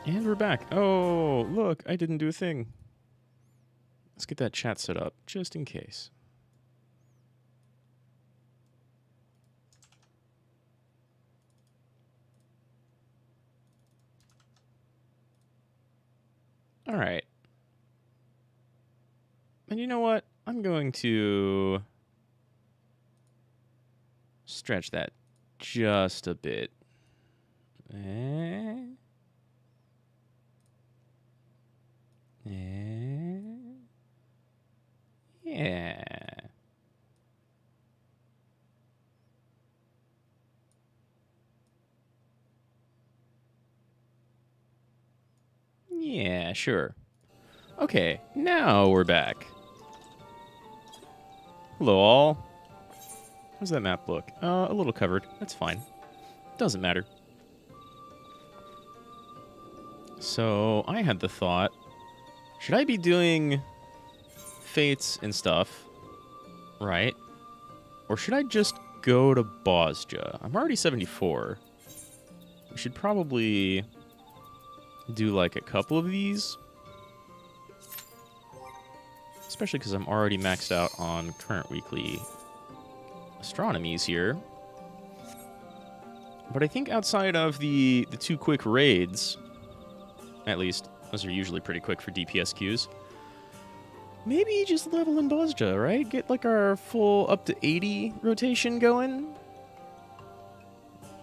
And we're back. Oh, look, I didn't do a thing. Let's get that chat set up, just in case. All right. And you know what? I'm going to stretch that just a bit. Yeah. Yeah, sure. Okay, now we're back. Hello, all. How's that map look? A little covered. That's fine. Doesn't matter. So, I had the thought, should I be doing fates and stuff, right? Or should I just go to Bosja? I'm already 74. We should probably do like a couple of these. Especially because I'm already maxed out on current weekly astronomies here. But I think outside of the 2 quick raids, at least, those are usually pretty quick for DPS queues, maybe just level in Bosja, right? Get like our full up to 80 rotation going.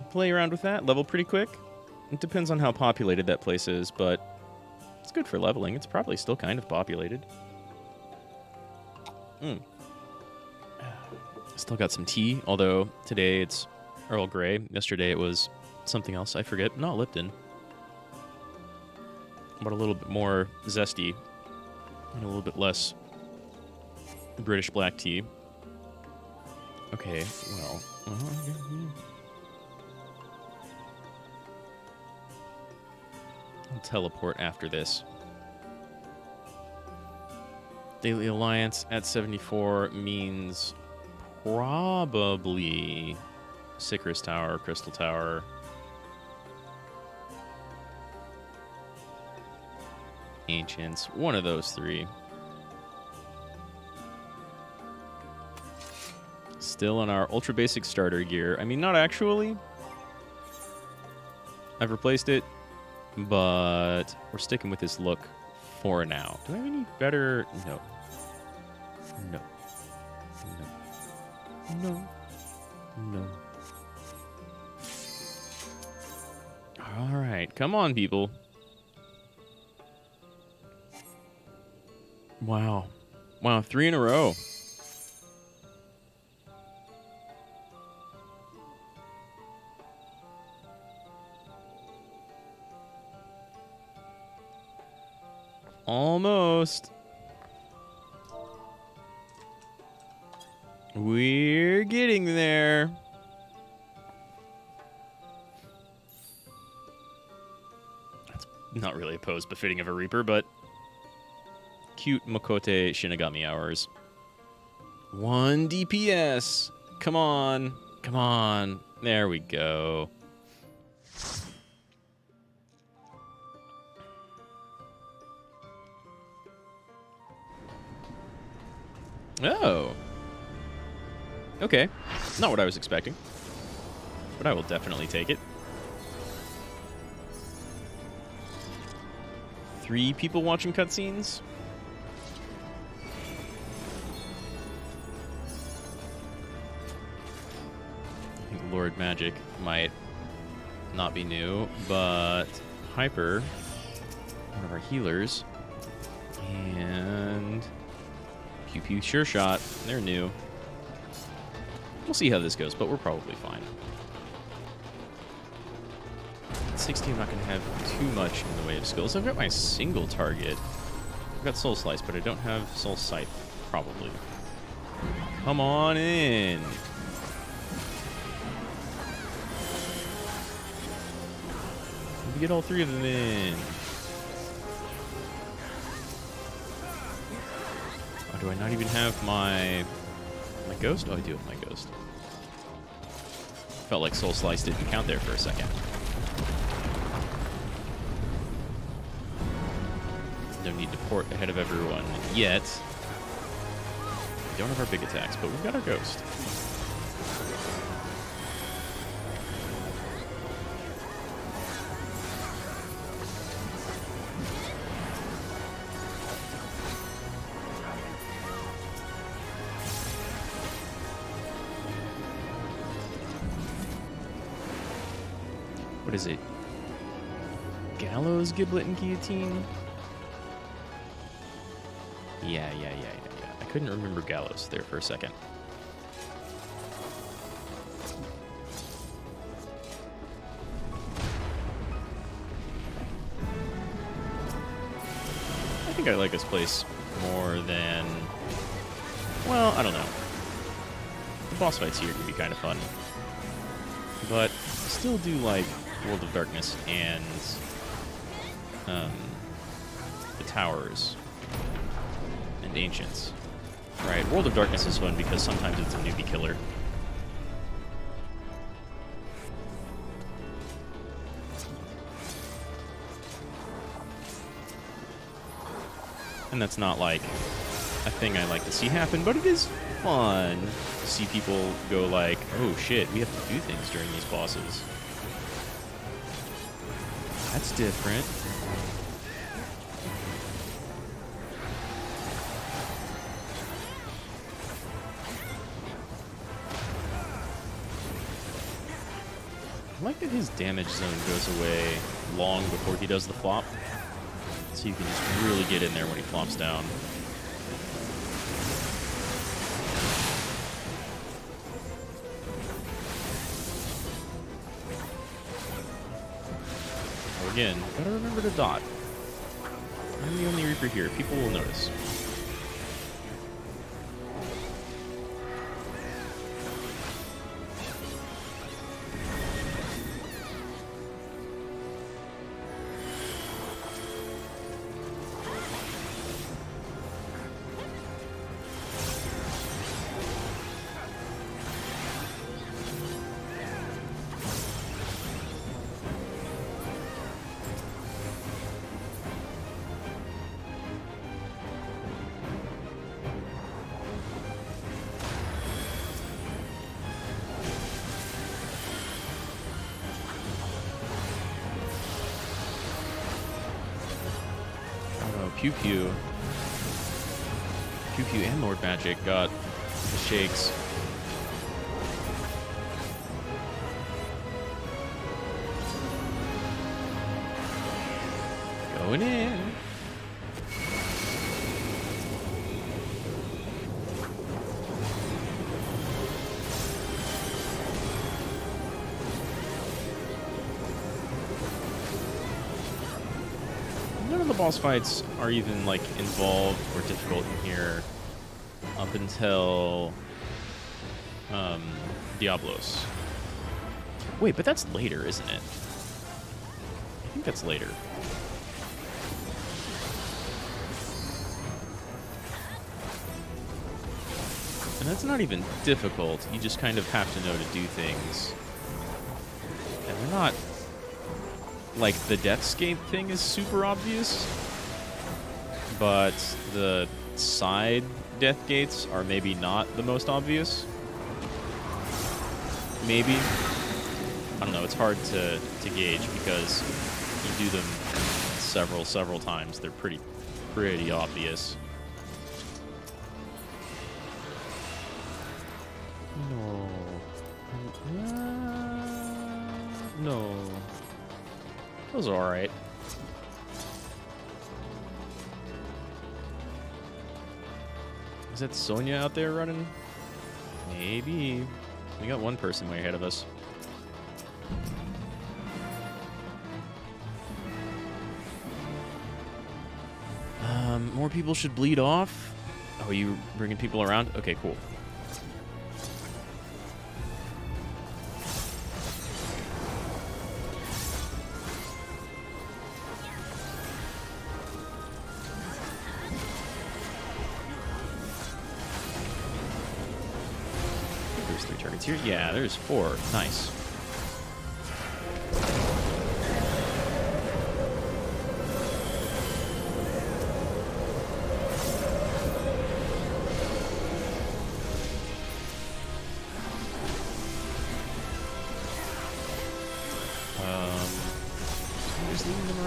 Play around with that, level pretty quick. It depends on how populated that place is, but it's good for leveling. It's probably still kind of populated. Still got some tea, although today it's Earl Grey. Yesterday it was something else, I forget. Not Lipton. But a little bit more zesty. And a little bit less British black tea. Okay, well. I'll teleport after this. Daily Alliance at 74 means probably Sycris Tower, Crystal Tower. Ancients, one of those 3. Still in our ultra basic starter gear. I mean, not actually. I've replaced it, but we're sticking with this look for now. Do I have any better? No. No. No. No. No. All right, come on, people. Wow. Wow, 3 in a row. Almost. We're getting there. That's not really a pose befitting of a Reaper, but cute Makote Shinigami hours. 1 DPS. Come on. Come on. There we go. Oh. Okay. Not what I was expecting. But I will definitely take it. 3 people watching cutscenes? I think Lord Magic might not be new, but Hyper, one of our healers, and Pew Pew Sure Shot, they're new. We'll see how this goes, but we're probably fine. At 60, I'm not going to have too much in the way of skills. I've got my single target. I've got Soul Slice, but I don't have Soul Scythe, probably. Come on in. We get all 3 of them in. Oh, do I not even have my ghost? Oh, I do have my ghost. Felt like Soul Slice didn't count there for a second. No need to port ahead of everyone yet. We don't have our big attacks, but we've got our ghost. What is it? Gallows, Giblet, and Guillotine? Yeah. I couldn't remember Gallows there for a second. I think I like this place more than... Well, I don't know. The boss fights here can be kind of fun. But I still do like World of Darkness and the towers and Ancients. Right, World of Darkness is fun because sometimes it's a newbie killer. And that's not like a thing I like to see happen, but it is fun to see people go like, oh shit, we have to do things during these bosses. That's different. I like that his damage zone goes away long before he does the flop. So you can just really get in there when he flops down. Again, gotta remember to dot. I'm the only Reaper here. People will notice. Pew Pew and Lord Magic got the shakes. Going in. None of the boss fights are even like involved or difficult in here up until Diablos. Wait, but that's later, isn't it? I think that's later. And that's not even difficult. You just kind of have to know to do things. And they're not... Like, the Deathscape thing is super obvious, but the side death gates are maybe not the most obvious. Maybe. I don't know, it's hard to gauge because you do them several times. They're pretty obvious. No. No. Those are alright. Is that Sonya out there running? Maybe. We got one person way ahead of us. More people should bleed off. Oh, are you bringing people around? Okay, cool. There's 3 targets here. Yeah, there's 4. Nice.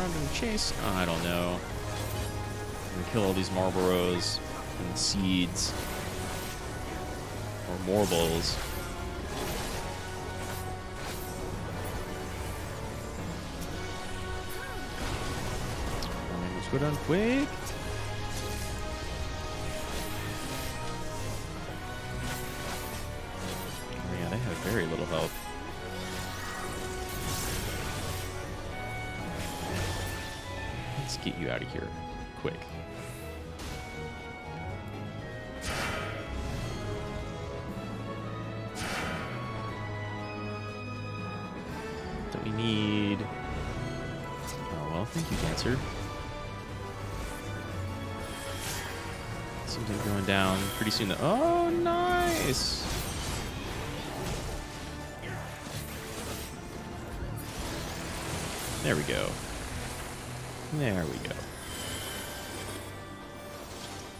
around and chase? I don't know. I'm gonna kill all these Marlboros and seeds. Or Morbles. Alright, let's go down quick. Oh yeah, they have very little health. Let's get you out of here. Quick. That we need... Oh, well, thank you, Dancer. Seems like going down pretty soon. Oh, nice! There we go. There we go.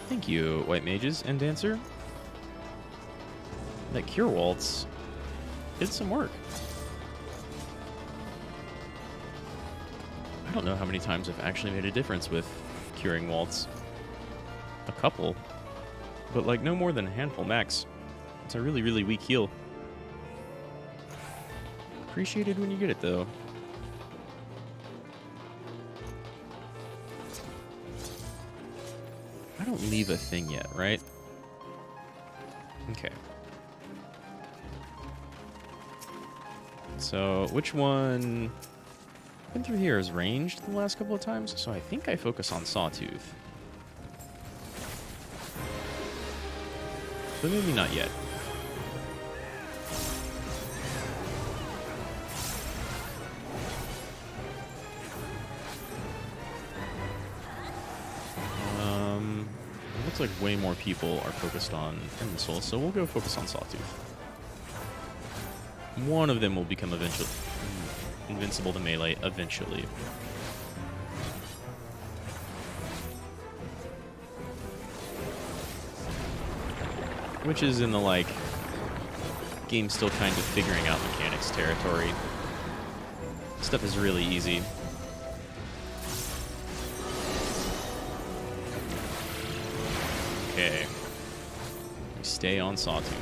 Thank you, White Mages and Dancer. That Cure Waltz did some work. I don't know how many times I've actually made a difference with curing Waltz. A couple. But like no more than a handful max. It's a really, really weak heal. Appreciated when you get it though. I don't leave a thing yet, right? Okay. So, which one... Been through here is ranged the last couple of times, so I think I focus on Sawtooth. But maybe not yet. Looks like way more people are focused on Emerald Soul, so we'll go focus on Sawtooth. One of them will become eventually invincible to melee eventually. Which is in the, like, game still kind of figuring out mechanics territory. Stuff is really easy. Okay. We stay on Sawtooth.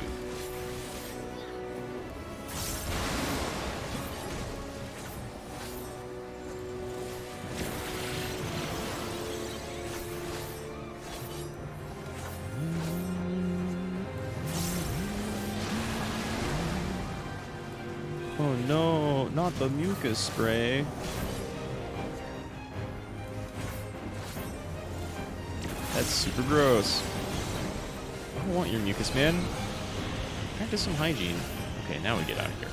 Oh no, not the mucus spray. That's super gross. I don't want your mucus, man. Practice some hygiene. Okay, now we get out of here.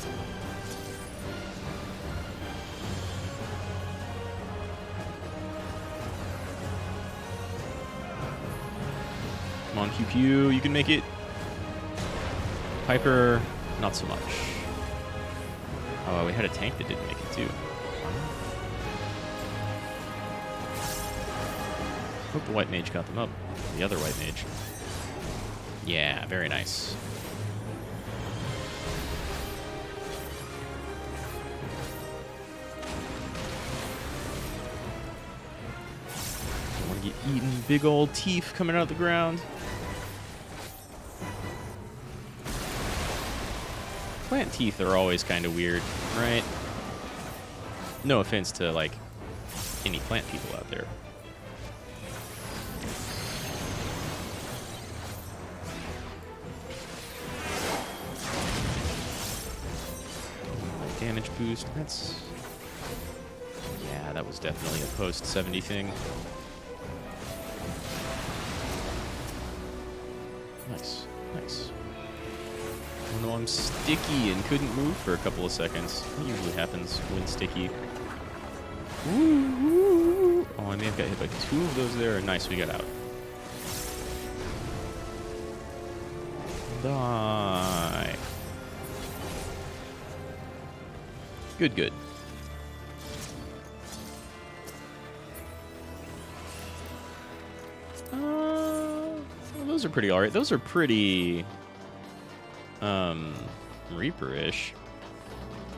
Come on, Pew Pew, you can make it. Piper, not so much. Oh, we had a tank that didn't make it too. Hope the white mage got them up. The other white mage. Yeah, very nice. Don't want to get eaten. Big old teeth coming out of the ground. Plant teeth are always kind of weird, right? No offense to, like, any plant people out there. Damage boost, that's... Yeah, that was definitely a post-70 thing. Nice, nice. Oh no, I'm sticky and couldn't move for a couple of seconds. That usually happens when sticky. Ooh. Oh, I may have got hit by 2 of those there. Nice, we got out. Die. Good, good. Well, those are pretty alright. Those are pretty... Reaper-ish,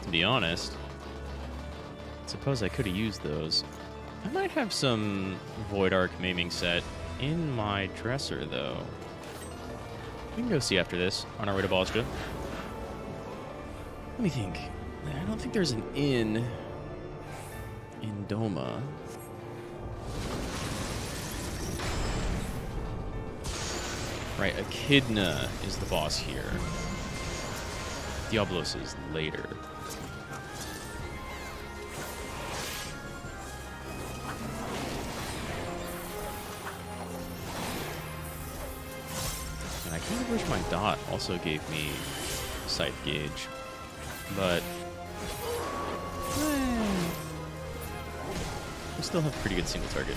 to be honest. Suppose I could have used those. I might have some Void Arc maiming set in my dresser, though. We can go see after this, on our way to Bosja. Let me think. I don't think there's an inn in Doma. Right, Echidna is the boss here. Diablos is later. And I kind of wish my dot also gave me Scythe Gauge, but we still have pretty good single target.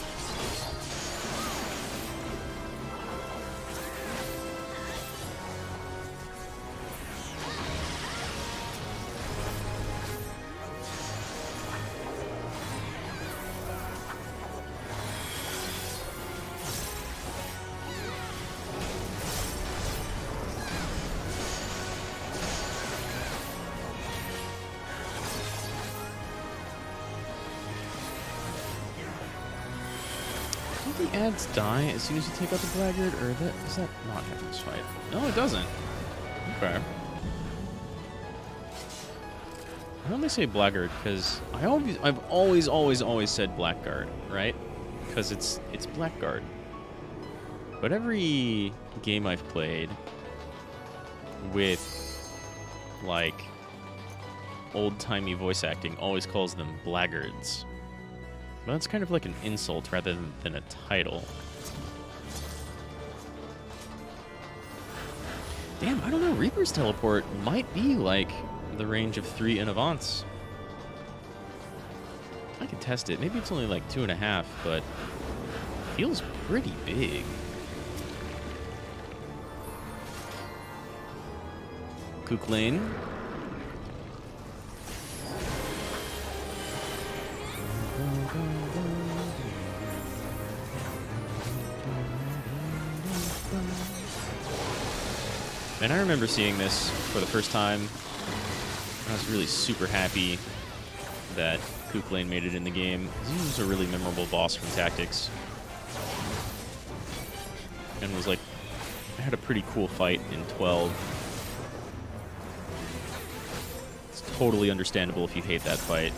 The ads die as soon as you take out the Blackguard, or is that not how this fight? No, it doesn't. Okay. I only say Blackguard because I've always said Blackguard, right? Because it's Blackguard. But every game I've played with like old-timey voice acting always calls them Blaggards. Well, that's kind of like an insult rather than a title. Damn, I don't know. Reaper's Teleport might be like the range of 3 Innovants. I could test it. Maybe it's only like 2.5, but feels pretty big. Cook Lane. And I remember seeing this for the first time, and I was really super happy that Kook Lane made it in the game. He was a really memorable boss from Tactics. And was like, I had a pretty cool fight in 12. It's totally understandable if you hate that fight.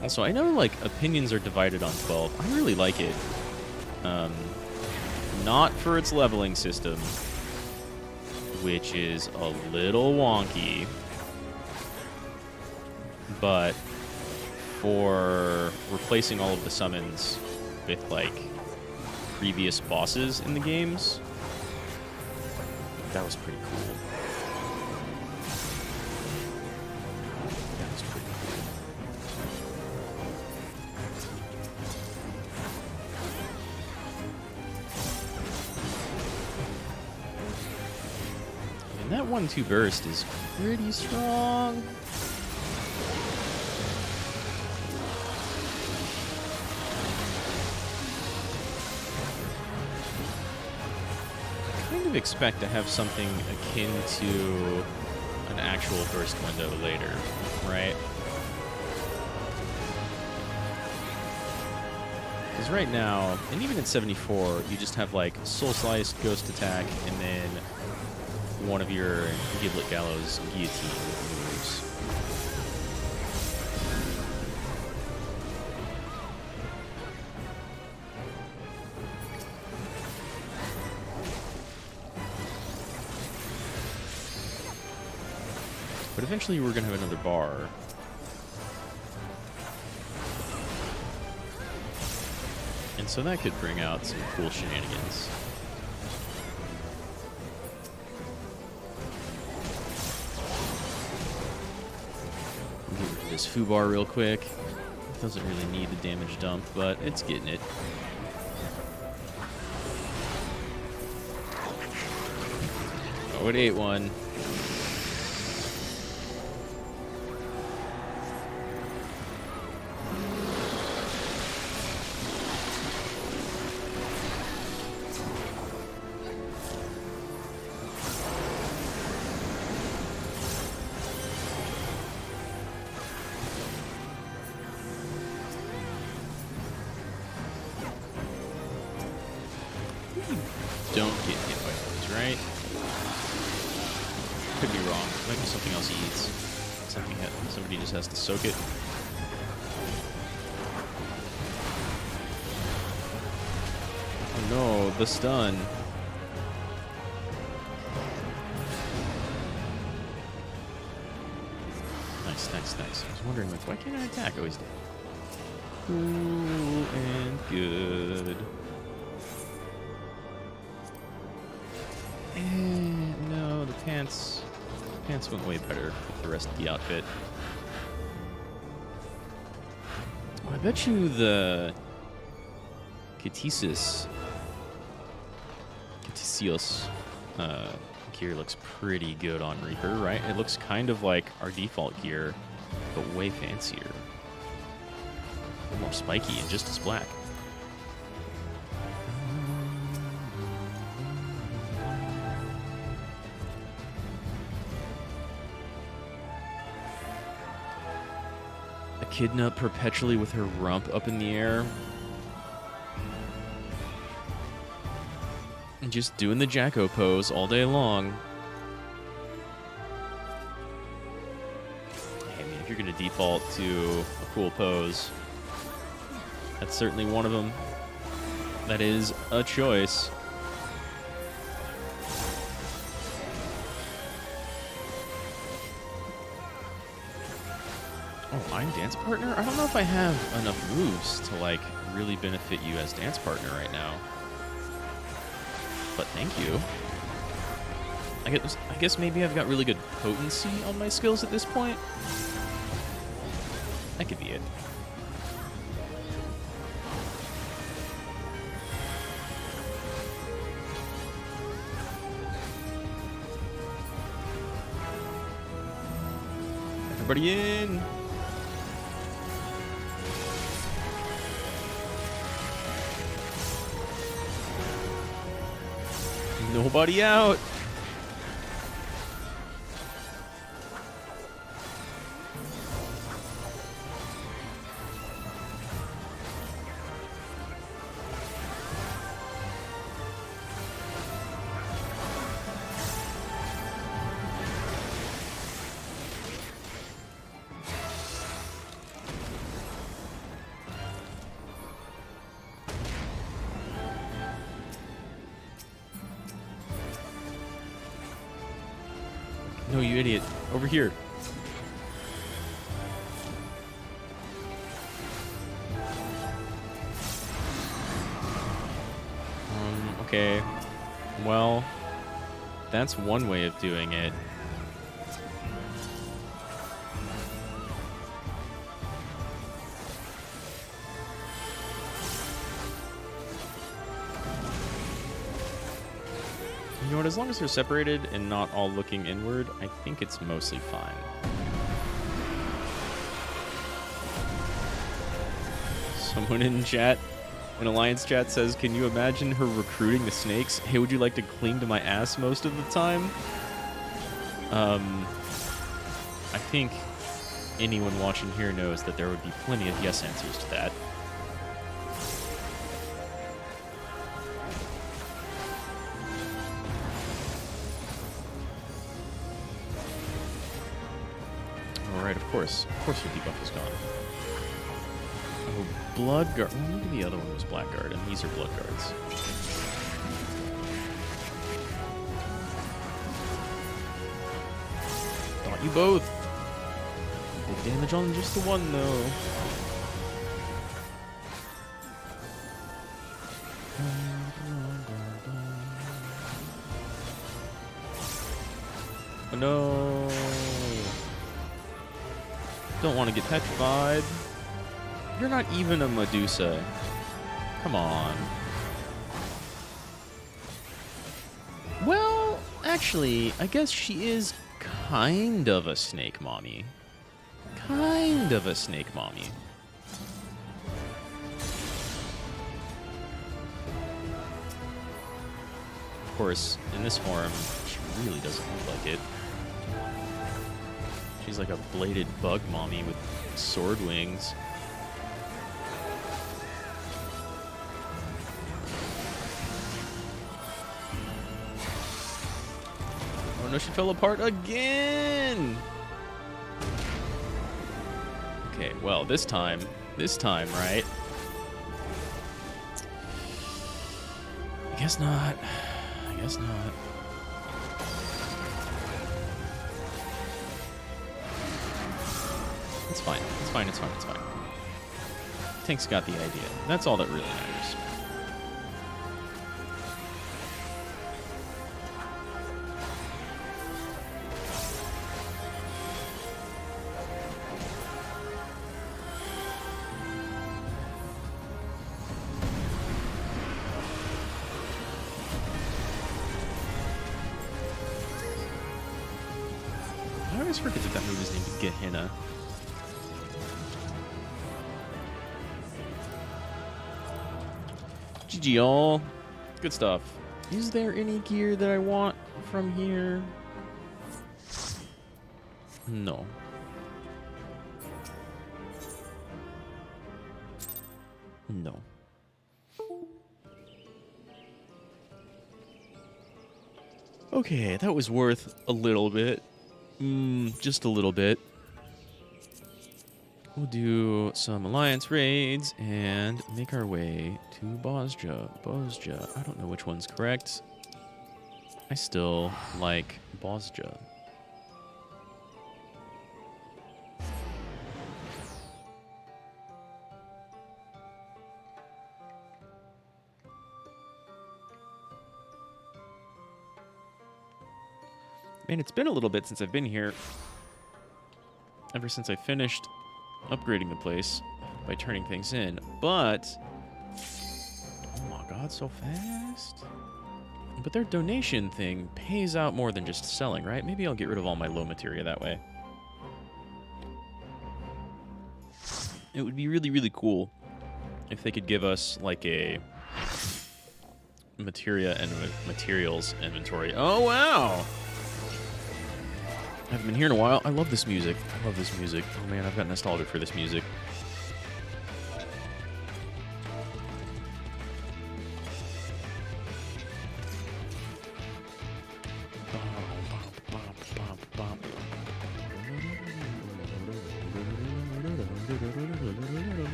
Also, I know, like, opinions are divided on 12. I really like it. Not for its leveling system, which is a little wonky, but for replacing all of the summons with, like, previous bosses in the games, that was pretty cool. That 1-2 burst is pretty strong. I kind of expect to have something akin to an actual burst window later, right? Because right now, and even at 74, you just have like Soul Slice, Ghost Attack, and then one of your Giblet Gallows guillotine moves. But eventually we're going to have another bar. And so that could bring out some cool shenanigans. This foobar real quick. It doesn't really need the damage dump, but it's getting it. Oh, it ate one. don't get hit by those, right? Could be wrong. Might be something else he eats. Somebody just has to soak it. Oh no, the stun. Nice. I was wondering, like, why can't I attack? Oh, he's dead. Cool and good. And no, the pants went way better with the rest of the outfit. Oh, I bet you the Kitisios gear looks pretty good on Reaper, right? It looks kind of like our default gear, but way fancier. More spiky and just as black. Echidna perpetually with her rump up in the air. And just doing the Jacko pose all day long. I mean, if you're going to default to a cool pose, that's certainly one of them. That is a choice. Oh, I'm dance partner? I don't know if I have enough moves to, like, really benefit you as dance partner right now. But thank you. I guess maybe I've got really good potency on my skills at this point. That could be it. Everybody in! Nobody out! No, you idiot. Over here. Okay. Well, that's one way of doing it. You know what, as long as they're separated and not all looking inward, I think it's mostly fine. Someone in chat, in Alliance chat says, can you imagine her recruiting the snakes? Hey, would you like to cling to my ass most of the time? I think anyone watching here knows that there would be plenty of yes answers to that. Of course your debuff is gone. Oh, blood guard. Well, maybe the other one was black guard, and these are blood guards. Got you both. Good damage on just the one, though. Oh, no. Don't want to get petrified. You're not even a Medusa. Come on. Well, actually, I guess she is kind of a snake mommy. Kind of a snake mommy. Of course, in this form, she really doesn't look like it. She's like a bladed bug mommy with sword wings. Oh no, she fell apart again! Okay, well, this time, right? I guess not. It's fine. Tank's got the idea. That's all that really matters. I always forget that move is named Gehenna. GG all. Good stuff. Is there any gear that I want from here? No. No. Okay, that was worth a little bit. Just a little bit. We'll do some alliance raids and make our way to Bozja. I don't know which one's correct. I still like Bozja. Man, it's been a little bit since I've been here. Ever since I finished upgrading the place by turning things in. But, oh my god, so fast. But their donation thing pays out more than just selling, right? Maybe I'll get rid of all my low materia that way. It would be really, really cool if they could give us like a materia and materials inventory. Oh, wow! I haven't been here in a while. I love this music. Oh man, I've got nostalgia for this music.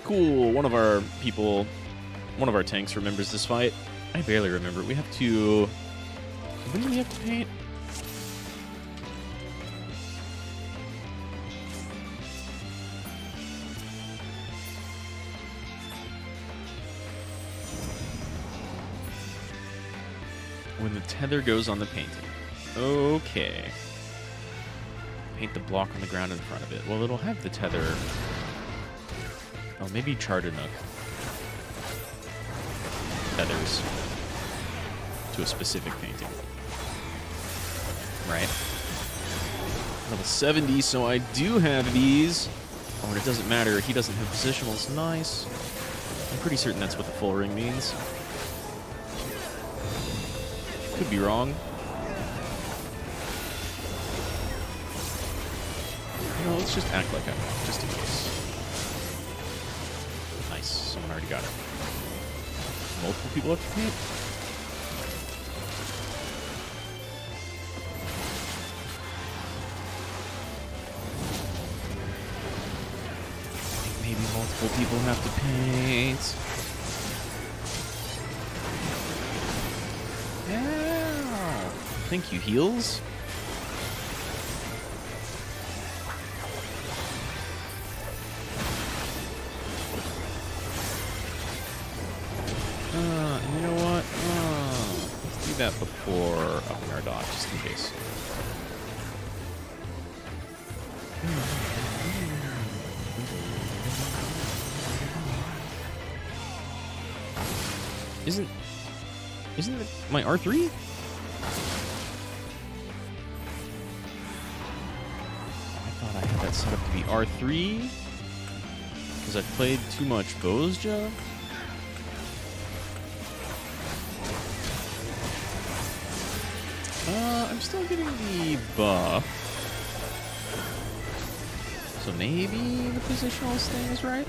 Cool. One of our tanks remembers this fight. I barely remember. We have to... When do we have to paint? When the tether goes on the painting. Okay. Paint the block on the ground in front of it. Well, it'll have the tether... Oh, maybe Chardanook. Feathers to a specific painting. Right? Level 70, so I do have these. Oh, and it doesn't matter. He doesn't have positionals. Nice. I'm pretty certain that's what the full ring means. Could be wrong. You know, let's just act like I'm wrong, just in case. Nice. Someone already got it. Multiple people have to paint? I think maybe multiple people have to paint. Ow! Thank you, heals. You know what? Let's do that before upping our dodge, just in case. Isn't it my R3? I thought I had that set up to be R3 because I've played too much Bozja. I'm still getting the buff. So maybe the positional thing is right?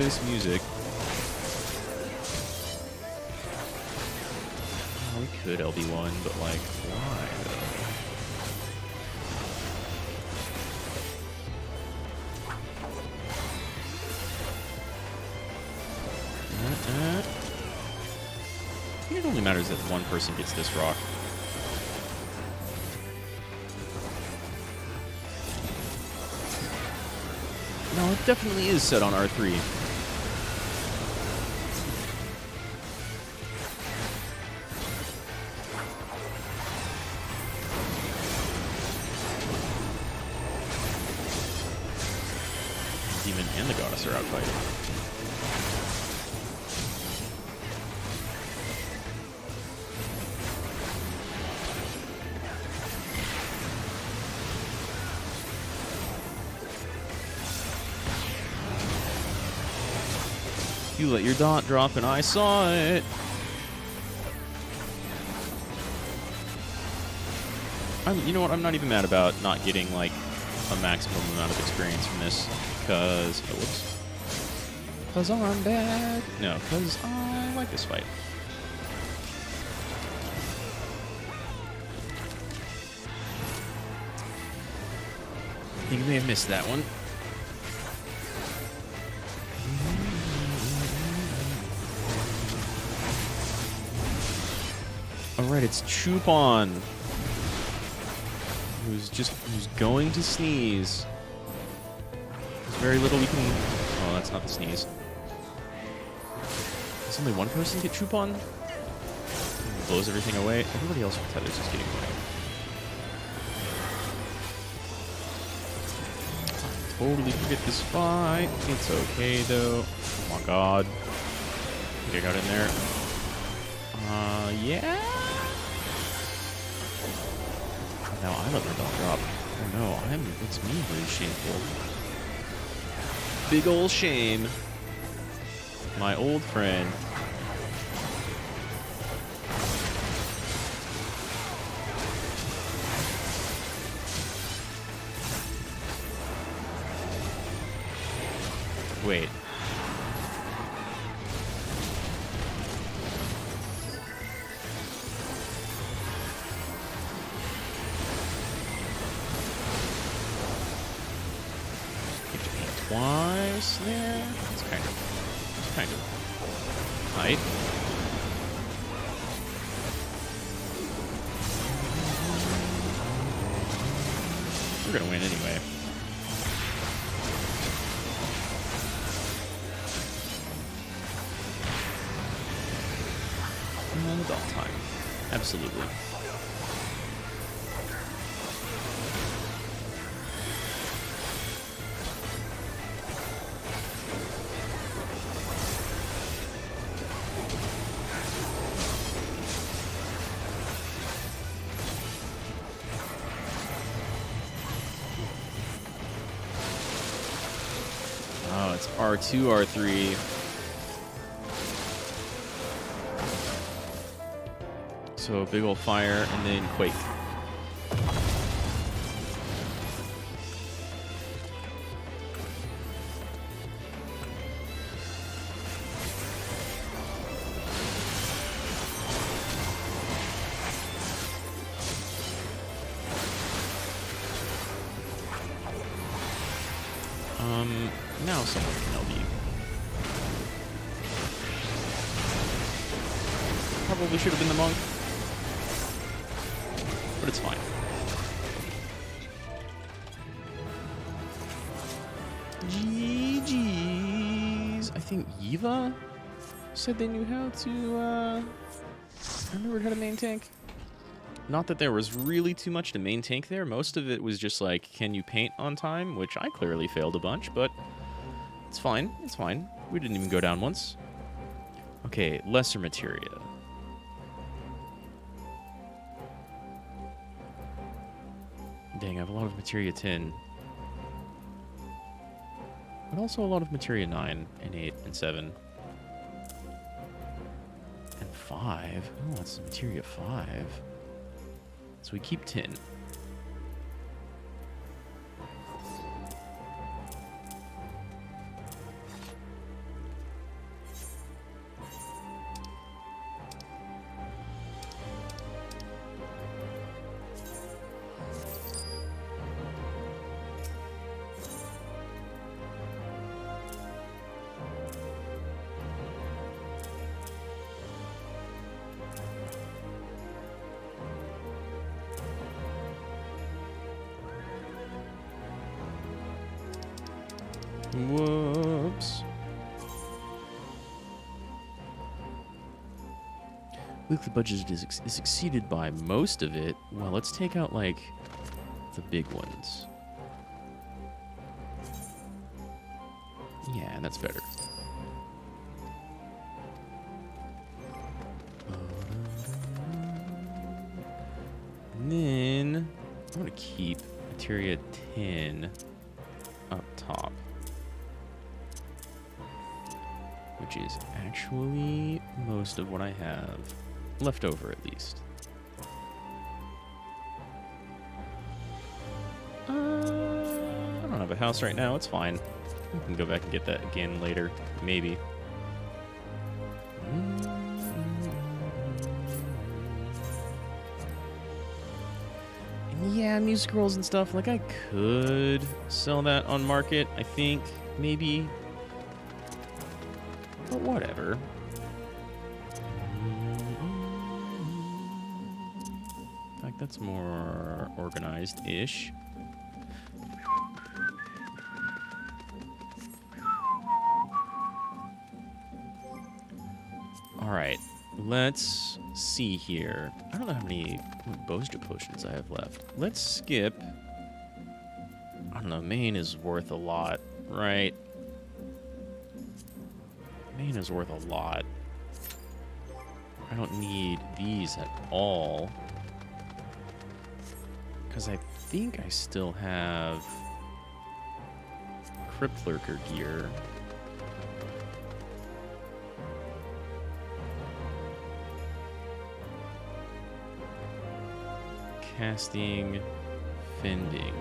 this music. Oh, we could LB1, but like, why though? I think it only matters that one person gets this rock. No, it definitely is set on R3. The demon and the goddess are out fighting. You let your dot drop and I saw it. You know what? I'm not even mad about not getting like a maximum amount of experience from this because whoops. Because I'm bad. No, because I like this fight. I think you may have missed that one. Alright, it's Chupon. Who's going to sneeze. There's very little we can... Oh, that's not the sneeze. Does only one person get Chupon? Blows everything away. Everybody else with tethers is getting away. I totally forget this fight. It's okay, though. Oh my god. I think I got in there. Yeah? Now I let my dog drop. Oh no, it's me very shameful. Big ol' shame. My old friend. Wait. Twice there. It's kind of tight. We're gonna win anyway. And it's all time. Absolutely. Oh, it's R2, R3. So big ol' fire and then quake. Now someone can LB. Probably should have been the monk. But it's fine. GG's. I think Eva said they knew how to, I remembered how to main tank. Not that there was really too much to main tank there. Most of it was just like, can you paint on time? Which I clearly failed a bunch, but it's fine. It's fine. We didn't even go down once. Okay, lesser materia. Dang, I have a lot of materia 10. But also a lot of materia 9 and 8 and 7. And 5. Oh, that's materia 5. So we keep 10. Whoops. Weekly budget is exceeded by most of it. Well, let's take out, like, the big ones. Yeah, that's better. And then I'm going to keep materia 10 up top. Which is actually most of what I have left over, at least. I don't have a house right now. It's fine. We can go back and get that again later. Maybe. And yeah, music rolls and stuff. Like, I could sell that on market, I think. Maybe. But whatever. In fact, that's more organized-ish. Alright, let's see here. I don't know how many Bozja potions I have left. Let's skip. I don't know, main is worth a lot, right? Main is worth a lot. I don't need these at all. Because I think I still have Crypt Lurker gear. Casting, fending,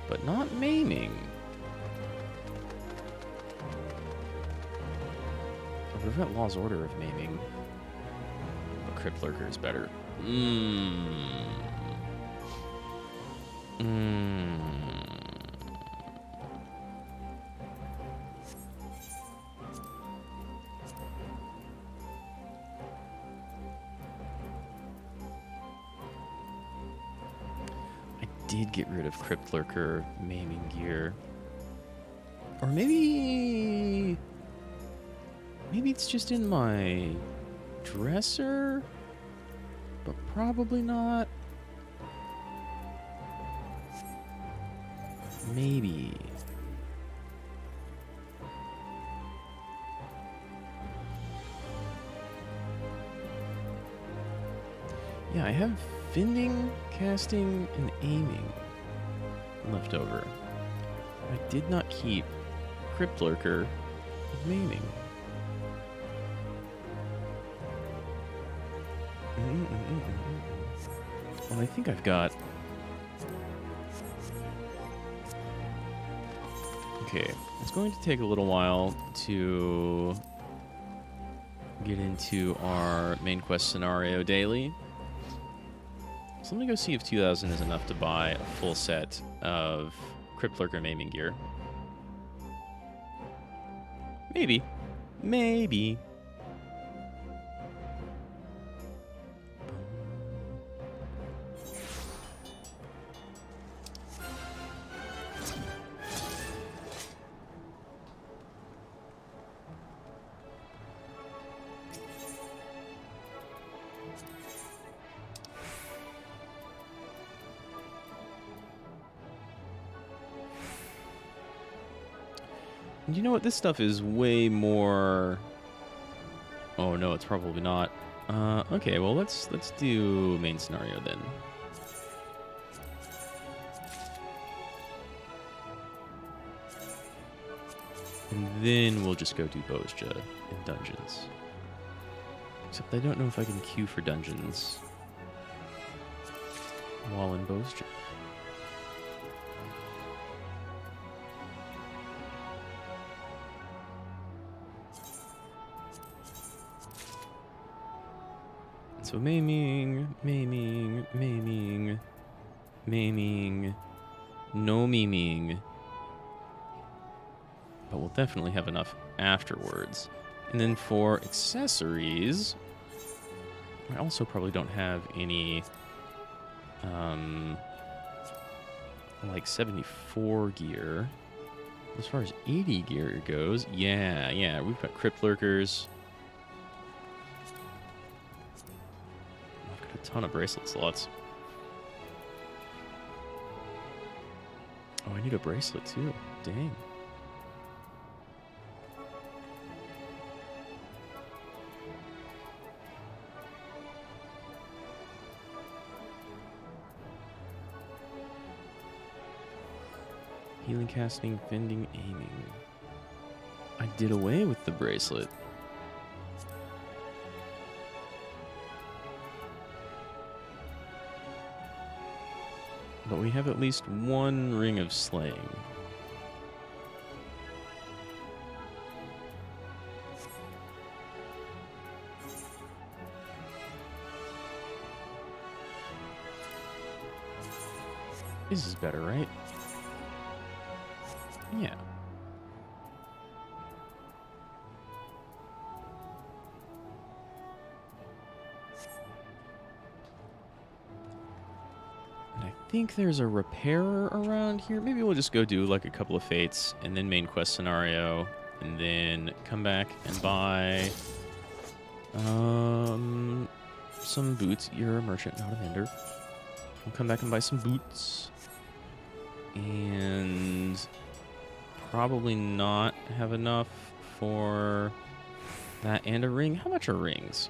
but not maiming. I'll prevent Law's Order of maiming, but Crypt Lurker is better. Did get rid of Crypt Lurker maiming gear. Or maybe it's just in my dresser, but probably not. Maybe. Yeah, I have fending, casting, and aiming left over. I did not keep Crypt Lurker with maiming. Well, I think I've got... Okay, it's going to take a little while to get into our main quest scenario daily. So let me go see if 2,000 is enough to buy a full set of Crypt Lurker maiming gear. Maybe. Maybe. You know what? This stuff is way more... Oh, no, it's probably not. Okay, well, let's do main scenario then. And then we'll just go do Bozja in dungeons. Except I don't know if I can queue for dungeons while in Bozja. So maiming, maiming, maiming, maiming, no memeing. But we'll definitely have enough afterwards. And then for accessories, I also probably don't have any, like 74 gear. As far as 80 gear goes, yeah, we've got crypt lurkers. I've got a ton of bracelet slots. Oh, I need a bracelet too. Dang. Healing, casting, fending, aiming. I did away with the bracelet. But we have at least one ring of slaying. This is better, right? Yeah. And I think there's a repairer around here. Maybe we'll just go do like a couple of fates and then main quest scenario and then come back and buy some boots. You're a merchant, not a vendor. We'll come back and buy some boots. And probably not have enough for that and a ring. How much are rings?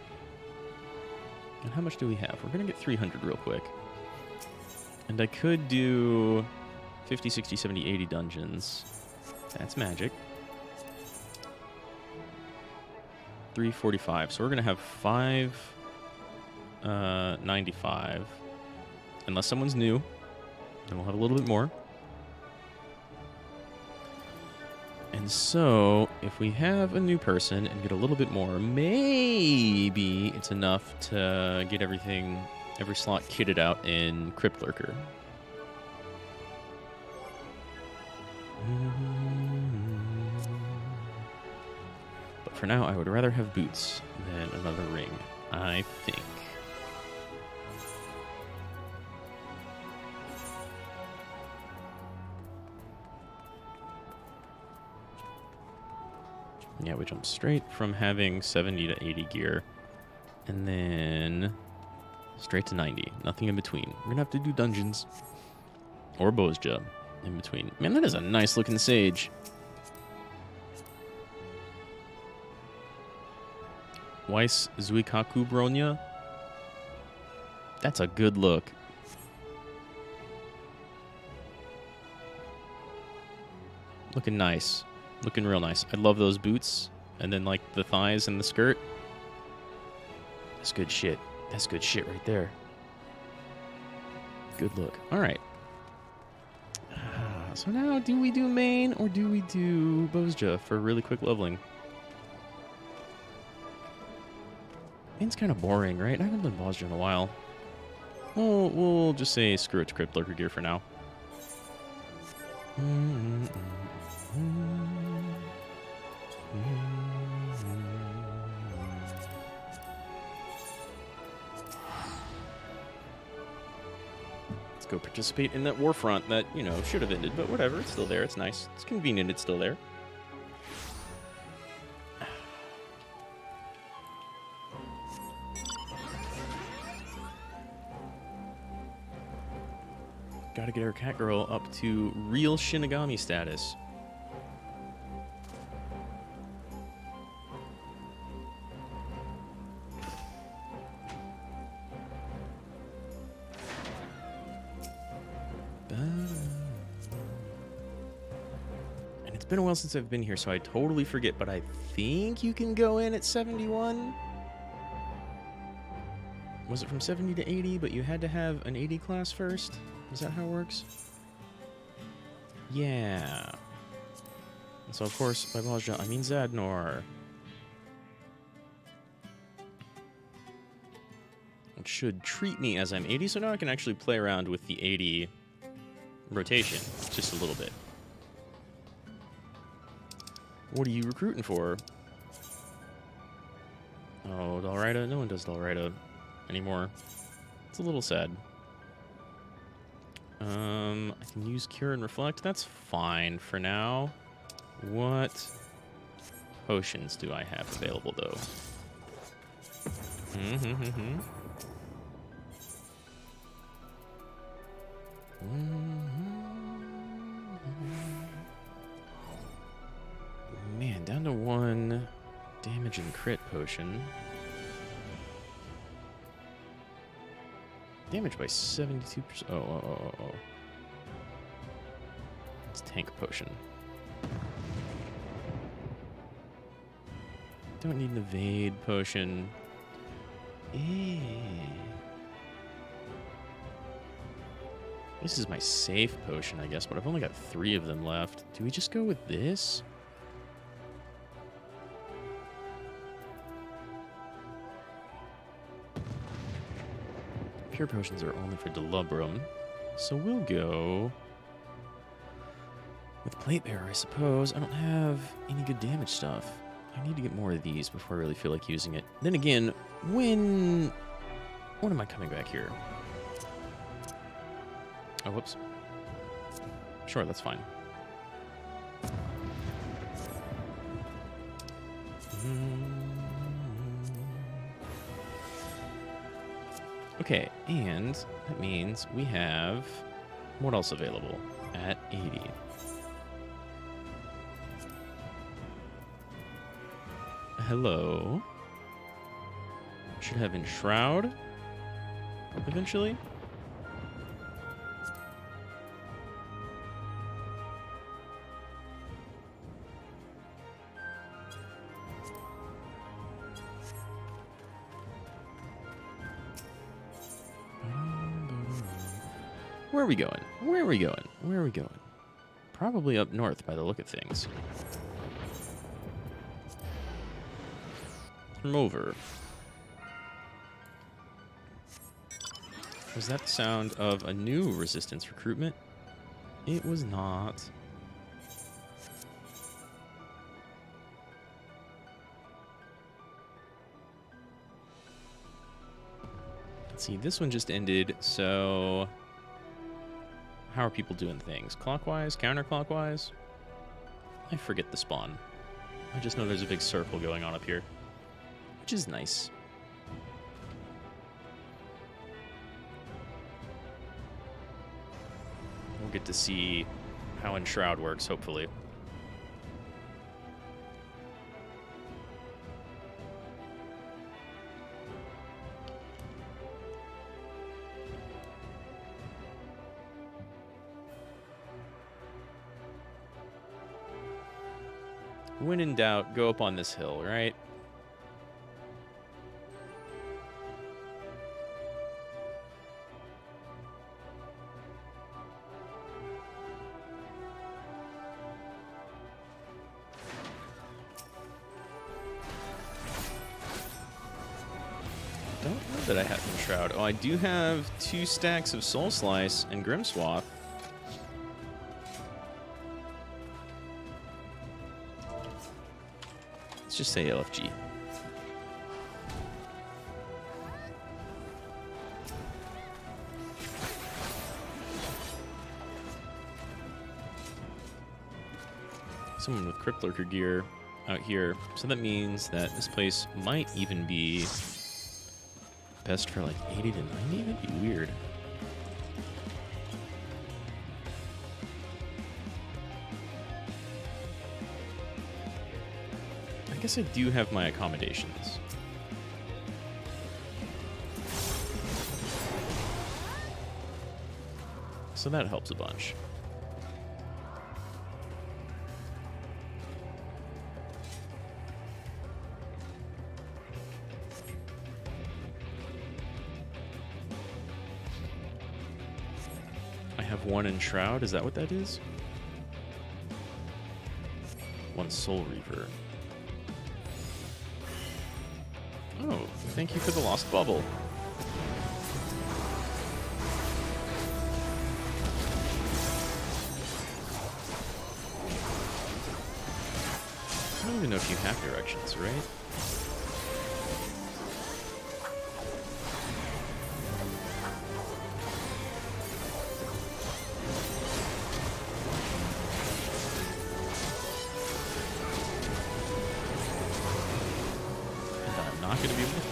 And how much do we have? We're going to get 300 real quick. And I could do 50, 60, 70, 80 dungeons. That's magic. 345. So we're going to have 595. Unless someone's new, then we'll have a little bit more. And so, if we have a new person and get a little bit more, maybe it's enough to get every slot kitted out in Crypt Lurker. But for now, I would rather have boots than another ring, I think. Yeah, we jump straight from having 70 to 80 gear, and then straight to 90. Nothing in between. We're gonna have to do dungeons or Bozja in between. Man, that is a nice looking sage. Weiss Zuikaku Bronya. That's a good look. Looking nice. Looking real nice. I love those boots. And then, like, the thighs and the skirt. That's good shit. That's good shit right there. Good look. All right. So now, do we do main or do we do Bozja for really quick leveling? Main's kind of boring, right? I haven't done Bozja in a while. We'll just say screw it to Crypt Lurker gear for now. Let's go participate in that war front that, you know, should have ended, but whatever, it's still there, it's nice. It's convenient, it's still there. Gotta get our cat girl up to real Shinigami status. And it's been a while since I've been here, so I totally forget, but I think you can go in at 71? Was it from 70 to 80, but you had to have an 80 class first? Is that how it works? Yeah. And so, of course, by Bozja, I mean Zadnor. Which should treat me as I'm 80, so now I can actually play around with the 80 rotation just a little bit. What are you recruiting for? Oh, Dalrida? No one does Dalrida anymore. It's a little sad. I can use Cure and Reflect. That's fine for now. What potions do I have available, though? Man, down to 1 damage and crit potion. Damage by 72%. Oh. It's tank potion. Don't need an evade potion. This is my safe potion, I guess, but I've only got 3 of them left. Do we just go with this? Pure potions are only for Delubrum, so we'll go with Plate Bearer, I suppose. I don't have any good damage stuff. I need to get more of these before I really feel like using it. Then again, when am I coming back here? Oh, whoops. Sure, that's fine. Okay, and that means we have what else available at 80? Hello. Should have Enshroud eventually. Where are we going? Where are we going? Where are we going? Probably up north by the look of things. From over. Was that the sound of a new resistance recruitment? It was not. Let's see, this one just ended, so how are people doing things? Clockwise? Counterclockwise? I forget the spawn. I just know there's a big circle going on up here, which is nice. We'll get to see how Enshroud works, hopefully. When in doubt, go up on this hill, right? Don't know that I have Enshroud. Oh, I do have 2 stacks of Soul Slice and Grimswath. Let's just say LFG. Someone with Crypt Lurker gear out here. So that means that this place might even be best for like 80 to 90? That'd be weird. I guess I do have my accommodations. So that helps a bunch. I have 1 Enshroud, is that what that is? 1 Soul Reaver. Oh, thank you for the lost bubble. I don't even know if you have directions, right?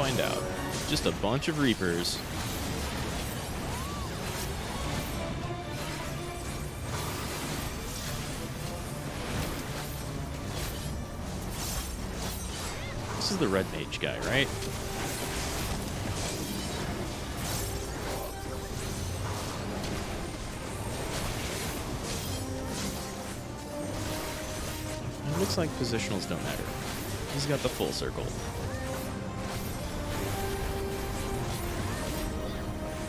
find out. Just a bunch of Reapers. This is the red mage guy, right? It looks like positionals don't matter. He's got the full circle.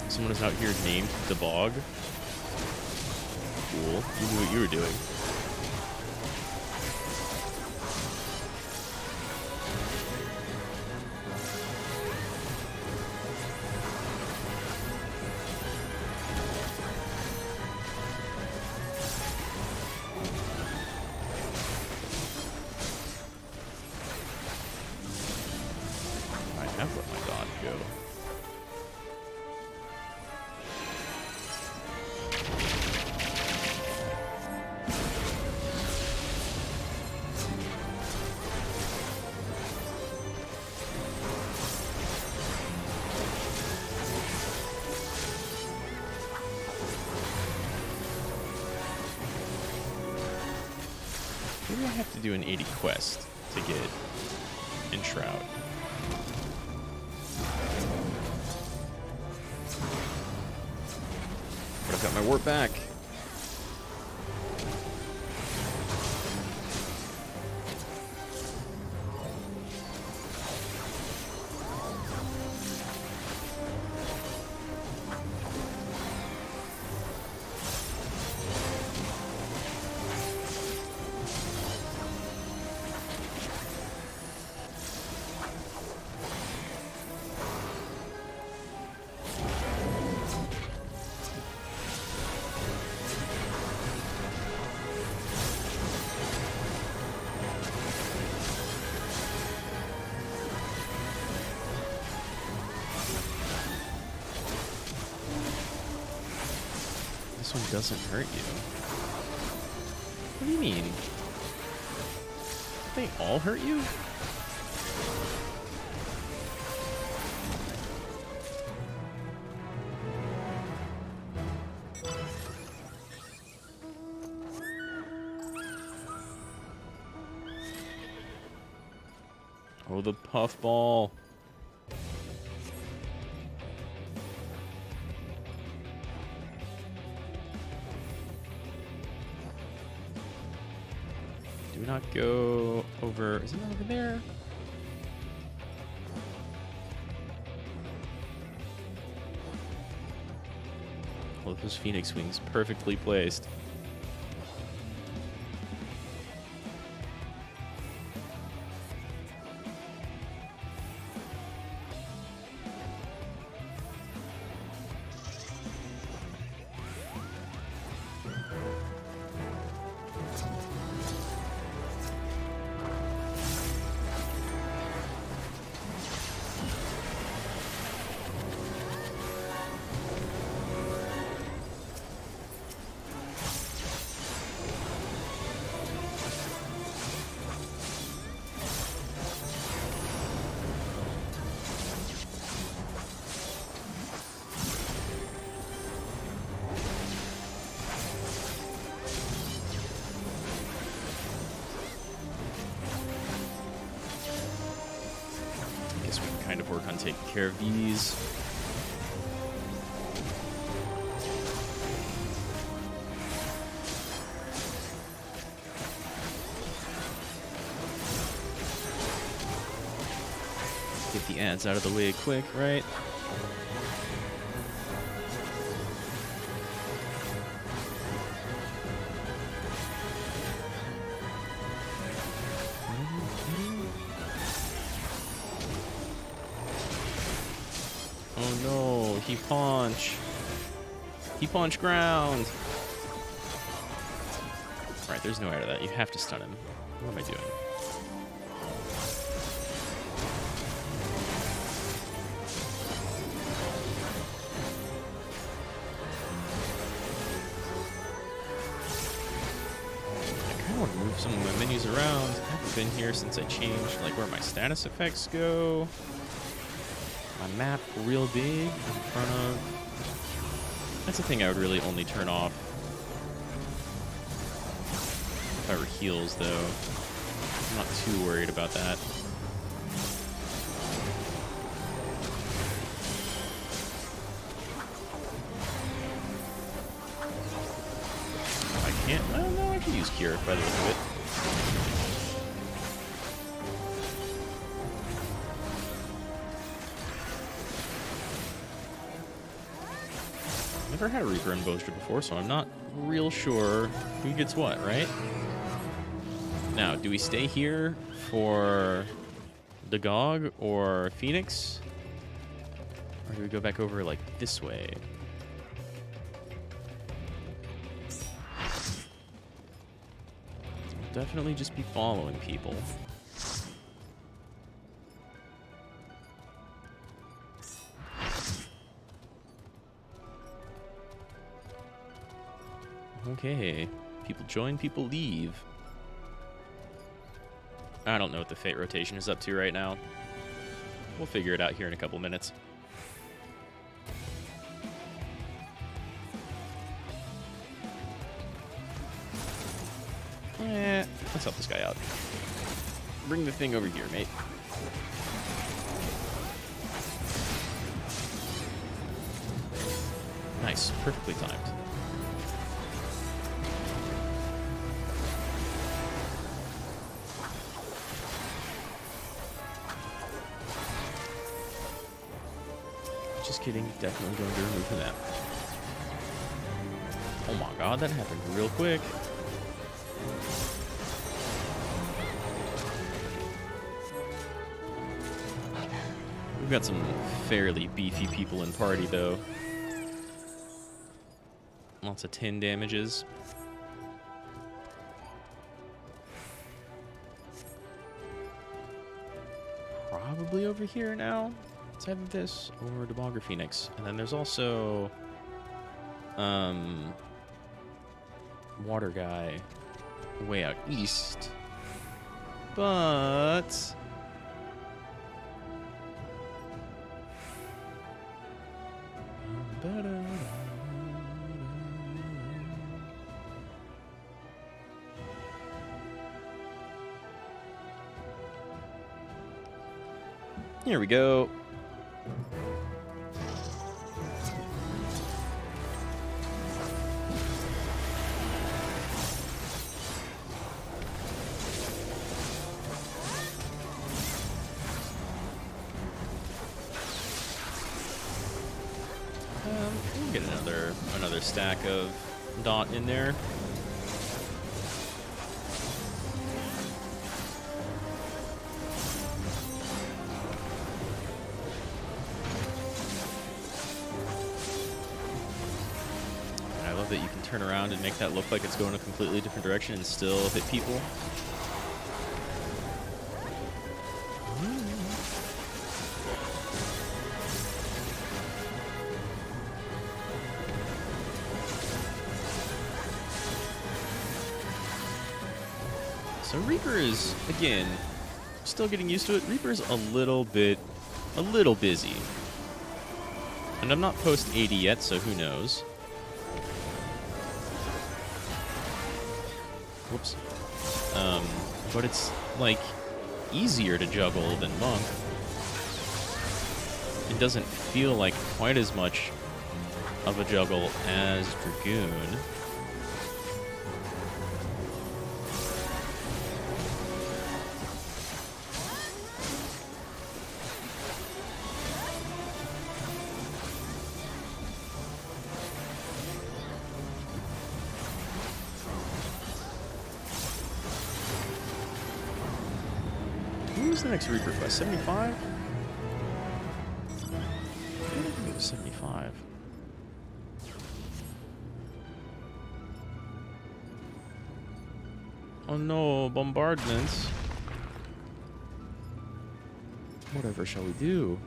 Someone is out here named the Bog. Cool. You knew what you were doing. I have let my dog go. Maybe I have to do an 80 quest to get Enshroud. But I've got my warp back. This one doesn't hurt you. What do you mean? They all hurt you? Oh, the puffball. Do not go over. Isn't that over there? Oh, those Phoenix wings perfectly placed. Guess we can kind of work on taking care of these. Get the ants out of the way quick, right? Oh no, he punch. He punch ground. Right, there's no way out of that. You have to stun him. What am I doing? I kind of want to move some of my menus around. I haven't been here since I changed like where my status effects go. my map real big in front of... That's a thing I would really only turn off if I were heals, though. I'm not too worried about that. I can't... Well, no, I can use Cure by the look of it. Never had a Reaper and Boaster before, so I'm not real sure who gets what, right? Now, do we stay here for the Gog or Phoenix? Or do we go back over, like, this way? We'll definitely just be following people. Okay, people join, people leave. I don't know what the fate rotation is up to right now. We'll figure it out here in a couple minutes. Let's help this guy out. Bring the thing over here, mate. Nice, perfectly timed. Just kidding, definitely going to remove the map. Oh my god, that happened real quick. We've got some fairly beefy people in party, though. Lots of 10 damages. Probably over here now. It's either this or Debogger Phoenix. And then there's also water guy way out east. But here we go. We'll get another stack of dot in there. And I love that you can turn around and make that look like it's going a completely different direction and still hit people. So Reaper is, again, still getting used to it. Reaper's a little busy. And I'm not post 80 yet, so who knows. Whoops. But it's, like, easier to juggle than Monk. It doesn't feel like quite as much of a juggle as Dragoon. Who's the next Reaper quest? 75? I think it was 75. Oh no, bombardments. Whatever shall we do?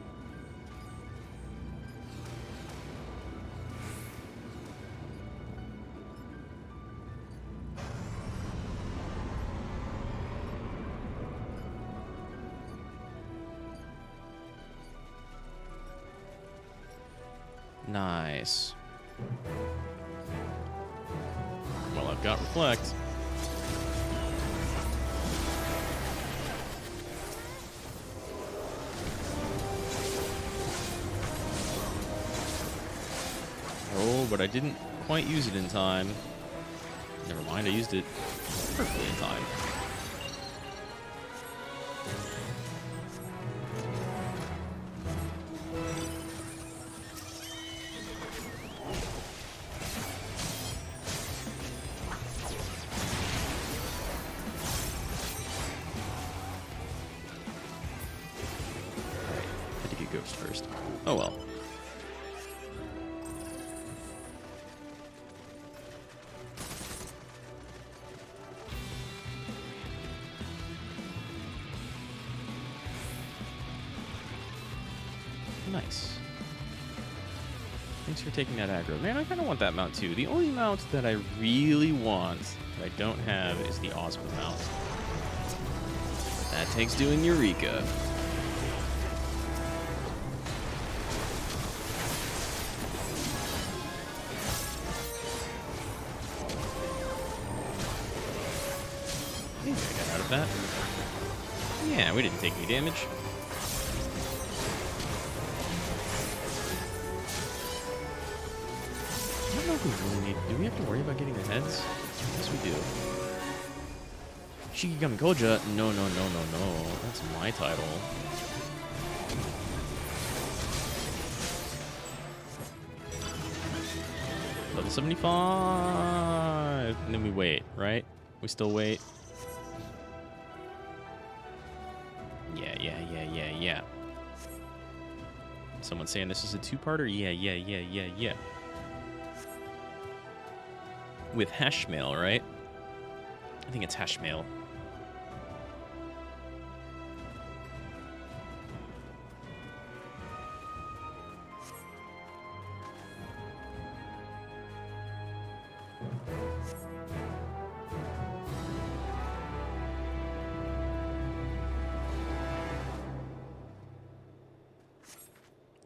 Nice. Well, I've got Reflect. Oh, but I didn't quite use it in time. Never mind, I used it perfectly in time. Had to get Ghost first. Oh well. Nice. Thanks for taking that aggro. Man, I kind of want that mount too. The only mount that I really want that I don't have is the Ozma mount. That takes doing Eureka. I think I got out of that. Yeah, we didn't take any damage. I don't know if we really need... Do we have to worry about getting the heads? Yes, we do. Shikigami Koja? No, no, no, no, no. That's my title. Level 75! And then we wait, right? We still wait? Yeah. Someone saying this is a two-parter? Yeah. With Hashmail, right? I think it's Hashmail.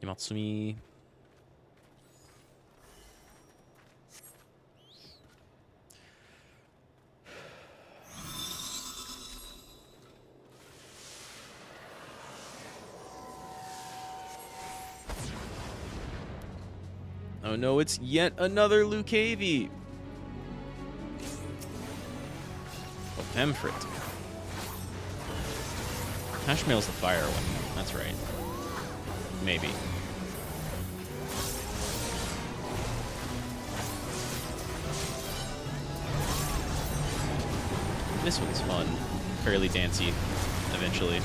Yamatsumi. Oh no, it's yet another Lucavi. Oh, Pemfrit. Hashmail's the fire one. That's right. Maybe. This one's fun. Fairly dancey, eventually.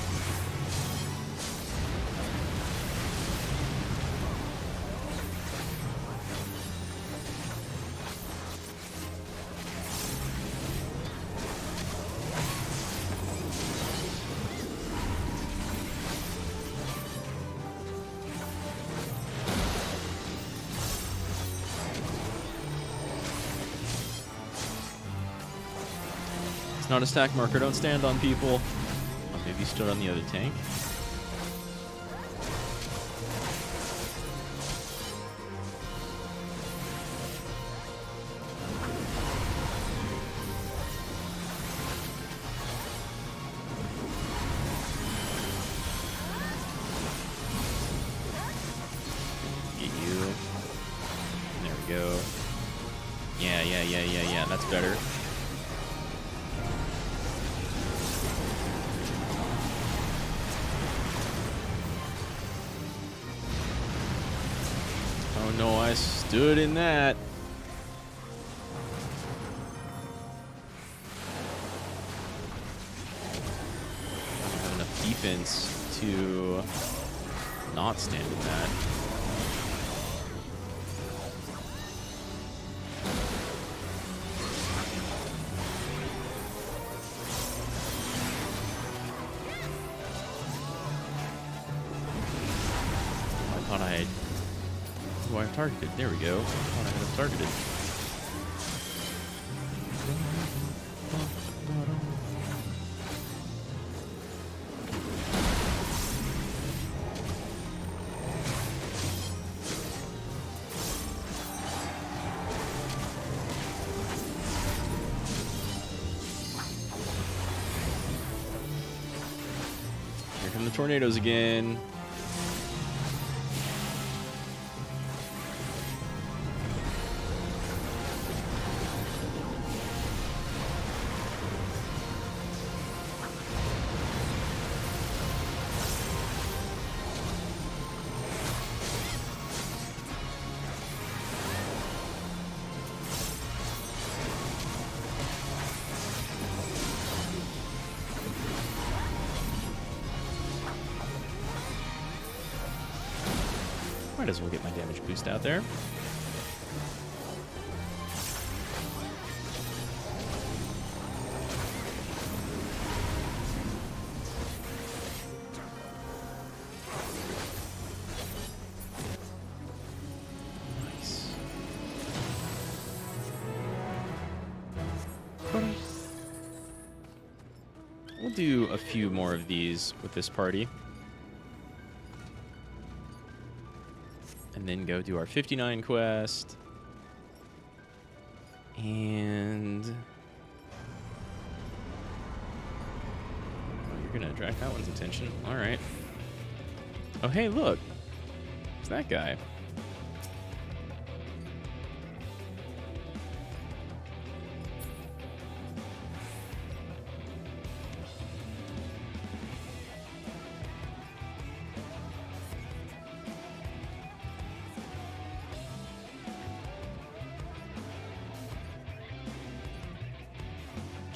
Not a stack marker. Don't stand on people. Oh, maybe you stood on the other tank. Get you. There we go. Yeah. That's better. Oh no, I stood in that. I don't have enough defense to not stand in that. I thought I had... Oh, I have targeted. There we go. I thought I had him targeted. the tornadoes again. Might as well get my damage boost out there. Nice. We'll do a few more of these with this party. And then go do our 59 quest. And... oh, you're gonna attract that one's attention. Alright. Oh, hey, look. It's that guy.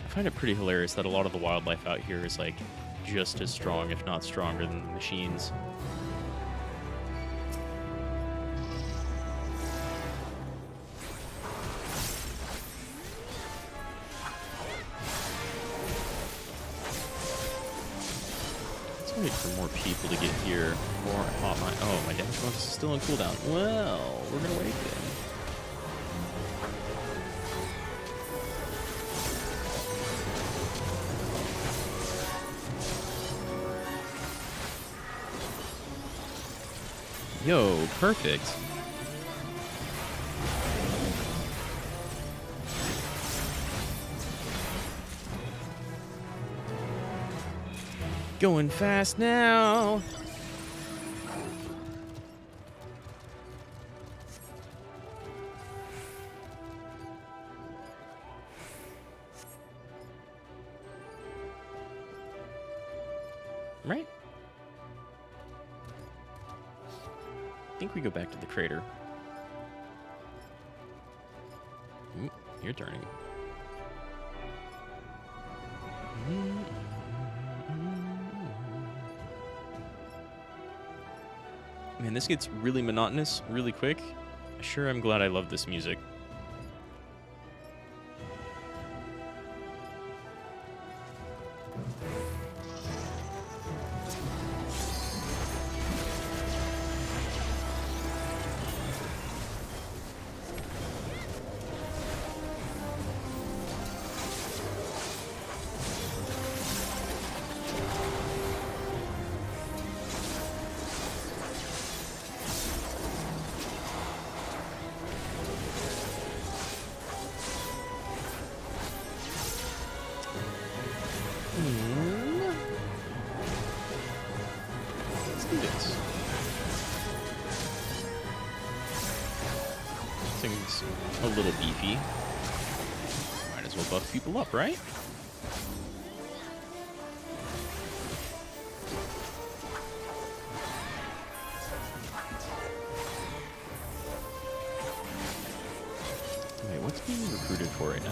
I find it pretty hilarious that a lot of the wildlife out here is like just as strong, if not stronger, than the machines. Let's wait for more people to get here before I pop my... oh, my damage bonus is still on cooldown. Well, we're gonna wait then. Yo, perfect. Going fast now. Right? I think we go back to the crater. Ooh, you're turning. Man, this gets really monotonous really quick. Sure, I'm glad I love this music. Let's do this. Thing's a little beefy. Might as well buff people up, right? Wait, what's being recruited for right now?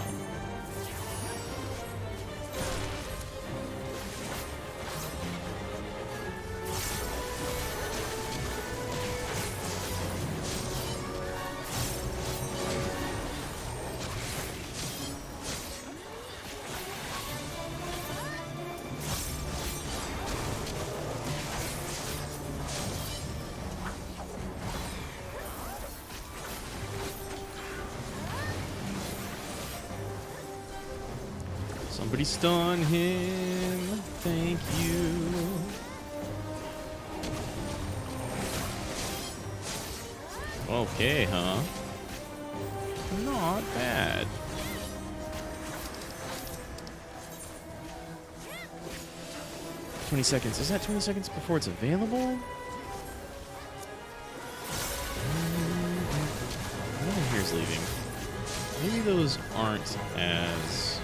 Somebody stun him. Thank you. Okay, huh? Not bad. 20 seconds. Is that 20 seconds before it's available? No one here is leaving. Maybe those aren't as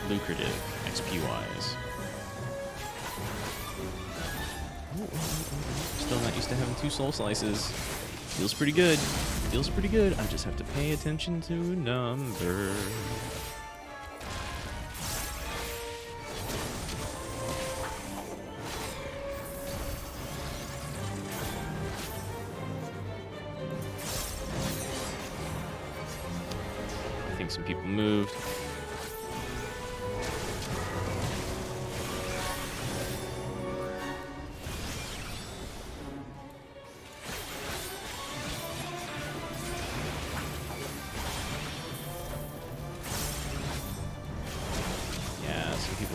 lucrative XP-wise. Still not used to having 2 soul slices. Feels pretty good. Feels pretty good. I just have to pay attention to number. I think some people moved.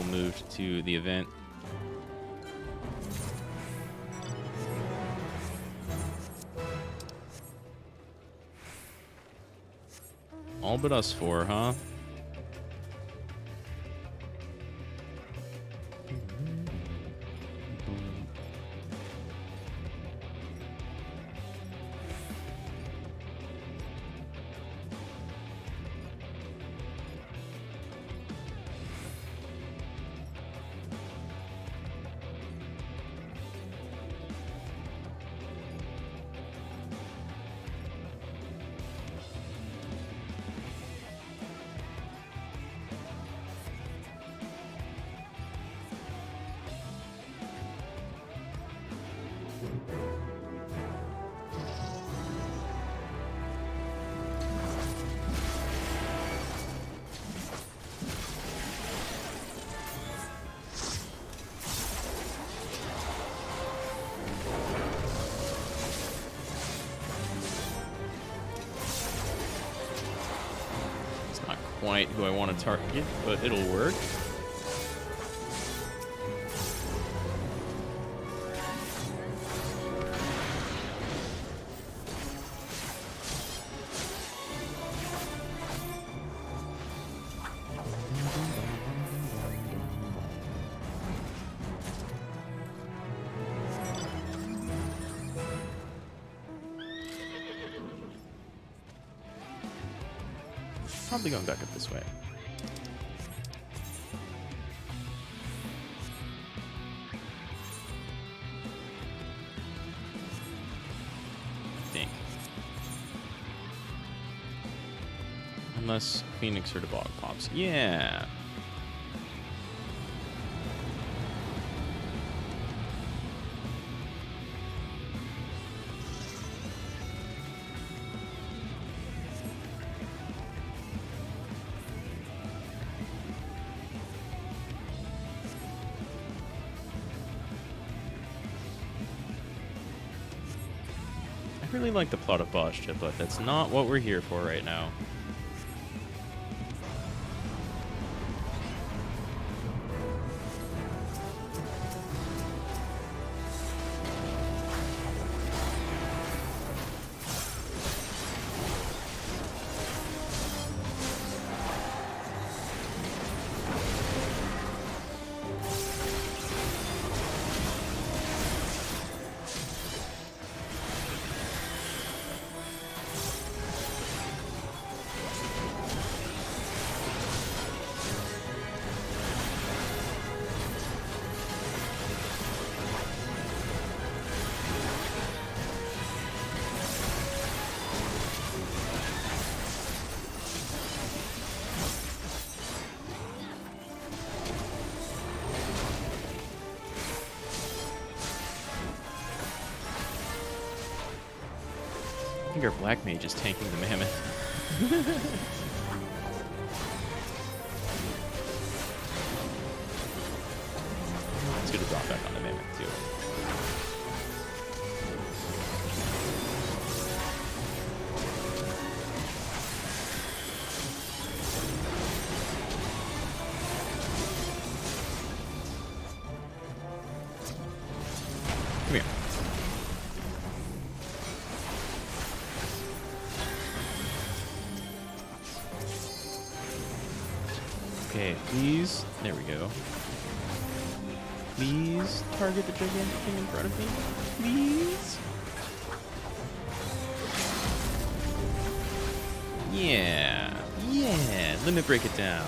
Moved to the event. All but us 4, huh? Quite who I want to target, but it'll work. Probably going back up this way. I think. Unless Phoenix or the bog pops. Yeah. I really like the plot of boss chip, but that's not what we're here for right now. I think our black mage is tanking the mammoth. It's gonna drop back on the mammoth too. Come here. Okay, please. There we go. Please target the gigantic thing in front of me. Please. Yeah. Yeah. Limit break it down.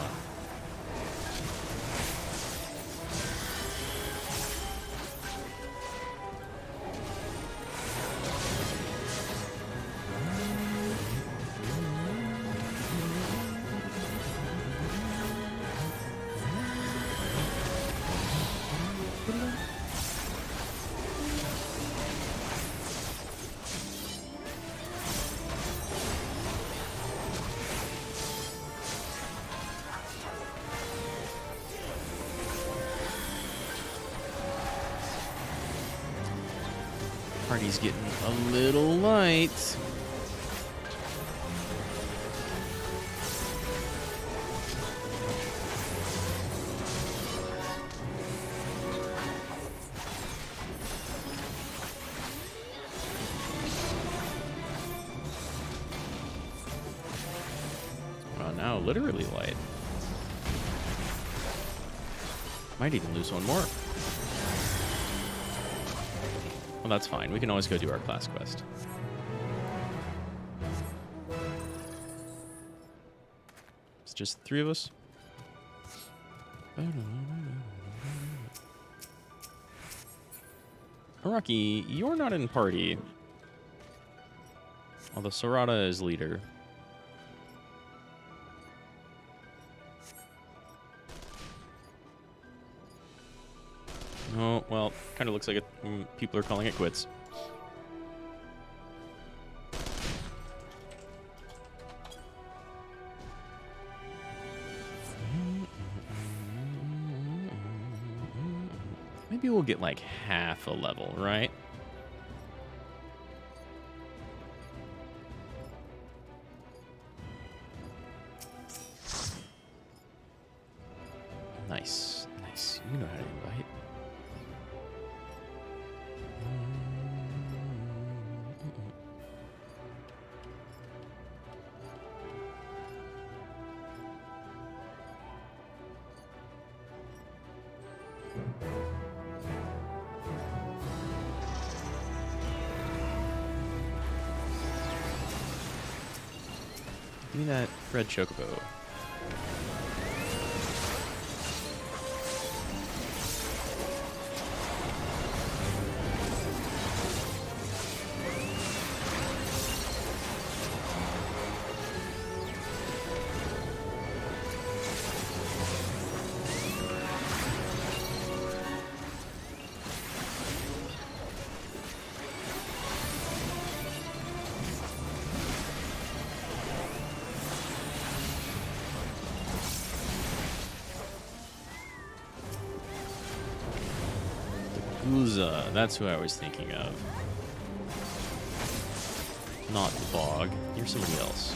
Party's getting a little light. Well, now literally light. Might even lose one more. Well, that's fine. We can always go do our class quest. It's just the three of us. Araki, you're not in party. Although Sarada is leader. Oh, well, kind of looks like it, people are calling it quits. Maybe we'll get like half a level, right? Nice, nice. You know how to invite. Give me that red chocobo. Uza, that's who I was thinking of. Not the Bog. You're somebody else.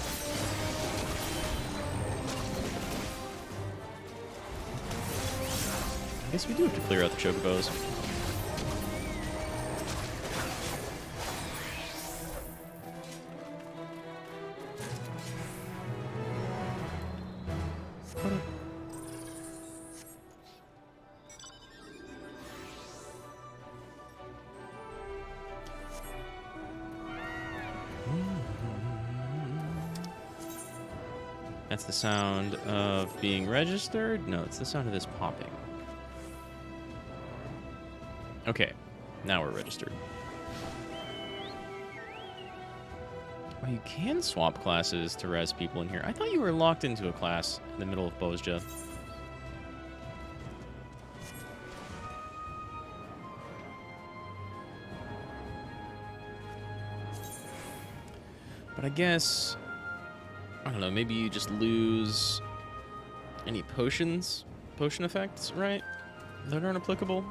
I guess we do have to clear out the chocobos. That's the sound of being registered? No, it's the sound of this popping. Okay, now we're registered. Oh, you can swap classes to res people in here. I thought you were locked into a class in the middle of Bozja. But I guess, I don't know, maybe you just lose any potion effects, right? That aren't applicable?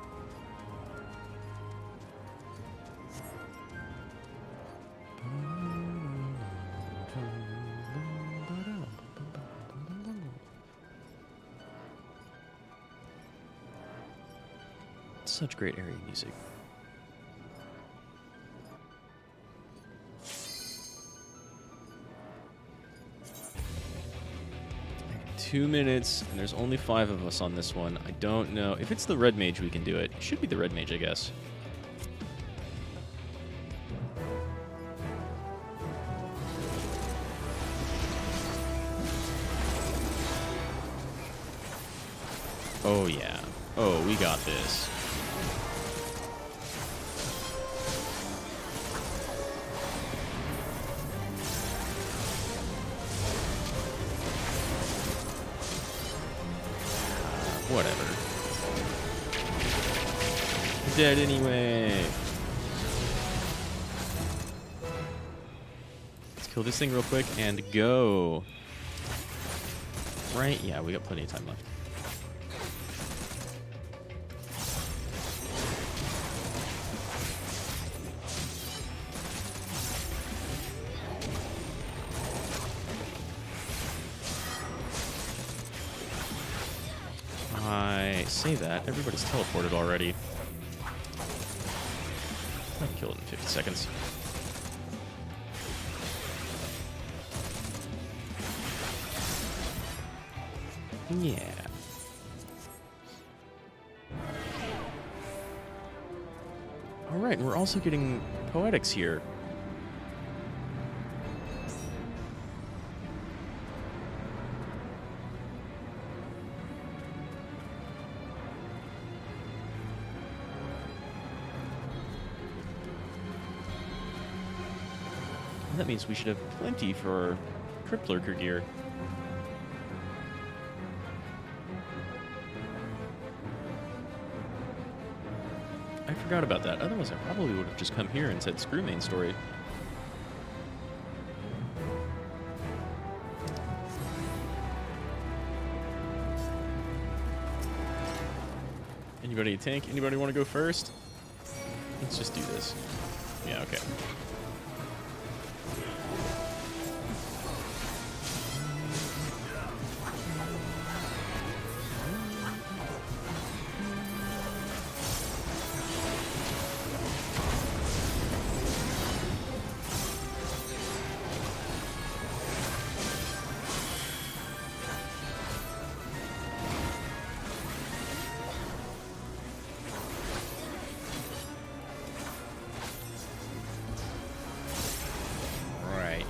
Such great area music. 2 minutes, and there's only 5 of us on this one. I don't know. If it's the red mage, we can do it. It should be the red mage, I guess. Oh, yeah. Oh, we got this. Whatever. I'm dead anyway. Let's kill this thing real quick and go. Right? Yeah, we got plenty of time left. I say that. Everybody's teleported already. I can kill it in 50 seconds. Yeah. Alright, and we're also getting poetics here. That means we should have plenty for Crypt Lurker gear. I forgot about that. Otherwise, I probably would have just come here and said, screw main story. Anybody tank? Anybody want to go first? Let's just do this. Yeah, okay.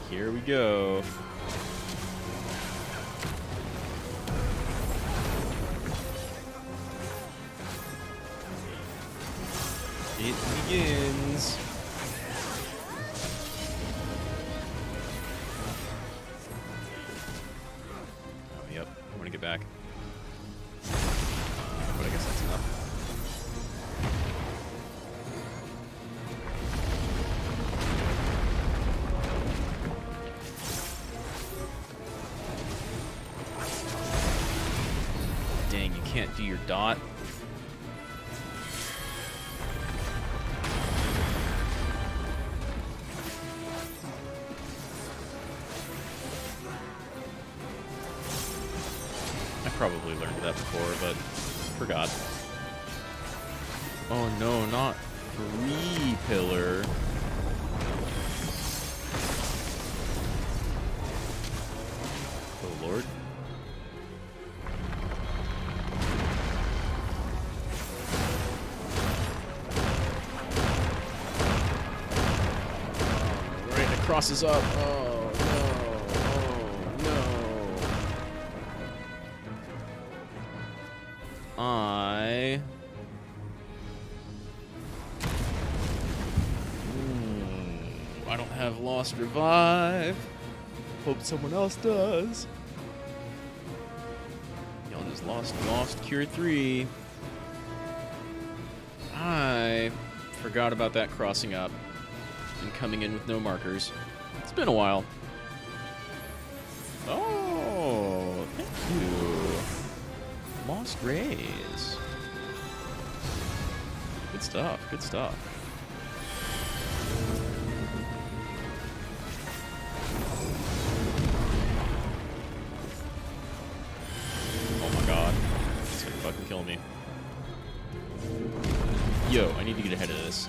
Here we go. It begins. Oh, yep. I want to get back. But I guess that's enough. Dang, you can't do your dot. I probably learned that before, but forgot. Oh no, not 3 pillar. Oh lord. Crosses up. Oh no. Oh no. I don't have Lost Revive. Hope someone else does. Y'all just lost Cure 3. I forgot about that crossing up and coming in with no markers. It's been a while. Oh, thank you. Lost Rays. Good stuff, good stuff. Oh my god. It's gonna fucking kill me. Yo, I need to get ahead of this.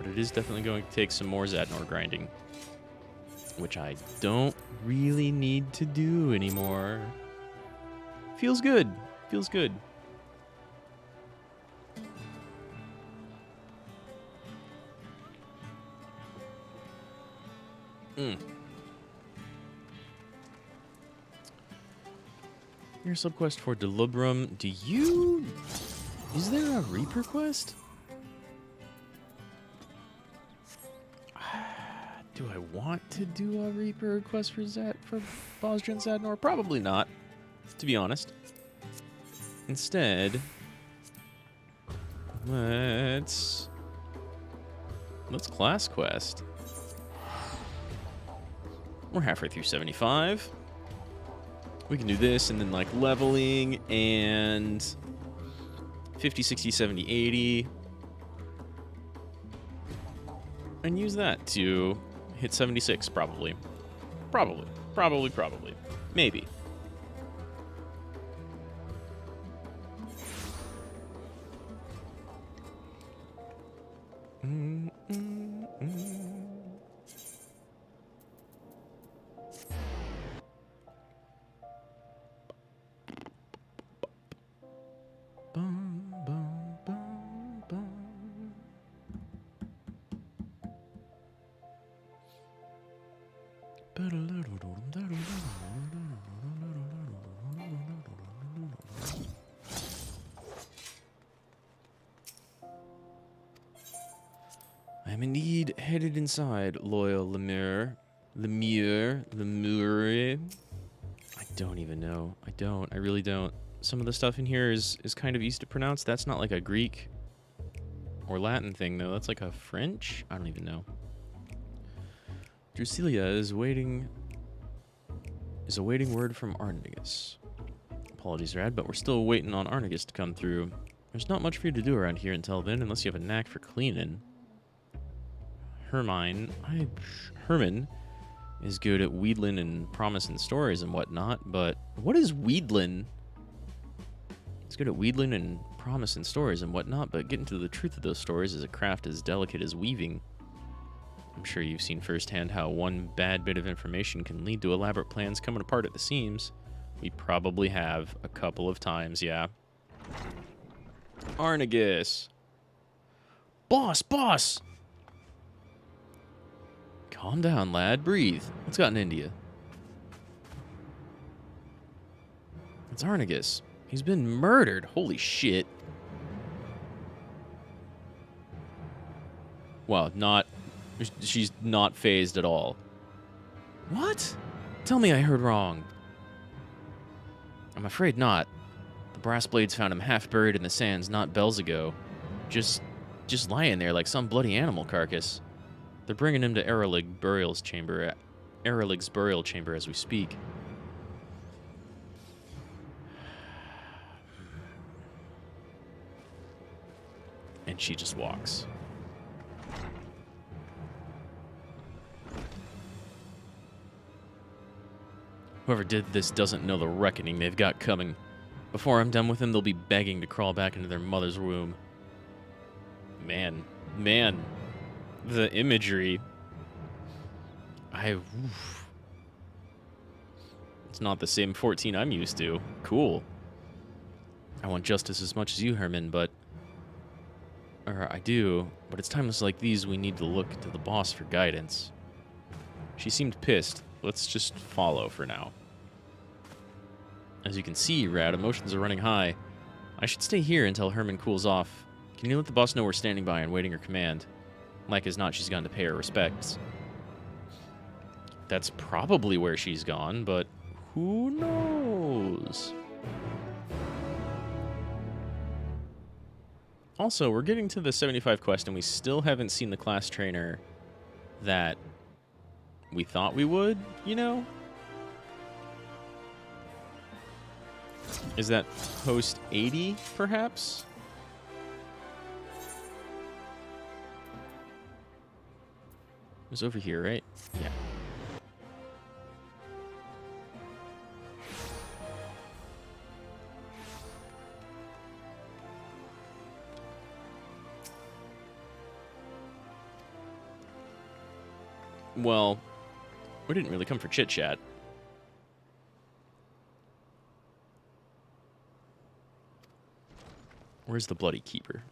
But it is definitely going to take some more Zadnor grinding, which I don't really need to do anymore. Feels good. Feels good. Your subquest for Delubrum. Is there a Reaper quest? Do I want to do a Reaper quest for Bosgen Zadnor? Probably not, to be honest. Instead, let's class quest. We're halfway through 75. We can do this and then like leveling and 50, 60, 70, 80. And use that to hit 76, probably. Probably. Maybe. I am indeed headed inside, loyal Lemur. I don't even know. I really don't. Some of the stuff in here is kind of easy to pronounce. That's not like a Greek or Latin thing, though. That's like a French? I don't even know. Drusilla is awaiting word from Arnigus. Apologies, Rad, but we're still waiting on Arnigus to come through. There's not much for you to do around here until then, unless you have a knack for cleaning. Herman is good at wheedling and promising stories and whatnot, but what is wheedling? He's good at wheedling and promising stories and whatnot, but getting to the truth of those stories is a craft as delicate as weaving. I'm sure you've seen firsthand how one bad bit of information can lead to elaborate plans coming apart at the seams. We probably have a couple of times, yeah. Arnigus! Boss! Calm down, lad. Breathe. What's gotten into you? It's Arnigus. He's been murdered. Holy shit. Well, she's not phased at all. What? Tell me I heard wrong. I'm afraid not. The brass blades found him half buried in the sands not bells ago. Just lying there like some bloody animal carcass. They're bringing him to Eralig's burial chamber as we speak. And she just walks. Whoever did this doesn't know the reckoning they've got coming. Before I'm done with them, they'll be begging to crawl back into their mother's womb. Man. The imagery. It's not the same 14 I'm used to. Cool. I want justice as much as you, Herman, but... I do, but it's times like these we need to look to the boss for guidance. She seemed pissed. Let's just follow for now. As you can see, Rad, emotions are running high. I should stay here until Herman cools off. Can you let the boss know we're standing by and waiting her command? Like as not, she's gone to pay her respects. That's probably where she's gone, but who knows? Also, we're getting to the 75 quest, and we still haven't seen the class trainer that we thought we would, you know? Is that post 80, perhaps? It was over here, right? Yeah. Well, we didn't really come for chit-chat. Where's the Bloody Keeper?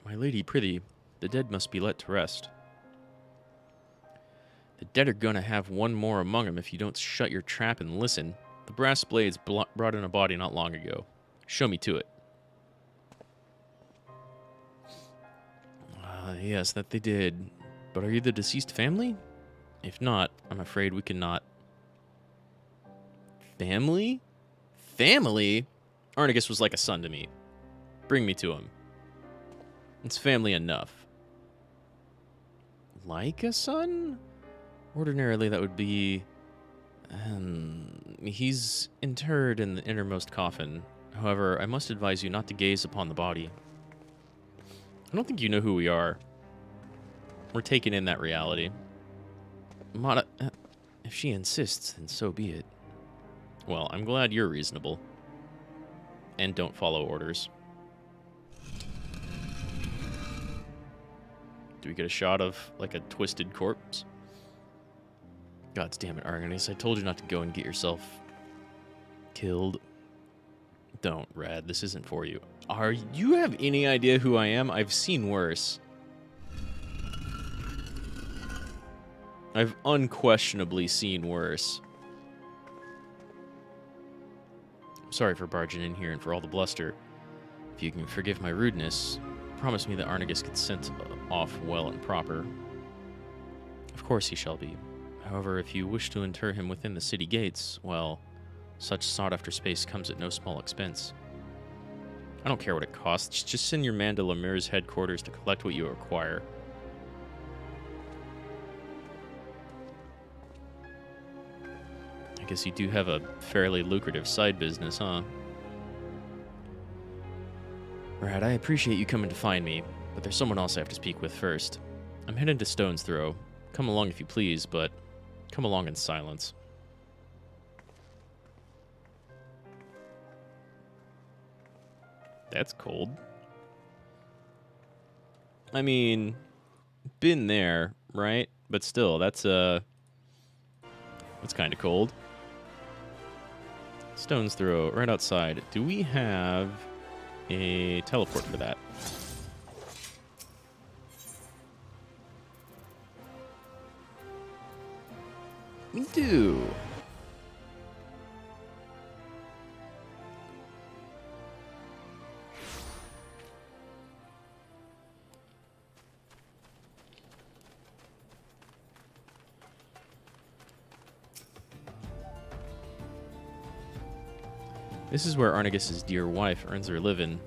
My lady, prithee, the dead must be let to rest. The dead are gonna have one more among 'em if you don't shut your trap and listen. The brass blades brought in a body not long ago. Show me to it. Yes, that they did. But are you the deceased family? If not, I'm afraid we cannot. Family? Family? Arnigus was like a son to me. Bring me to him. It's family enough. Like a son? Ordinarily, that would be... he's interred in the innermost coffin. However, I must advise you not to gaze upon the body. I don't think you know who we are. We're taking in that reality. Mata... if she insists, then so be it. Well, I'm glad you're reasonable. And don't follow orders. Do we get a shot of, like, a twisted corpse? God damn it, Argonis. I told you not to go and get yourself killed. Don't, Rad. This isn't for you. You have any idea who I am? I've seen worse. I've unquestionably seen worse. I'm sorry for barging in here and for all the bluster. If you can forgive my rudeness, promise me that Arnigus gets sent off well and proper. Of course he shall be. However, if you wish to inter him within the city gates, well, such sought-after space comes at no small expense. I don't care what it costs, just send your man to Lemure's headquarters to collect what you require. I guess you do have a fairly lucrative side business, huh? Rad, I appreciate you coming to find me, but there's someone else I have to speak with first. I'm headed to Stone's Throw. Come along if you please, but come along in silence. That's cold. I mean, been there, right? But still, that's kind of cold. Stone's Throw, right outside. Do we have a teleport for that? We do. This is where Arnigus's dear wife earns her living.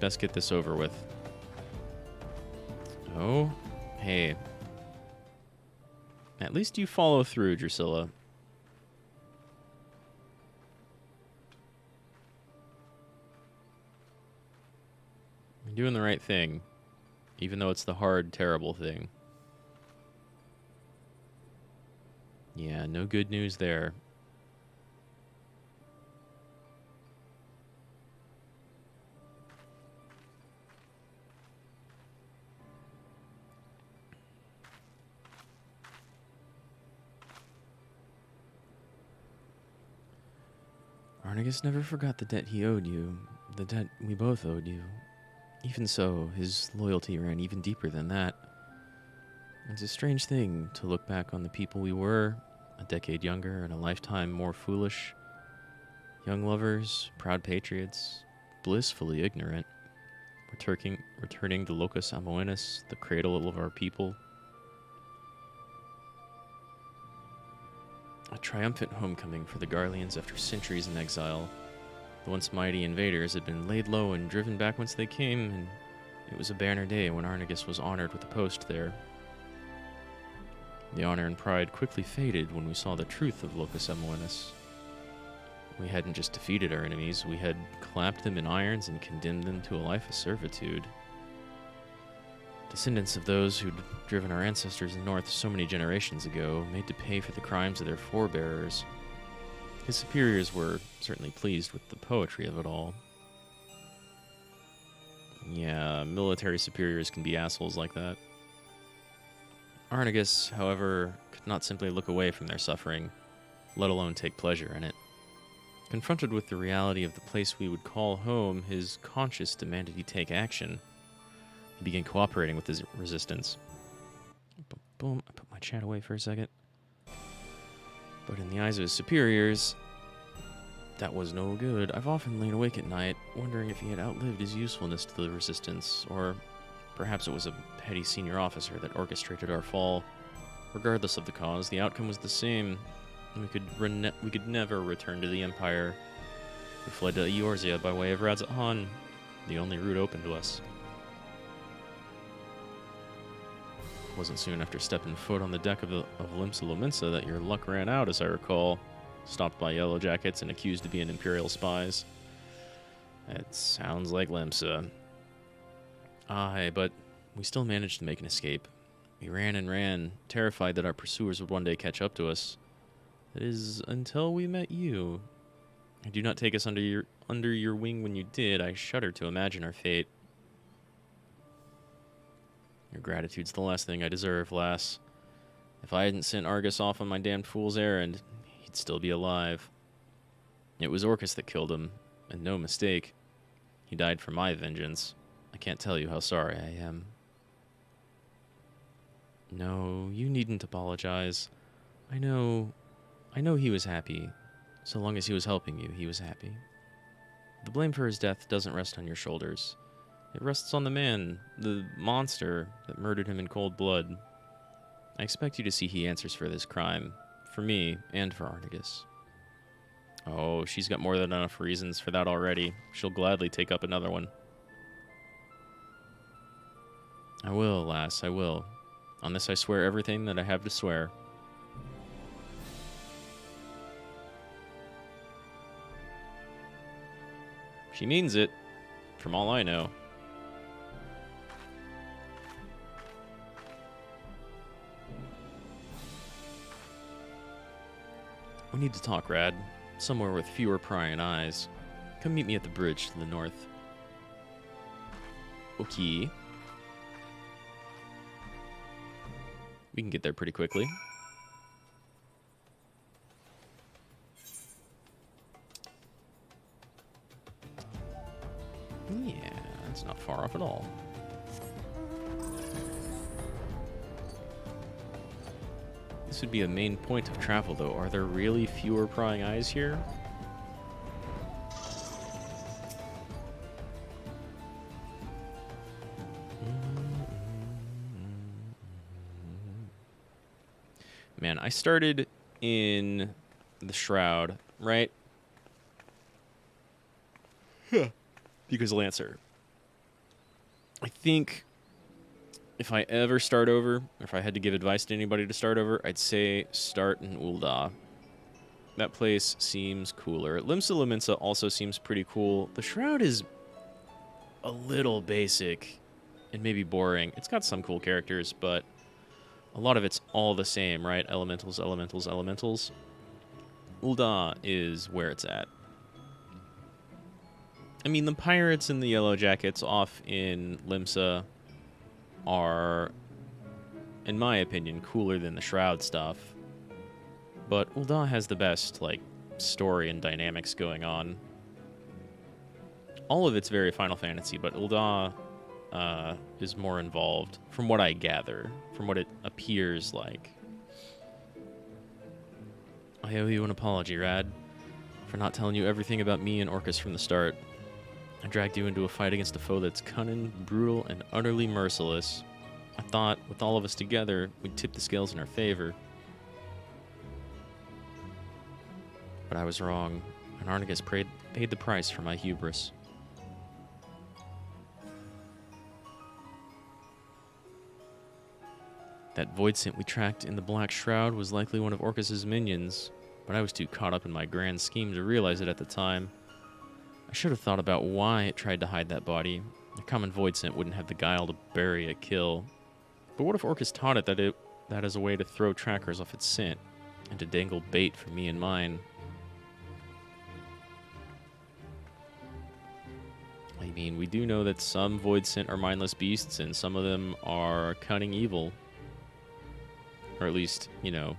Best get this over with. Oh, hey. At least you follow through, Drusilla. You're doing the right thing, even though it's the hard, terrible thing. Yeah, no good news there. Arnigus never forgot the debt he owed you, the debt we both owed you. Even so, his loyalty ran even deeper than that. It's a strange thing to look back on the people we were, a decade younger and a lifetime more foolish. Young lovers, proud patriots, blissfully ignorant, returning to Locus Amoenus, the cradle of our people. A triumphant homecoming for the Garleans after centuries in exile. The once mighty invaders had been laid low and driven back whence they came, and it was a banner day when Arnigus was honored with a post there. The honor and pride quickly faded when we saw the truth of Locus Amoenus. We hadn't just defeated our enemies, we had clapped them in irons and condemned them to a life of servitude. Descendants of those who'd driven our ancestors north so many generations ago, made to pay for the crimes of their forebears. His superiors were certainly pleased with the poetry of it all. Yeah, military superiors can be assholes like that. Arnegus, however, could not simply look away from their suffering, let alone take pleasure in it. Confronted with the reality of the place we would call home, his conscience demanded he take action. He began cooperating with his resistance. Boom, I put my chat away for a second. But in the eyes of his superiors, that was no good. I've often lain awake at night, wondering if he had outlived his usefulness to the resistance, or perhaps it was a petty senior officer that orchestrated our fall. Regardless of the cause, the outcome was the same. We could never return to the Empire. We fled to Eorzea by way of Radz-at-Han, the only route open to us. It wasn't soon after stepping foot on the deck of Limsa Lominsa that your luck ran out, as I recall. Stopped by Yellow Jackets and accused of being Imperial spies. It sounds like Limsa. Aye, but we still managed to make an escape. We ran and ran, terrified that our pursuers would one day catch up to us. That is, until we met you. Do not take us under your wing when you did. I shudder to imagine our fate. Your gratitude's the last thing I deserve, lass. If I hadn't sent Argus off on my damned fool's errand, he'd still be alive. It was Orcus that killed him, and no mistake. He died for my vengeance. I can't tell you how sorry I am. No, you needn't apologize. I know he was happy. So long as he was helping you, he was happy. The blame for his death doesn't rest on your shoulders. It rests on the man, the monster, that murdered him in cold blood. I expect you to see he answers for this crime, for me and for Arnegus. Oh, she's got more than enough reasons for that already. She'll gladly take up another one. I will, lass, I will. On this I swear everything that I have to swear. She means it, from all I know. We need to talk, Rad. Somewhere with fewer prying eyes. Come meet me at the bridge to the north. Okay. We can get there pretty quickly. Yeah, it's not far off at all. This would be a main point of travel, though. Are there really fewer prying eyes here? Man, I started in the Shroud, right? Because Lancer. I think if I ever start over, or if I had to give advice to anybody to start over, I'd say start in Ul'dah. That place seems cooler. Limsa Lominsa also seems pretty cool. The Shroud is a little basic and maybe boring. It's got some cool characters, but a lot of it's all the same, right? Elementals, elementals, elementals. Ul'dah is where it's at. I mean, the pirates and the Yellow Jackets off in Limsa are, in my opinion, cooler than the Shroud stuff. But Ul'dah has the best, like, story and dynamics going on. All of it's very Final Fantasy, but Ul'dah is more involved, from what I gather, from what it appears like. I owe you an apology, Rad, for not telling you everything about me and Orcus from the start. I dragged you into a fight against a foe that's cunning, brutal, and utterly merciless. I thought, with all of us together, we'd tip the scales in our favor. But I was wrong, and Arnegus paid the price for my hubris. That void scent we tracked in the Black Shroud was likely one of Orcus's minions, but I was too caught up in my grand scheme to realize it at the time. I should have thought about why it tried to hide that body. A common void scent wouldn't have the guile to bury a kill. But what if Orcus taught it that is a way to throw trackers off its scent and to dangle bait for me and mine? I mean, we do know that some void scent are mindless beasts and some of them are cunning evil. Or at least, you know,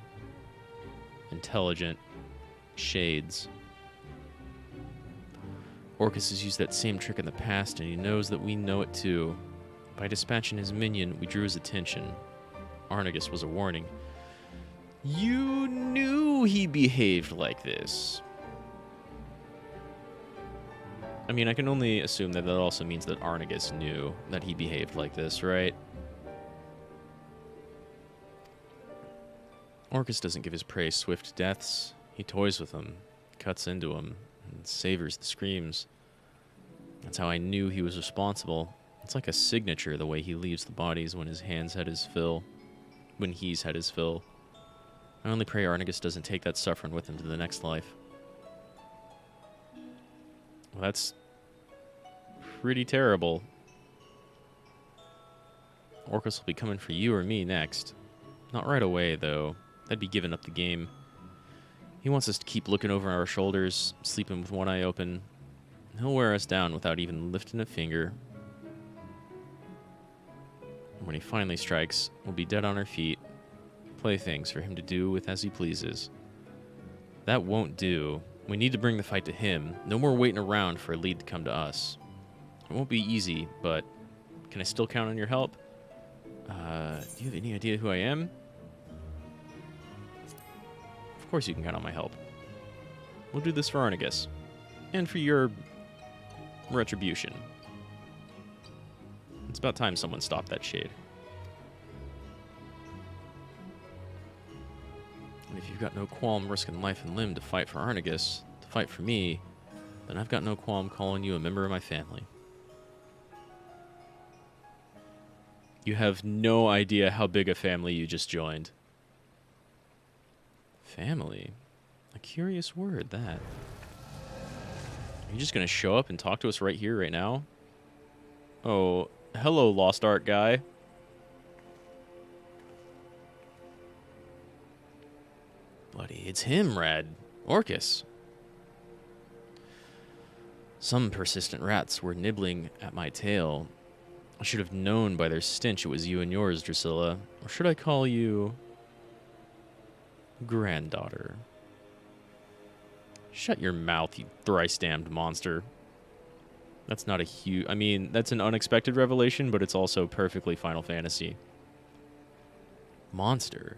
intelligent shades. Orcus has used that same trick in the past, and he knows that we know it too. By dispatching his minion, we drew his attention. Arnegus was a warning. You knew he behaved like this. I mean, I can only assume that that also means that Arnegus knew that he behaved like this, right? Orcus doesn't give his prey swift deaths. He toys with them, cuts into them, and savors the screams. That's how I knew he was responsible. It's like a signature, the way he leaves the bodies when his hands had his fill. When he's had his fill. I only pray Arnegus doesn't take that suffering with him to the next life. Well, that's pretty terrible. Orcus will be coming for you or me next. Not right away, though. That'd be giving up the game. He wants us to keep looking over our shoulders, sleeping with one eye open. He'll wear us down without even lifting a finger. And when he finally strikes, we'll be dead on our feet. Playthings for him to do with as he pleases. That won't do. We need to bring the fight to him. No more waiting around for a lead to come to us. It won't be easy, but can I still count on your help? Do you have any idea who I am? Of course you can count on my help. We'll do this for Arnegus. And for your retribution. It's about time someone stopped that shade. And if you've got no qualm risking life and limb to fight for Arnegus, to fight for me, then I've got no qualm calling you a member of my family. You have no idea how big a family you just joined. Family? A curious word, that. Are you just gonna show up and talk to us right here, right now? Oh, hello, Lost Art guy. Bloody, it's him, Rad. Orcus. Some persistent rats were nibbling at my tail. I should have known by their stench it was you and yours, Drusilla. Or should I call you... granddaughter? Shut your mouth, you thrice-damned monster. That's not a huge... I mean, that's an unexpected revelation, but it's also perfectly Final Fantasy. Monster?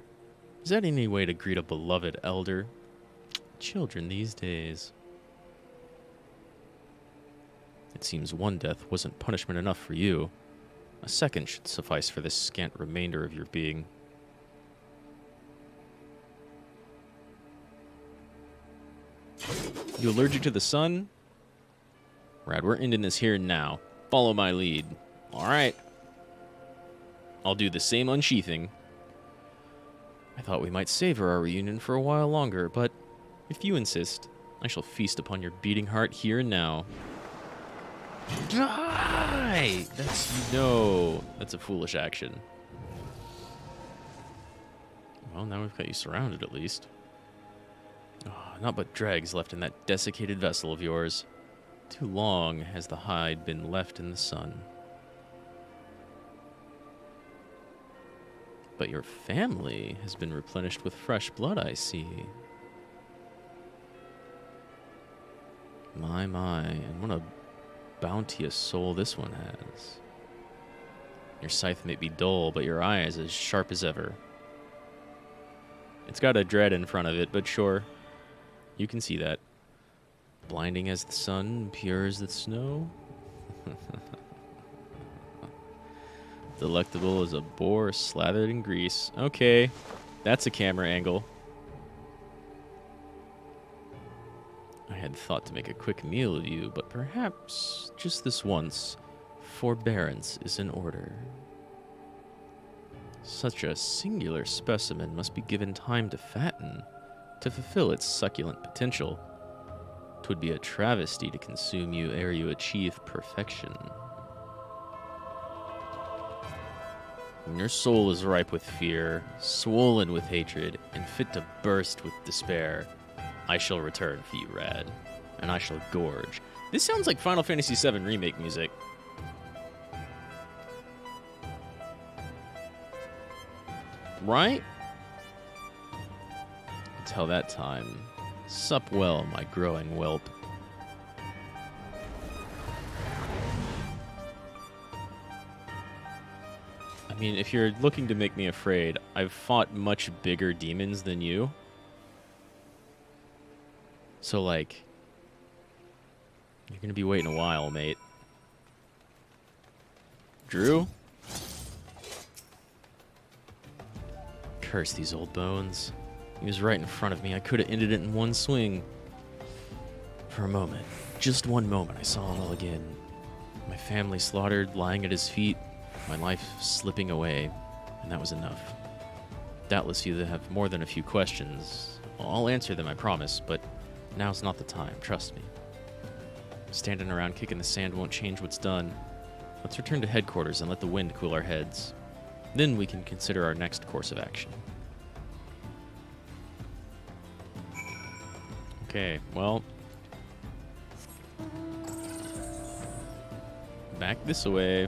Is that any way to greet a beloved elder? Children these days. It seems one death wasn't punishment enough for you. A second should suffice for this scant remainder of your being. You allergic to the sun? Rad, we're ending this here and now. Follow my lead. Alright. I'll do the same unsheathing. I thought we might savor our reunion for a while longer, but if you insist, I shall feast upon your beating heart here and now. Die! That's a foolish action. Well, now we've got you surrounded at least. Oh, not but dregs left in that desiccated vessel of yours. Too long has the hide been left in the sun. But your family has been replenished with fresh blood, I see. My, and what a bounteous soul this one has. Your scythe may be dull, but your eye is as sharp as ever. It's got a dread in front of it, but sure, you can see that. Blinding as the sun, pure as the snow. Delectable as a boar slathered in grease. Okay, that's a camera angle. I had thought to make a quick meal of you, but perhaps, just this once, forbearance is in order. Such a singular specimen must be given time to fatten, to fulfill its succulent potential. 'Twould be a travesty to consume you ere you achieve perfection. When your soul is ripe with fear, swollen with hatred, and fit to burst with despair, I shall return for you, Rad, and I shall gorge. This sounds like Final Fantasy VII Remake music. Right? Until that time, sup well, my growing whelp. I mean, if you're looking to make me afraid, I've fought much bigger demons than you. So, like, you're gonna be waiting a while, mate. Drew? Curse these old bones. He was right in front of me. I could have ended it in one swing. For a moment, just one moment, I saw it all again. My family slaughtered, lying at his feet, my life slipping away, and that was enough. Doubtless you have more than a few questions. I'll answer them, I promise, but now's not the time, trust me. Standing around kicking the sand won't change what's done. Let's return to headquarters and let the wind cool our heads. Then we can consider our next course of action. Okay, well, back this way.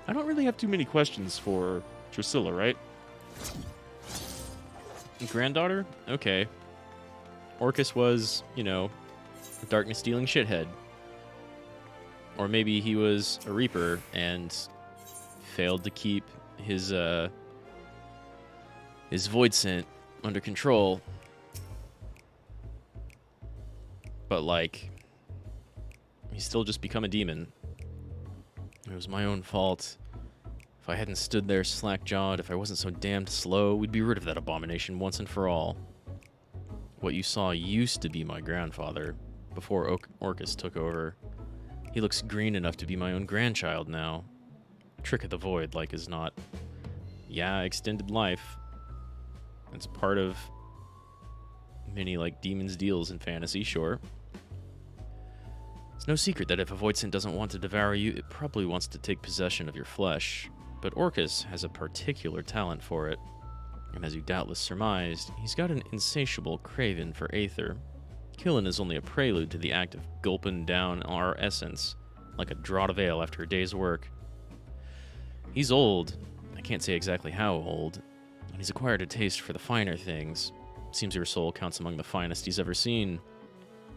I don't really have too many questions for Drusilla, right? Granddaughter? Okay. Orcus was, you know, a darkness-dealing shithead. Or maybe he was a Reaper and failed to keep his void scent under control. But, like, he's still just become a demon. It was my own fault. If I hadn't stood there slack-jawed, if I wasn't so damned slow, we'd be rid of that abomination once and for all. What you saw used to be my grandfather, before Orcus took over. He looks green enough to be my own grandchild now. Trick of the void, like as not. Yeah, extended life. It's part of many, like, demons' deals in fantasy, sure. It's no secret that if a void scent doesn't want to devour you, it probably wants to take possession of your flesh. But Orcus has a particular talent for it. And as you doubtless surmised, he's got an insatiable craving for aether. Killing is only a prelude to the act of gulping down our essence, like a draught of ale after a day's work. He's old. I can't say exactly how old. And he's acquired a taste for the finer things. Seems your soul counts among the finest he's ever seen.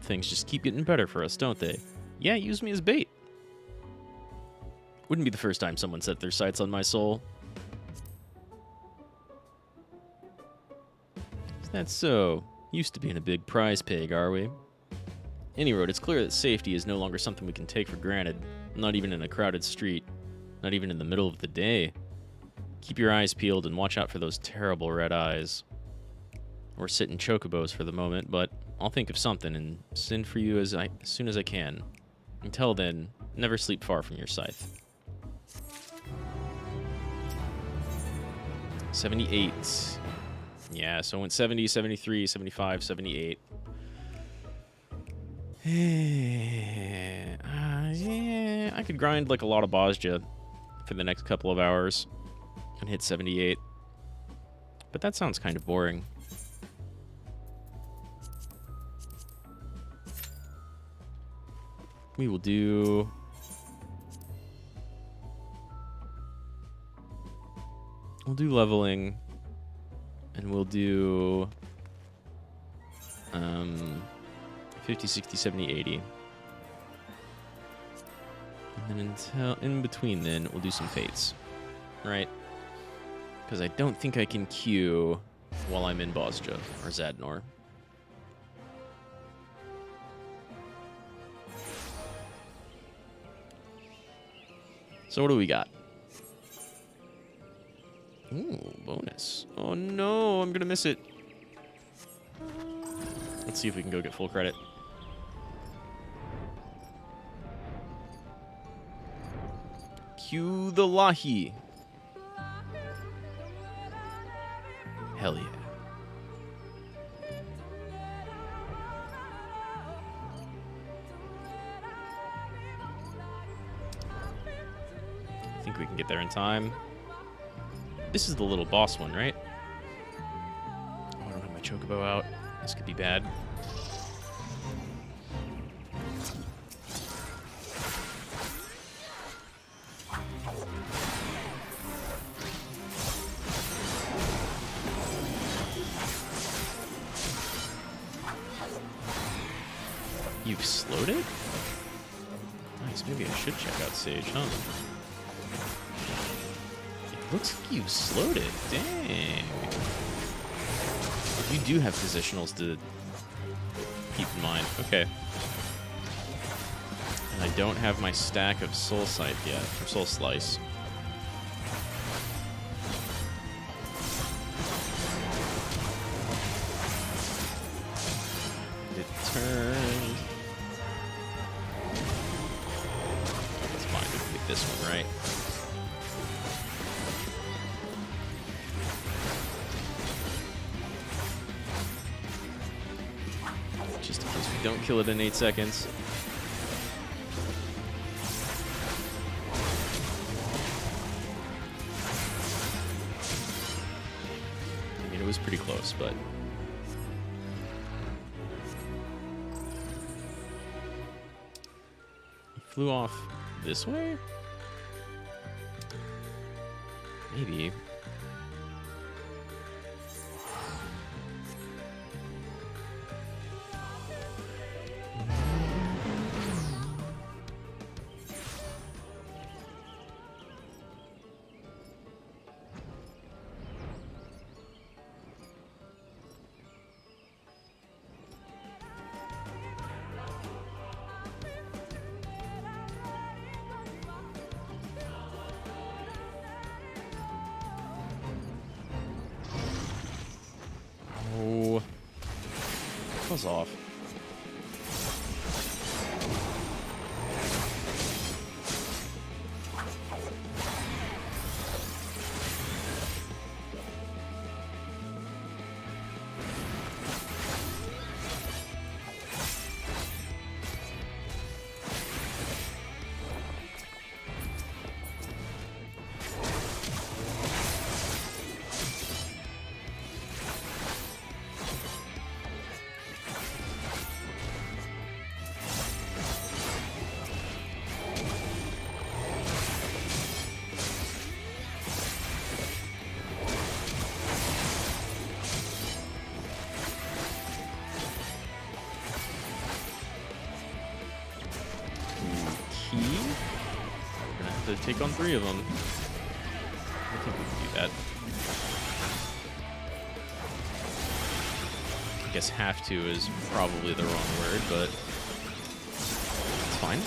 Things just keep getting better for us, don't they? Yeah, use me as bait. Wouldn't be the first time someone set their sights on my soul. Is that so? Used to being a big prize pig, are we? Any road, it's clear that safety is no longer something we can take for granted. Not even in a crowded street. Not even in the middle of the day. Keep your eyes peeled and watch out for those terrible red eyes. We're sitting chocobos for the moment, but I'll think of something and send for you as soon as I can. Until then, never sleep far from your scythe. 78. Yeah, so I went 70, 73, 75, 78. Yeah, I could grind like a lot of Bosja for the next couple of hours and hit 78. But that sounds kind of boring. We will do... We'll do leveling, and we'll do 50, 60, 70, 80. And then until in between then, we'll do some fates, right? Because I don't think I can queue while I'm in Bosja or Zadnor. So what do we got? Ooh, bonus. Oh no, I'm gonna miss it. Let's see if we can go get full credit. Cue the Lahi. Hell yeah. I think we can get there in time. This is the little boss one, right? Oh, I don't have my chocobo out. This could be bad. You've slowed it? Nice, maybe I should check out Sage, huh? It looks like you've slowed it. Dang. You do have positionals to keep in mind. Okay. And I don't have my stack of Soul Sight yet, or Soul Slice. It turned. It's fine, we can get this one right. Just in case we don't kill it in 8 seconds. I mean, it was pretty close, but... He flew off this way? Maybe. Oh. Buzz off. To take on 3 of them. I think we can do that. I guess have to is probably the wrong word, but it's fine.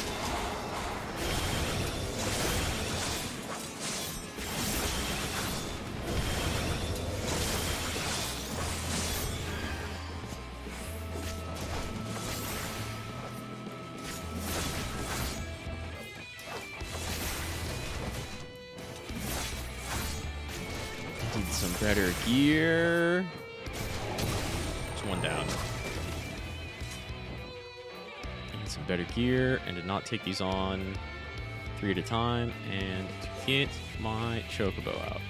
Need some better gear. There's one down. Need some better gear and to not take these on 3 at a time and to get my chocobo out.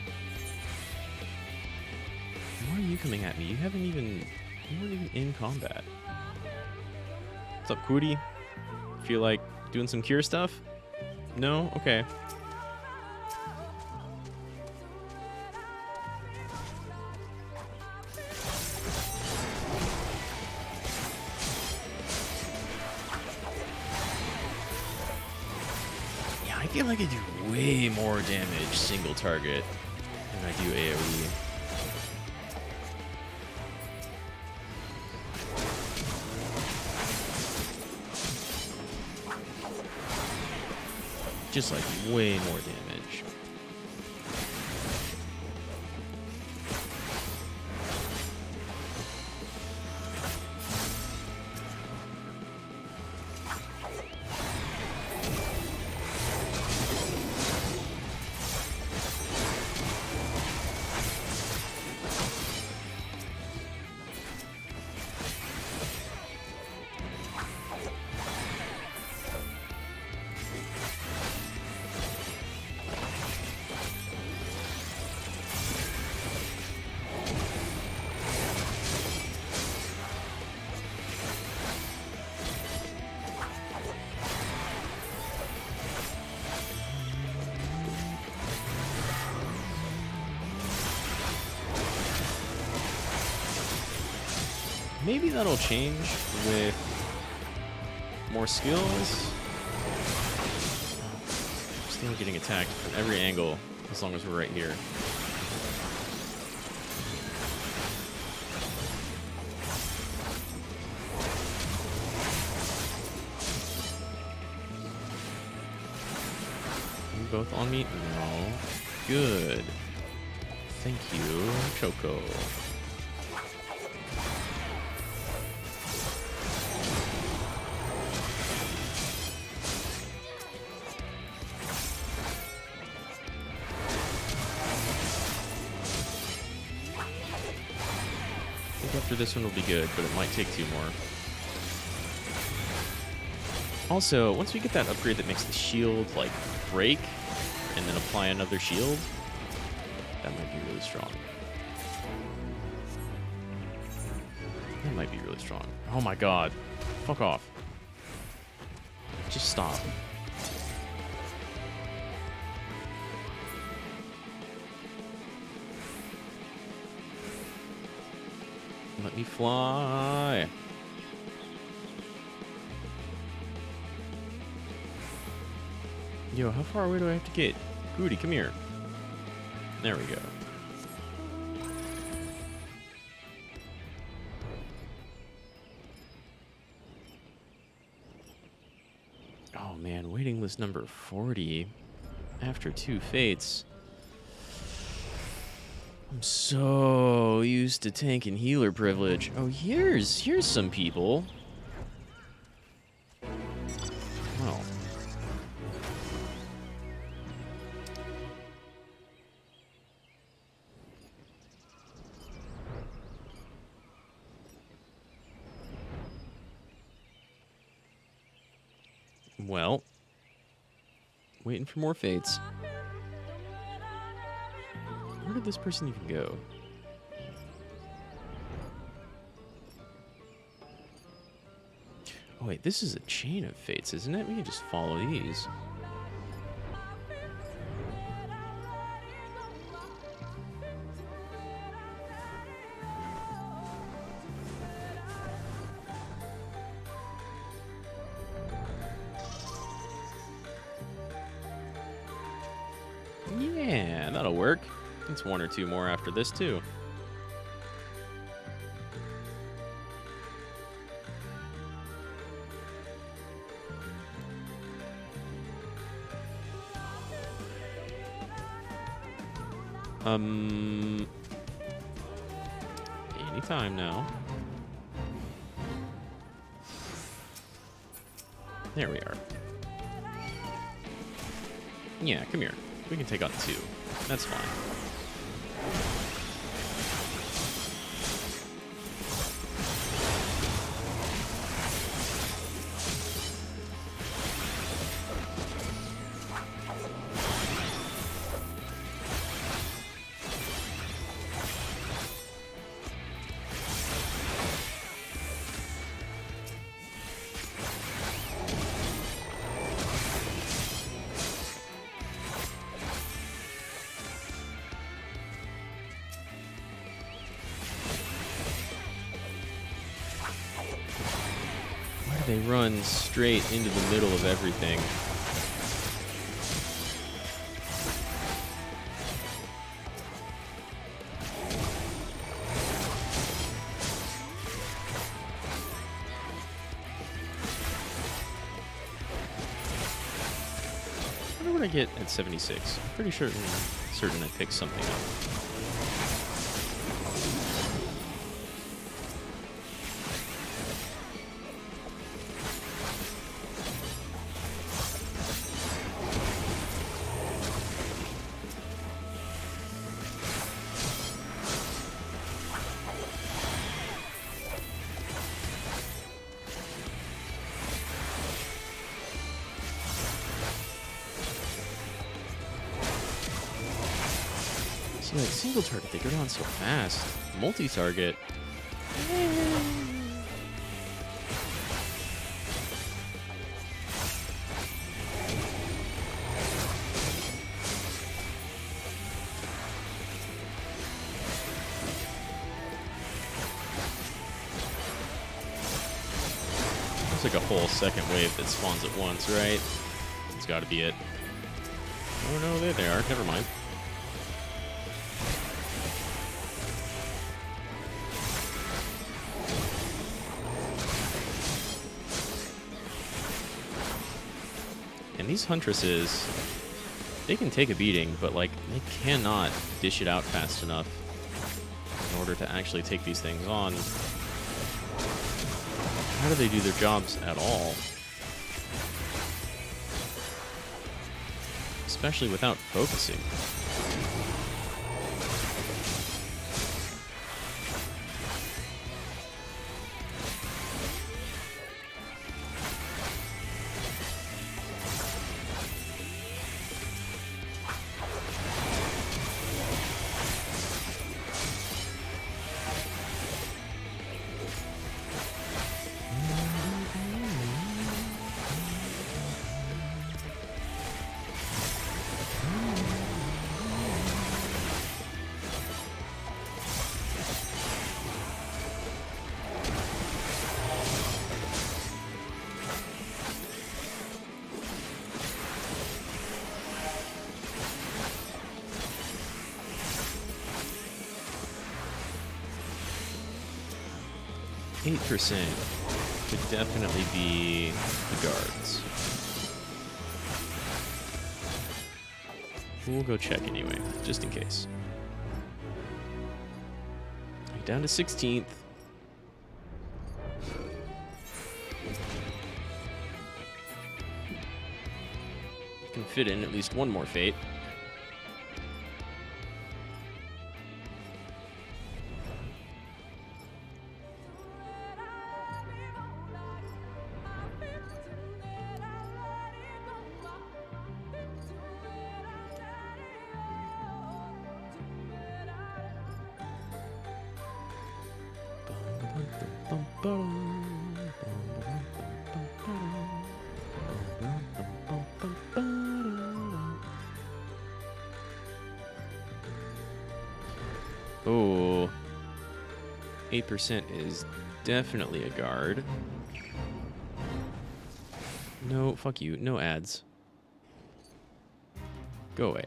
Why are you coming at me? You weren't even in combat. What's up, Cootie? Feel like doing some cure stuff? No? Okay. I feel like I do way more damage single target than I do AoE. Just like way more damage. Maybe that'll change with more skills. Still getting attacked from every angle as long as we're right here. Are you both on me? No. Good. Thank you, Choco. After this one will be good, but it might take 2 more. Also, once we get that upgrade that makes the shield, like, break, and then apply another shield, that might be really strong. That might be really strong. Oh my god. Fuck off. Just stop. Let me fly. Yo, how far away do I have to get? Goody, come here. There we go. Oh man, waiting list number 40 after 2 fates. I'm so used to tank and healer privilege. Oh, here's some people. Oh. Well, waiting for more fates. Where did this person even go? Oh wait, this is a chain of fates, isn't it? We can just follow these. Yeah, that'll work. It's 1 or 2 more after this, too. Anytime now. There we are. Yeah, come here. We can take on 2. That's fine. They run straight into the middle of everything. what I get at 76? I'm pretty certain I picked something up. Like single target, they go down so fast. Multi-target. It's like a whole second wave that spawns at once, right? It's got to be it. Oh no, there they are. Never mind. And these huntresses, they can take a beating, but like they cannot dish it out fast enough in order to actually take these things on. How do they do their jobs at all? Especially without focusing. %. Could definitely be the guards. We'll go check anyway, just in case. Down to 16th. Can fit in at least one more fate. Oh, 8% is definitely a guard. No, fuck you. No ads. Go away.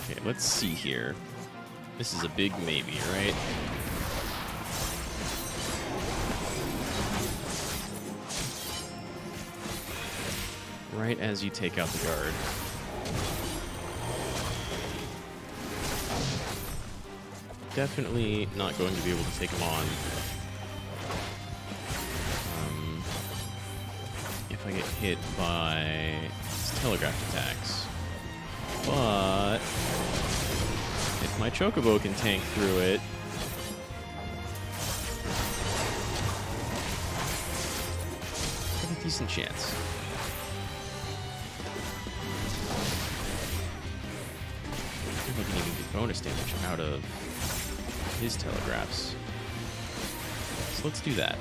Okay, let's see here. This is a big maybe, right? Right as you take out the guard. Definitely not going to be able to take him on. If I get hit by his telegraph attacks. But if my chocobo can tank through it, I have a decent chance. I think I can even get bonus damage out of his telegraphs. So let's do that.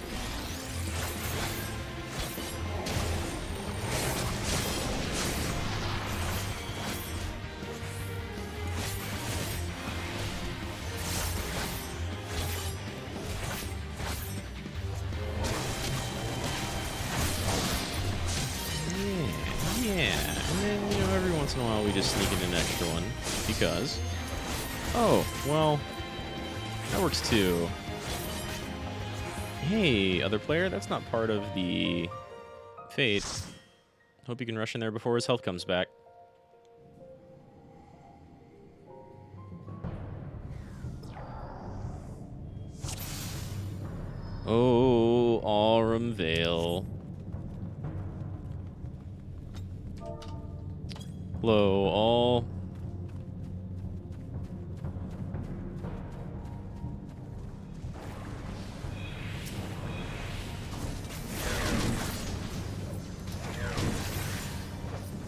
Yeah. And then, you know, every once in a while we just sneak in an extra one because, oh, well, that works too. Hey, other player, that's not part of the fate. Hope you can rush in there before his health comes back. Oh, Aurum Vale. Hello, all.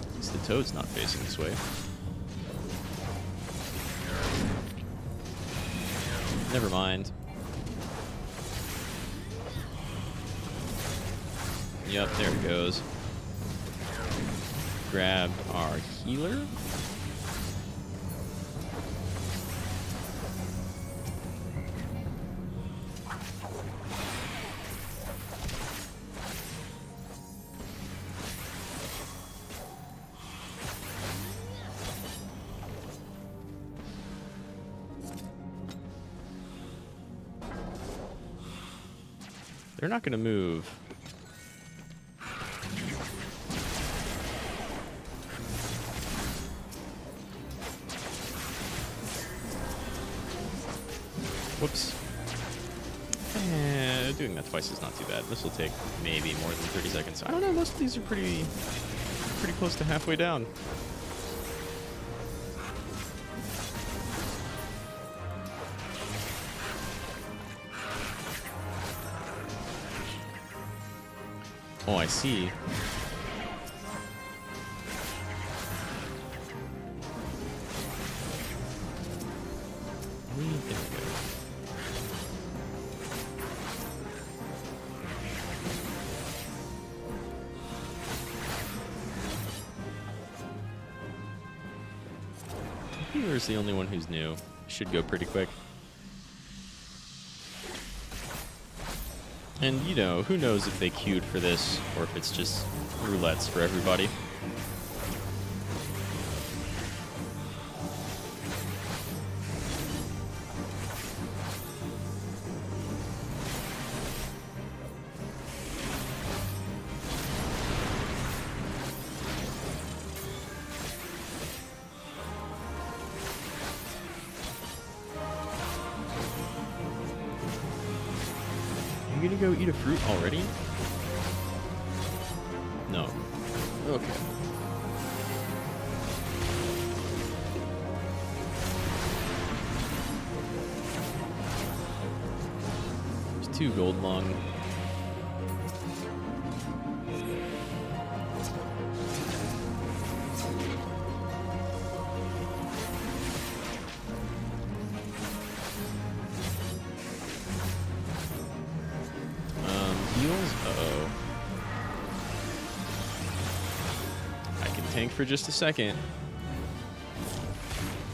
At least the toad's not facing this way. Never mind. Yep, there it goes. Grab our healer. They're not going to move. Whoops. Doing that twice is not too bad. This will take maybe more than 30 seconds. I don't know, most of these are pretty close to halfway down. Oh, I see. There we go. Healer's the only one who's new. Should go pretty quick. And, you know, who knows if they queued for this, or if it's just roulettes for everybody. You gonna go eat a fruit already? No. Okay. There's 2 gold lung. Heals? Uh-oh. I can tank for just a second.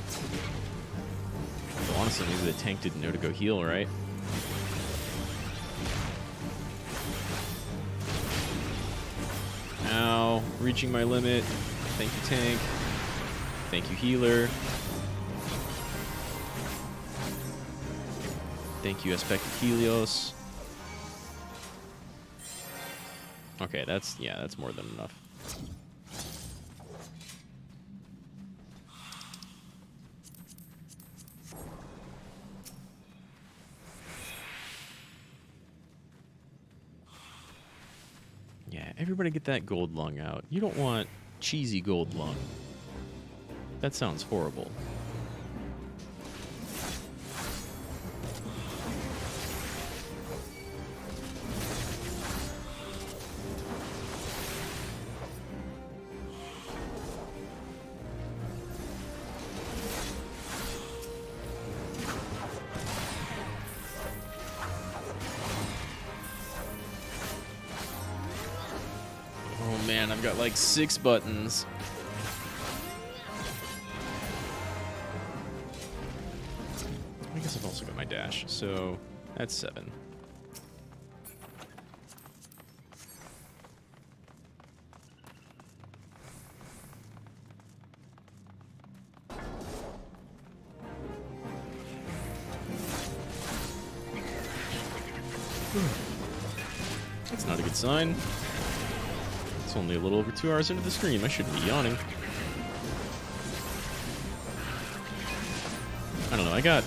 So honestly, maybe the tank didn't know to go heal, right? Ow. Reaching my limit. Thank you, tank. Thank you, healer. Thank you, Aspected Helios. Okay, that's more than enough. Yeah, everybody get that gold lung out. You don't want cheesy gold lung. That sounds horrible. Oh man, I've got like 6 buttons. I guess I've also got my dash, so that's 7. That's not a good sign. It's only a little over 2 hours into the stream. I shouldn't be yawning. I don't know. I got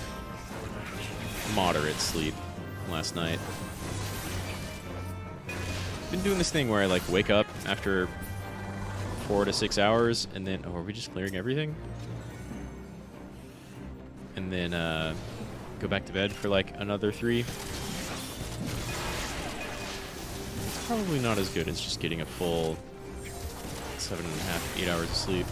moderate sleep last night. Been doing this thing where I like wake up after 4 to 6 hours and then are we just clearing everything? And then go back to bed for like another 3. It's probably not as good as just getting a full 7.5, 8 hours of sleep.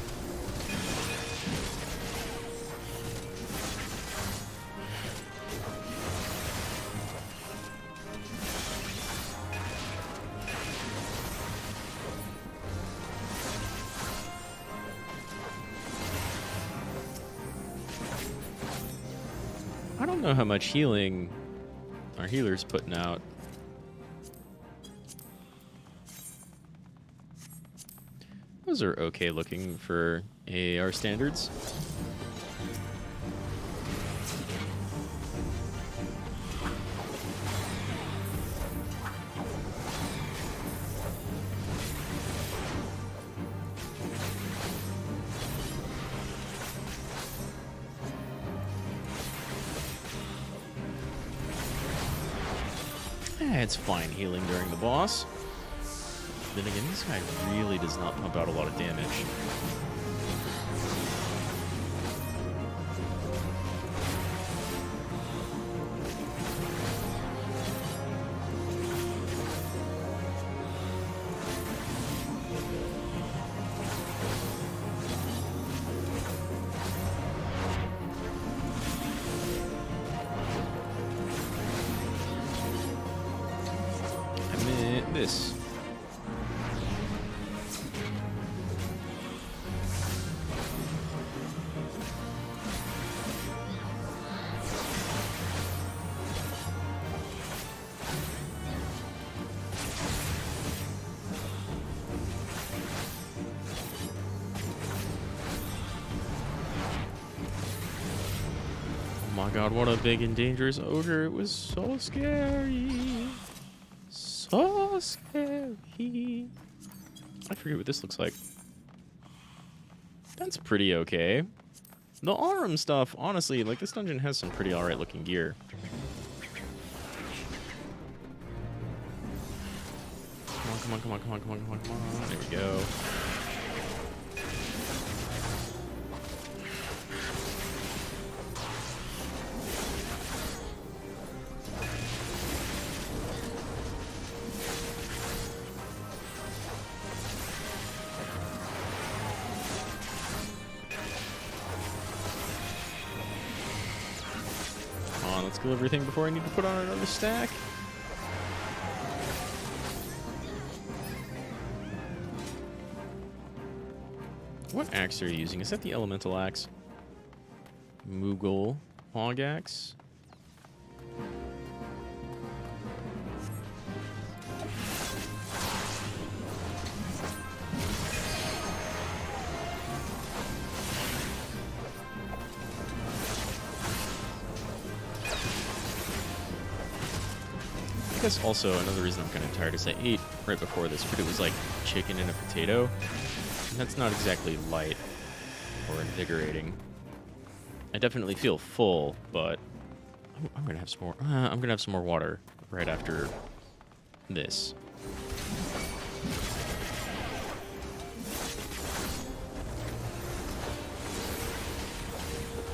I don't know how much healing our healer's putting out. Those are okay looking for AAR standards. It's fine healing during the boss. Then again, this guy really does not pump out a lot of damage. This. Oh my god, what a big and dangerous ogre. It was so scary. So scary. I forget what this looks like. That's pretty okay. The Aurum stuff, honestly, like this dungeon has some pretty alright looking gear. Come on, come on, come on, come on, come on, come on, come on. There we go. Let's kill everything before I need to put on another stack. What axe are you using? Is that the elemental axe? Moogle hog axe? I guess also another reason I'm kind of tired is I ate right before this, but it was like chicken and a potato. And that's not exactly light or invigorating. I definitely feel full, but I'm gonna have some more. I'm gonna have some more water right after this.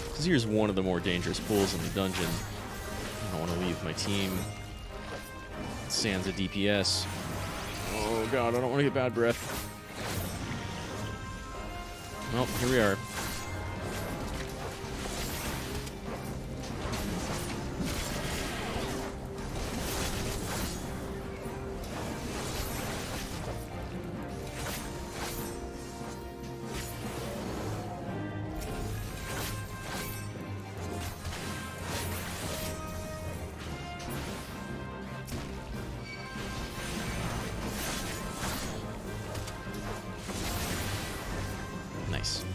Because here's one of the more dangerous pools in the dungeon. I don't want to leave my team. Sans a DPS. Oh god, I don't want to get bad breath. Well, here we are. Nice.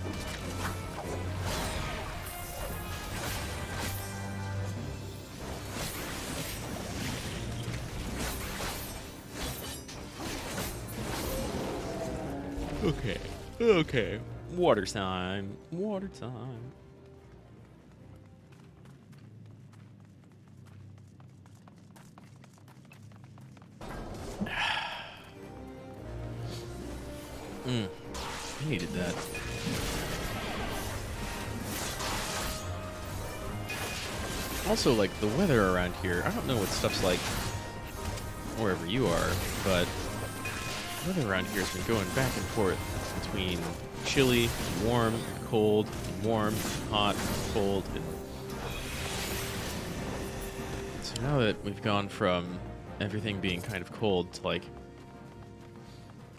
Okay. Okay. Water time. Water time. I needed that. Also, like, the weather around here, I don't know what stuff's like wherever you are, but the weather around here has been going back and forth between chilly, warm, cold, warm, hot, cold, and so now that we've gone from everything being kind of cold to, like,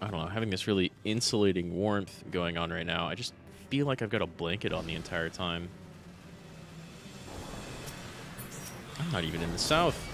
I don't know, having this really insulating warmth going on right now, I just feel like I've got a blanket on the entire time. I'm not even in the south.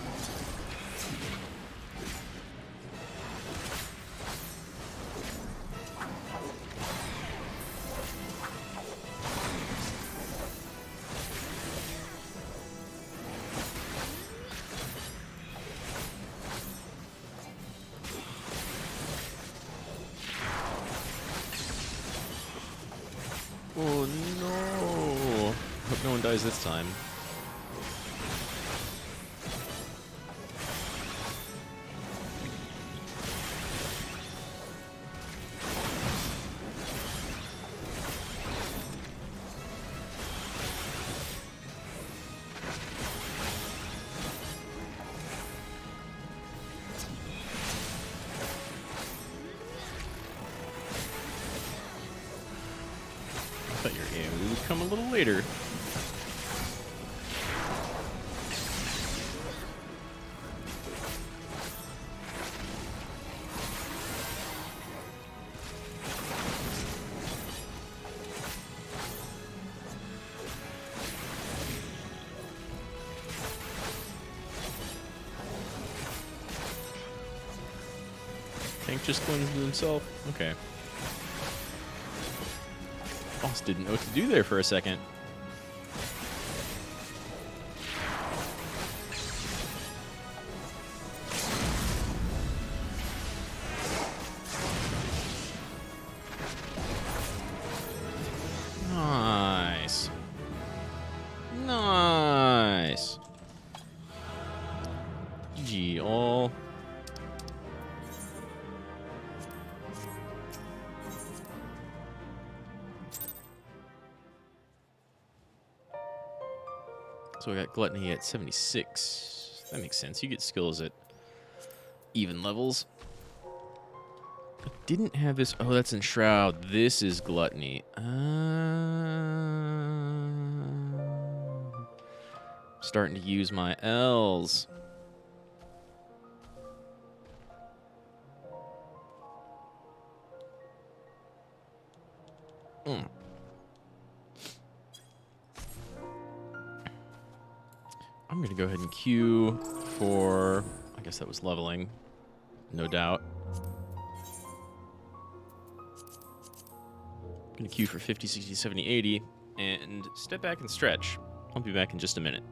Oh no! Hope no one dies this time. I thought your game would come a little later. Tank just cleansed himself? Okay. Boss didn't know what to do there for a second. Nice. Nice. GG all. So I got Gluttony at 76. That makes sense. You get skills at even levels. I didn't have this. Oh, that's in Shroud. This is Gluttony. Starting to use my L's. I'm going to go ahead and queue for, I guess that was leveling, no doubt. I'm going to queue for 50, 60, 70, 80, and step back and stretch. I'll be back in just a minute.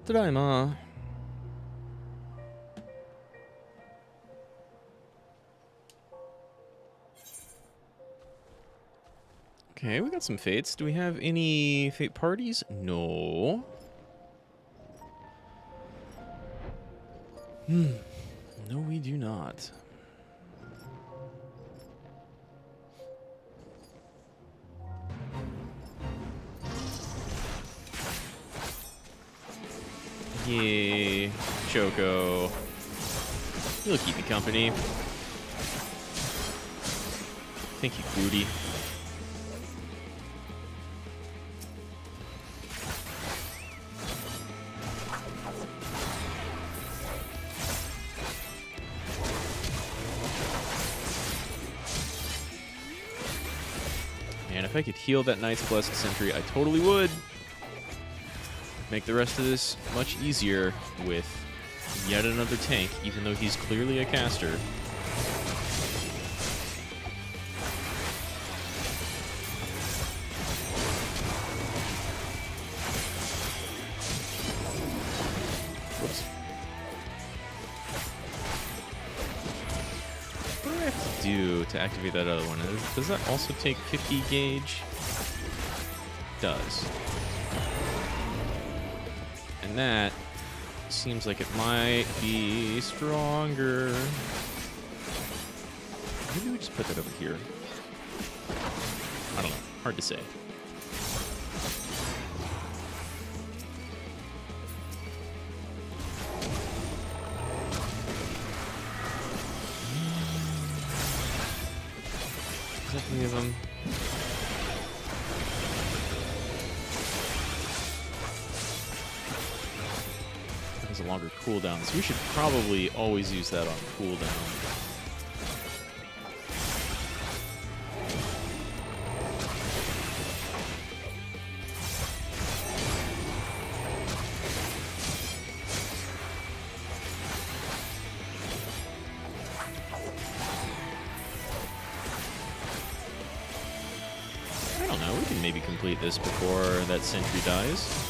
Tadaima. Okay, we got some fates. Do we have any fate parties? No. No, we do not. Yay, Choco. You'll keep me company. Thank you, Booty. And if I could heal that Knight's Blessed Sentry, I totally would. Make the rest of this much easier with yet another tank, even though he's clearly a caster. Whoops. What do I have to do to activate that other one? Does that also take 50 gauge? It does. And that seems like it might be stronger. Maybe we just put that over here. I don't know. Hard to say. Is that three of them? A longer cooldown, so we should probably always use that on cooldown. I don't know, we can maybe complete this before that sentry dies.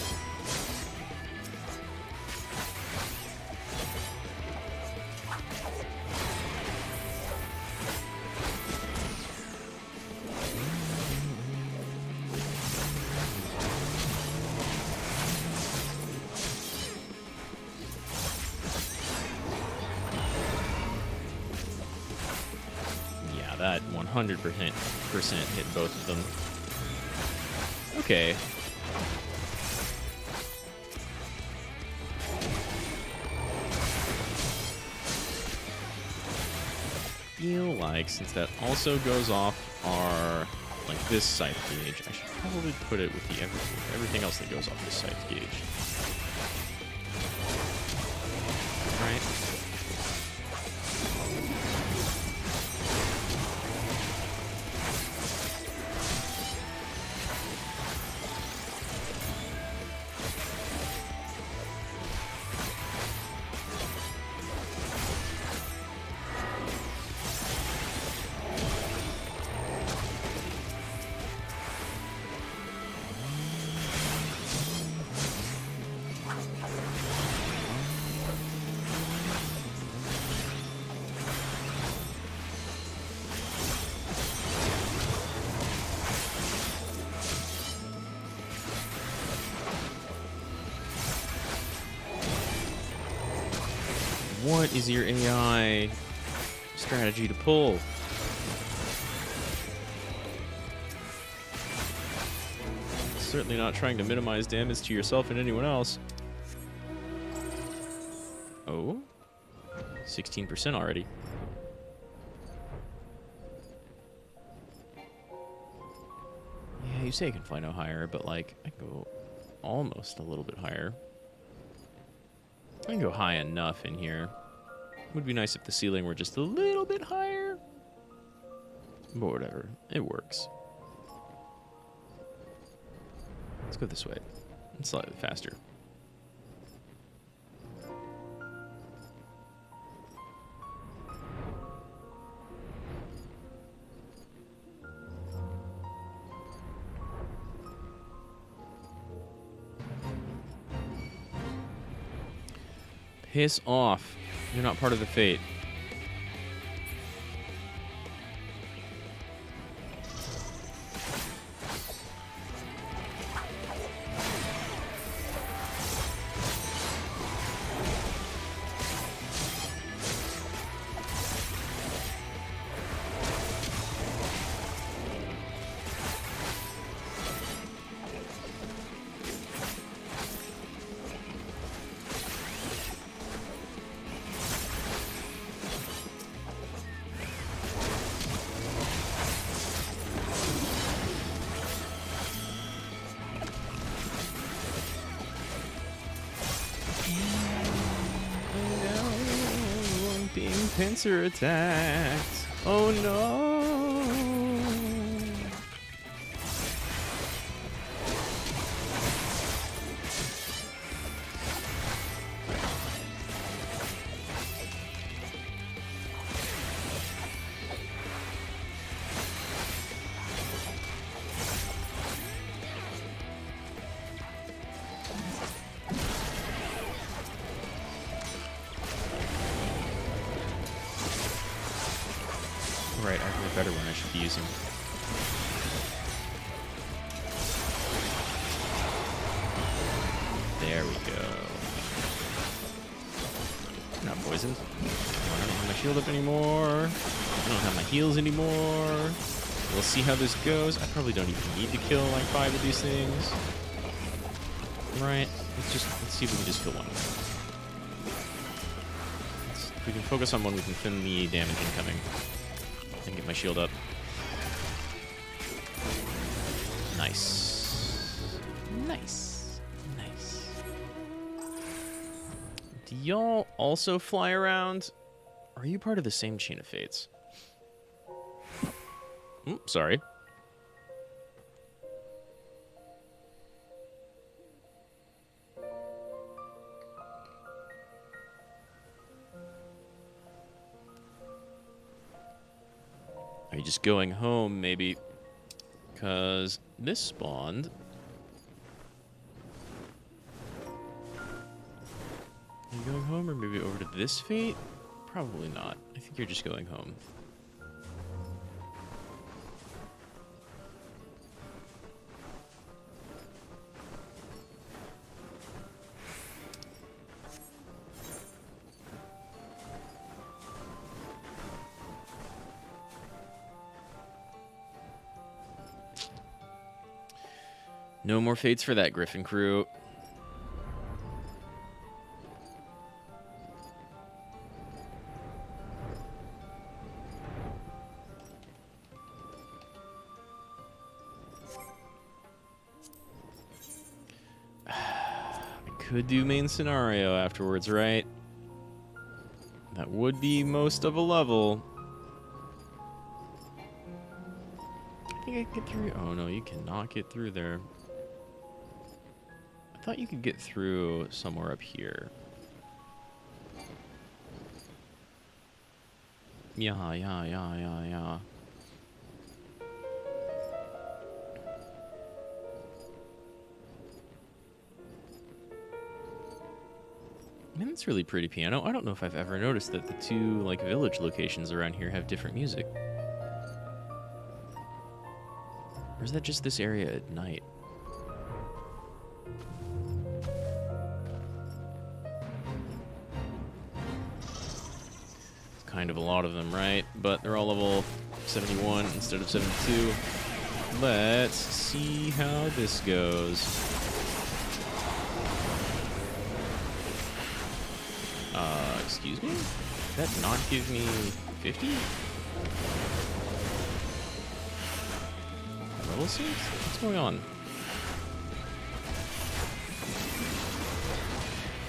That 100% hit both of them. Okay. Feel like since that also goes off our this scythe gauge, I should probably put it with the everything else that goes off the scythe gauge. Right. What is your AI strategy to pull? Certainly not trying to minimize damage to yourself and anyone else. Oh, 16% already. Yeah, you say I can fly no higher, but I can go almost a little bit higher. I can go high enough in here. Would be nice if the ceiling were just a little bit higher. But whatever. It works. Let's go this way. It's slightly faster. Piss off. You're not part of the fate. being pincer attacked. Oh no. Right, I have a better one I should be using. There we go. Not poisoned. Oh, I don't have my shield up anymore. I don't have my heals anymore. We'll see how this goes. I probably don't even need to kill like 5 of these things. Right, let's see if we can just kill one. If we can focus on one, we can thin the damage incoming. And get my shield up. Nice. Nice. Nice. Do y'all also fly around? Or are you part of the same chain of fates? Oops, sorry. Are you just going home, maybe? Because this spawned. Are you going home or maybe over to this fate? Probably not. I think you're just going home. No more fates for that Griffin crew. I could do main scenario afterwards, right? That would be most of a level. I think I can get through. Oh no, you cannot get through there. I thought you could get through somewhere up here. Yeah. Man, that's really pretty piano. I don't know if I've ever noticed that the two, like, village locations around here have different music. Or is that just this area at night? It's kind of a lot of them, right? But they're all level 71 instead of 72. Let's see how this goes. Excuse me? Did that not give me 50? Level 6? What's going on?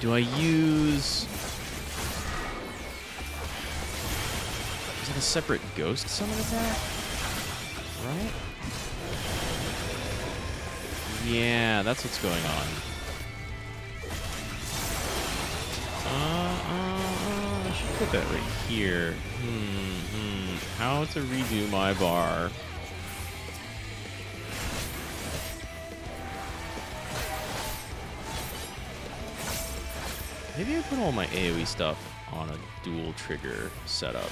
Do I use... Is that a separate ghost summon attack? Right? Yeah, that's what's going on. I should put that right here. How to redo my bar. Maybe I put all my AoE stuff on a dual trigger setup.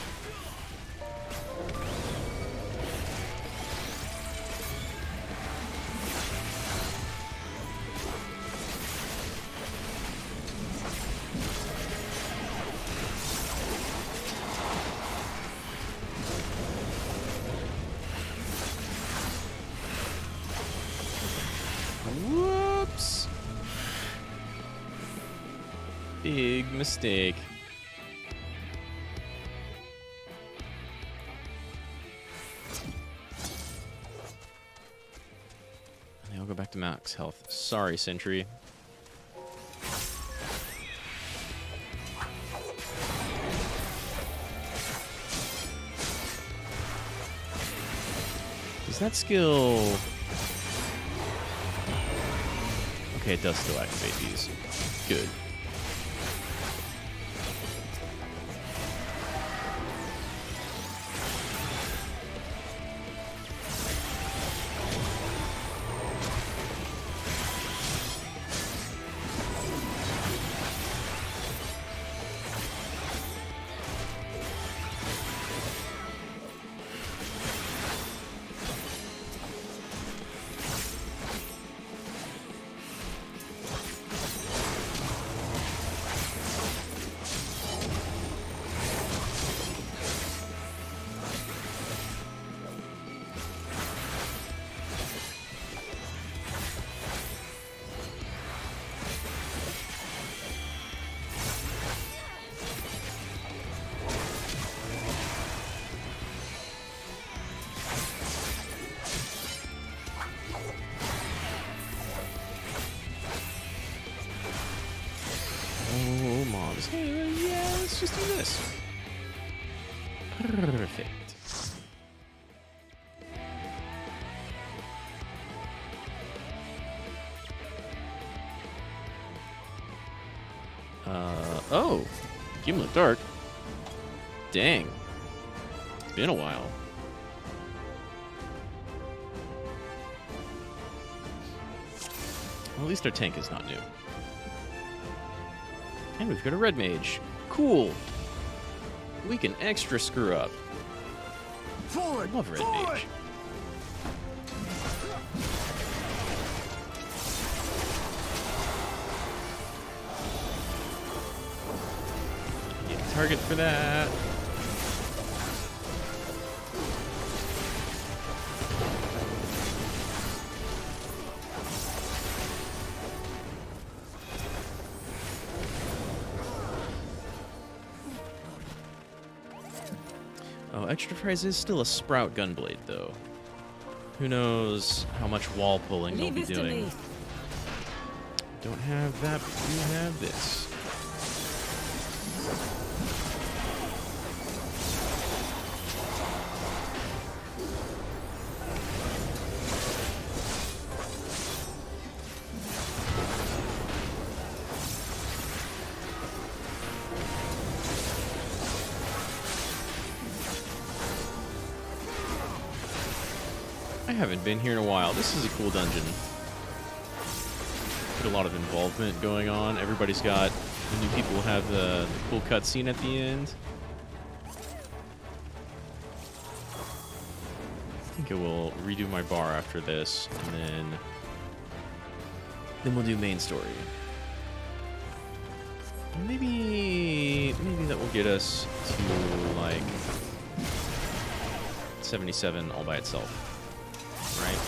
Whoops! Big mistake. And I'll go back to max health. Sorry, Sentry. Does that skill... Okay, it does still activate these. Good. Oh, moms. Hey, yeah, let's just do this. Perfect. Oh. Giblet Dark. Dang. It's been a while. Well, at least our tank is not new. And we've got a red mage. Cool. We can extra screw up. Forward, I love red forward. mage. Get a target for that. Oh, extra prize is still a sprout gunblade, though. Who knows how much wall pulling they'll Leave be this to doing. me. Don't have that, but do have this. I haven't been here in a while. This is a cool dungeon. Got a lot of involvement going on. Everybody's got... The new people have the cool cutscene at the end. I think I will redo my bar after this, and then we'll do main story. Maybe that will get us to, like, 77 all by itself. Right?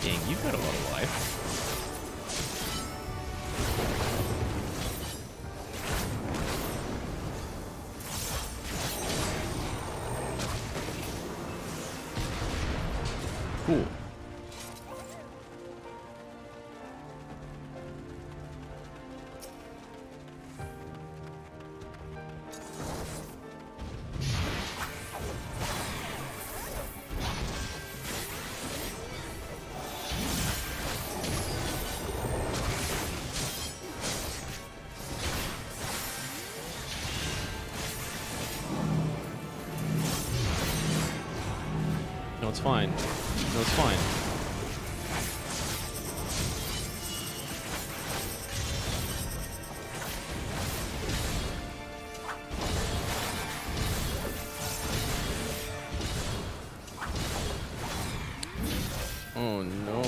Dang, you've got a lot of life. Cool. No, it's fine. No, it's fine. Oh no.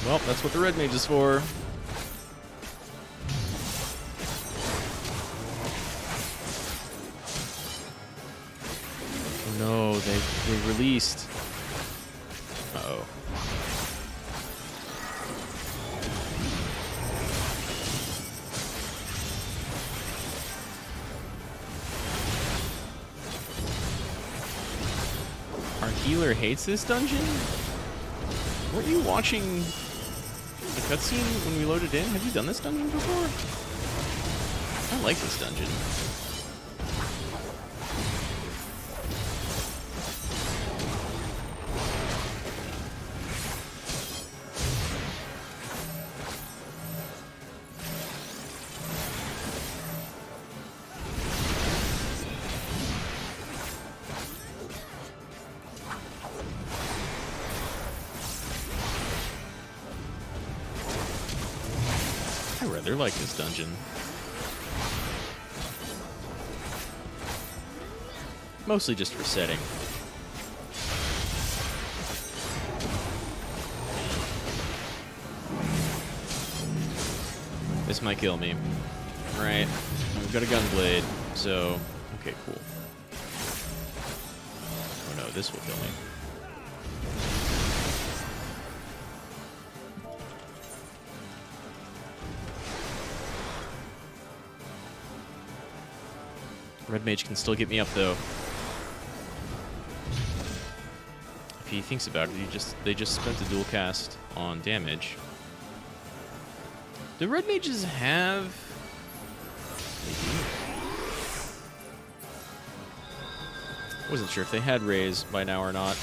Well, that's what the red mage is for. Oh no, they released. Uh-oh. Our healer hates this dungeon? Weren't you watching the cutscene when we loaded in? Have you done this dungeon before? I like this dungeon. I rather like this dungeon. Mostly just for setting. This might kill me. Right. We've got a gunblade, so... Okay, cool. Oh no, this will kill me. Red mage can still get me up though. If he thinks about it, they just spent a dual cast on damage. Do red mages have? They do. Wasn't sure if they had raise by now or not.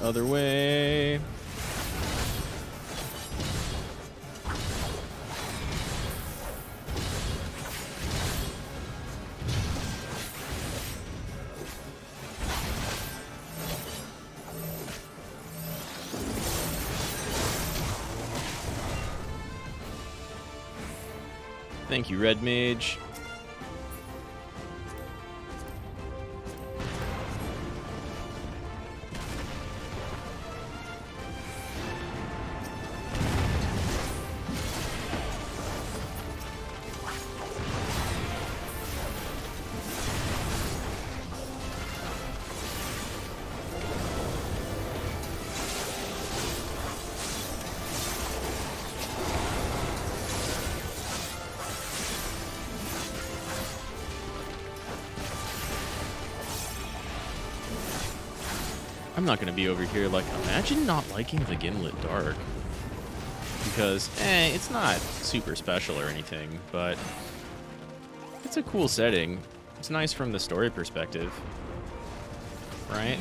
Other way. Thank you, Red Mage. I'm not going to be over here like, imagine not liking the Gimlet Dark. Because, it's not super special or anything, but it's a cool setting. It's nice from the story perspective. Right?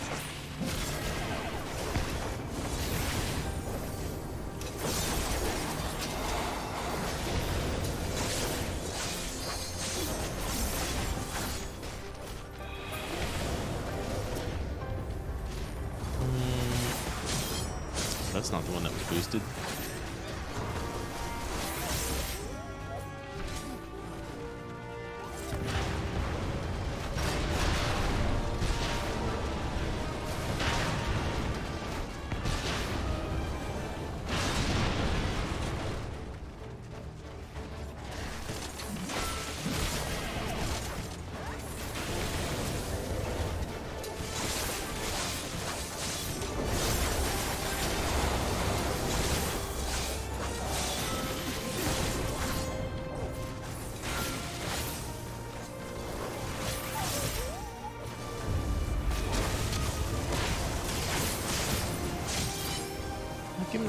That's not the one that was boosted.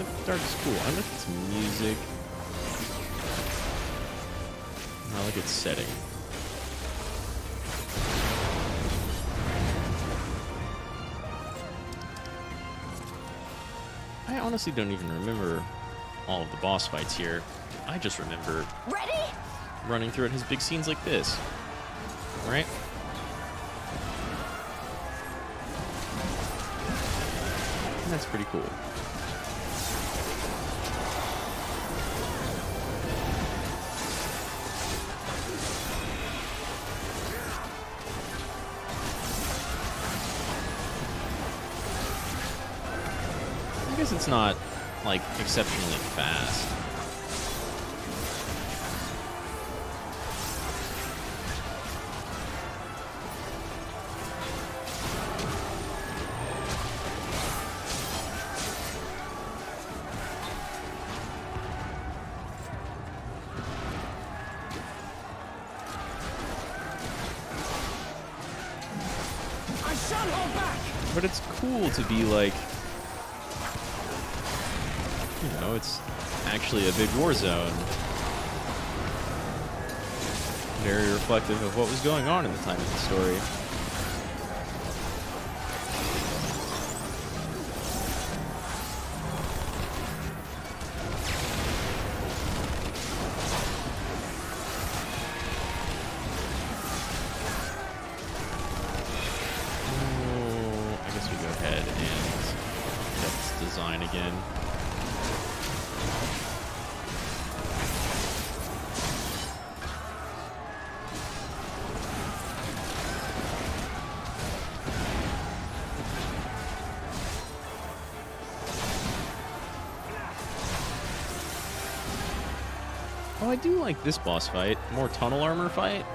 if the dark is cool. I wonder if it's music. I like its setting. I honestly don't even remember all of the boss fights here. I just remember running through it has big scenes like this. Right? And that's pretty cool. I guess it's not, like, exceptionally fast. I shan't hold back! But it's cool to be like, you know, it's actually a big war zone. Very reflective of what was going on in the time of the story. Oh, I guess we go ahead and get this design again. Oh, I do like this boss fight. More tunnel armor fight.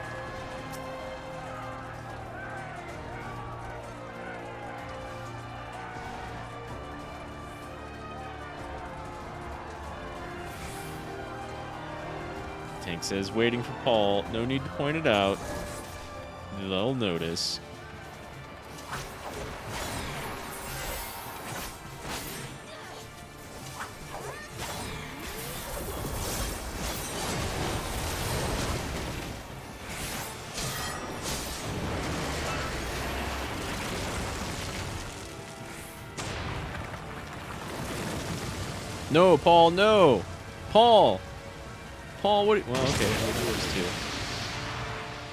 Tank says, waiting for Paul. No need to point it out. They'll notice. No, Paul, no! Paul! Paul, what? Well, okay, that works too.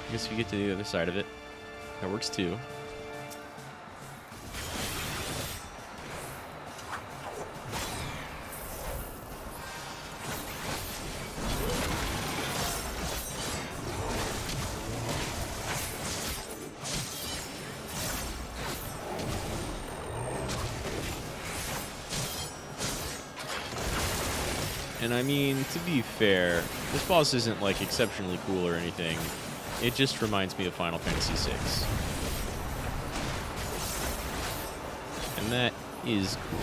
I guess if you get to the other side of it, that works too. And I mean, to be fair, this boss isn't like exceptionally cool or anything. It just reminds me of Final Fantasy VI. And that is cool.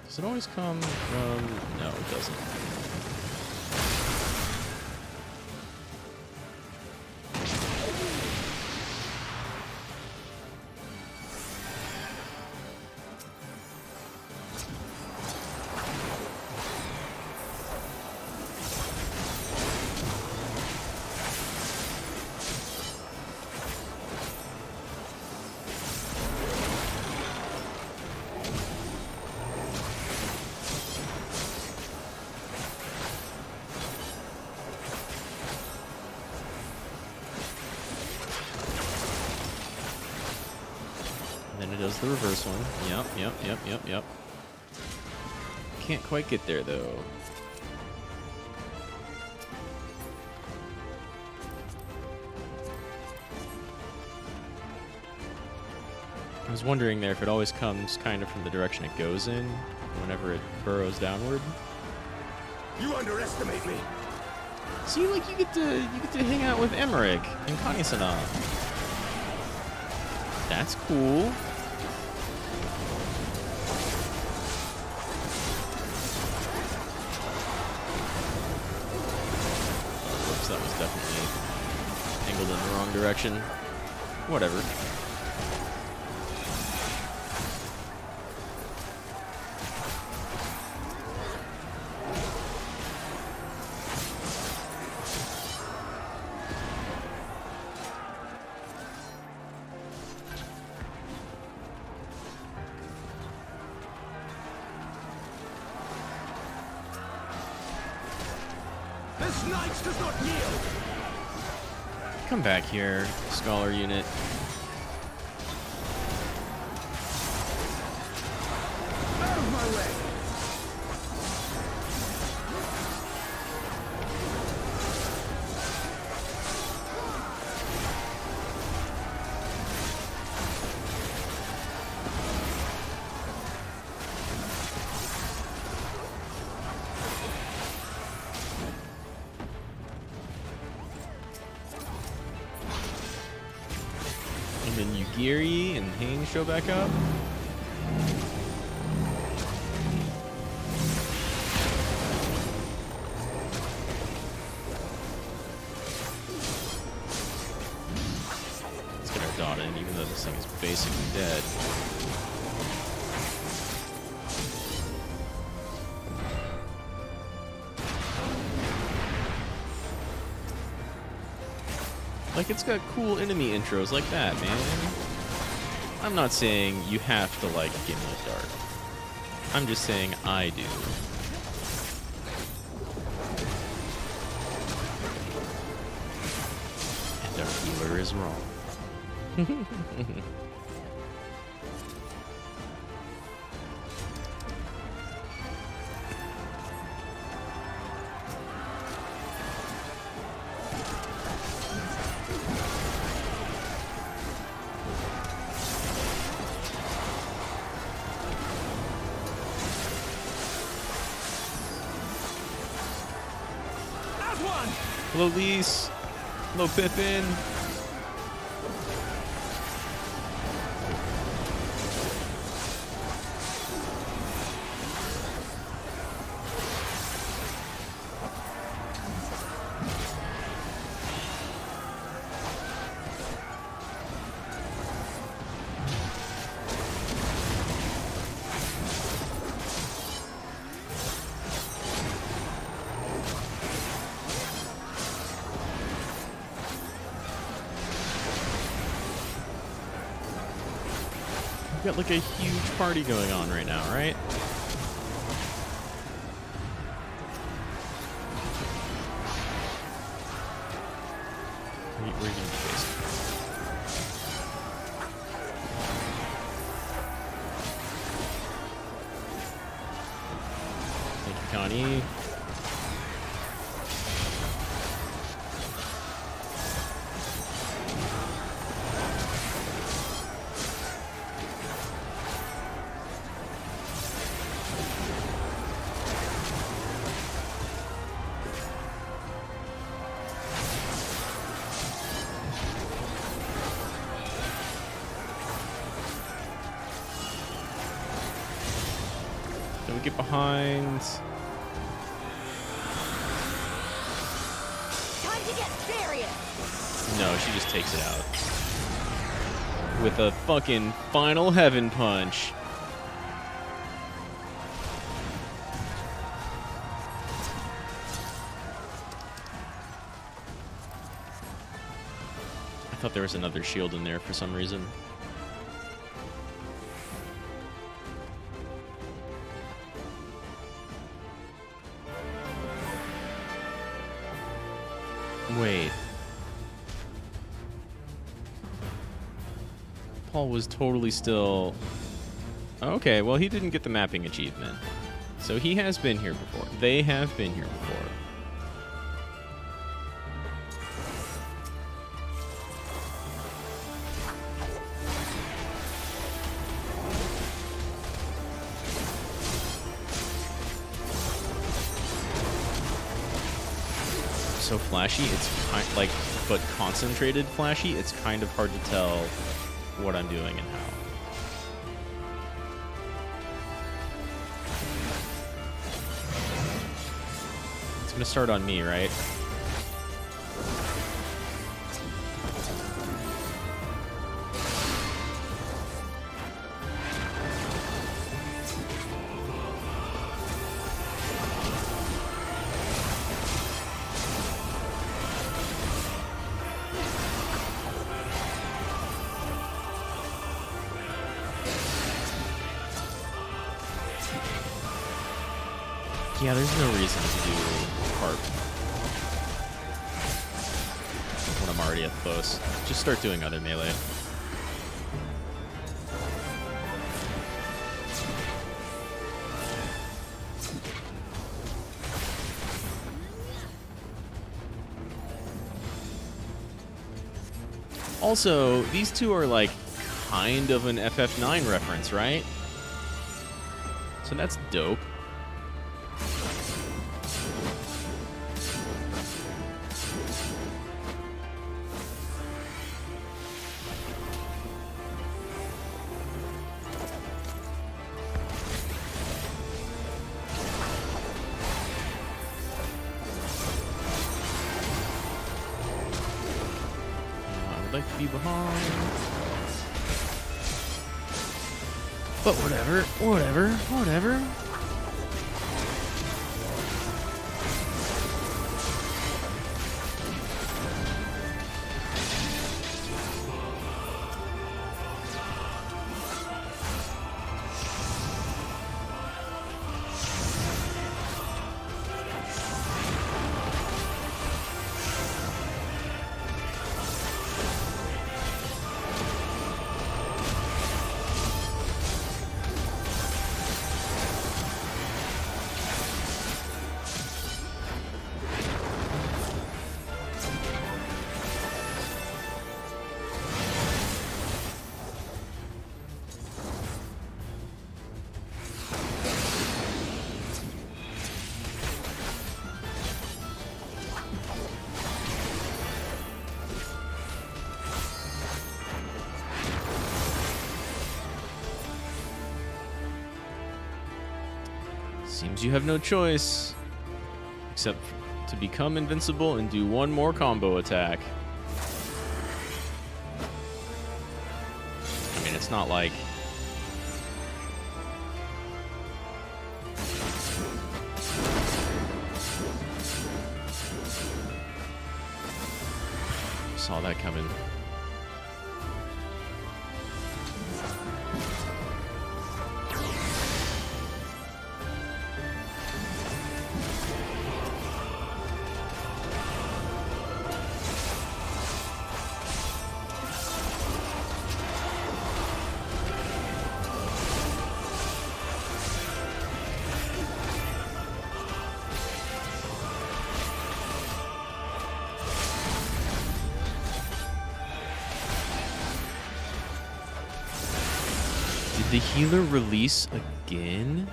Does it always come from... No, it doesn't. Then it does the reverse one. Yep. Can't quite get there, though. I was wondering there if it always comes kind of from the direction it goes in, whenever it burrows downward. You underestimate me. See, like, you get to hang out with Emmerich and Kanisana. That's cool. Whoops, that was definitely angled in the wrong direction. Whatever. This knight does not yield! Come back here, scholar unit. Out of my way! And then Yugiri and Haynes show back up. Let's get our dot in, even though this thing is basically dead. Like, it's got cool enemy intros like that, man. I'm not saying you have to like Giblet Dark. I'm just saying I do. And our healer is wrong. Hello, Lise. Hello, Pippin. We've got like a huge party going on right now, right? Where are you facing? Thank you, Connie. Can we get behind? Time to get serious. No, she just takes it out. With a fucking final heaven punch. I thought there was another shield in there for some reason. Wait. Paul was totally still... Okay, well, he didn't get the mapping achievement. So he has been here before. They have been here before. So flashy, it's kind like, but concentrated flashy, it's kind of hard to tell what I'm doing and how. It's gonna start on me, right? Yeah, there's no reason to do harp when I'm already up close. Just start doing other melee. Also, these two are like kind of an FF9 reference, right? So that's dope. Like to be behind, but whatever. Seems you have no choice except to become invincible and do one more combo attack. I mean, it's not like... Saw that coming. The healer release again?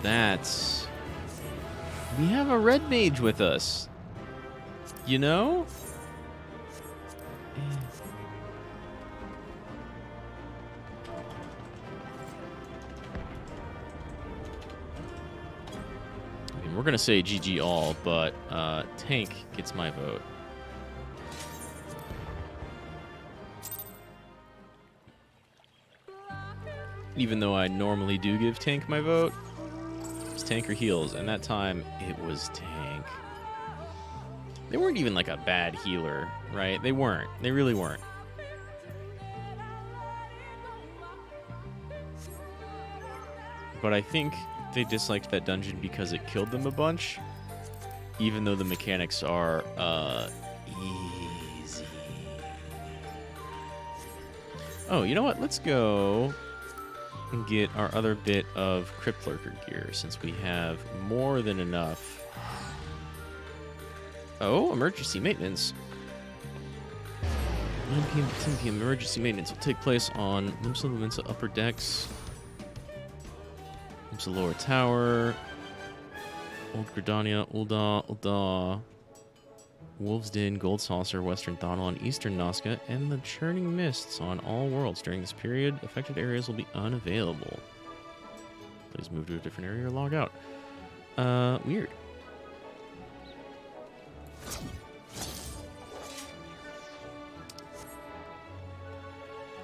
That's... We have a red mage with us. You know? I mean, we're gonna say GG all, but tank gets my vote. Even though I normally do give tank my vote, it's tank or heals, and that time it was tank. They weren't even like a bad healer, right? They weren't. They really weren't. But I think they disliked that dungeon because it killed them a bunch, even though the mechanics are easy. Oh, you know what? Let's go and get our other bit of Crypt Lurker gear, since we have more than enough. Oh, emergency maintenance. 9 p.m. to 10 p.m. emergency maintenance will take place on Limsa Lumensa upper decks, Limsa lower tower, Old Gridania, Ulda. Wolf's Den, Gold Saucer, Western Thonal, and Eastern Nazca, and the Churning Mists on all worlds. During this period, affected areas will be unavailable. Please move to a different area or log out. Weird.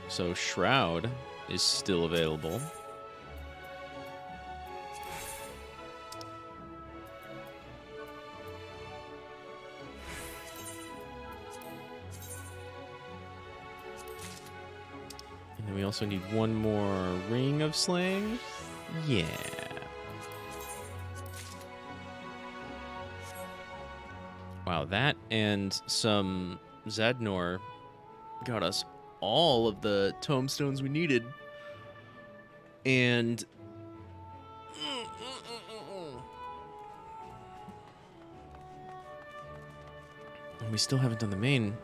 So Shroud is still available. And then we also need one more Ring of Slaying. Yeah. Wow, that and some Zadnor got us all of the tomestones we needed. And we still haven't done the main.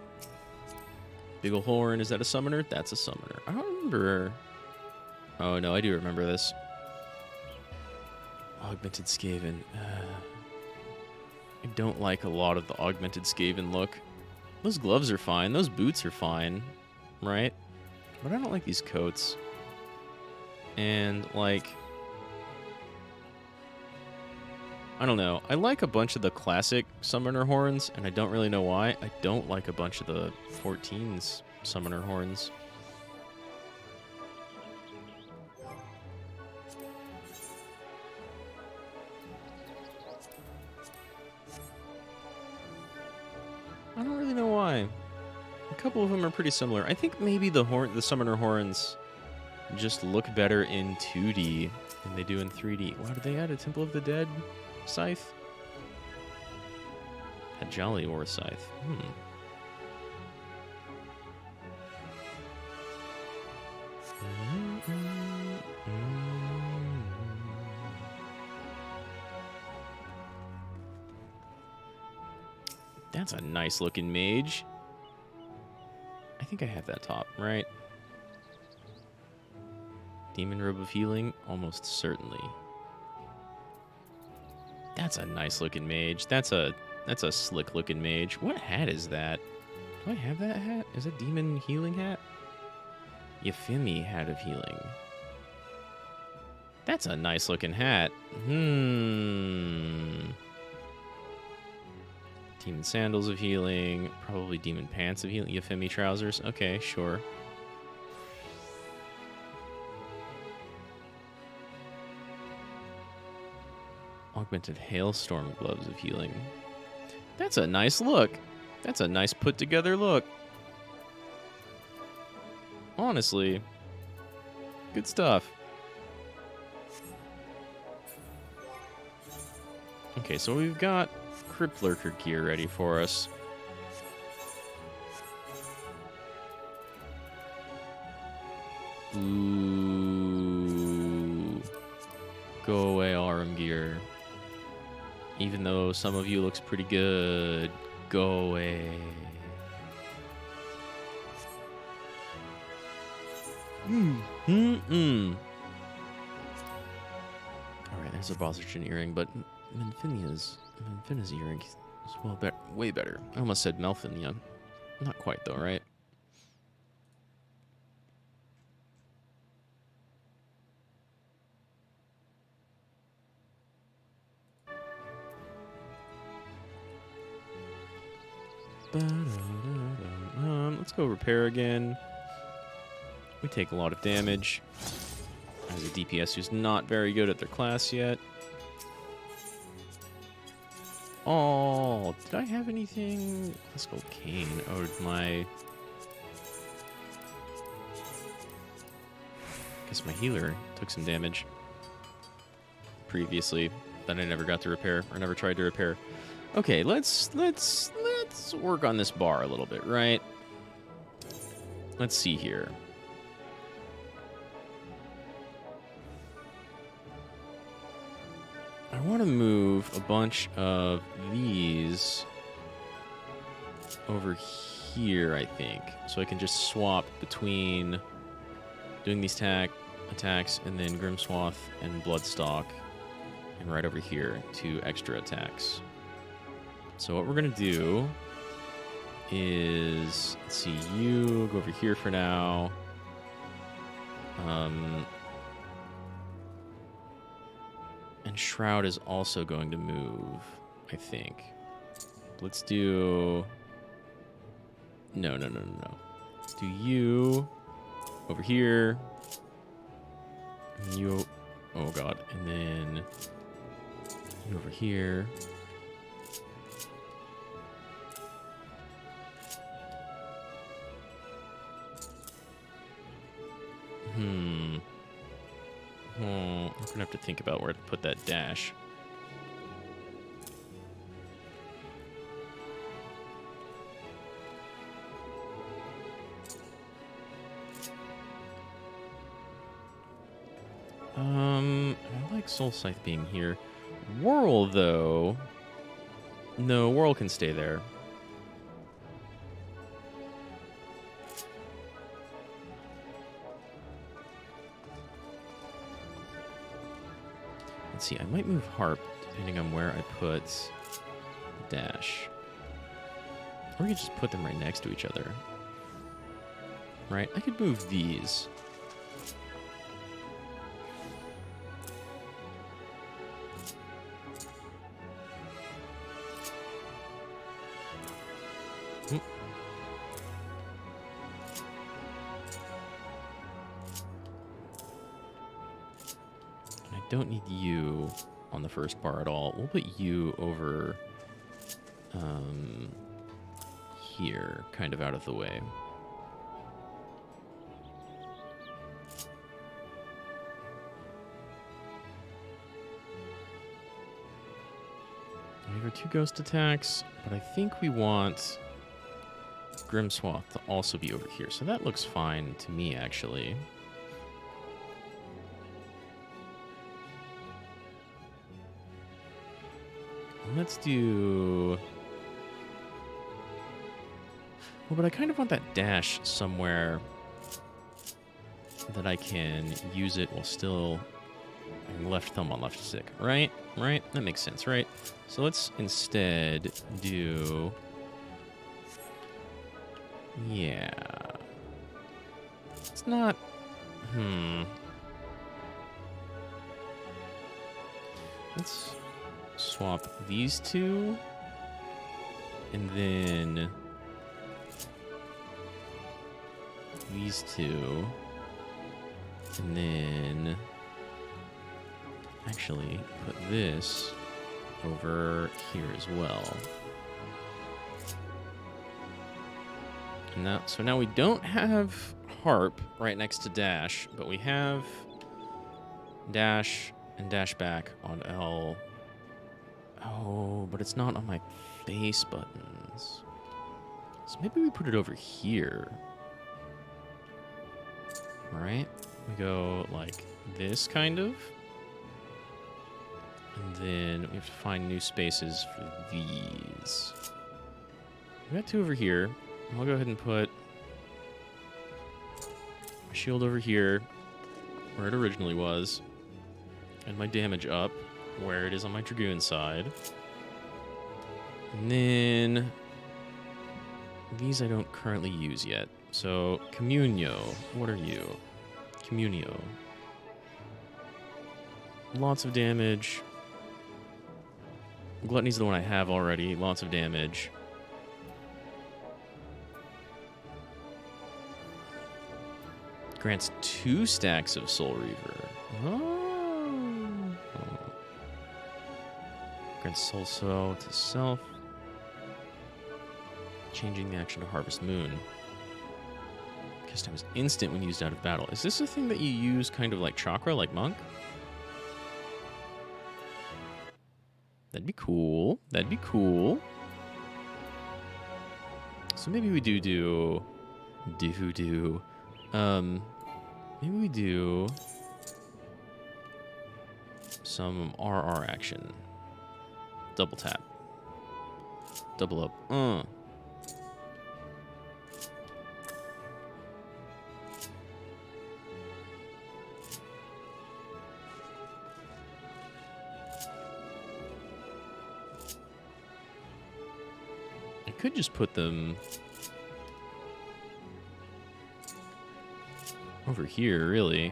Big ol' Horn, is that a summoner? That's a summoner. I don't remember. Oh no, I do remember this. Augmented Skaven. I don't like a lot of the Augmented Skaven look. Those gloves are fine. Those boots are fine. Right? But I don't like these coats. And, like... I don't know. I like a bunch of the classic Summoner Horns, and I don't really know why. I don't like a bunch of the 14's Summoner Horns. I don't really know why. A couple of them are pretty similar. I think maybe the Summoner Horns just look better in 2D than they do in 3D. Wow, did they add a Temple of the Dead scythe? A Jolly War scythe. That's a nice looking mage. I think I have that top, right? Demon Robe of Healing? Almost certainly. That's a nice looking mage. That's a slick looking mage. What hat is that? Do I have that hat? Is that Demon Healing hat? Euphemi Hat of Healing. That's a nice looking hat. Demon Sandals of Healing. Probably Demon Pants of Healing. Euphemi Trousers. Okay, sure. Augmented Hailstorm Gloves of Healing. That's a nice look. That's a nice put together look. Honestly. Good stuff. Okay, so we've got Crypt Lurker gear ready for us. Ooh. Go away, Aurum gear. Even though some of you looks pretty good. Go away. Alright, there's a Bosichin earring, but Minfinia's earring is way better. I almost said Melfinia. Not quite though, right? Let's go repair again. We take a lot of damage. As a DPS who's not very good at their class yet. Oh, did I have anything? Let's go Cane. Oh, my... Guess my healer took some damage previously that I never got to repair, or never tried to repair. Okay, let's work on this bar a little bit, right? Let's see here. I want to move a bunch of these over here, I think. So I can just swap between doing these attacks and then Grimswath and Bloodstock. And right over here, 2 extra attacks. So what we're going to do is, let's see, you go over here for now. And Shroud is also going to move, I think. Let's do... No. Let's do you over here. And you... Oh, God. And then you over here. I'm gonna have to think about where to put that dash. I like Soul Scythe being here. Whirl, though. No, Whirl can stay there. Let's see, I might move Harp, depending on where I put Dash. Or we could just put them right next to each other. Right? I could move these. Don't need you on the first bar at all. We'll put you over here, kind of out of the way. We have our 2 ghost attacks, but I think we want Grimswath to also be over here. So that looks fine to me, actually. Let's do... Well, but I kind of want that dash somewhere that I can use it while still having left thumb on left stick. Right? Right? That makes sense, right? So let's instead do... Yeah. It's not... Let's... swap these 2, and then these 2, and then actually put this over here as well. And now, so now we don't have Harp right next to Dash, but we have Dash and Dash back on L. Oh, but it's not on my face buttons. So maybe we put it over here. Right? We go like this, kind of. And then we have to find new spaces for these. We got 2 over here. I'll go ahead and put my shield over here, where it originally was. And my damage up, where it is on my Dragoon side. And then these I don't currently use yet. So Communio, what are you? Communio. Lots of damage. Gluttony's the one I have already. Lots of damage. Grants 2 stacks of Soul Reaver. Oh. Grants Soul Soul to self. Changing the action to Harvest Moon. Cast time is instant when used out of battle. Is this a thing that you use kind of like Chakra, like Monk? That'd be cool. That'd be cool. So maybe we do maybe we do some RR action. Double tap. Double up. could just put them over here, really.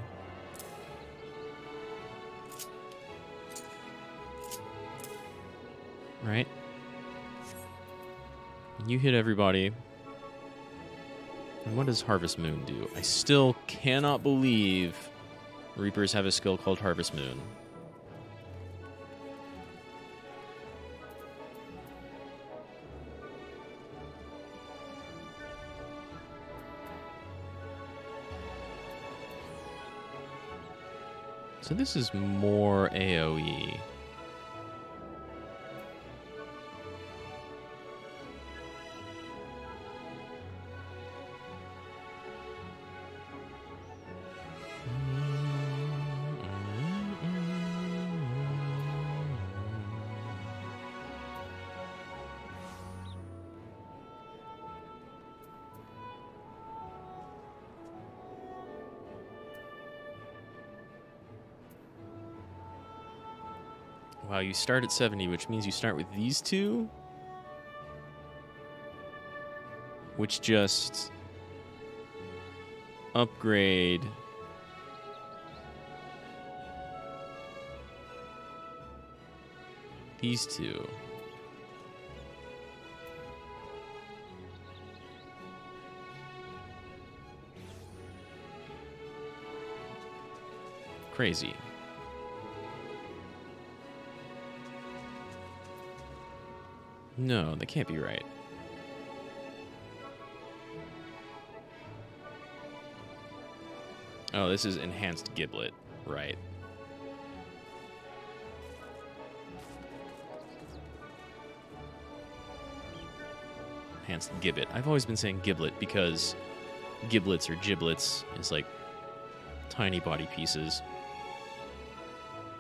Right? You hit everybody. And what does Harvest Moon do? I still cannot believe Reapers have a skill called Harvest Moon. So this is more AoE. Wow, you start at 70, which means you start with these two, which just upgrade these two. Crazy. No, that can't be right. Oh, this is enhanced Giblet, right. Enhanced Gibbet. I've always been saying Giblet because giblets or giblets is like tiny body pieces.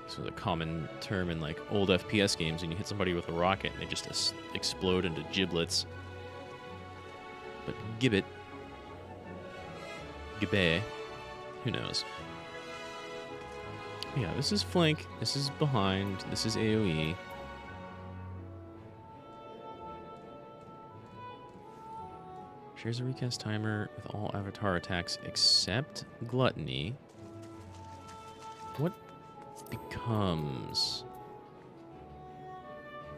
So the common term in like old FPS games, when you hit somebody with a rocket and they just explode into giblets. But Gibbet, Gibbe, who knows? Yeah, this is flank, this is behind, this is AoE. Shares a recast timer with all avatar attacks except Gluttony. What becomes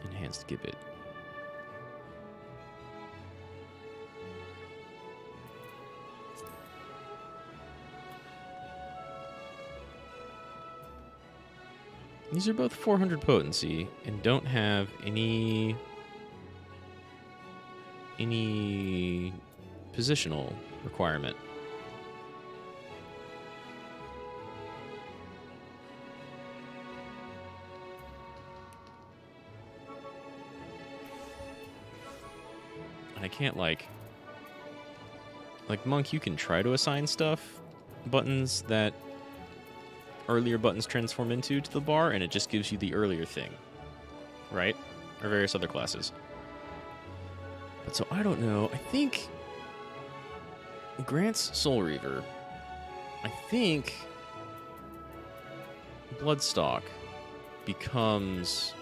enhanced Gibbet? These are both 400 potency and don't have any positional requirement. And I can't like Monk, you can try to assign stuff, buttons that earlier buttons transform into to the bar, and it just gives you the earlier thing, right? Or various other classes. But so I don't know. I think grants Soul Reaver. I think Bloodstock becomes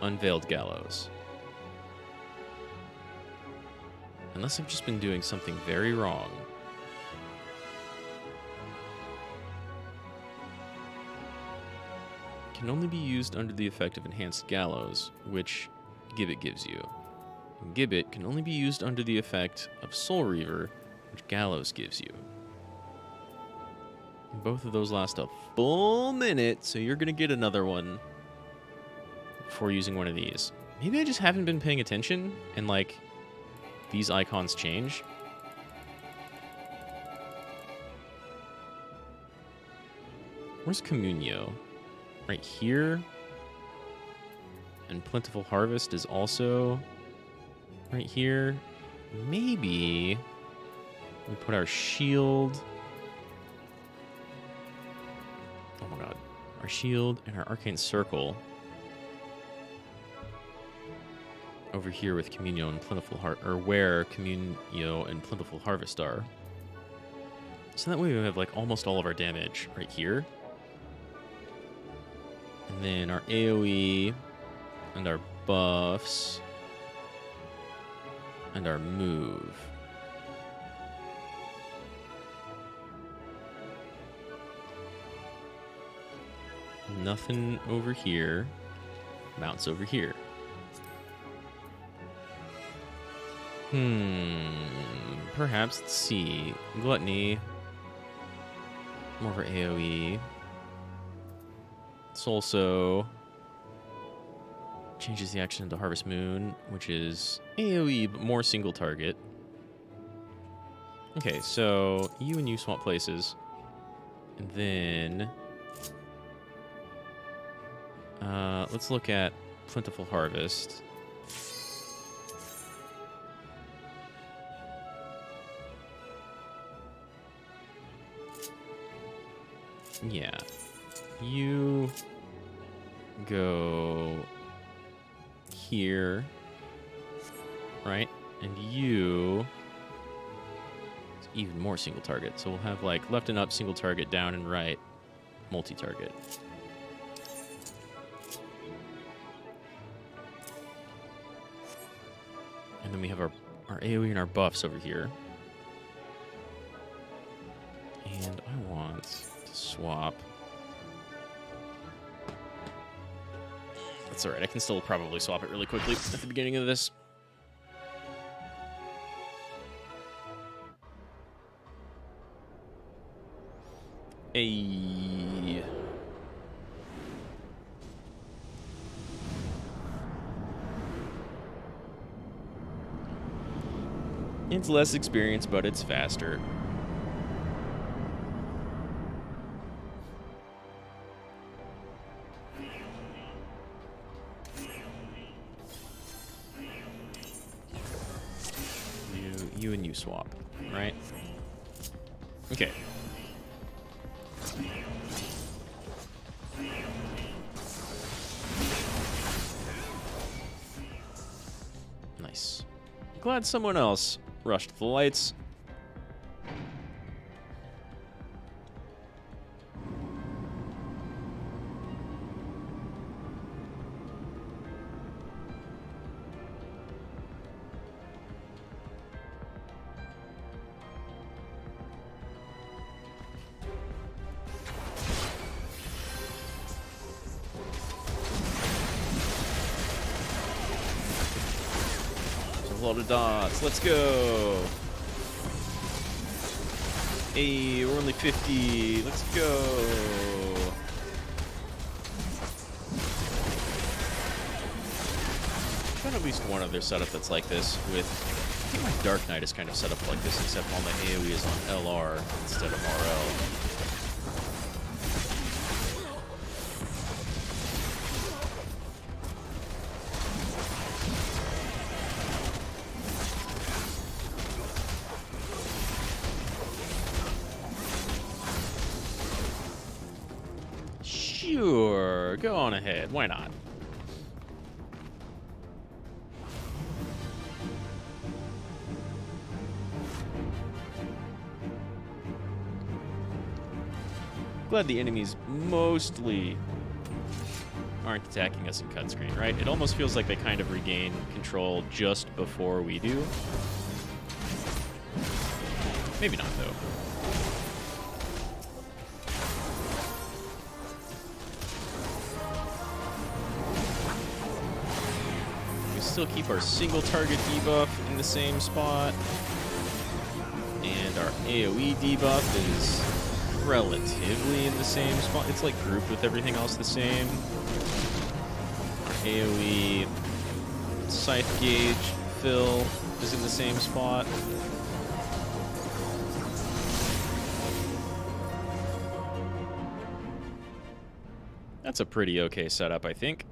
Unveiled Gallows. Unless I've just been doing something very wrong. Can only be used under the effect of Enhanced Gallows, which Gibbet gives you. And Gibbet can only be used under the effect of Soul Reaver, which Gallows gives you. And both of those last a full minute, so you're going to get another one before using one of these. Maybe I just haven't been paying attention, and like, these icons change. Where's Communio? Right here. And Plentiful Harvest is also right here. Maybe we put our shield. Oh my god. Our shield and our Arcane Circle over here with Communio and Plentiful or where Communio and Plentiful Harvest are. So that way we have like almost all of our damage right here. And then our AoE and our buffs and our move. Nothing over here. Mounts over here. Perhaps, let's see. Gluttony. More for AoE. It's also changes the action to Harvest Moon, which is AoE, but more single target. Okay, so you and you swap places. And then let's look at Plentiful Harvest. Yeah. You go here, right? And you... It's even more single target. So we'll have like left and up single target, down and right multi-target. And then we have our AoE and our buffs over here. And I want to swap. That's alright, I can still probably swap it really quickly at the beginning of this. Hey. It's less experience, but it's faster. You and you swap, right? Okay. Nice. Glad someone else rushed the lights. A lot of dots. Let's go. Hey, we're only 50. Let's go. I've got at least one other setup that's like this with... I think my Dark Knight is kind of set up like this, except all my AoE is on LR instead of RL. Sure, go on ahead. Why not? Glad the enemies mostly aren't attacking us in cut screen, right? It almost feels like they kind of regain control just before we do. Maybe not, though. Still keep our single target debuff in the same spot, and our AoE debuff is relatively in the same spot. It's like grouped with everything else the same. Our AoE scythe gauge fill is in the same spot. That's a pretty okay setup, I think.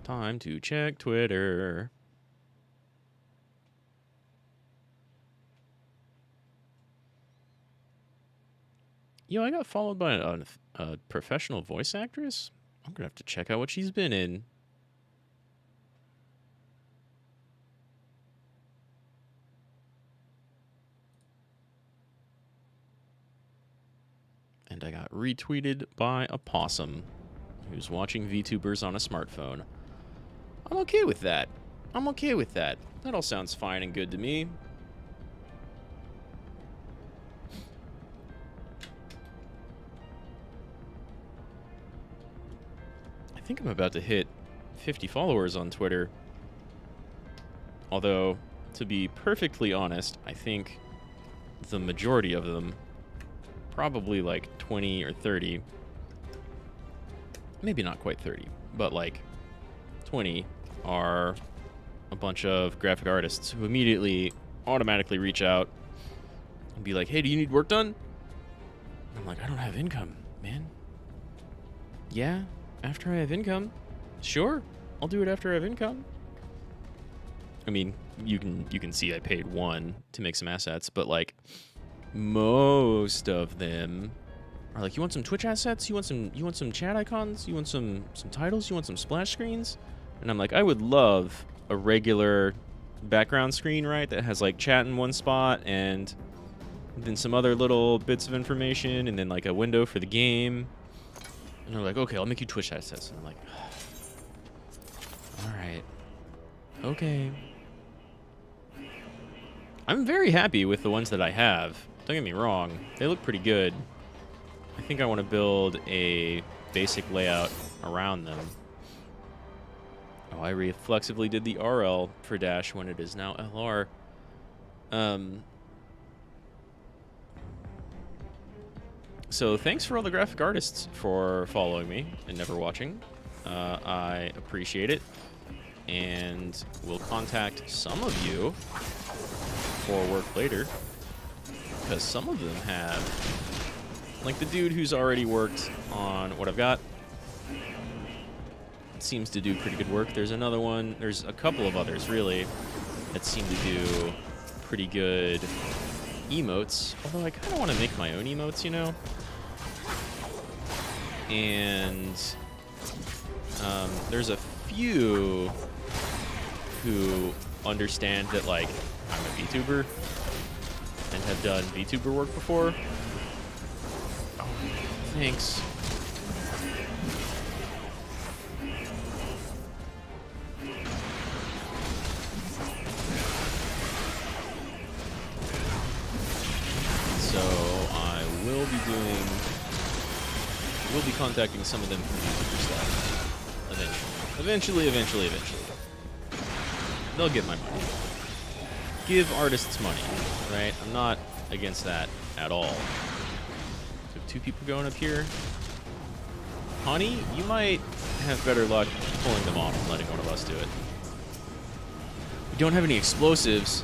Time to check Twitter. Yo, I got followed by a professional voice actress? I'm gonna have to check out what she's been in. And I got retweeted by a possum who's watching VTubers on a smartphone. I'm okay with that. I'm okay with that. That all sounds fine and good to me. I think I'm about to hit 50 followers on Twitter. Although, to be perfectly honest, I think the majority of them, probably like 20 or 30, maybe not quite 30, but like 20 are a bunch of graphic artists who immediately automatically reach out and be like, hey, do you need work done? And I'm like, I don't have income, man. Yeah, after I have income, sure, I'll do it after I have income. I mean, you can see I paid 1 to make some assets, but like most of them are like, you want some Twitch assets? You want some chat icons? You want some titles? You want some splash screens? And I'm like, I would love a regular background screen, right, that has like chat in one spot and then some other little bits of information and then like a window for the game. And they're like, okay, I'll make you Twitch assets. And I'm like, all right, okay. I'm very happy with the ones that I have. Don't get me wrong, they look pretty good. I think I want to build a basic layout around them. Oh, I reflexively did the RL for Dash when it is now LR. So thanks for all the graphic artists for following me and never watching. I appreciate it. And we'll contact some of you for work later. Because some of them have... Like the dude who's already worked on what I've got seems to do pretty good work. There's another one. There's a couple of others, really, that seem to do pretty good emotes. Although I kind of want to make my own emotes, you know? And there's a few who understand that, like, I'm a VTuber and have done VTuber work before. Oh, thanks. So I will be contacting some of them for VTuber stuff. Eventually. They'll get my money. Give artists money, right? I'm not against that at all. So 2 people going up here. Honey, you might have better luck pulling them off and letting one of us do it. We don't have any explosives.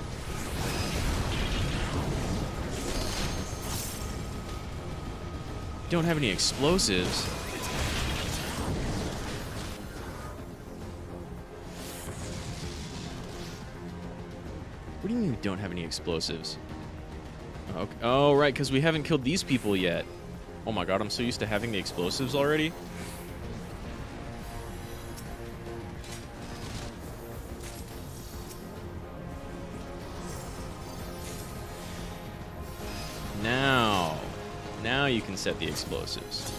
Don't have any explosives. What do you mean we don't have any explosives? Okay. Oh, right, because we haven't killed these people yet. Oh my god, I'm so used to having the explosives already. Now you can set the explosives.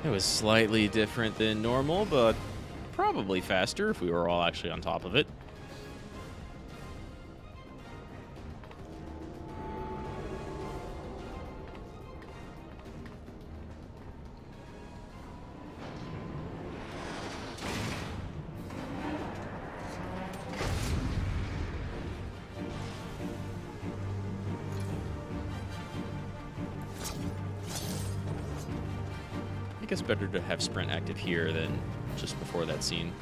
It was slightly different than normal, but probably faster if we were all actually on top of it. I guess better to have sprint active here than just before that scene.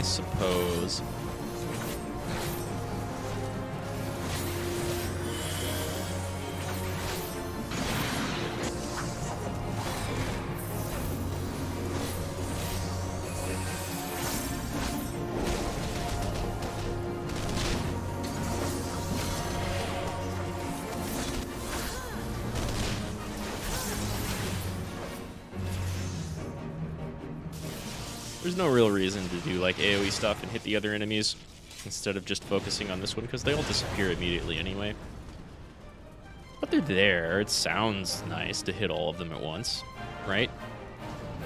suppose. There's no real reason to do like AoE stuff and hit the other enemies instead of just focusing on this one because they all disappear immediately anyway. But they're there. It sounds nice to hit all of them at once, right?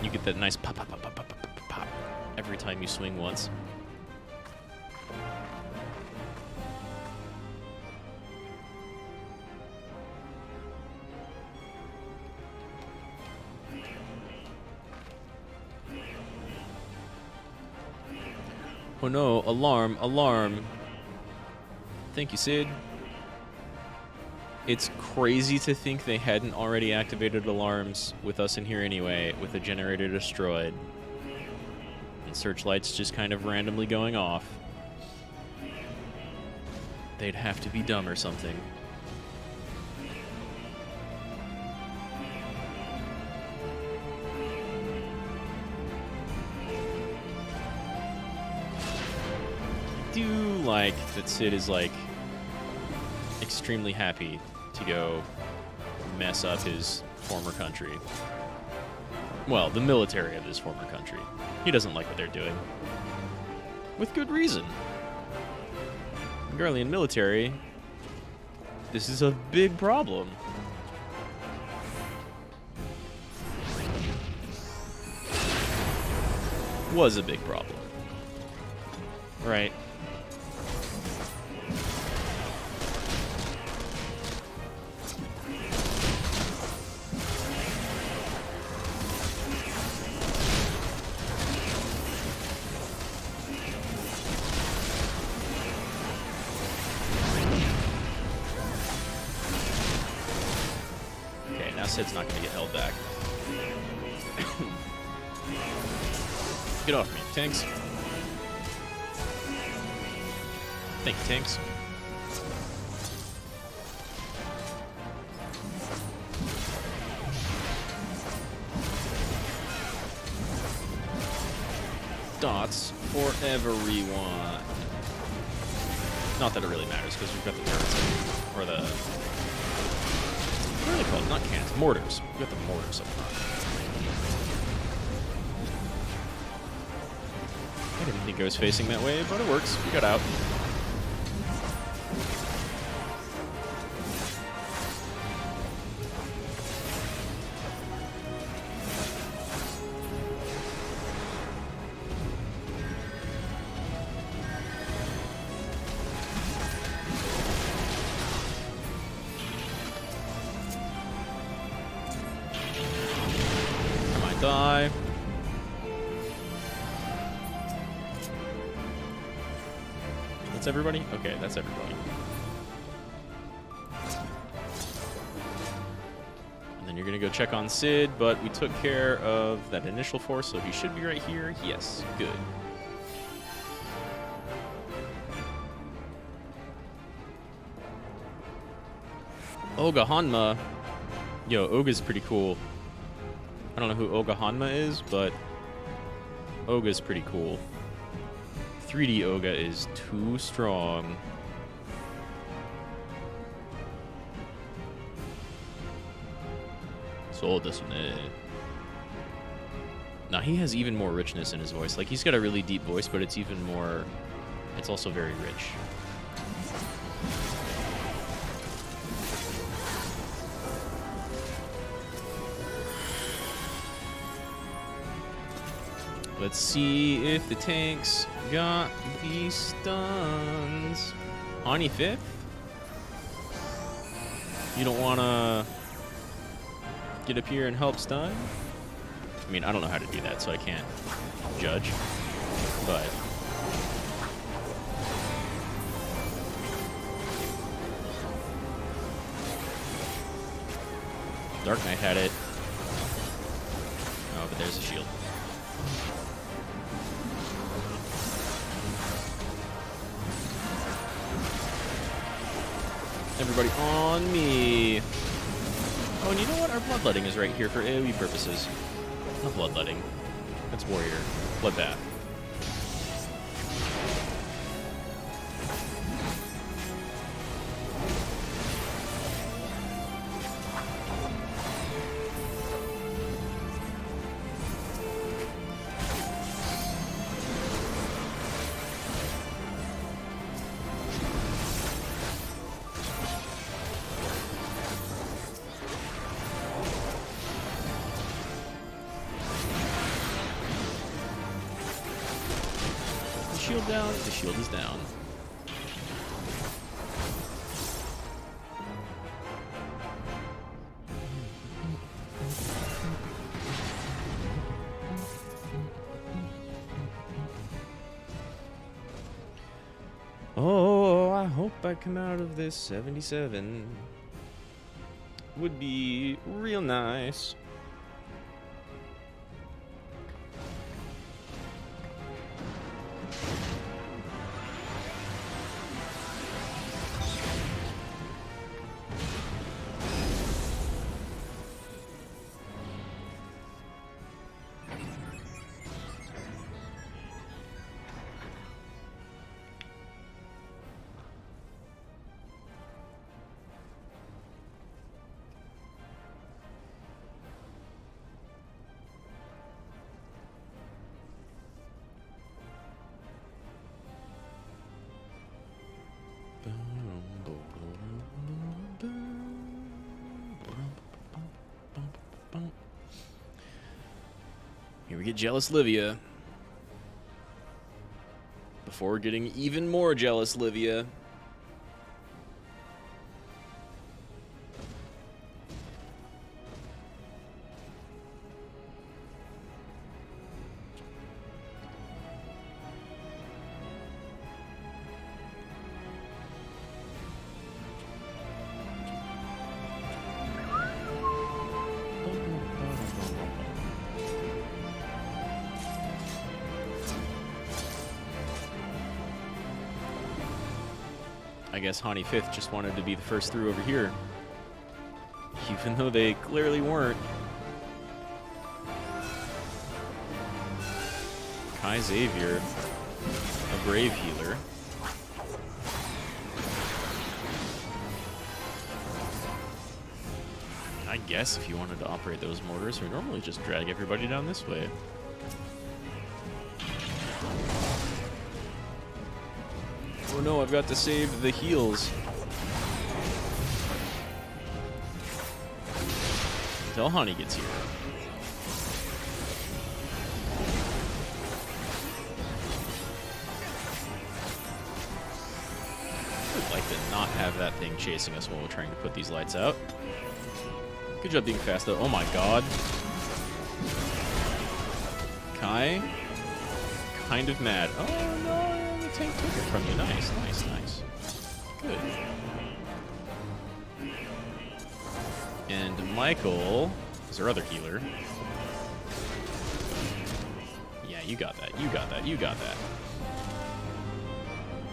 You get that nice pop, pop, pop, pop, pop, pop, pop, pop every time you swing once. Oh no, alarm, alarm. Thank you, Sid. It's crazy to think they hadn't already activated alarms with us in here anyway, with the generator destroyed. And searchlights just kind of randomly going off. They'd have to be dumb or something. Do like that Sid is like extremely happy to go mess up his former country. Well, the military of his former country. He doesn't like what they're doing. With good reason. Garlean military, this is a big problem. Was a big problem. Right. Sid's not going to get held back. Get off me, tanks. Thank you, tanks. Dots for everyone. Not that it really matters, because we've got the turrets, or the... What are they called? Not cannons, mortars. We got the mortars up front. I didn't think I was facing that way, but it works. We got out. Die. That's everybody? Okay, that's everybody. And then you're gonna go check on Sid, but we took care of that initial force, so he should be right here. Yes, good. Olga Hanma. Yo, Olga's pretty cool. I don't know who Olga Hanma is, but Olga's pretty cool. 3D Olga is too strong. Sold this one. Now he has even more richness in his voice. Like, he's got a really deep voice, but it's even more... It's also very rich. Let's see if the tanks got these stuns. On E5th? You don't want to get up here and help stun? I mean, I don't know how to do that, so I can't judge. But... Dark Knight had it. Oh, but there's a shield. Everybody on me. Oh, and you know what? Our bloodletting is right here for AoE purposes. Not bloodletting. That's warrior. Bloodbath. Shield down. The shield is down. Oh, I hope I come out of this 77. Would be real nice. Here we get Jealous Livia. Before getting even more Jealous Livia. I guess Hani 5th just wanted to be the first through over here. Even though they clearly weren't. Kai Xavier, a brave healer. I guess if you wanted to operate those mortars, we normally just drag everybody down this way. Oh no, I've got to save the heals. Until Hani gets here. I'd like to not have that thing chasing us while we're trying to put these lights out. Good job being fast though. Oh my god. Kai? Kind of mad. Oh no, the tank took it from you. Nice, nice, nice. Good. And Michael is our other healer. Yeah, you got that, you got that, you got that.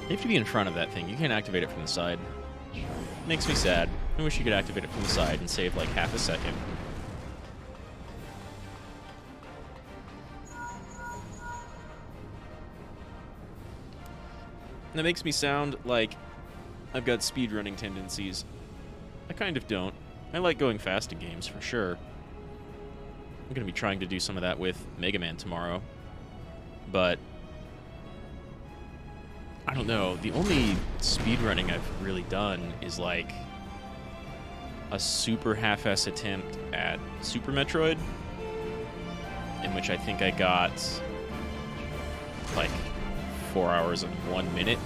You have to be in front of that thing. You can't activate it from the side. Makes me sad. I wish you could activate it from the side and save like half a second. That makes me sound like I've got speedrunning tendencies. I kind of don't. I like going fast in games, for sure. I'm going to be trying to do some of that with Mega Man tomorrow. But I don't know. The only speedrunning I've really done is like a super half-ass attempt at Super Metroid, in which I think I got like 4 hours and 1 minute,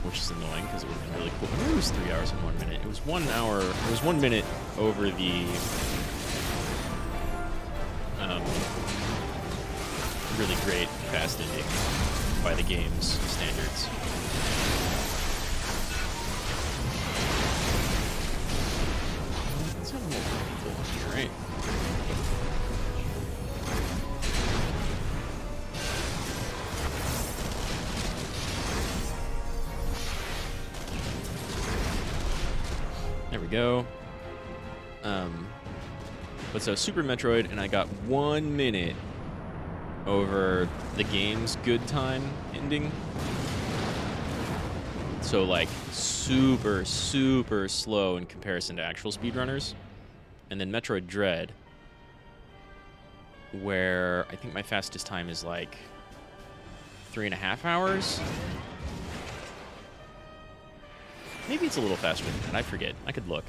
which is annoying because it would have been really cool. Maybe it was 3 hours and 1 minute. It was 1 hour. It was 1 minute over the really great fast ending by the game's standards. Let's have more people here, right? There we go. But so Super Metroid, and I got 1 minute over the game's good time ending. So like super, super slow in comparison to actual speedrunners. And then Metroid Dread, where I think my fastest time is like 3.5 hours. Maybe it's a little faster than that. I forget. I could look.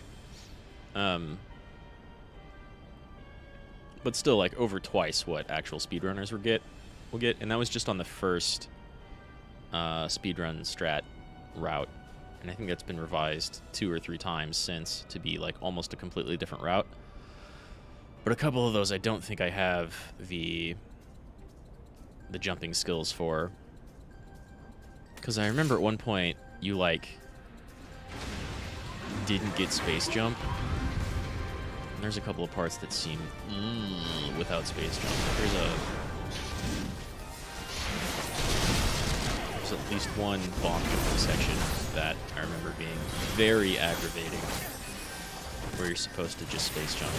But still, like, over twice what actual speedrunners will get. And that was just on the first speedrun strat route. And I think that's been revised 2 or 3 times since to be, like, almost a completely different route. But a couple of those I don't think I have the jumping skills for. Because I remember at one point, you, like, didn't get space jump. And there's a couple of parts that seem without space jump. There's at least one bomb jumping section that I remember being very aggravating, where you're supposed to just space jump.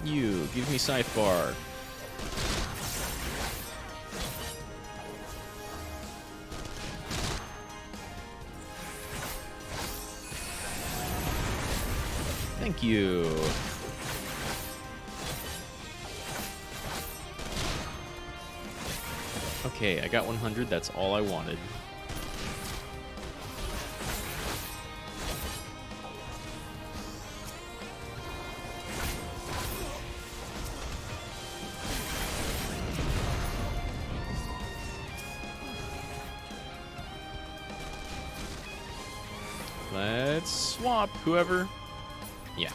You, give me Scythe Bar. Thank you. Okay, I got 100, that's all I wanted. Let's swap whoever. Yeah.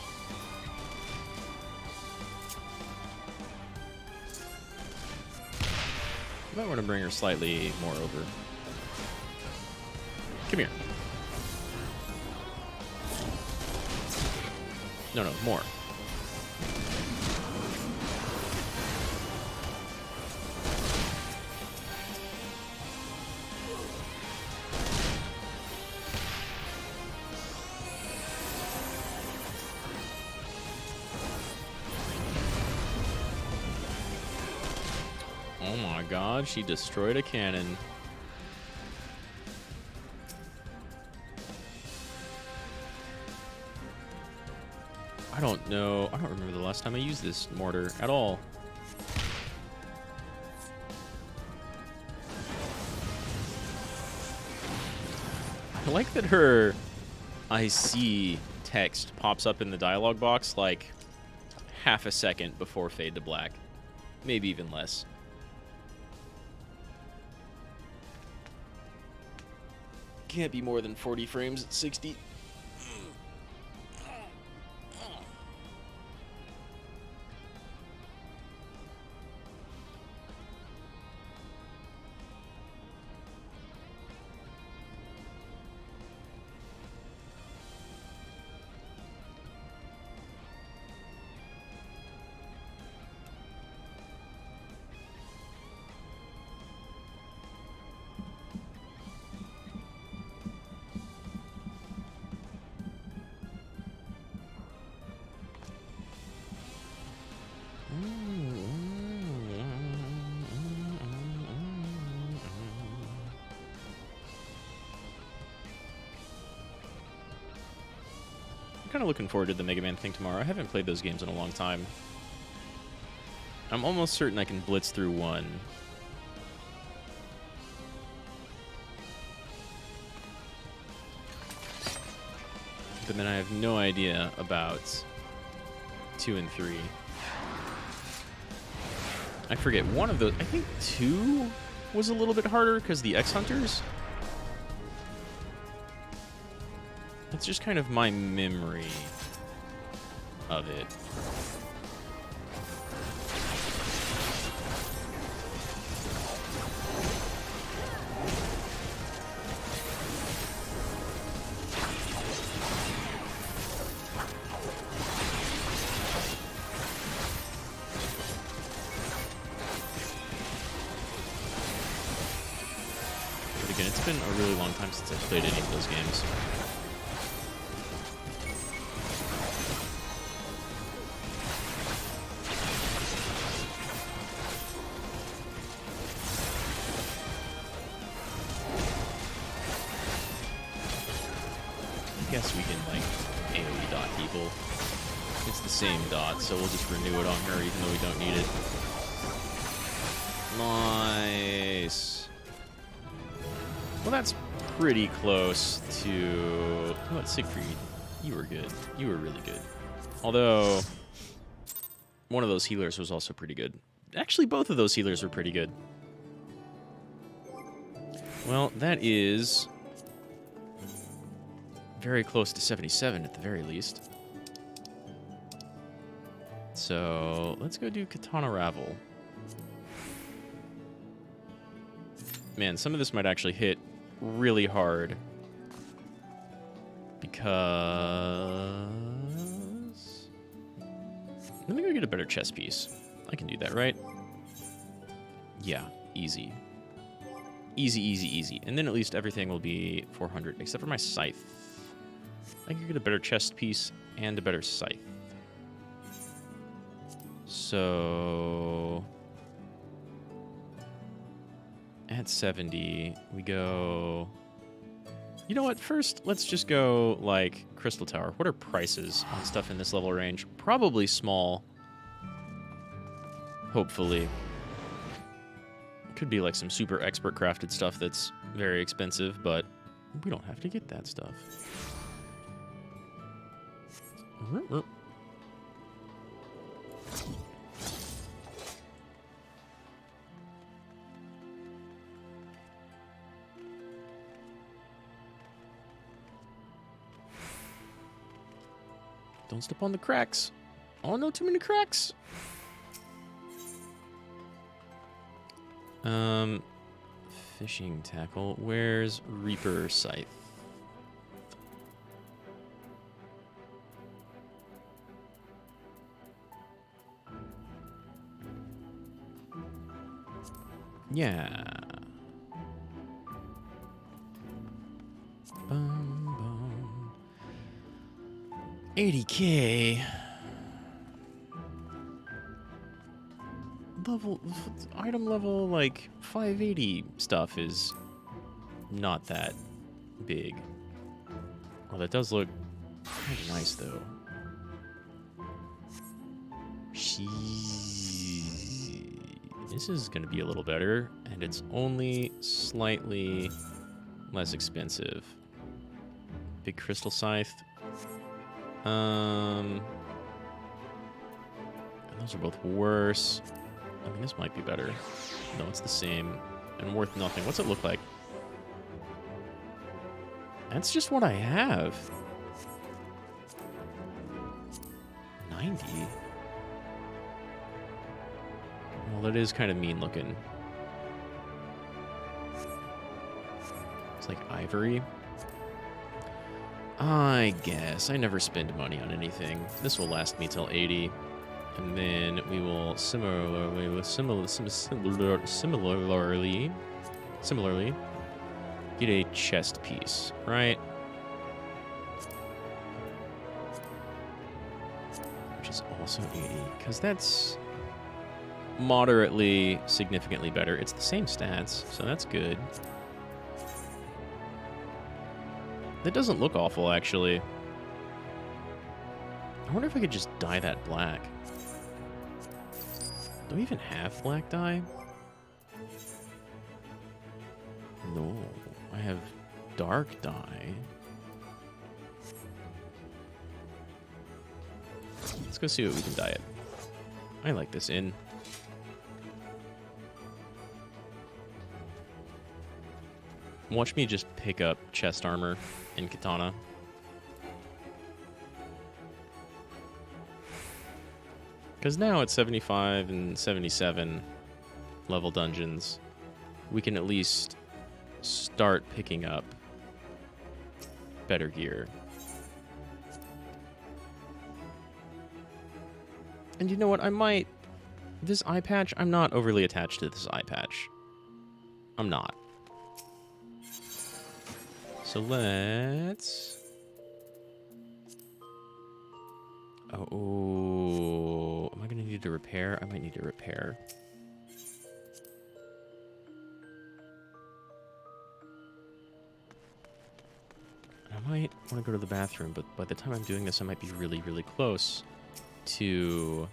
I might want to bring her slightly more over. Come here. No, more. Oh my god, she destroyed a cannon. I don't know. I don't remember the last time I used this mortar at all. I like that her I see text pops up in the dialogue box like half a second before fade to black. Maybe even less. Can't be more than 40 frames at 60. I'm kind of looking forward to the Mega Man thing tomorrow. I haven't played those games in a long time. I'm almost certain I can blitz through one. But then I have no idea about 2 and 3. I forget one of those. I think 2 was a little bit harder because the X-Hunters. It's just kind of my memory of it. been a really long time since I've played any of those games. I guess we can, like, AoE dot people. It's the same dot, so we'll just renew it on her even though we don't need it. Nice. Well, that's pretty close to... What, Siegfried? You were good. You were really good. Although, one of those healers was also pretty good. Actually, both of those healers were pretty good. Well, that is... very close to 77 at the very least. So, let's go do Katana Ravel. Man, some of this might actually hit really hard. Because... Let me go get a better chess piece. I can do that, right? Yeah, easy. Easy, easy, easy. And then at least everything will be 400, except for my scythe. I can get a better chest piece and a better scythe. So... at 70, we go... You know what? First, let's just go, like, Crystal Tower. What are prices on stuff in this level range? Probably small. Hopefully. Could be, like, some super expert crafted stuff that's very expensive, but we don't have to get that stuff. Don't step on the cracks. Oh, no, too many cracks. Fishing tackle. Where's Reaper Scythe? Yeah. 80K. Level, item level, like, 580 stuff is not that big. Well, that does look kind of nice, though. This is going to be a little better, and it's only slightly less expensive. Big Crystal Scythe. And those are both worse. I mean, this might be better. No, it's the same. And worth nothing. What's it look like? That's just what I have. 90? Well, that is kind of mean looking. It's like ivory. I guess. I never spend money on anything. This will last me till 80. And then we will similarly get a chest piece, right? Which is also 80, because that's moderately significantly better. It's the same stats, so that's good. That doesn't look awful, actually. I wonder if I could just dye that black. Do we even have black dye? No. I have dark dye. Let's go see what we can dye it. I like this in. Watch me just pick up chest armor and katana. Because now at 75 and 77 level dungeons, we can at least start picking up better gear. And you know what? I might... This eye patch, I'm not overly attached to this eye patch. I'm not. So let's... Oh, am I going to need to repair? I might need to repair. I might want to go to the bathroom, but by the time I'm doing this, I might be really, really close to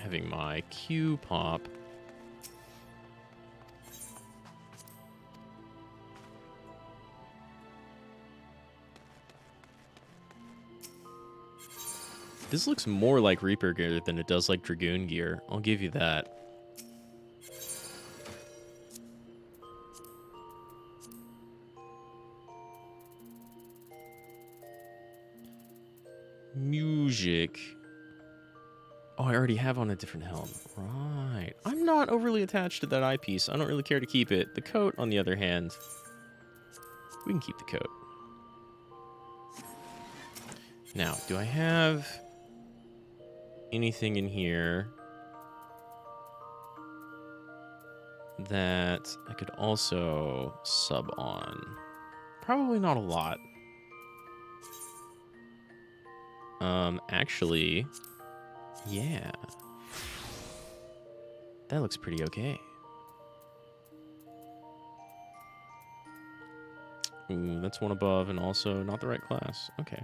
having my Q pop. This looks more like Reaper gear than it does like Dragoon gear. I'll give you that. Music. Oh, I already have on a different helm. Right. I'm not overly attached to that eyepiece. I don't really care to keep it. The coat, on the other hand, we can keep the coat. Now, do I have anything in here that I could also sub on? Probably not a lot. Actually, yeah. That looks pretty okay. Ooh, that's one above and also not the right class. Okay.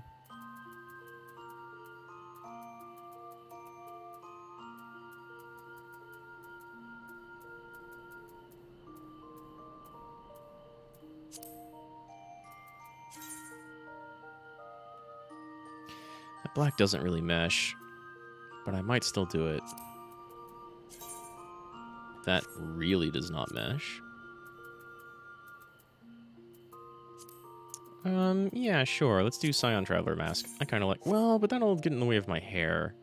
That black doesn't really mesh, but I might still do it. That really does not mesh. Yeah, sure. Let's do Scion Traveler Mask. I kind of like... Well, but that'll get in the way of my hair.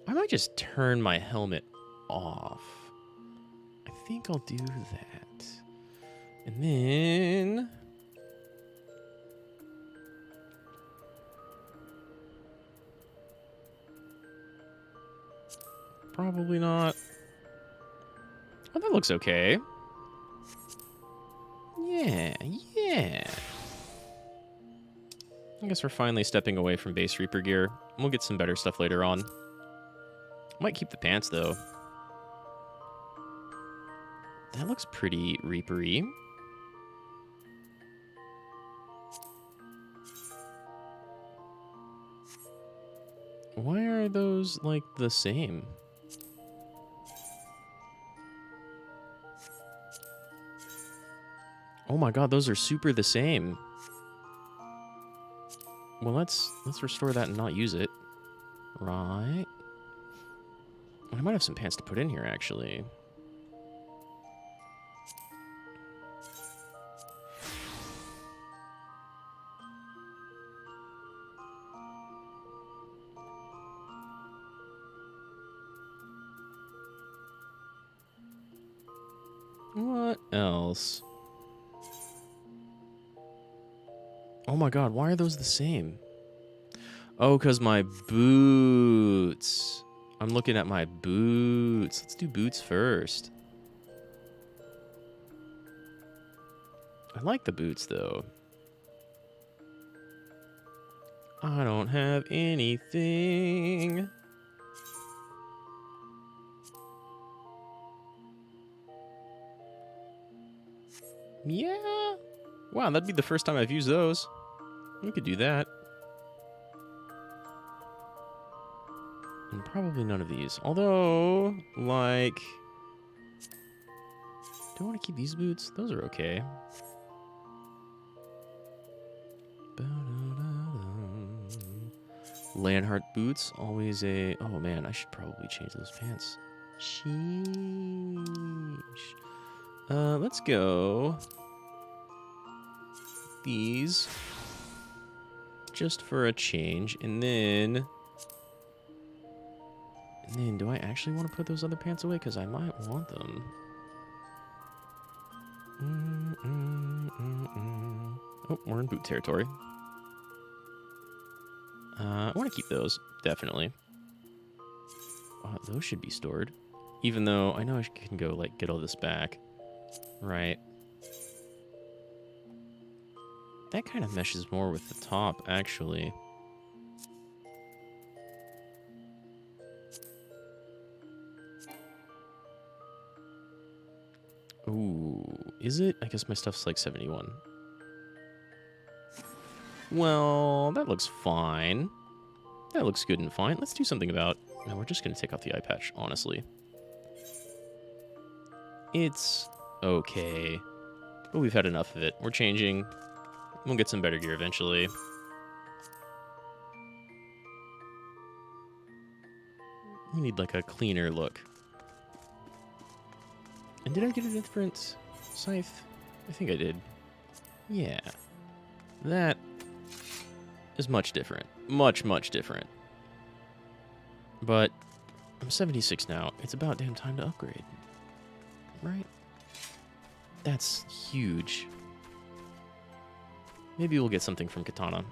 I might just turn my helmet off. I think I'll do that. And then... Probably not. Oh, that looks okay. Yeah, yeah. I guess we're finally stepping away from base Reaper gear. We'll get some better stuff later on. Might keep the pants, though. That looks pretty Reaper-y. Why are those, like, the same? Oh my god, those are super the same. Well, let's restore that and not use it. Right. I might have some pants to put in here, actually. What else? Oh my god, why are those the same? Oh, because my boots. I'm looking at my boots. Let's do boots first. I like the boots, though. I don't have anything. Yeah. Wow, that'd be the first time I've used those. We could do that. And probably none of these. Although, like... Do I want to keep these boots? Those are okay. Landhart boots, always a... Oh man, I should probably change those pants. Sheesh. Let's go... these. Just for a change. And then, do I actually want to put those other pants away? Because I might want them. Oh, we're in boot territory. I want to keep those, definitely. Those should be stored. Even though I know I can go, like, get all this back. Right. That kind of meshes more with the top, actually. Ooh, is it? I guess my stuff's like 71. Well, that looks fine. That looks good and fine. Let's do something about... No, we're just going to take off the eye patch, honestly. It's okay. But we've had enough of it. We're changing. We'll get some better gear eventually. We need like a cleaner look. And did I get a different scythe? I think I did. Yeah. That is much different. Much, much different. But I'm 76 now. It's about damn time to upgrade. Right? That's huge. Maybe we'll get something from Katana.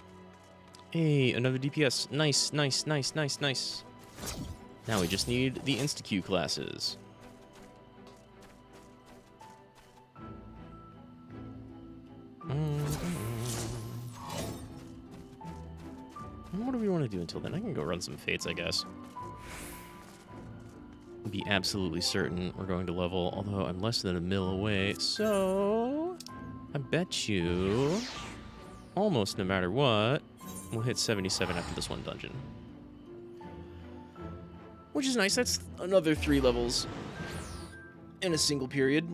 Hey, another DPS. Nice, nice, nice, nice, nice. Now we just need the insta-Q classes. What do we want to do until then? I can go run some fates, I guess. Be absolutely certain we're going to level, although I'm less than a mil away, so I bet you almost no matter what, we'll hit 77 after this one dungeon. Which is nice. That's another 3 levels in a single period.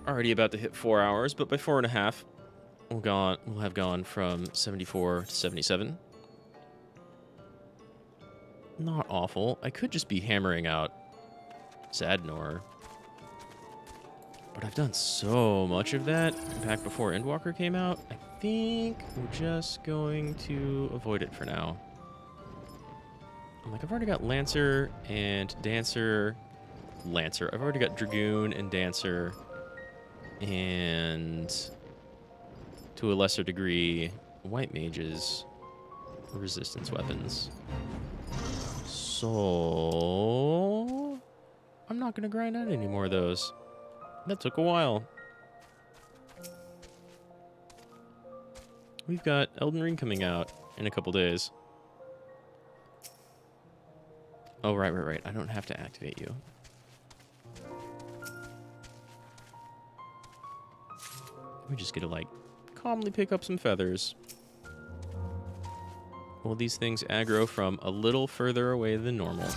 Already about to hit 4 hours, but by 4.5, we'll have gone from 74 to 77. Not awful. I could just be hammering out Zadnor. But I've done so much of that back before Endwalker came out. I think we're just going to avoid it for now. I'm like, I've already got Lancer and Dancer. Lancer. I've already got Dragoon and Dancer. And to a lesser degree, White Mages. Resistance weapons. So I'm not going to grind out any more of those. That took a while. We've got Elden Ring coming out in a couple days. Oh, right. I don't have to activate you. We just get to, like, calmly pick up some feathers. Well, these things aggro from a little further away than normal.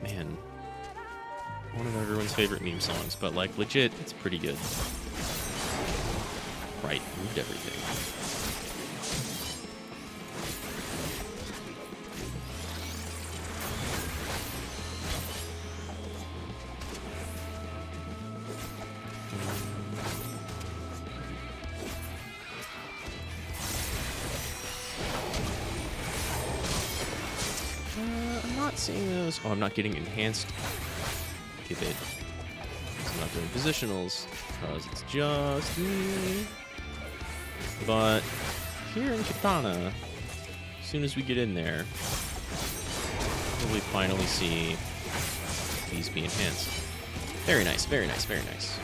Man. One of everyone's favorite meme songs, but, like, legit, it's pretty good. Right, moved everything. I'm not seeing those. Oh, I'm not getting enhanced Giblet. I'm not doing positionals because it's just me. But here in Katana, as soon as we get in there, we'll finally see these be enhanced. Very nice, very nice, very nice.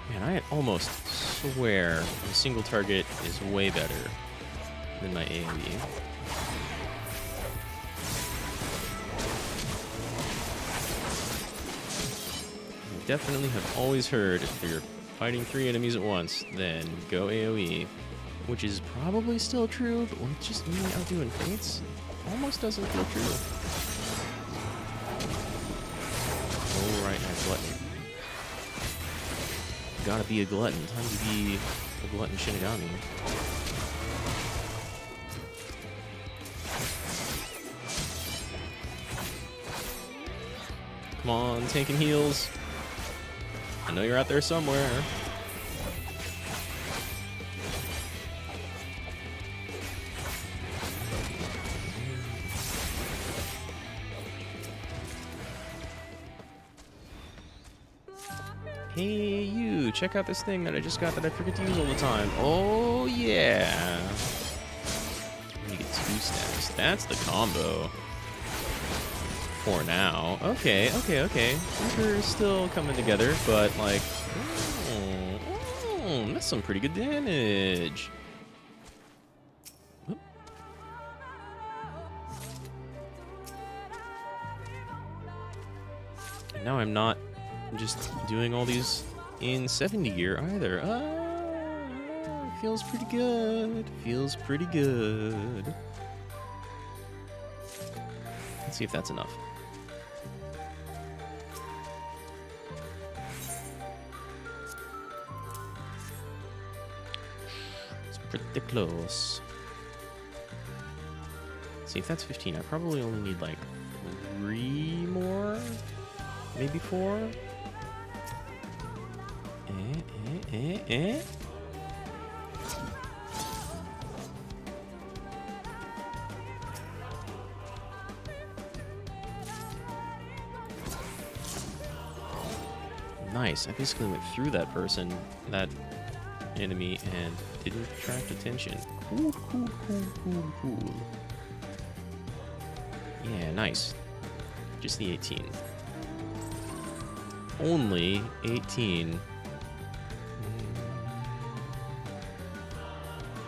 Man, I almost swear the single target is way better than my AoE. Definitely have always heard if you're fighting 3 enemies at once, then go AoE, which is probably still true, but when it's just me out doing fates, it almost doesn't feel true. Oh, right, now glutton. Gotta be a glutton. Time to be a glutton Shinigami. Come on, tanking heals. I know you're out there somewhere. Hey, you, check out this thing that I just got that I forget to use all the time. Oh, yeah. You get 2 stacks. That's the combo. For now. Okay. Reaper is still coming together, but, like, that's some pretty good damage. Oop. And now I'm not just doing all these in 70 gear either. Feels pretty good. Feels pretty good. Let's see if that's enough. It's pretty close. Let's see if that's 15. I probably only need like 3 more, maybe 4. Nice. I basically went through that person, that enemy, and didn't attract attention. Cool. Yeah, nice. Just the 18. Only 18.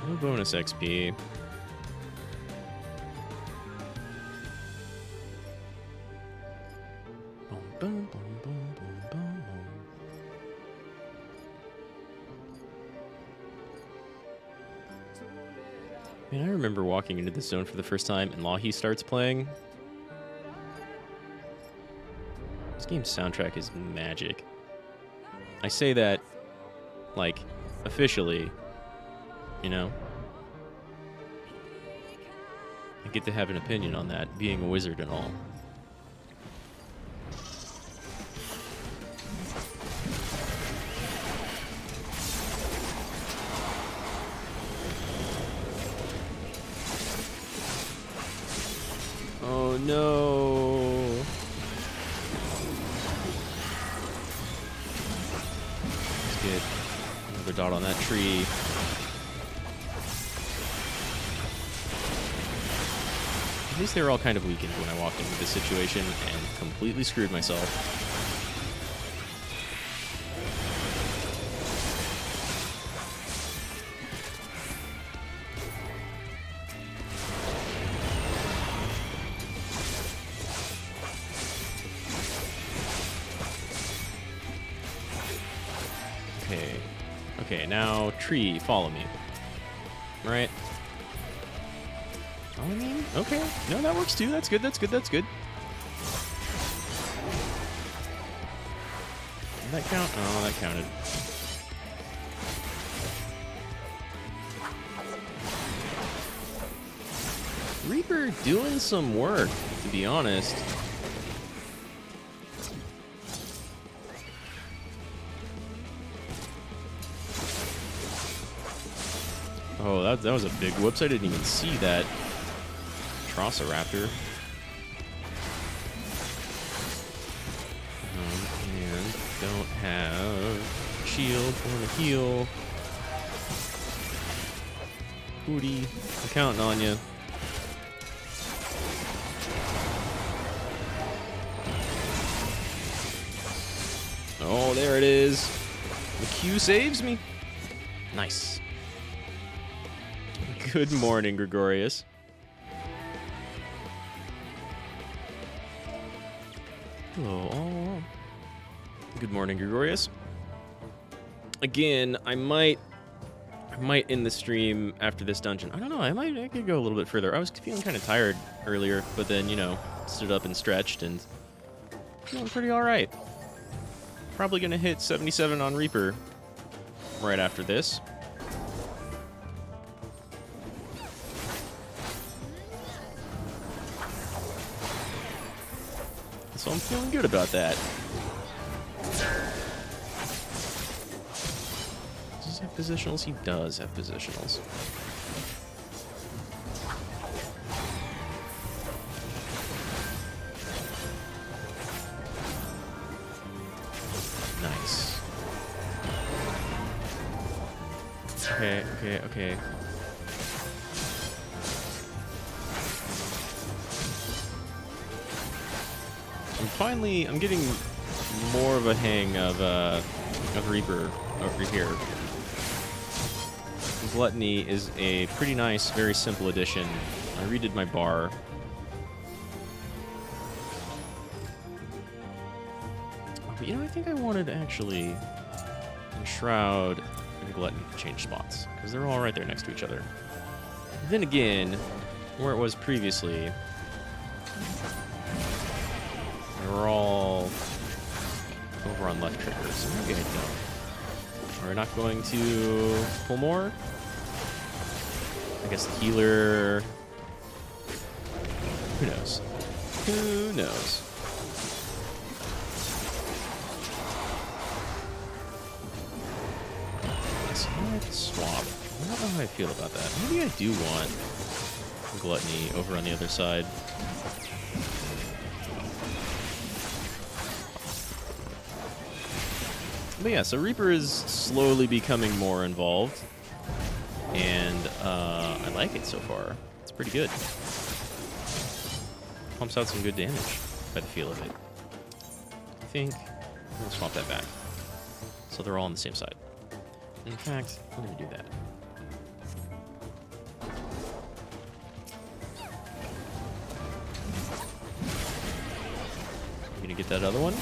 No bonus XP. Man, I remember walking into this zone for the first time and Lahi starts playing. This game's soundtrack is magic. I say that, like, officially, you know? I get to have an opinion on that, being a wizard and all. Oh no! Let's get another dot on that tree. At least they were all kind of weakened when I walked into this situation and completely screwed myself. Okay, now tree, follow me. Right? Follow me? Okay. No, that works too. That's good. Did that count? Oh, that counted. Reaper doing some work, to be honest. Oh, that was a big whoops. I didn't even see that. Trossoraptor. And don't have shield or a heal. Hootie, I'm counting on you. Oh, there it is. The Q saves me. Nice. Good morning, Gregorius. Hello, all. Good morning, Gregorius. Again, I might end the stream after this dungeon. I don't know. I could go a little bit further. I was feeling kind of tired earlier, but then, you know, stood up and stretched and feeling pretty all right. Probably gonna hit 77 on Reaper right after this. So I'm feeling good about that. Does he have positionals? He does have positionals. Nice. Okay. I'm getting more of a hang of Reaper over here. Gluttony is a pretty nice, very simple addition. I redid my bar. But I think I wanted to actually Shroud and Gluttony to change spots, because they're all right there next to each other. Then again, where it was previously, they were all over on left trigger, so maybe I don't. Are we not going to pull more? I guess the healer... Who knows? Who knows? Let's swap. I don't know how I feel about that. Maybe I do want Gluttony over on the other side. But yeah, so Reaper is slowly becoming more involved. And I like it so far. It's pretty good. Pumps out some good damage by the feel of it. I think I'm going to swap that back. So they're all on the same side. In fact, I'm going to do that. I'm going to get that other one.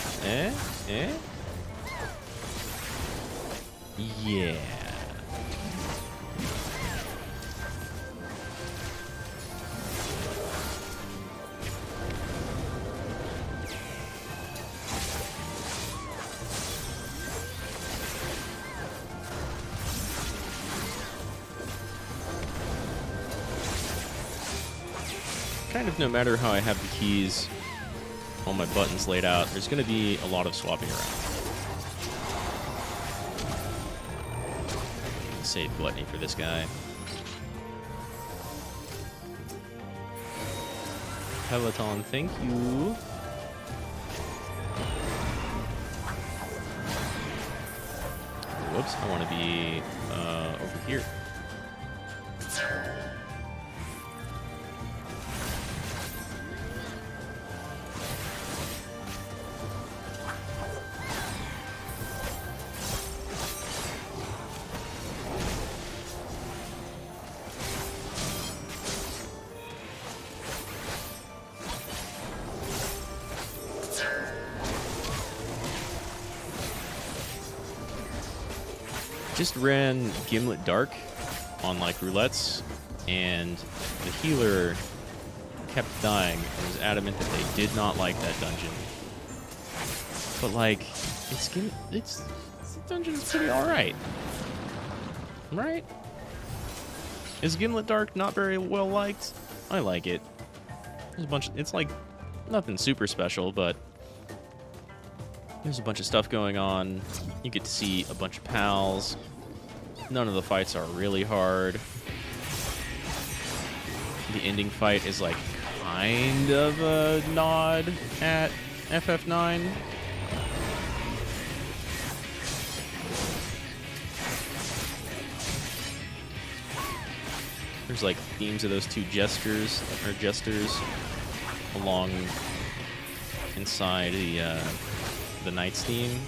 Yeah. Kind of no matter how I have the keys, all my buttons laid out, there's going to be a lot of swapping around. Save Gluttony for this guy. Peloton, thank you. Whoops, I want to be over here. Just ran Gimlet Dark on like roulettes, and the healer kept dying and was adamant that they did not like that dungeon. But like, the dungeon is pretty all right, right? Is Gimlet Dark not very well liked? I like it. There's a bunch. It's like nothing super special, but there's a bunch of stuff going on. You get to see a bunch of pals. None of the fights are really hard. The ending fight is like kind of a nod at FF9. There's like themes of those two jesters along inside the Knight's theme.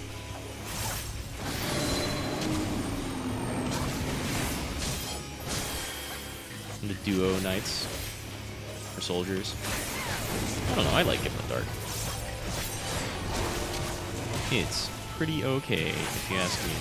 And the duo Knights or soldiers. I don't know, I like Giblet Dark. It's pretty okay, if you ask me.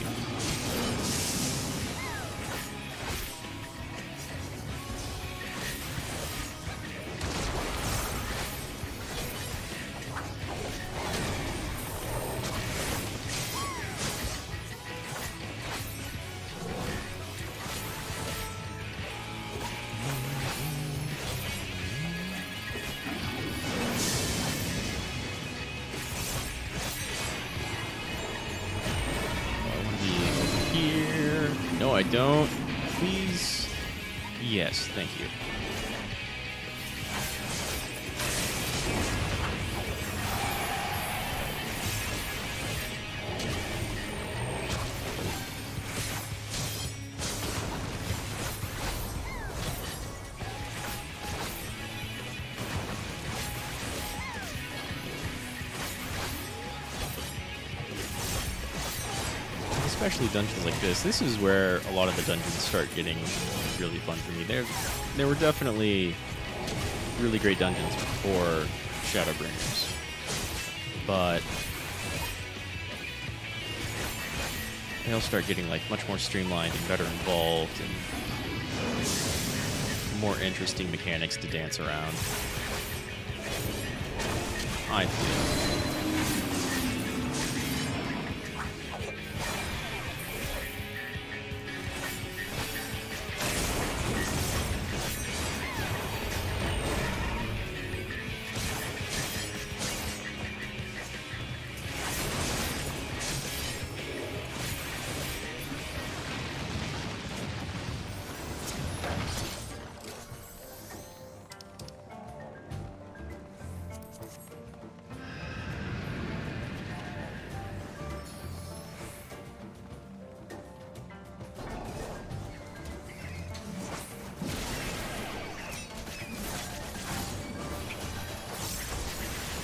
No, I don't. Please. Yes, thank you. especially dungeons like this. This is where a lot of the dungeons start getting really fun for me. There were definitely really great dungeons before Shadowbringers, but they all start getting like much more streamlined and better involved and more interesting mechanics to dance around, I feel.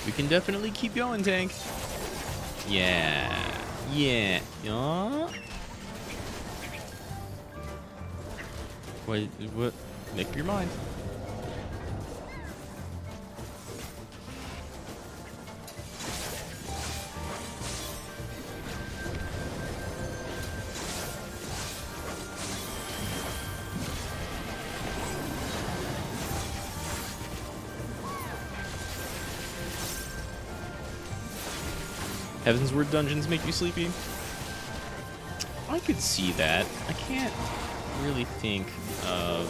We can definitely keep going, tank. Yeah. Yeah. What? Make up your mind. Heavensward dungeons make you sleepy? I could see that. I can't really think of...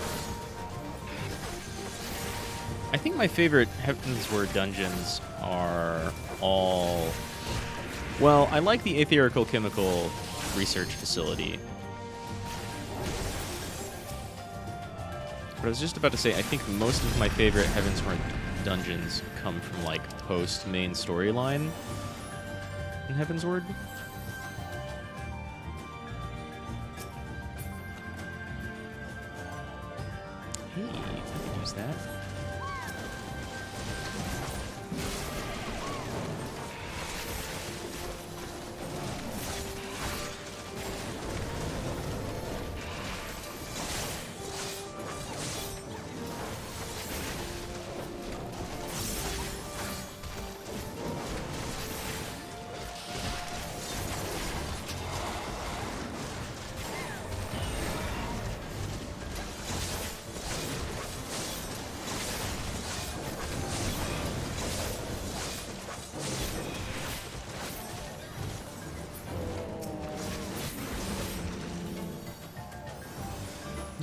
I think my favorite Heavensward dungeons are all... Well, I like the Aetherical Chemical Research Facility. But I was just about to say, I think most of my favorite Heavensward dungeons come from, like, post-main storyline in Heavensward. Hey, I can use that.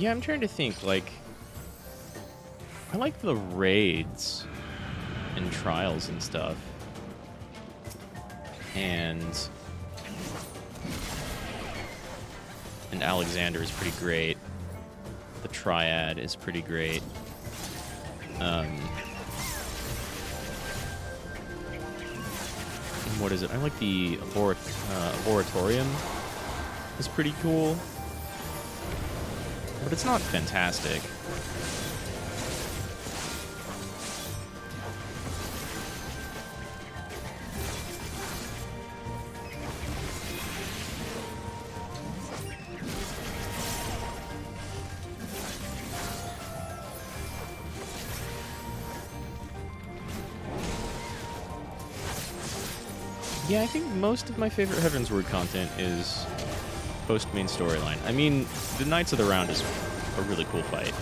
Yeah, I'm trying to think, like... I like the raids and trials and stuff. And Alexander is pretty great. The Triad is pretty great. And what is it? I like the Laboratorium. It's pretty cool. But it's not fantastic. Yeah, I think most of my favorite Heavensward content is post-main storyline. I mean, the Knights of the Round is a really cool fight.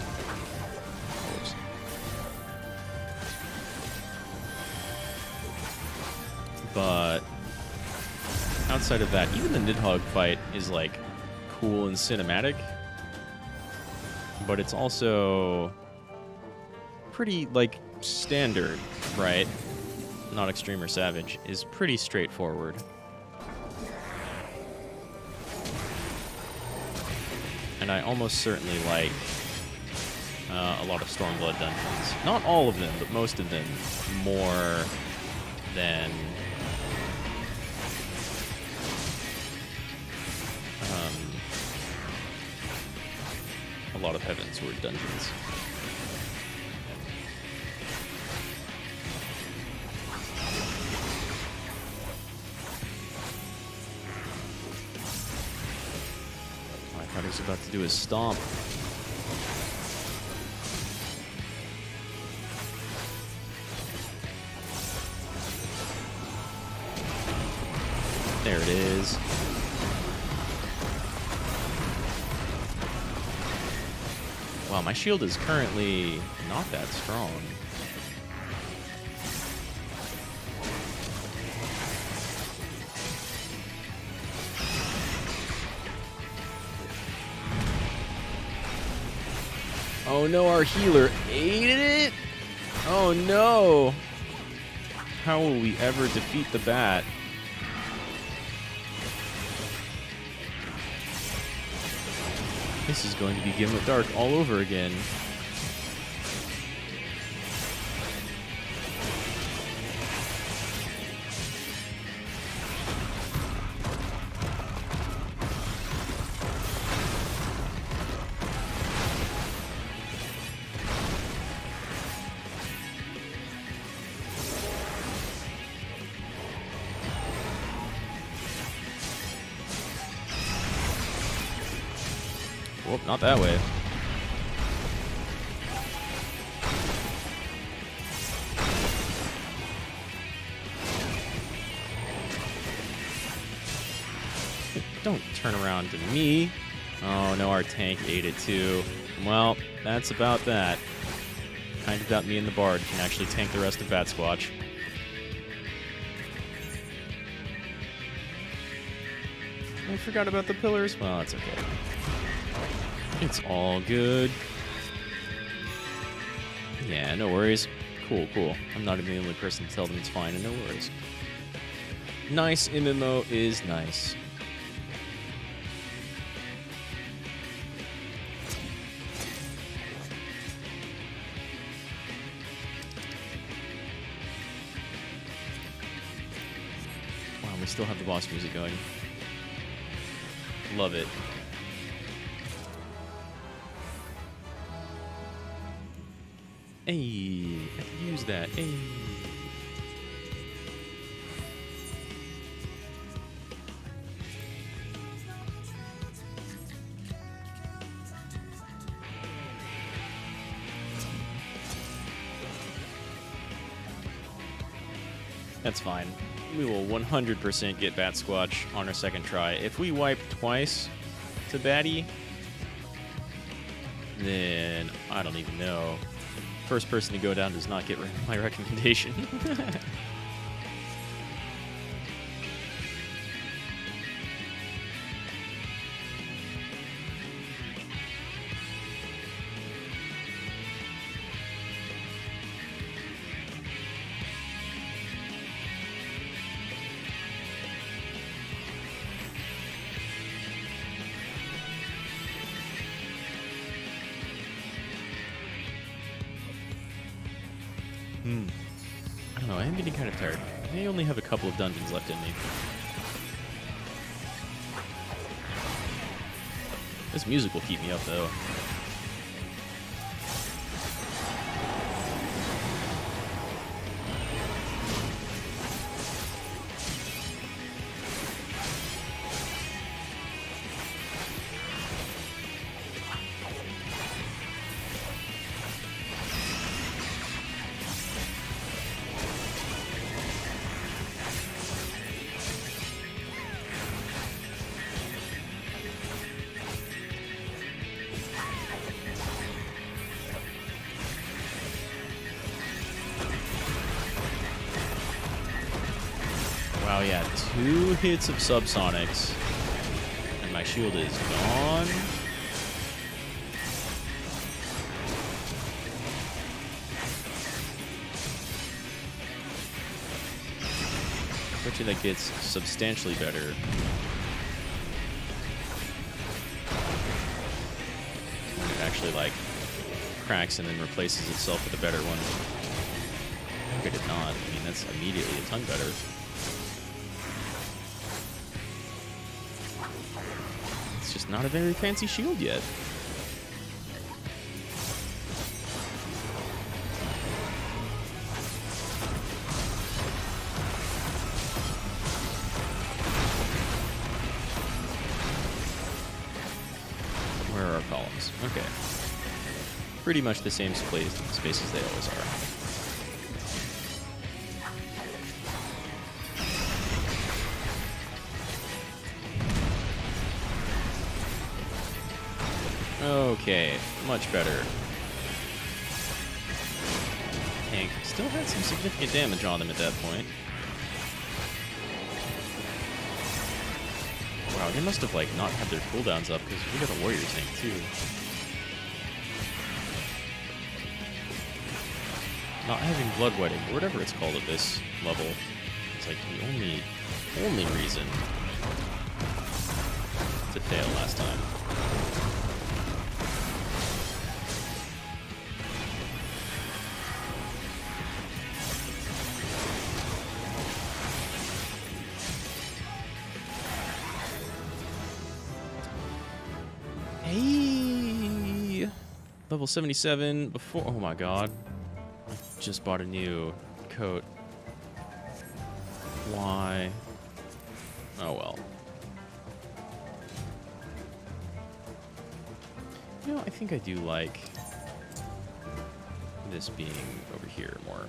But outside of that, even the Nidhogg fight is, like, cool and cinematic. But it's also pretty, like, standard, right? Not extreme or savage, is pretty straightforward. And I almost certainly like a lot of Stormblood dungeons. Not all of them, but most of them more than a lot of Heavensward dungeons. about to do his stomp. There it is. Wow, my shield is currently not that strong. Oh no, our healer ate it! Oh no! How will we ever defeat the bat? This is going to be Giblet Dark all over again. Whoop, not that way. Don't turn around to me. Oh no, our tank ate it too. Well, that's about that. Kind of doubt me and the Bard can actually tank the rest of Bat Squatch. I forgot about the pillars. Well, that's okay. It's all good. Yeah, no worries. Cool, cool. I'm not even the only person to tell them it's fine, and no worries. Nice MMO is nice. Wow, we still have the boss music going. Love it. Hey, I can use that. Hey. That's fine. We will 100% get Bat Squatch on our second try. If we wipe twice to Batty, then I don't even know. First person to go down does not get my recommendation. I don't know, I am getting kind of tired. I may only have a couple of dungeons left in me. This music will keep me up, though. Wow, yeah, 2 hits of subsonics, and my shield is gone. I bet you that gets substantially better. When it actually, like, cracks and then replaces itself with a better one. How could it not? I mean, that's immediately a ton better. It's just not a very fancy shield yet. pretty much the same space as they always are. Okay, much better. Tank still had some significant damage on them at that point. Wow, they must have, like, not had their cooldowns up, because we got a warrior tank, too. Not having bloodwetting, or whatever it's called at this level, it's like the only reason to fail last time. Hey! Level 77 before... Oh my god. I just bought a new coat. Why? Oh well. You know, I think I do like this being over here more.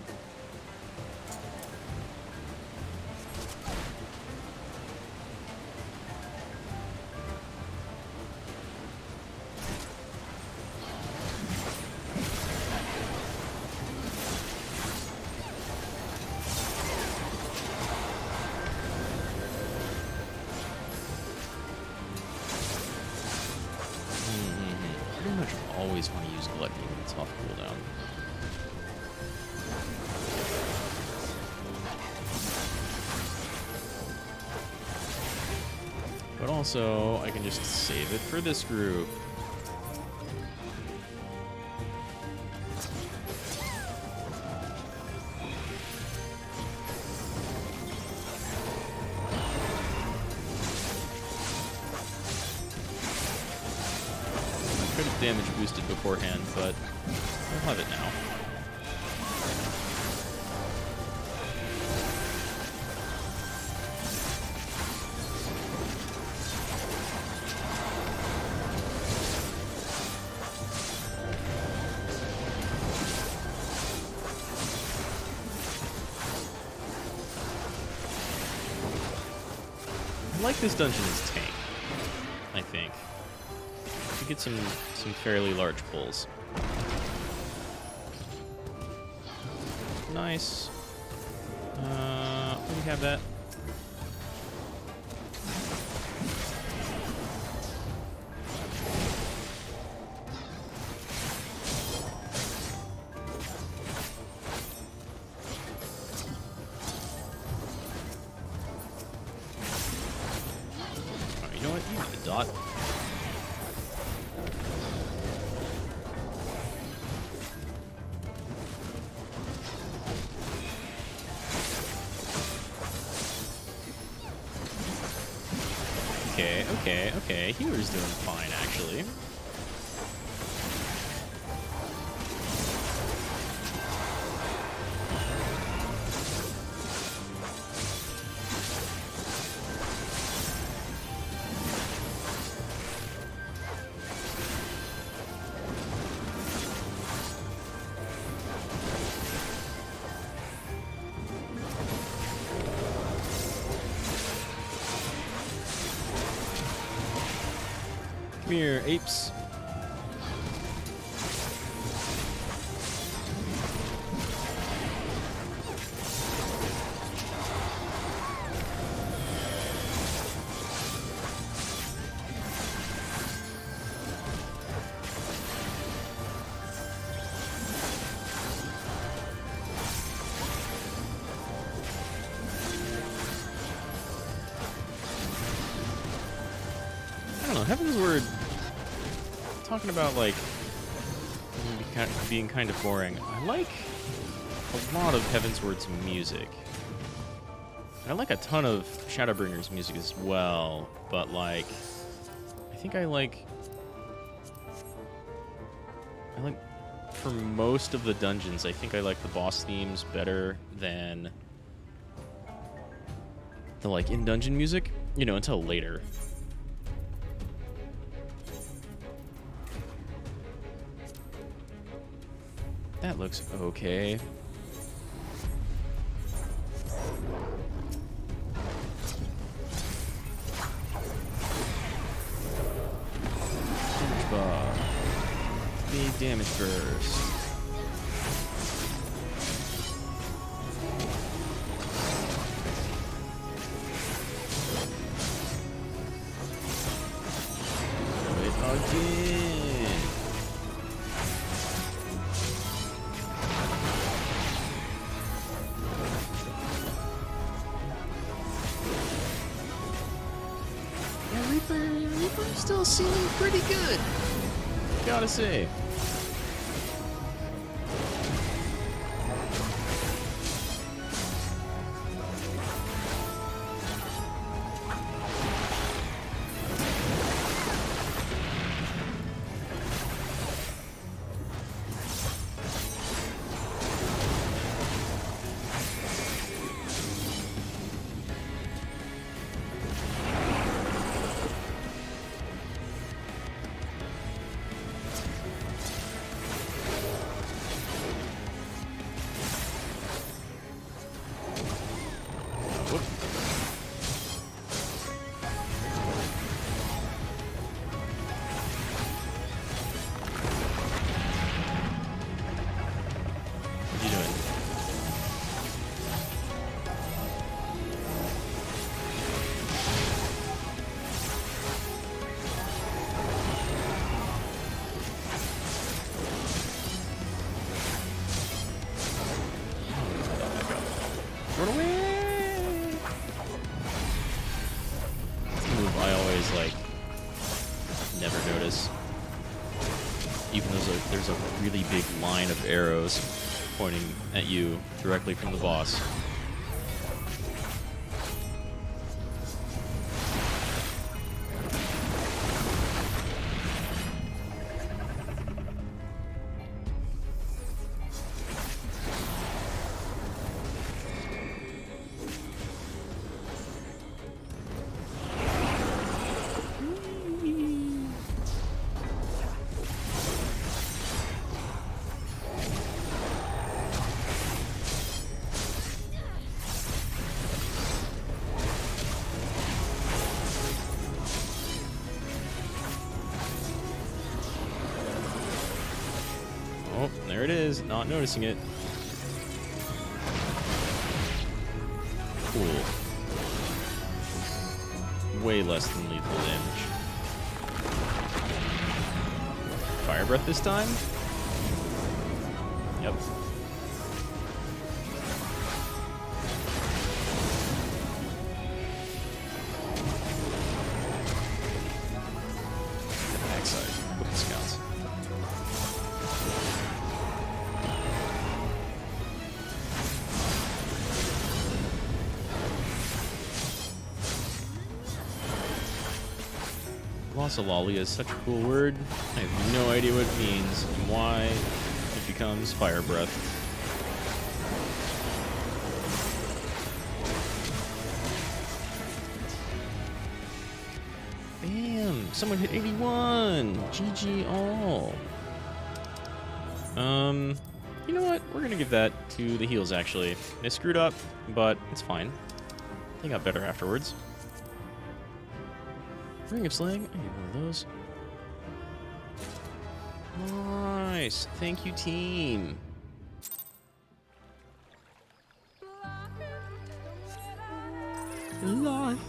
Always want to use Gluttony when it's off cooldown. But also, I can just save it for this group. Damage boosted beforehand, but I'll have it now. I like this dungeon as tank, I think. Get some fairly large pulls. Nice. Let me have that. Oh, you know what? You need the dot. Okay, Healer's doing fine, actually. Come here, apes. I don't know, Heaven's Word, talking about, like, being kind of boring. I like a lot of Heaven's Word's music. And I like a ton of Shadowbringer's music as well, but, like, I think I like, for most of the dungeons, I think I like the boss themes better than the, like, in-dungeon music, you know, until later. That looks okay. Damage buff. Big damage burst. Again. Yeah, Reaper's still seeming pretty good. Gotta say. Run away! That's a move I always, like, never notice. Even though there's a really big line of arrows pointing at you directly from the boss. Oh, there it is. Not noticing it. Cool. Way less than lethal damage. Fire breath this time? Yep. Backside. Look at scouts. Glossolalia is such a cool word. I have no idea what it means and why it becomes fire breath. Bam! Someone hit 81! GG all. You know what? We're gonna give that to the heals, actually. They screwed up, but it's fine. They got better afterwards. Ring of Slang, I need one of those. Nice. Thank you, team. Life.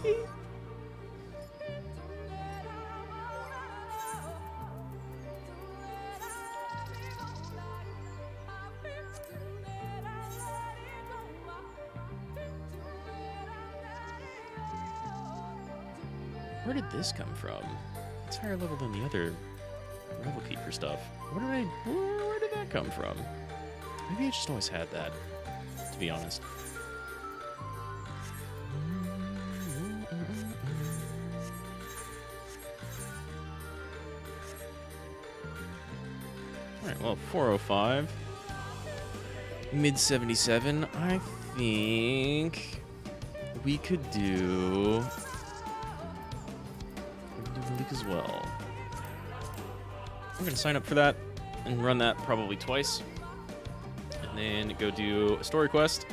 Where did this come from? It's higher level than the other Revel Keeper stuff. Where did that come from? Maybe I just always had that, to be honest. Alright, well, 405. Mid 77. I think we could do Leak as well. I'm going to sign up for that and run that probably twice. and then go do a story quest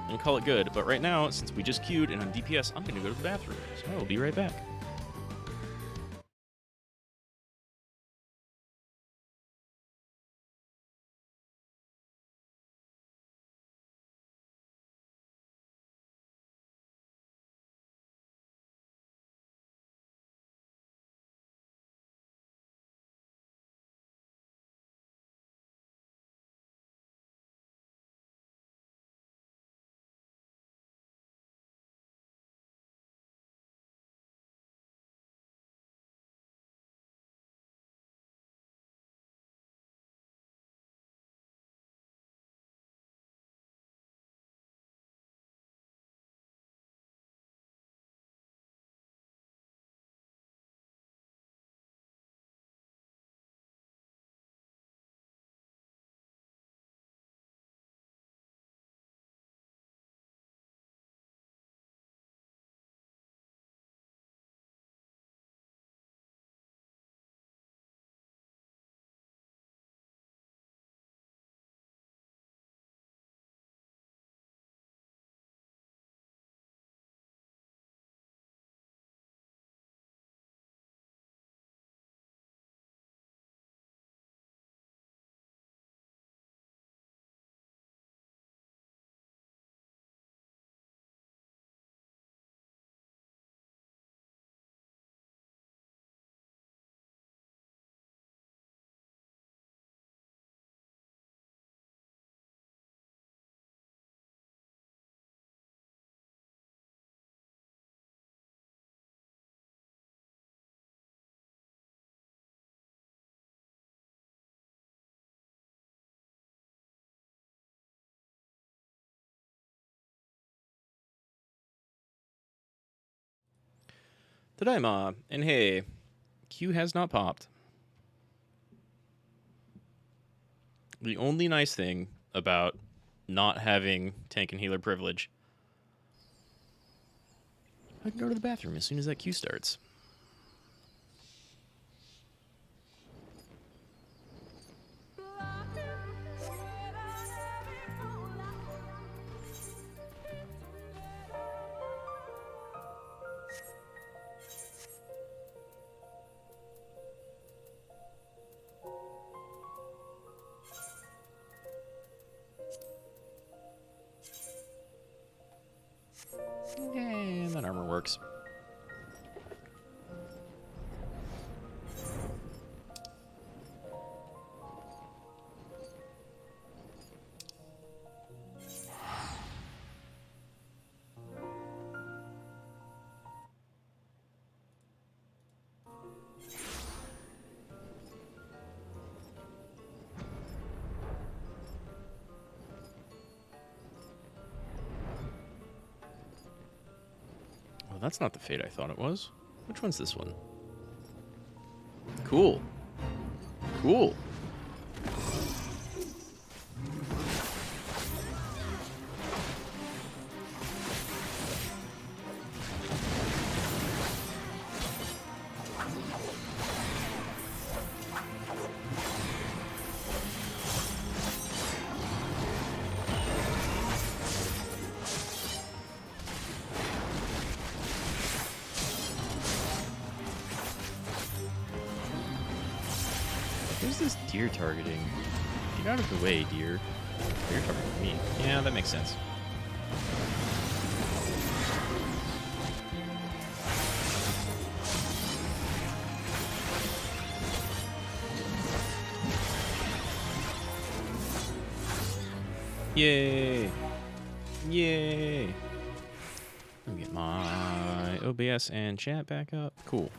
and call it good. But right now, since we just queued and on DPS, I'm going to go to the bathroom. So I will be right back. Tadaima, and hey, Q has not popped. The only nice thing about not having tank and healer privilege, I can go to the bathroom as soon as that Q starts. Okay, that armor works. Well, that's not the fate I thought it was. Which one's this one? Cool. Cool. Who's this deer targeting? Get out of the way, deer. You're targeting me. Yeah, that makes sense. Yay! Yay! Let me get my OBS and chat back up. Cool.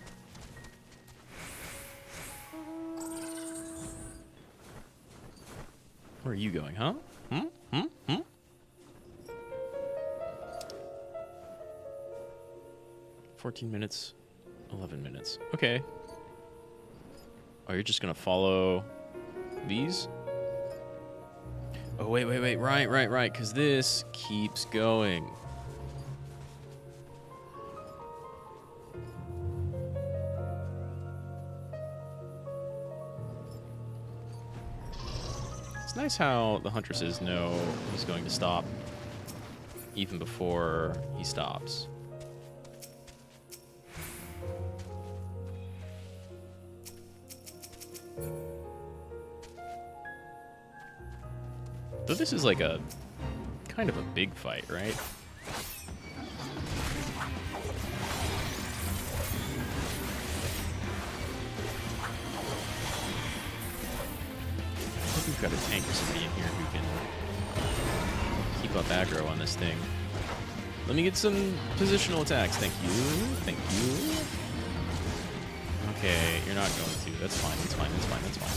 Where are you going, huh? 14 minutes, 11 minutes. Okay. Oh, you're just gonna follow these? Oh, wait. Right. Because this keeps going. It's nice how the huntresses know he's going to stop even before he stops. So this is like a kind of a big fight, right? I think we've got a tank or somebody in here who can keep up aggro on this thing. Let me get some positional attacks. Thank you. Thank you. Okay, you're not going to. That's fine. That's fine. That's fine. That's fine.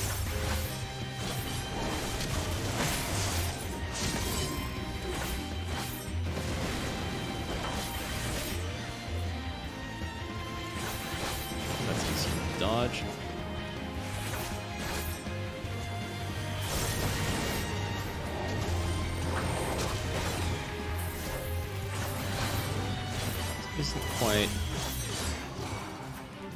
That's easy to dodge. Isn't quite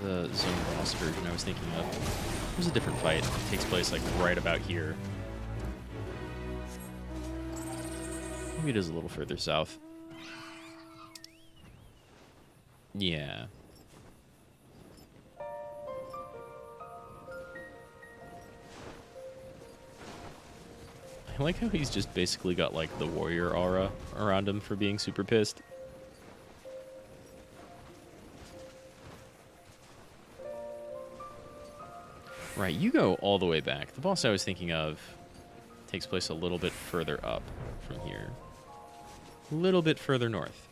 the zone boss version I was thinking of. There's a different fight. It takes place like right about here. Maybe it is a little further south. Yeah. I like how he's just basically got like the warrior aura around him for being super pissed. Right, you go all the way back. The boss I was thinking of takes place a little bit further up from here. A little bit further north.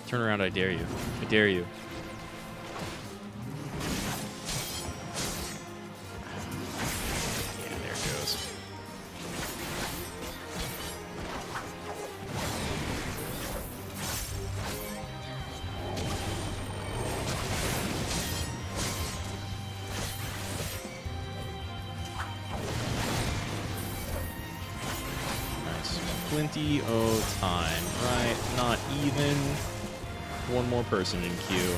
Turn around, I dare you. I dare you. Yeah, there it goes. Nice. Plenty of time, right? Not even. One more person in queue.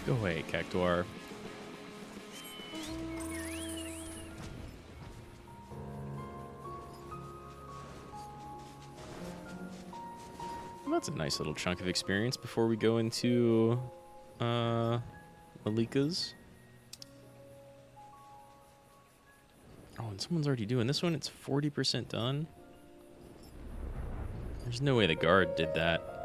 Go away, Cactuar. That's a nice little chunk of experience before we go into Malika's. Oh, and someone's already doing this one. It's 40% done. There's no way the guard did that.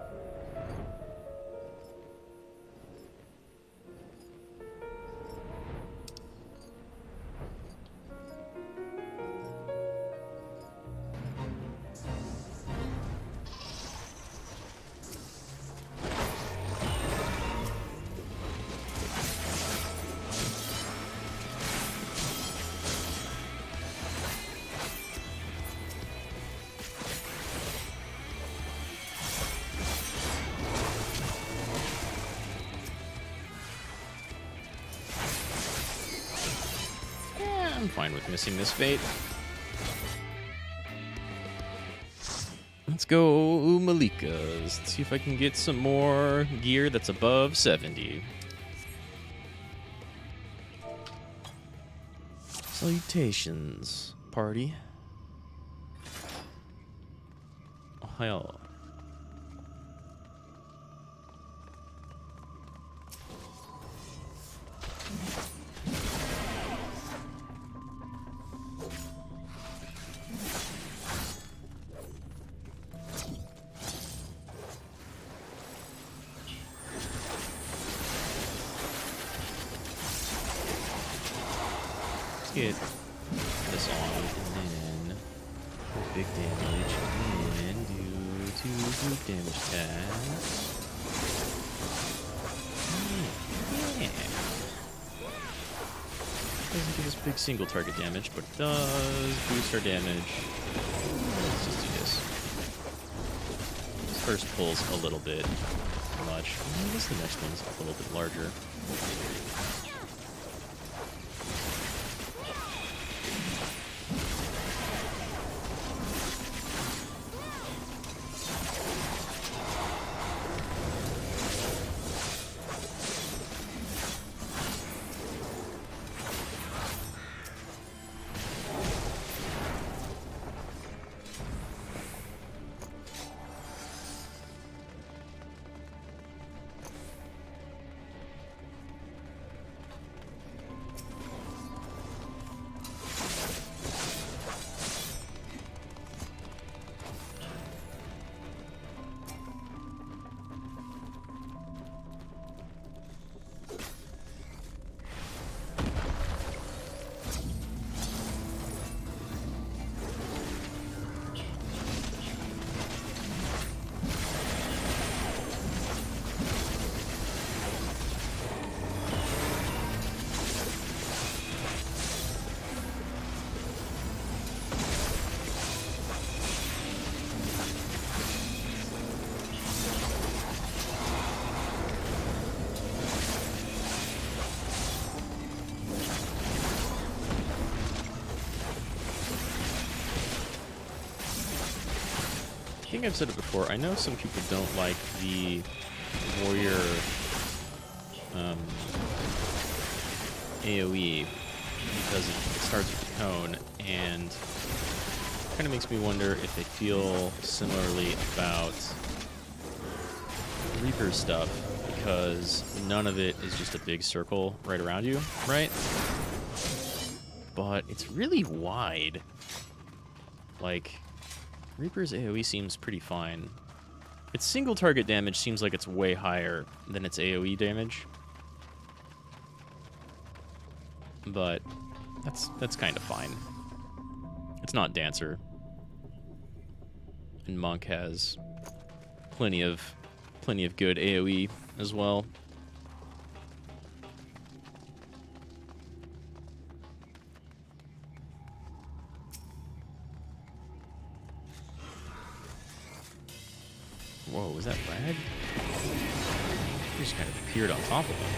I'm fine with missing this fate. Let's go Malika's. Let's see if I can get some more gear that's above 70. Salutations, party. Oh, hell. get this on, and then big damage, and then do 2 group damage tags. Yeah. Doesn't give us big single target damage, but does boost our damage. Let's just do this. This first pulls a little bit much. I guess the next one's a little bit larger. I think I've said it before. I know some people don't like the warrior AoE because it starts with the cone, and kind of makes me wonder if they feel similarly about Reaper's stuff, because none of it is just a big circle right around you, right? But it's really wide. Like, Reaper's AoE seems pretty fine. Its single target damage seems like it's way higher than its AoE damage. But that's kind of fine. It's not Dancer. And Monk has plenty of good AoE as well. Whoa, was that Rad? He just kind of appeared on top of him.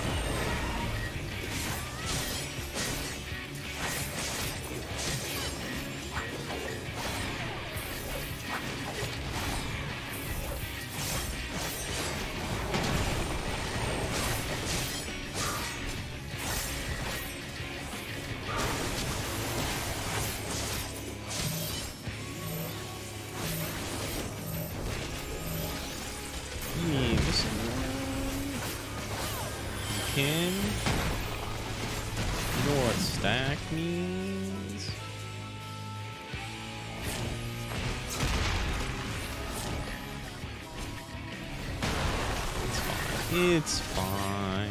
You know what stack means? It's fine. It's fine.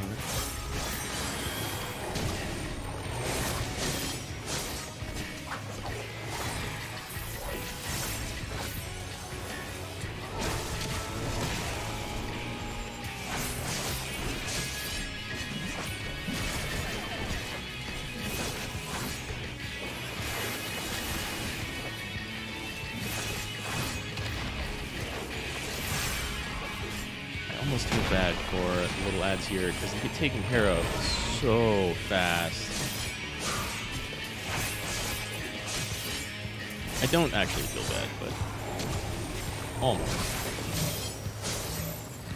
I almost feel bad for little ads here because they get taken care of so fast. I don't actually feel bad, but almost.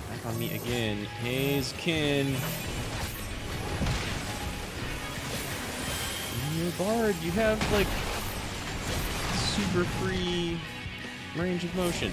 Back on me again. Hazekin. You're a bard. You have like super free range of motion.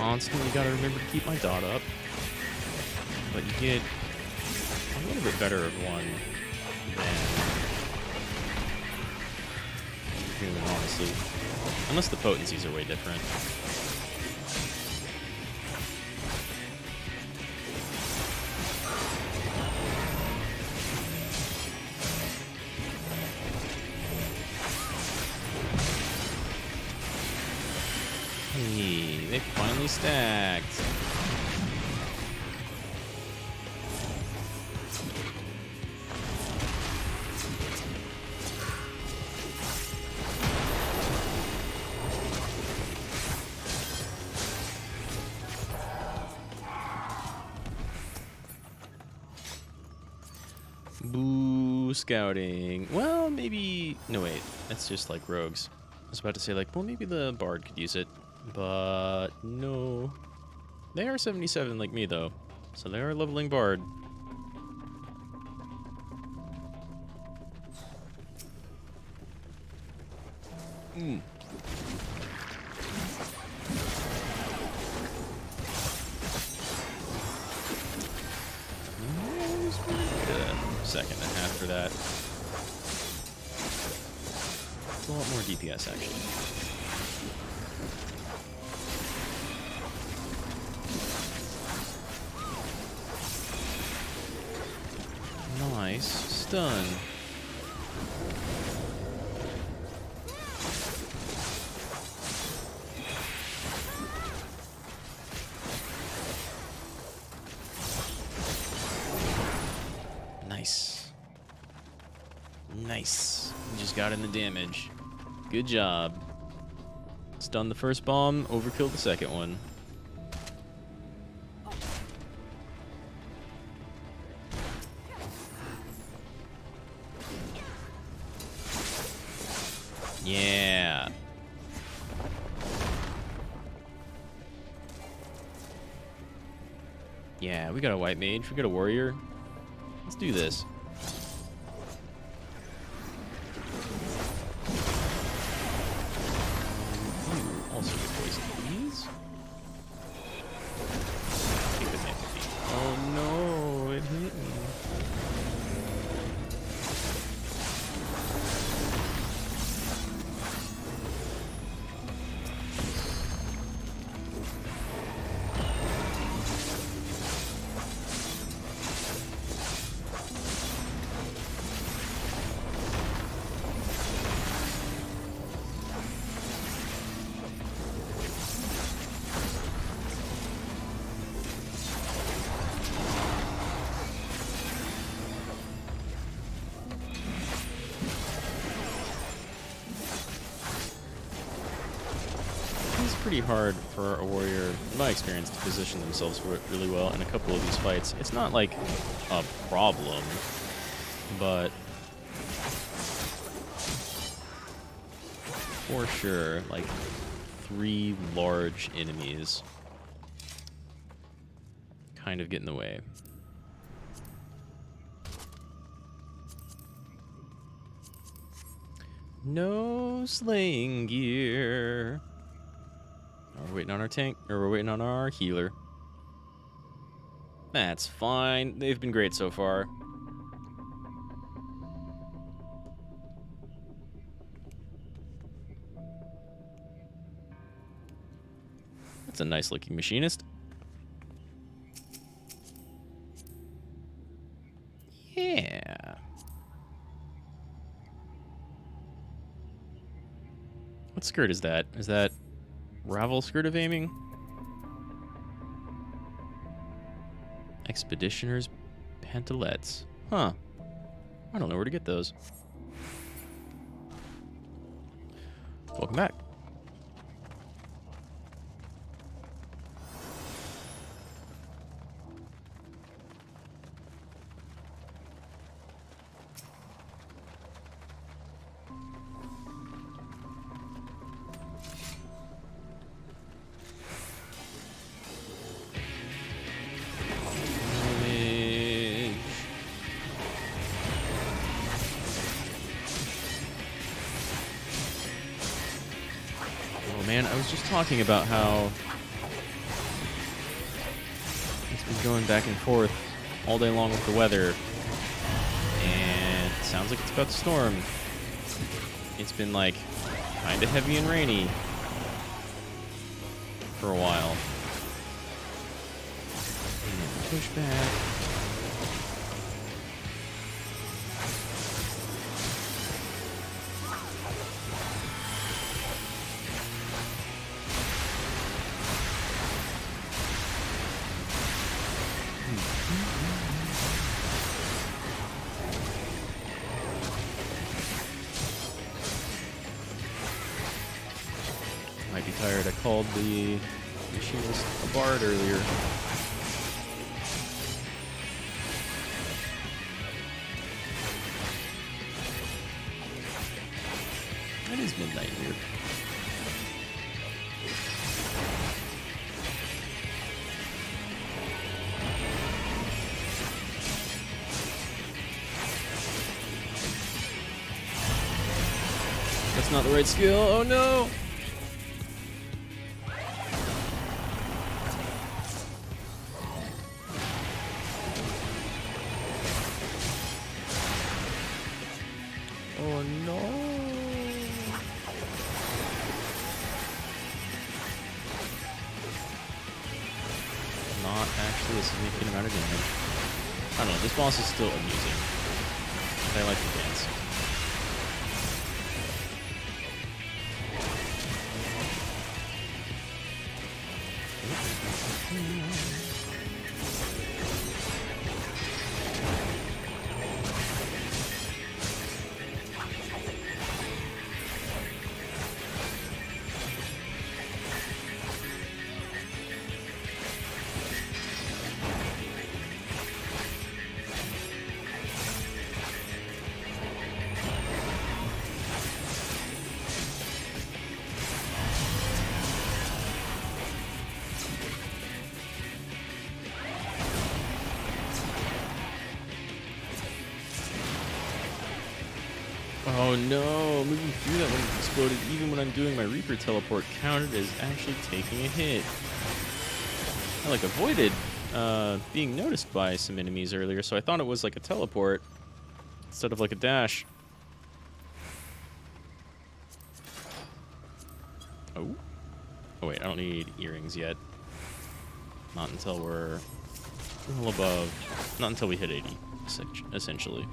constantly gotta remember to keep my dot up. But you get a little bit better of one than human, honestly. Unless the potencies are way different. Hey, they finally stacked. Boo, scouting. Well, maybe... No, wait. That's just like rogues. I was about to say, like, well, maybe the bard could use it. But no. They are 77 like me, though. So they are leveling bard. Hmm. Second and a half for that. It's a lot more DPS, actually. Nice. Stun. Nice. Nice. We just got in the damage. Good job. Stun the first bomb, overkill the second one. Yeah. Yeah, we got a white mage, we got a warrior. Let's do this. You also get poison, please. Take the man feet. Oh no, it hit me. Pretty hard for a warrior, in my experience, to position themselves really well in a couple of these fights. It's not like a problem, but for sure, like 3 large enemies kind of get in the way. No slaying gear. We're waiting on our tank, or we're waiting on our healer. That's fine. They've been great so far. That's a nice looking machinist. Yeah. What skirt is that? Is that Ravel skirt of aiming? Expeditioner's pantalettes. Huh. I don't know where to get those. Welcome back. Man, I was just talking about how going back and forth all day long with the weather. And it sounds like it's about to storm. It's been like kind of heavy and rainy for a while. And then push back. Might be tired. I called the machinist a bard earlier. It is midnight here. That's not the right skill. Oh no! Oh no! Not actually a significant amount of damage. I don't know, this boss is still amusing. I like the dance. Oh no, moving through that when it exploded, even when I'm doing my Reaper teleport, counted as actually taking a hit. I like avoided being noticed by some enemies earlier, so I thought it was like a teleport instead of like a dash. Oh. Oh wait, I don't need earrings yet. Not until we're a little above. Not until we hit 80, essentially.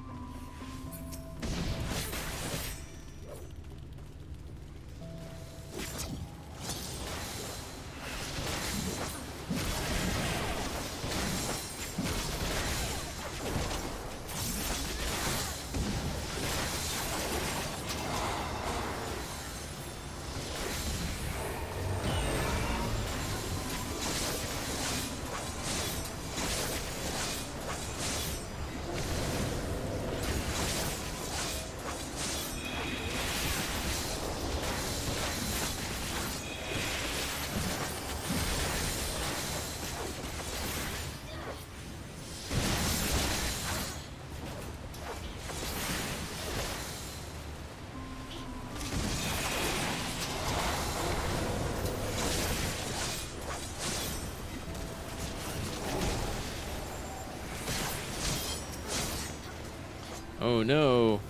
Oh no.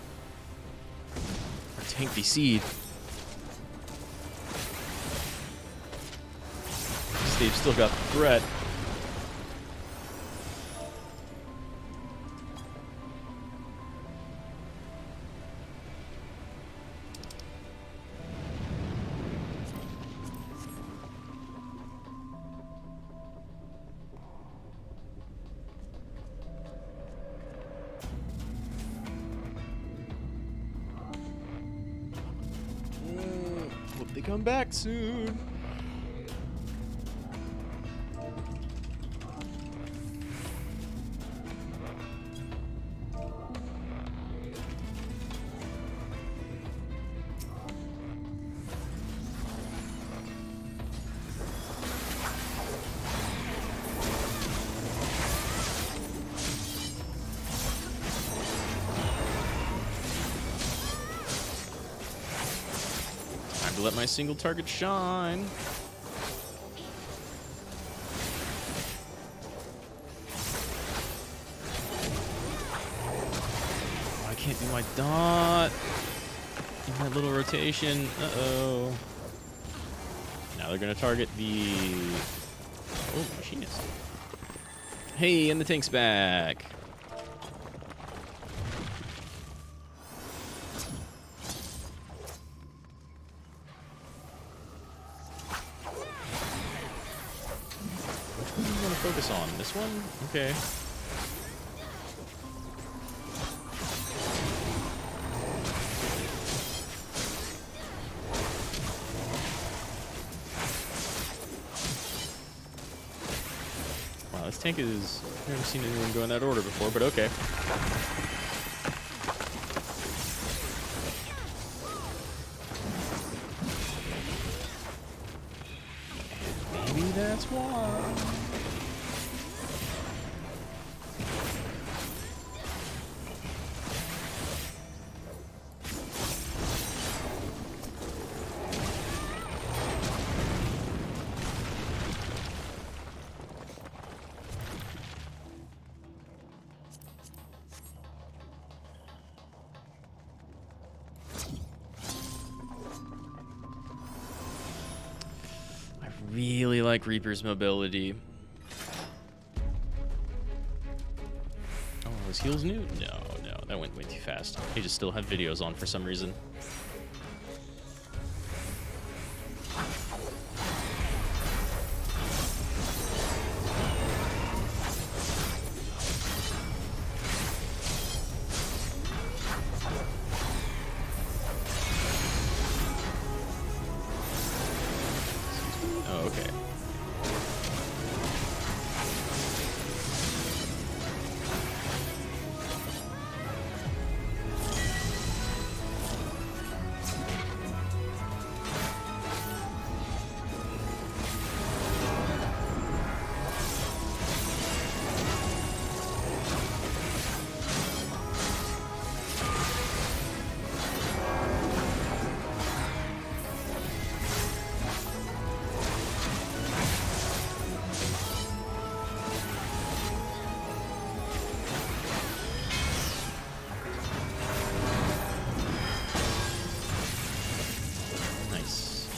Our tank DC'd. They've still got the threat. Hope they come back soon. Time to let my single target shine. can't do my dot. In that little rotation. Uh-oh. Now they're gonna target the... Oh, machinist. Hey, and the tank's back. Which one do you want to focus on? This one? Okay. Wow, this tank is... I've never seen anyone go in that order before, but okay. Maybe that's why. Really like Reaper's mobility. Oh, his heals new? No, that went way too fast. He just still have videos on for some reason. Oh, okay. Nice.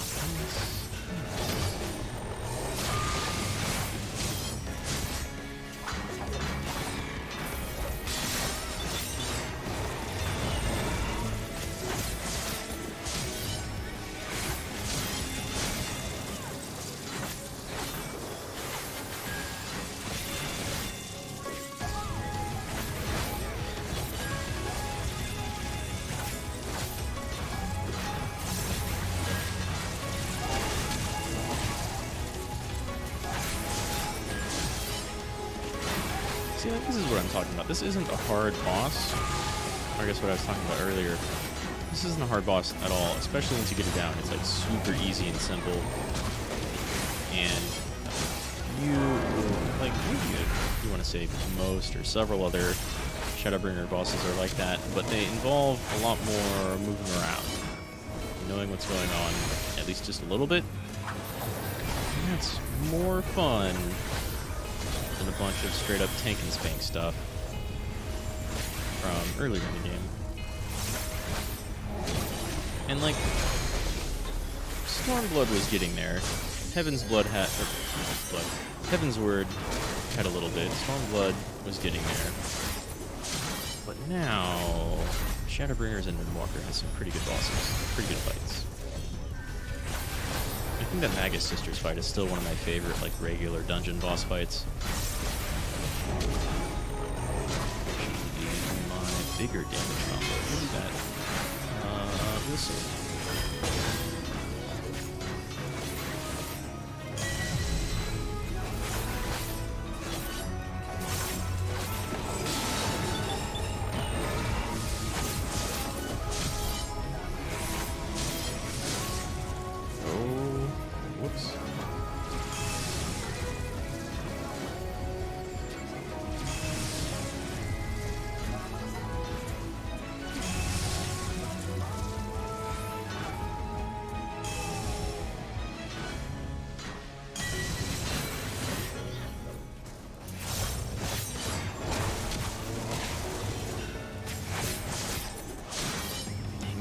See, like, this is what I'm talking about. This isn't a hard boss. I guess what I was talking about earlier. This isn't a hard boss at all, especially once you get it down. It's like super easy and simple. And you, like, maybe you want to say most or several other Shadowbringer bosses are like that, but they involve a lot more moving around, knowing what's going on, at least just a little bit. And that's more fun than a bunch of straight up tank and spank stuff from earlier in the game. And like, Stormblood was getting there. Heaven's Word had a little bit. Stormblood was getting there. But now, Shadowbringers and Moonwalker has some pretty good bosses, pretty good fights. I think that Magus Sisters fight is still one of my favorite, like, regular dungeon boss fights. My bigger damage combo. What is that? We'll see.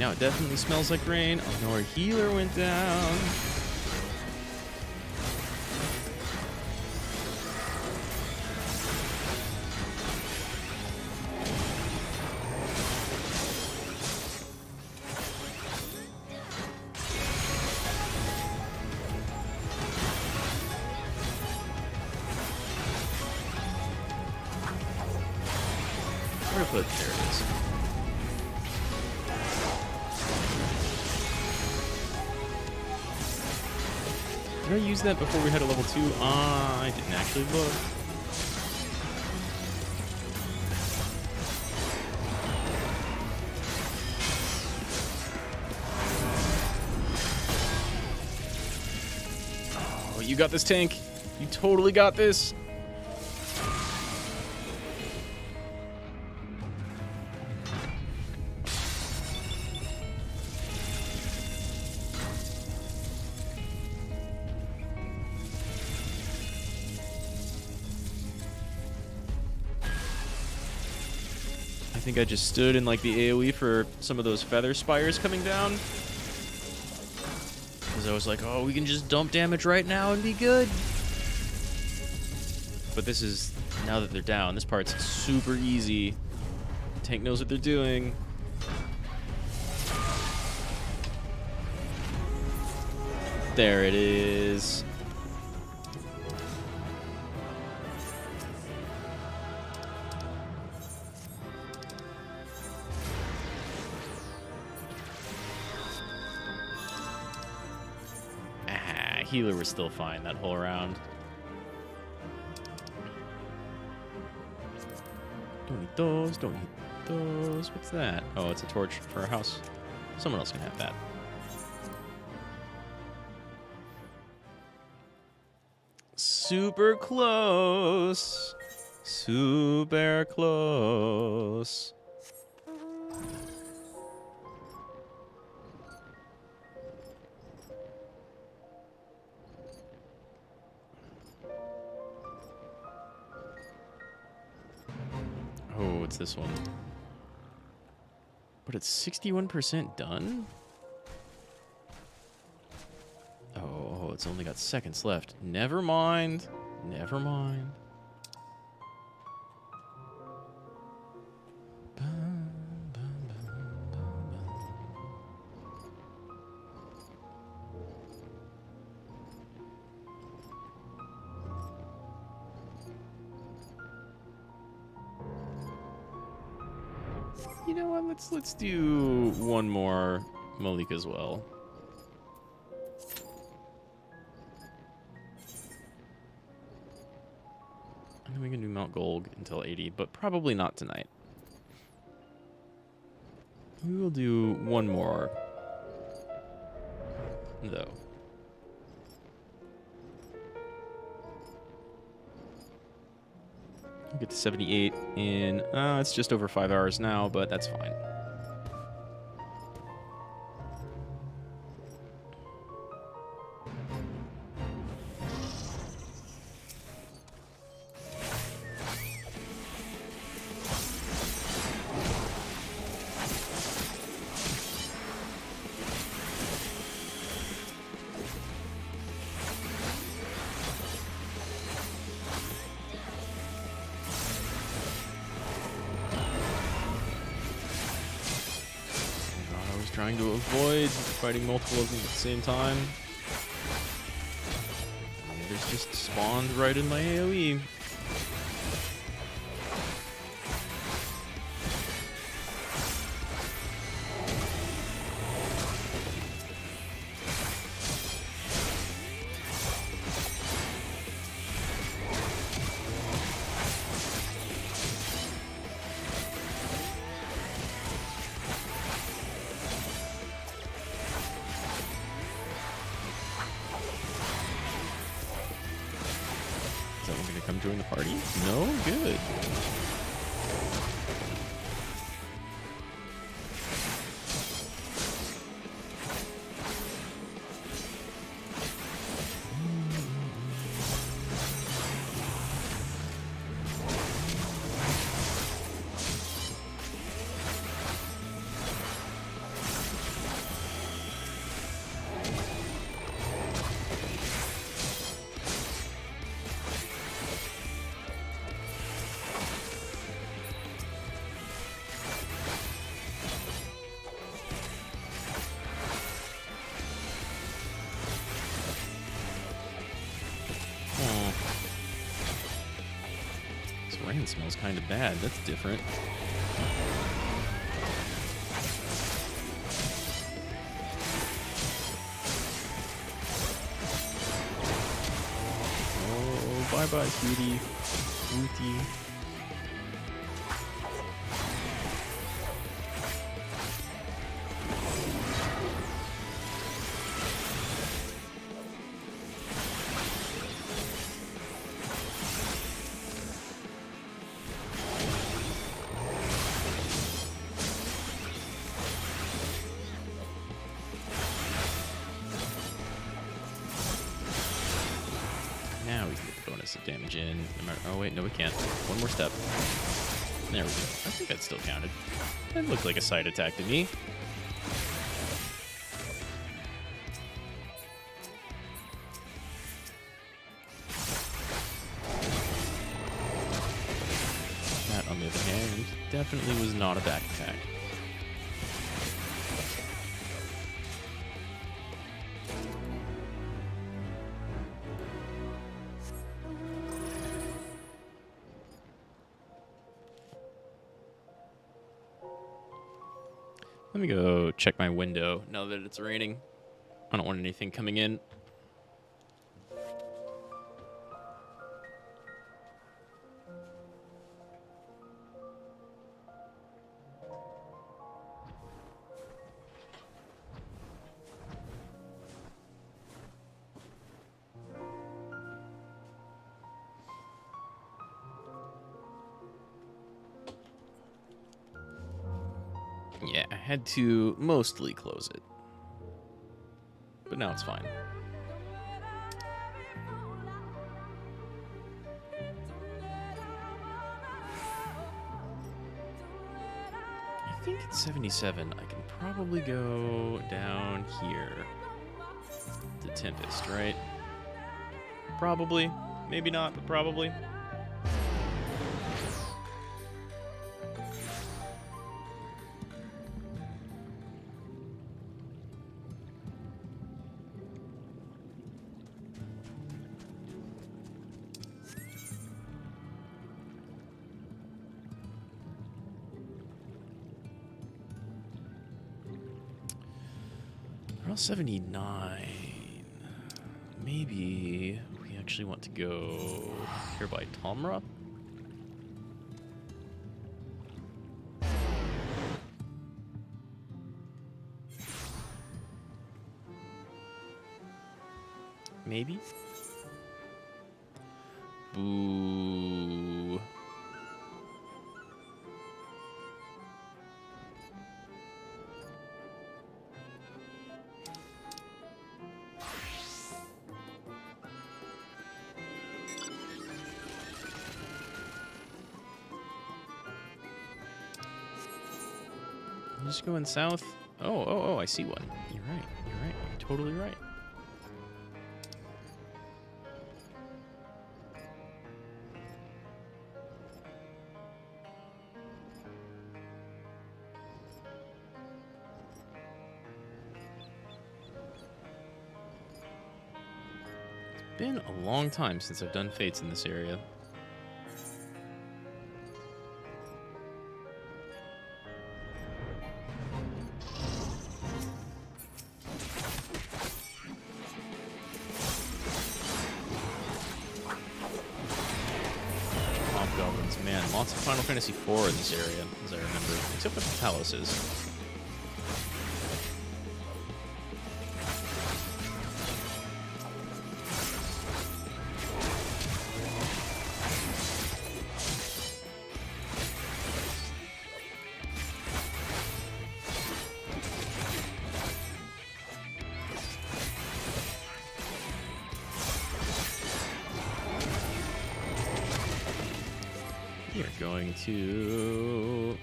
now it definitely smells like rain. Oh no, our healer went down. Where to put? There it is. Did I use that before we had a level 2? I didn't actually look. Oh, you got this, tank. You totally got this. I think I just stood in like the AoE for some of those feather spires coming down. Because I was like, oh, we can just dump damage right now and be good. But this is, now that they're down, this part's super easy. Tank knows what they're doing. There it is. Healer was still fine that whole round. Don't eat those, don't eat those. What's that? Oh, it's a torch for our house. Someone else can have that. Super close. Super close. Oh, it's this one. But it's 61% done? Oh, it's only got seconds left. Never mind. Never mind. You know what? Let's do one more Malik as well. And then we can do Mount Gold until 80, but probably not tonight. We will do one more, though. We'll get to 78 in, it's just over 5 hours now, but that's fine. Trying to avoid fighting multiple of them at the same time. And there's just spawned right in my AoE. Come join the party? No? Good. ramen smells kind of bad. That's different. Oh, bye-bye, cutie. Fruity. Now we can get the bonus of damage in. No matter, oh wait, no we can't. One more step. There we go. I think that still counted. That looked like a side attack to me. That, on the other hand, definitely was not a back attack. Let me go check my window now that it's raining. I don't want anything coming in. Yeah, I had to mostly close it. But now it's fine. I think it's 77. I can probably go down here to Tempest, right? Probably. Maybe not, but probably. Roll 79. Maybe we actually want to go here by Tomra. Maybe. Boo. I'm just going south. Oh, I see one. You're right. You're totally right. It's been a long time since I've done fates in this area. Man, lots of Final Fantasy IV in this area, as I remember, except with the palaces. We are going to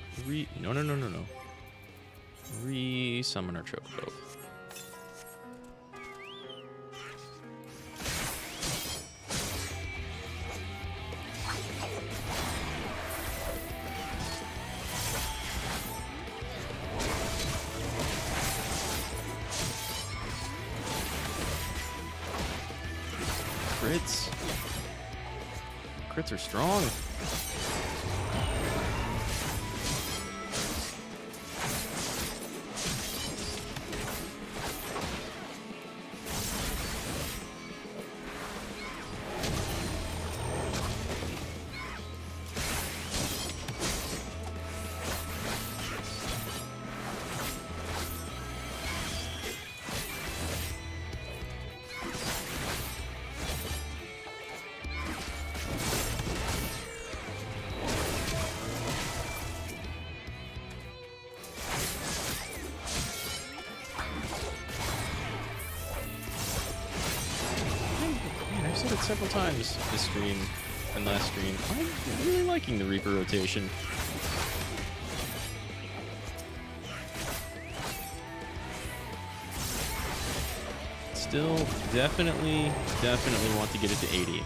no. Re-summon our Chocobo. crits are strong. I've said it several times this stream and last stream. I'm really liking the Reaper rotation. Still, definitely want to get it to 80.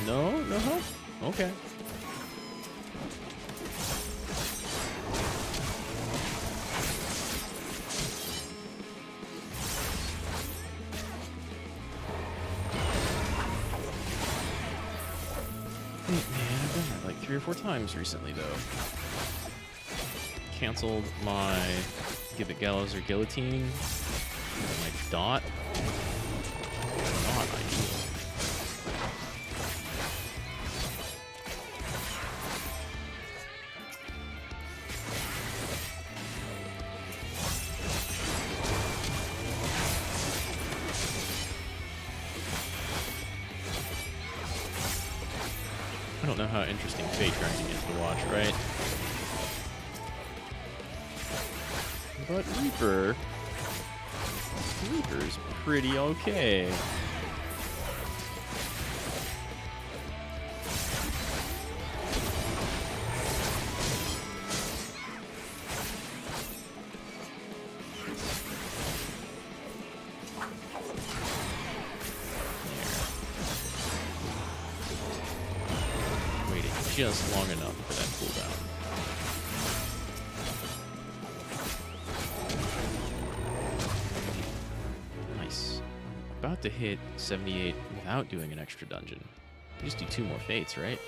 No help? Okay. Man, I've done that like 3 or 4 times recently, though. Canceled my Giblet Gallows or Guillotine. My dot. Not ideal. I don't know how interesting fate grinding is to watch, right? But Reaper's pretty okay. Just long enough for that cooldown. Nice. About to hit 78 without doing an extra dungeon. Just do 2 more fates, right?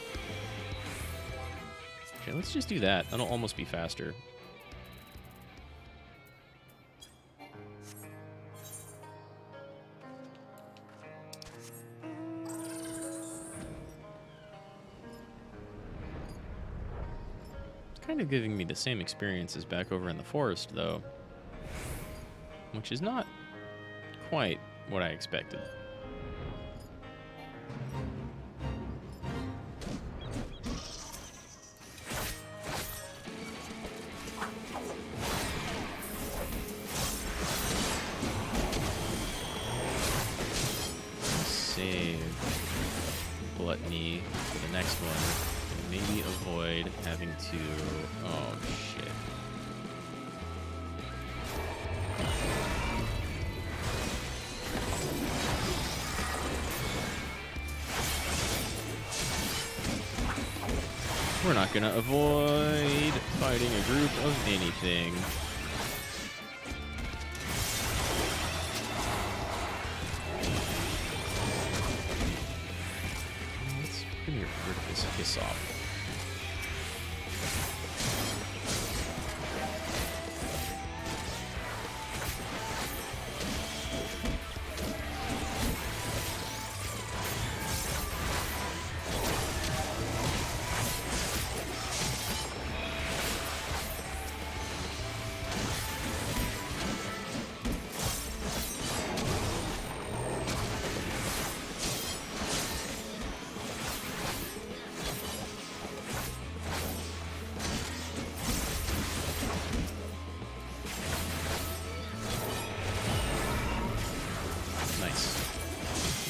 Okay, let's just do that. That'll almost be faster. Kind of giving me the same experience as back over in the forest, though, which is not quite what I expected. Save Gluttony for the next one. Maybe avoid having to... Oh, shit. We're not gonna avoid fighting a group of anything. Let's get rid of this piss off.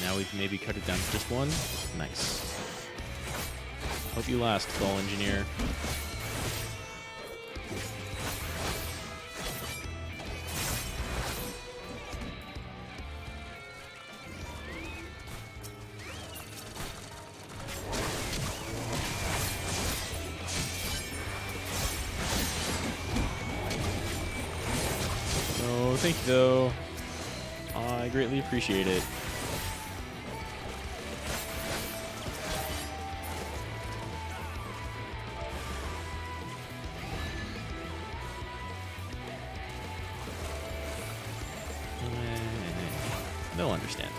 Now we've maybe cut it down to just 1. Nice. Hope you last, Skull Engineer. thank you, though. I greatly appreciate it. They'll understand.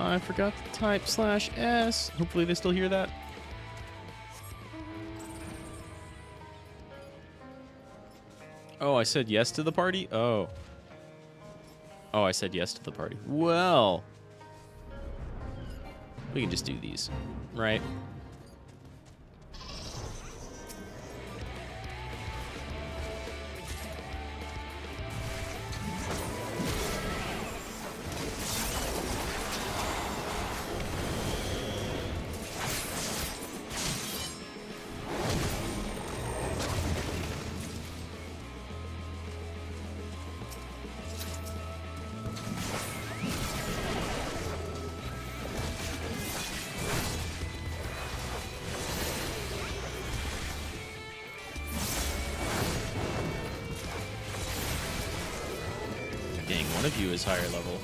I forgot to type /S. Hopefully they still hear that. Oh, I said yes to the party? Oh. Oh, I said yes to the party. Well. We can just do these, right? Dang, one of you is higher level.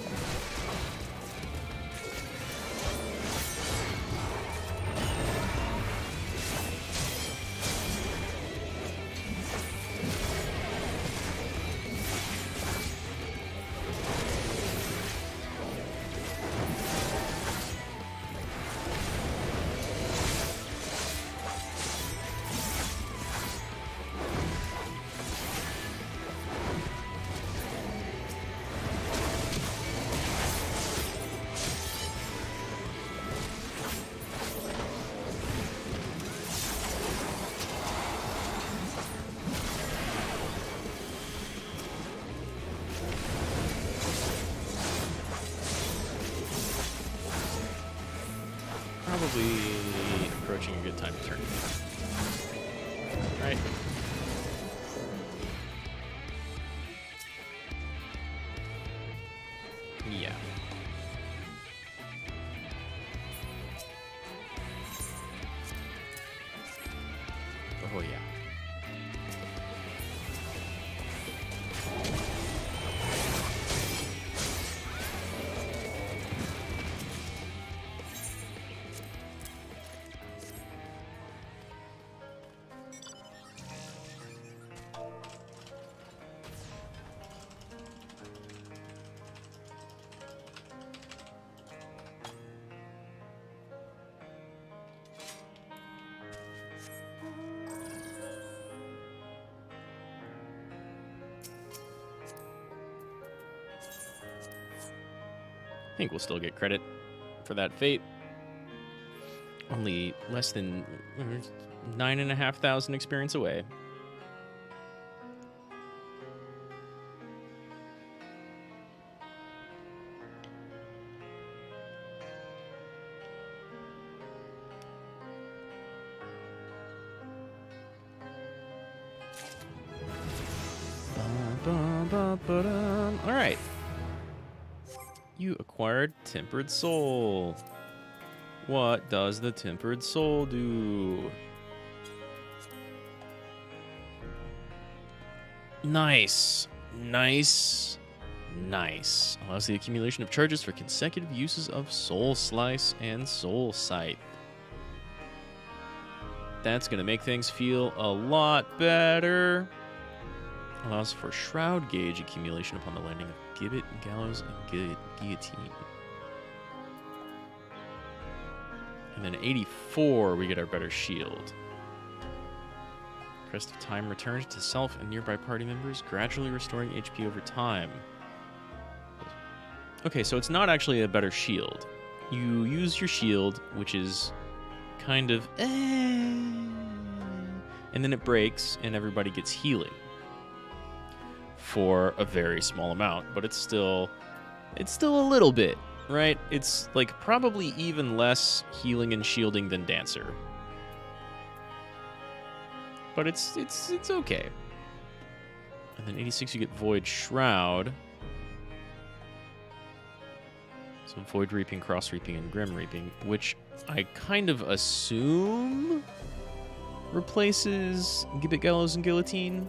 Probably approaching a good time to turn. Right? Yeah. Oh, yeah. I think we'll still get credit for that fate. Only less than 9,500 experience away. All right. You acquired Tempered Soul. What does the Tempered Soul do? Nice. Nice. Nice. Allows the accumulation of charges for consecutive uses of Soul Slice and Soul Sight. That's going to make things feel a lot better. Allows for Shroud Gauge accumulation upon the landing of Giblet, Gallows, and Guillotine. And then 84, we get our better shield. Crest of Time returns to self and nearby party members, gradually restoring HP over time. Okay, so it's not actually a better shield. You use your shield, which is kind of and then it breaks and everybody gets healing for a very small amount, but it's still a little bit, right? It's like probably even less healing and shielding than Dancer. But it's okay. And then 86 you get Void Shroud. So Void Reaping, Cross Reaping, and Grim Reaping, which I kind of assume replaces Giblet, Gallows, and Guillotine.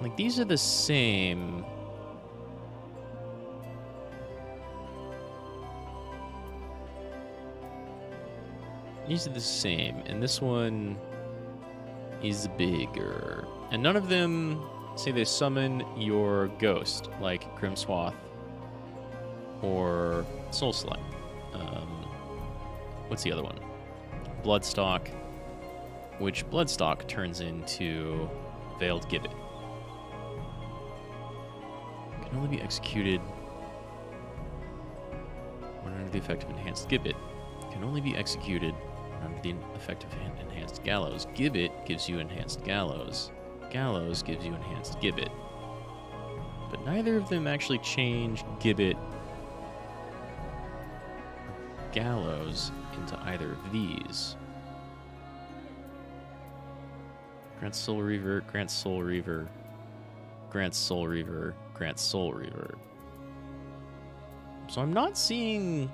Like, these are the same. These are the same, and this one is bigger. And none of them say they summon your ghost, like Grimswath or Soulslide. What's the other one? Bloodstock, which Bloodstock turns into Veiled Gibbet. Can only be executed when under the effect of Enhanced Gibbet. Can only be executed under the effect of Enhanced Gallows. Gibbet gives you Enhanced Gallows. Gallows gives you Enhanced Gibbet. But neither of them actually change Gibbet or Gallows into either of these. Grants Soul Reaver, grants Soul Reaver, grants Soul Reaver, grants Soul Reaver. So I'm not seeing...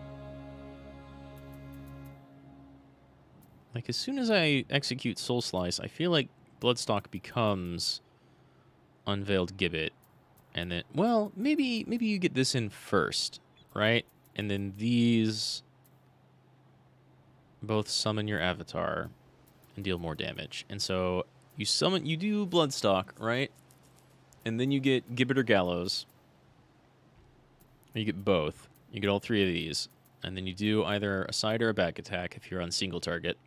Like, as soon as I execute Soul Slice, I feel like Bloodstock becomes Unveiled Gibbet. And then, well, maybe you get this in first, right? And then these both summon your avatar and deal more damage. And so you do Bloodstock, right? And then you get Gibbet or Gallows. You get both. You get all three of these. And then you do either a side or a back attack if you're on single target.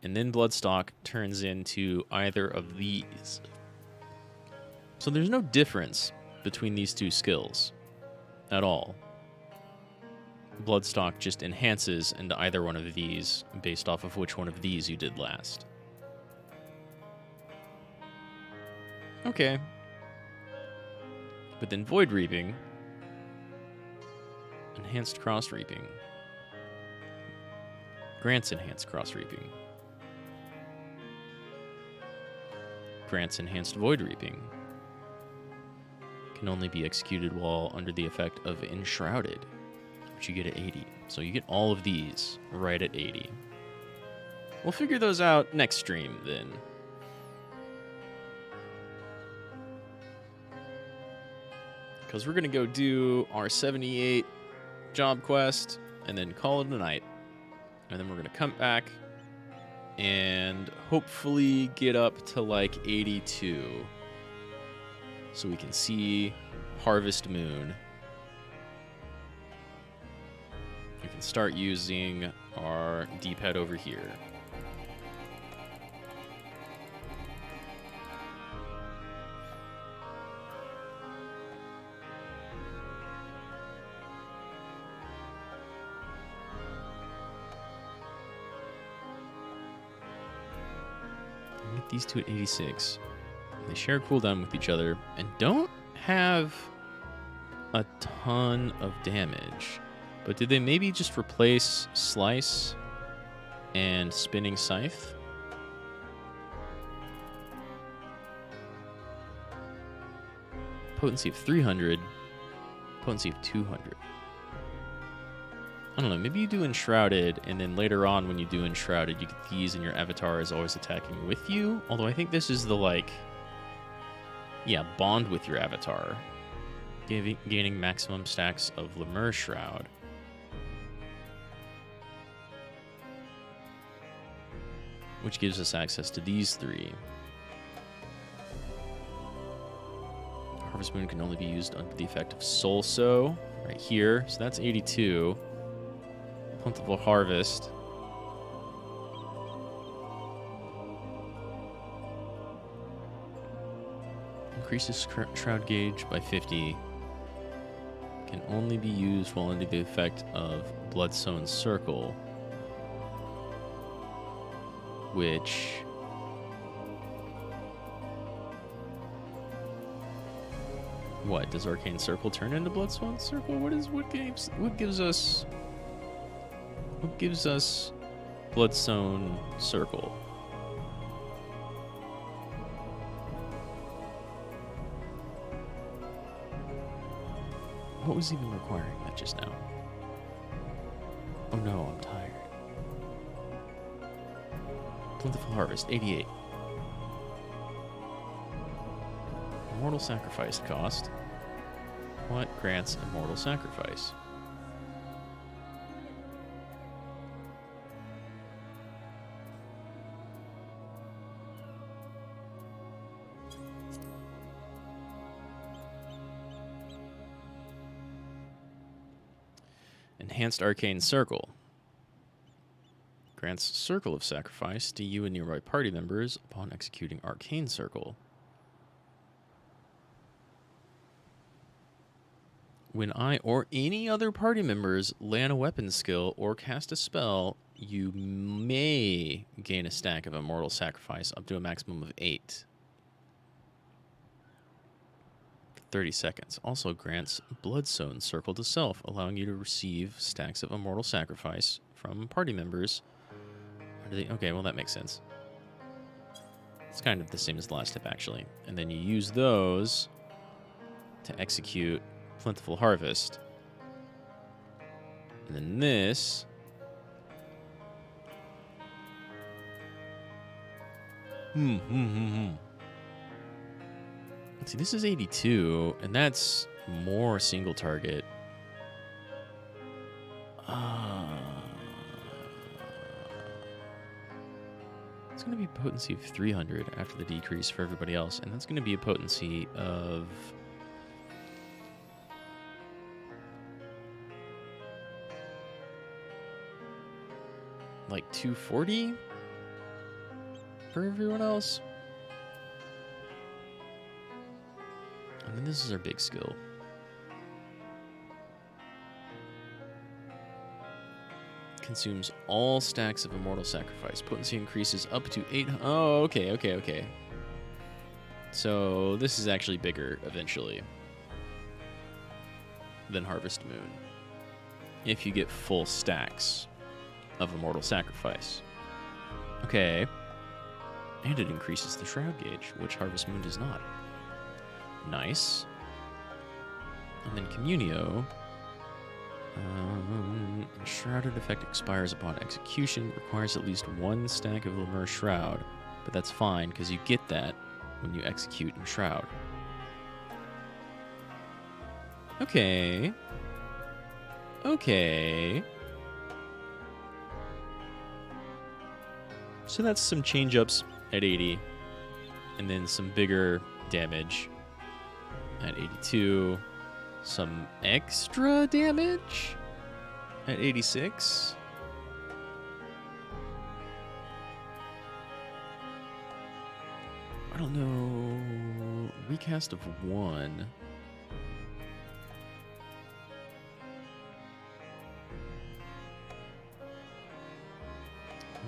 And then Bloodstock turns into either of these. So there's no difference between these two skills at all. Bloodstock just enhances into either one of these based off of which one of these you did last. Okay. But then Void Reaping, Enhanced Cross Reaping, grants Enhanced Cross Reaping, grants Enhanced Void Reaping, can only be executed while under the effect of Enshrouded, which you get at 80. So you get all of these right at 80. We'll figure those out next stream then. Because we're going to go do our 78 job quest and then call it a night. And then we're going to come back and hopefully get up to like 82 so we can see Harvest Moon. We can start using our D-pad over here. Get these two at 86. They share a cooldown with each other and don't have a ton of damage. But did they maybe just replace Slice and Spinning Scythe? Potency of 300, potency of 200. I don't know, maybe you do Enshrouded, and then later on when you do Enshrouded, you get these and your avatar is always attacking with you. Although I think this is the, like, yeah, bond with your avatar. Gaining maximum stacks of Lemur Shroud. Which gives us access to these three. Harvest Moon can only be used under the effect of Soul Sow, right here. So that's 82. Plentiful Harvest. Increases Shroud Gauge by 50. Can only be used while under the effect of Bloodsown Circle. Which... What, does Arcane Circle turn into Bloodsown Circle? What gives us Bloodsown Circle? What was even requiring that just now? Oh no, I'm tired. Plentiful Harvest, 88. Immortal Sacrifice cost. What grants Immortal Sacrifice? Enhanced Arcane Circle. Grants Circle of Sacrifice to you and nearby party members upon executing Arcane Circle. When I or any other party members land a weapon skill or cast a spell, you may gain a stack of Immortal Sacrifice up to a maximum of 8. 30 seconds. Also grants Bloodsown Circle to self, allowing you to receive stacks of Immortal Sacrifice from party members. Okay, well that makes sense. It's kind of the same as the last step, actually. And then you use those to execute Plentiful Harvest. And then this... Let's see, this is 82, and that's more single target. It's going to be a potency of 300 after the decrease for everybody else, and that's going to be a potency of... like 240 for everyone else. And then this is our big skill. Consumes all stacks of Immortal Sacrifice. Potency increases up to 8... Oh, okay. So this is actually bigger eventually than Harvest Moon. If you get full stacks of Immortal Sacrifice. Okay. And it increases the Shroud Gauge, which Harvest Moon does not. Nice. And then Communio. Shrouded effect expires upon execution. Requires at least 1 stack of Lemur Shroud. But that's fine, because you get that when you execute in Shroud. Okay. So that's some change-ups at 80. And then some bigger damage at 82. Some extra damage at 86. I don't know. Recast of 1.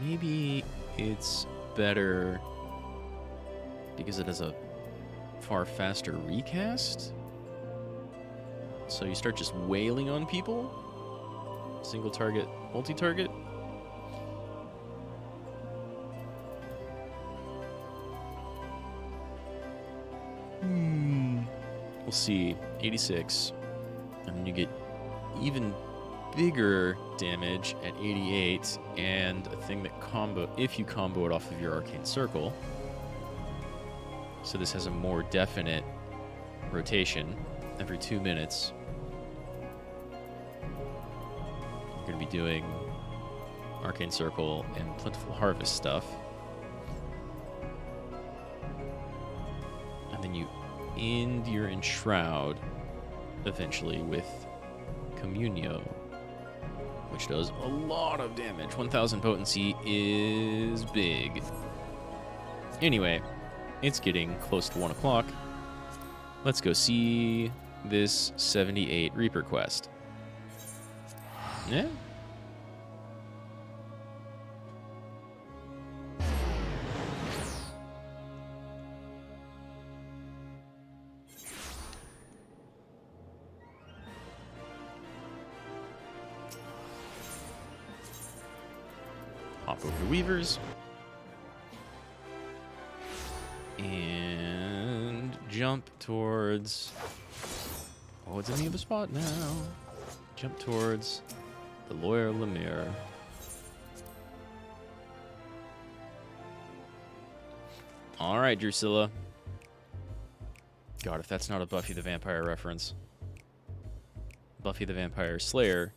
Maybe it's better because it has a far faster recast. So you start just wailing on people. Single target, multi-target. We'll see. 86. And then you get even bigger damage at 88, and a thing that if you combo it off of your Arcane Circle. So this has a more definite rotation every 2 minutes. You're going to be doing Arcane Circle and Plentiful Harvest stuff. And then you and you're in Shroud eventually with Communio, which does a lot of damage. 1000 potency is big. Anyway, it's getting close to 1 o'clock. Let's go see this 78 Reaper quest. Yeah. Hop over to Weavers. And jump towards... Oh, it's in the other spot now. Jump towards the Lawyer Lemire. Alright, Drusilla. God, if that's not a Buffy the Vampire reference. Buffy the Vampire Slayer.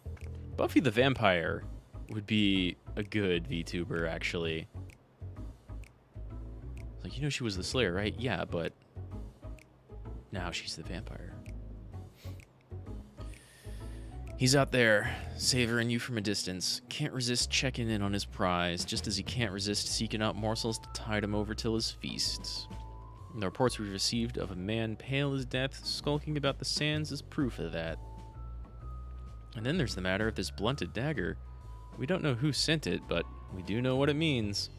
Buffy the Vampire would be a good VTuber, actually. Like, you know she was the Slayer, right? Yeah, but now she's the vampire. He's out there, savoring you from a distance. Can't resist checking in on his prize, just as he can't resist seeking out morsels to tide him over till his feasts. And the reports we've received of a man pale as death skulking about the sands is proof of that. And then there's the matter of this blunted dagger. We don't know who sent it, but we do know what it means.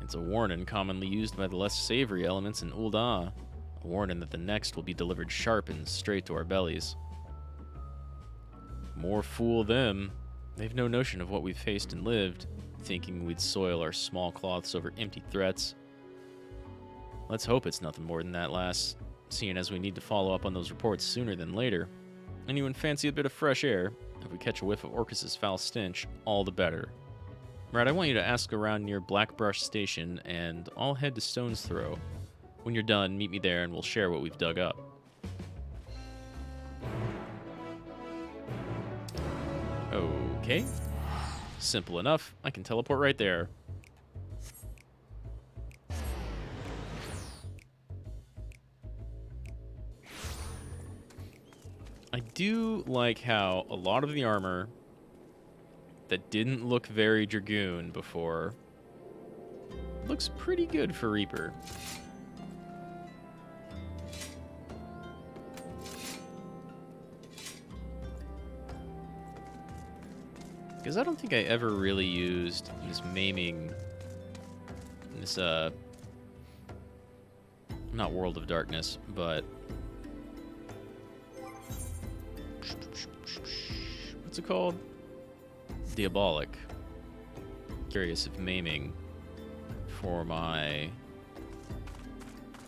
It's a warning commonly used by the less savory elements in Ul'dah. A warning that the next will be delivered sharp and straight to our bellies. More fool them. They've no notion of what we've faced and lived, thinking we'd soil our small cloths over empty threats. Let's hope it's nothing more than that, lass, seeing as we need to follow up on those reports sooner than later. Anyone fancy a bit of fresh air? If we catch a whiff of Orcus's foul stench, all the better. Rad, I want you to ask around near Blackbrush Station, and I'll head to Stone's Throw. When you're done, meet me there and we'll share what we've dug up. Okay. Simple enough. I can teleport right there. I do like how a lot of the armor that didn't look very Dragoon before looks pretty good for Reaper. Because I don't think I ever really used this maiming, this, not World of Darkness, but what's it called? Diabolic. Curious if maiming for my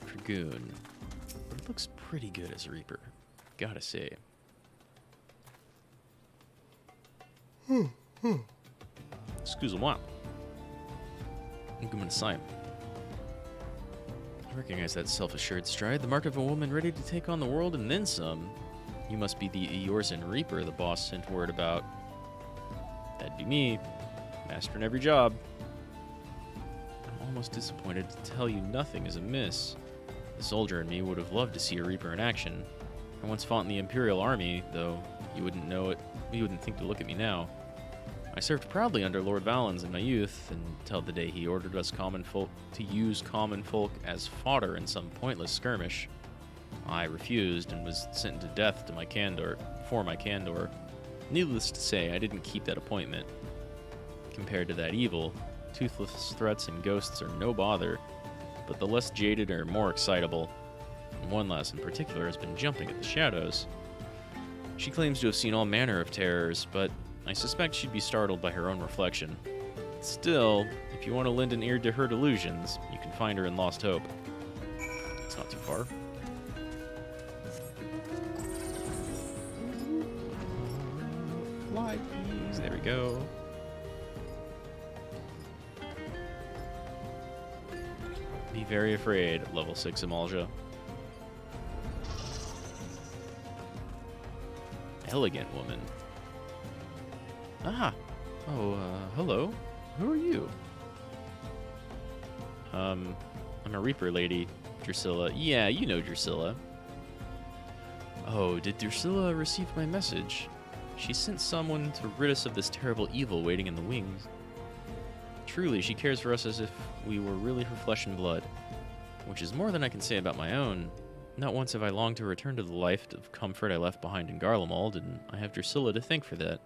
Dragoon. But it looks pretty good as a Reaper, gotta say. Excusez-moi. I'm going to sign. I recognize that self-assured stride, the mark of a woman ready to take on the world and then some. You must be the Eorzen Reaper the boss sent word about. That'd be me, master in every job. I'm almost disappointed to tell you nothing is amiss. The soldier in me would have loved to see a Reaper in action. I once fought in the Imperial Army, though you wouldn't know it. You wouldn't think to look at me now. I served proudly under Lord Valens in my youth, until the day he ordered us common folk to use common folk as fodder in some pointless skirmish. I refused and was sentenced to death to my candor, for my candor. Needless to say, I didn't keep that appointment. Compared to that evil, toothless threats and ghosts are no bother, but the less jaded are more excitable. And one lass in particular has been jumping at the shadows. She claims to have seen all manner of terrors, but I suspect she'd be startled by her own reflection. Still, if you want to lend an ear to her delusions, you can find her in Lost Hope. It's not too far. Fly, please. There we go. Be very afraid, level 6 Amalja. Elegant woman. Ah! Oh, hello. Who are you? I'm a Reaper lady. Drusilla. Yeah, you know Drusilla. Oh, did Drusilla receive my message? She sent someone to rid us of this terrible evil waiting in the wings. Truly, she cares for us as if we were really her flesh and blood, which is more than I can say about my own. Not once have I longed to return to the life of comfort I left behind in Garlemald, and I have Drusilla to thank for that.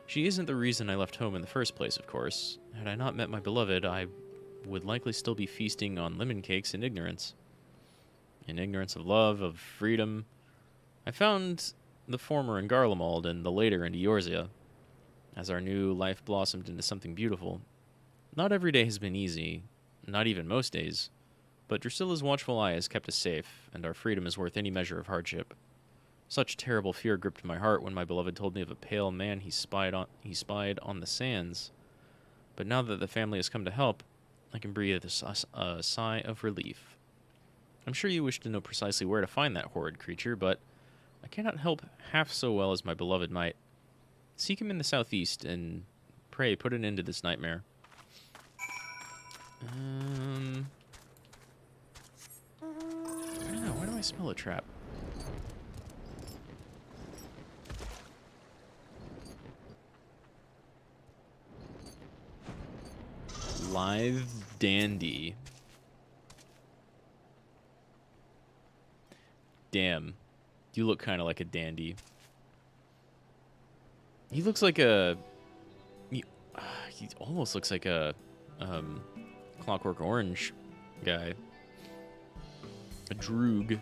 She isn't the reason I left home in the first place, of course. Had I not met my beloved, I would likely still be feasting on lemon cakes in ignorance. In ignorance of love, of freedom. I found the former in Garlemald and the later in Eorzea, as our new life blossomed into something beautiful. Not every day has been easy, not even most days, but Drusilla's watchful eye has kept us safe, and our freedom is worth any measure of hardship. Such terrible fear gripped my heart when my beloved told me of a pale man he spied on the sands. But now that the family has come to help, I can breathe a sigh of relief. I'm sure you wish to know precisely where to find that horrid creature, but I cannot help half so well as my beloved might. Seek him in the southeast, and pray put an end to this nightmare. I don't know, why do I smell a trap? Live dandy. Damn. You look kind of like a dandy. He looks like a... He almost looks like a Clockwork Orange guy. A droog.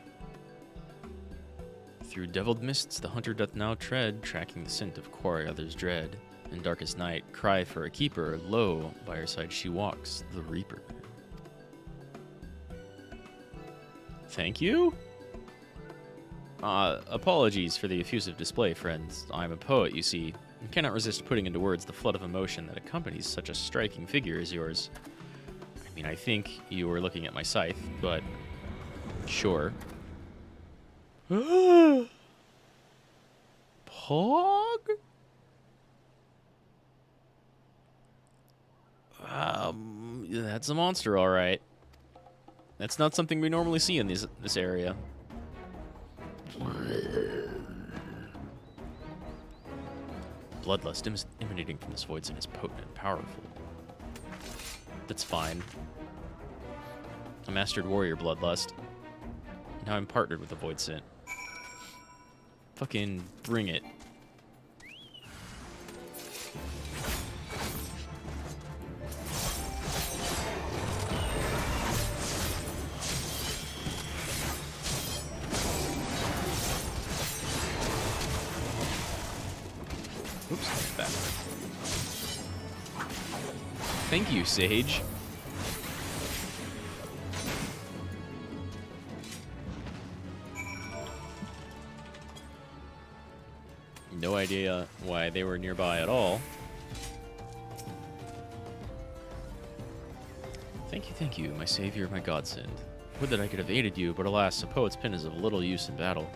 Through deviled mists the hunter doth now tread, tracking the scent of quarry others dread. In darkest night, cry for a keeper, lo, by her side she walks, the reaper. Thank you? Apologies for the effusive display, friends. I'm a poet, you see, and cannot resist putting into words the flood of emotion that accompanies such a striking figure as yours. I mean, I think you were looking at my scythe, but sure. Pog? That's a monster, all right. That's not something we normally see in this area. Bloodlust emanating from this void scent is potent and powerful. That's fine. I mastered warrior bloodlust. Now I'm partnered with the void scent. Fucking bring it. Oops, back. Thank you, Sage. No idea why they were nearby at all. Thank you, my savior, my godsend. Would that I could have aided you, but alas, a poet's pen is of little use in battle.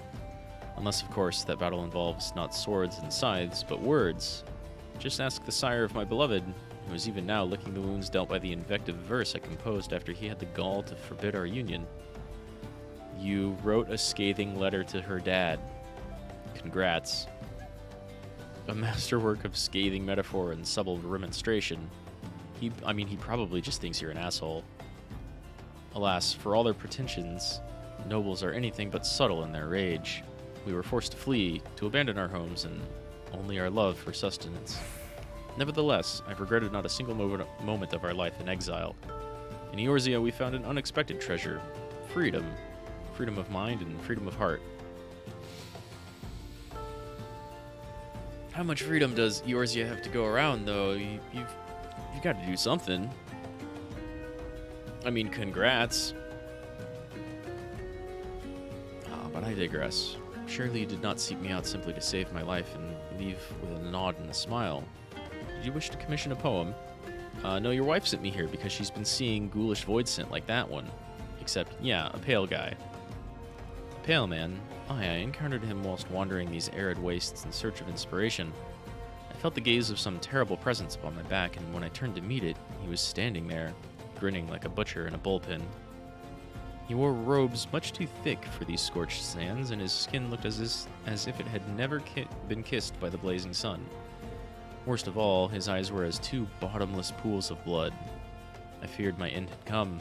Unless, of course, that battle involves not swords and scythes, but words. Just ask the sire of my beloved, who is even now licking the wounds dealt by the invective verse I composed after he had the gall to forbid our union. You wrote a scathing letter to her dad. Congrats. A masterwork of scathing metaphor and subtle remonstration. He probably just thinks you're an asshole. Alas, for all their pretensions, nobles are anything but subtle in their rage. We were forced to flee, to abandon our homes, and only our love for sustenance. Nevertheless, I've regretted not a single moment of our life in exile. In Eorzea, we found an unexpected treasure. Freedom. Freedom of mind and freedom of heart. How much freedom does Eorzea have to go around, though? You've got to do something. I mean, congrats. But I digress. Surely you did not seek me out simply to save my life and leave with a nod and a smile. Did you wish to commission a poem? No, your wife sent me here because she's been seeing ghoulish void scent like that one. Except, yeah, a pale guy. A pale man? I encountered him whilst wandering these arid wastes in search of inspiration. I felt the gaze of some terrible presence upon my back, and when I turned to meet it, he was standing there, grinning like a butcher in a bullpen. He wore robes much too thick for these scorched sands, and his skin looked as if it had never been kissed by the blazing sun. Worst of all, his eyes were as two bottomless pools of blood. I feared my end had come.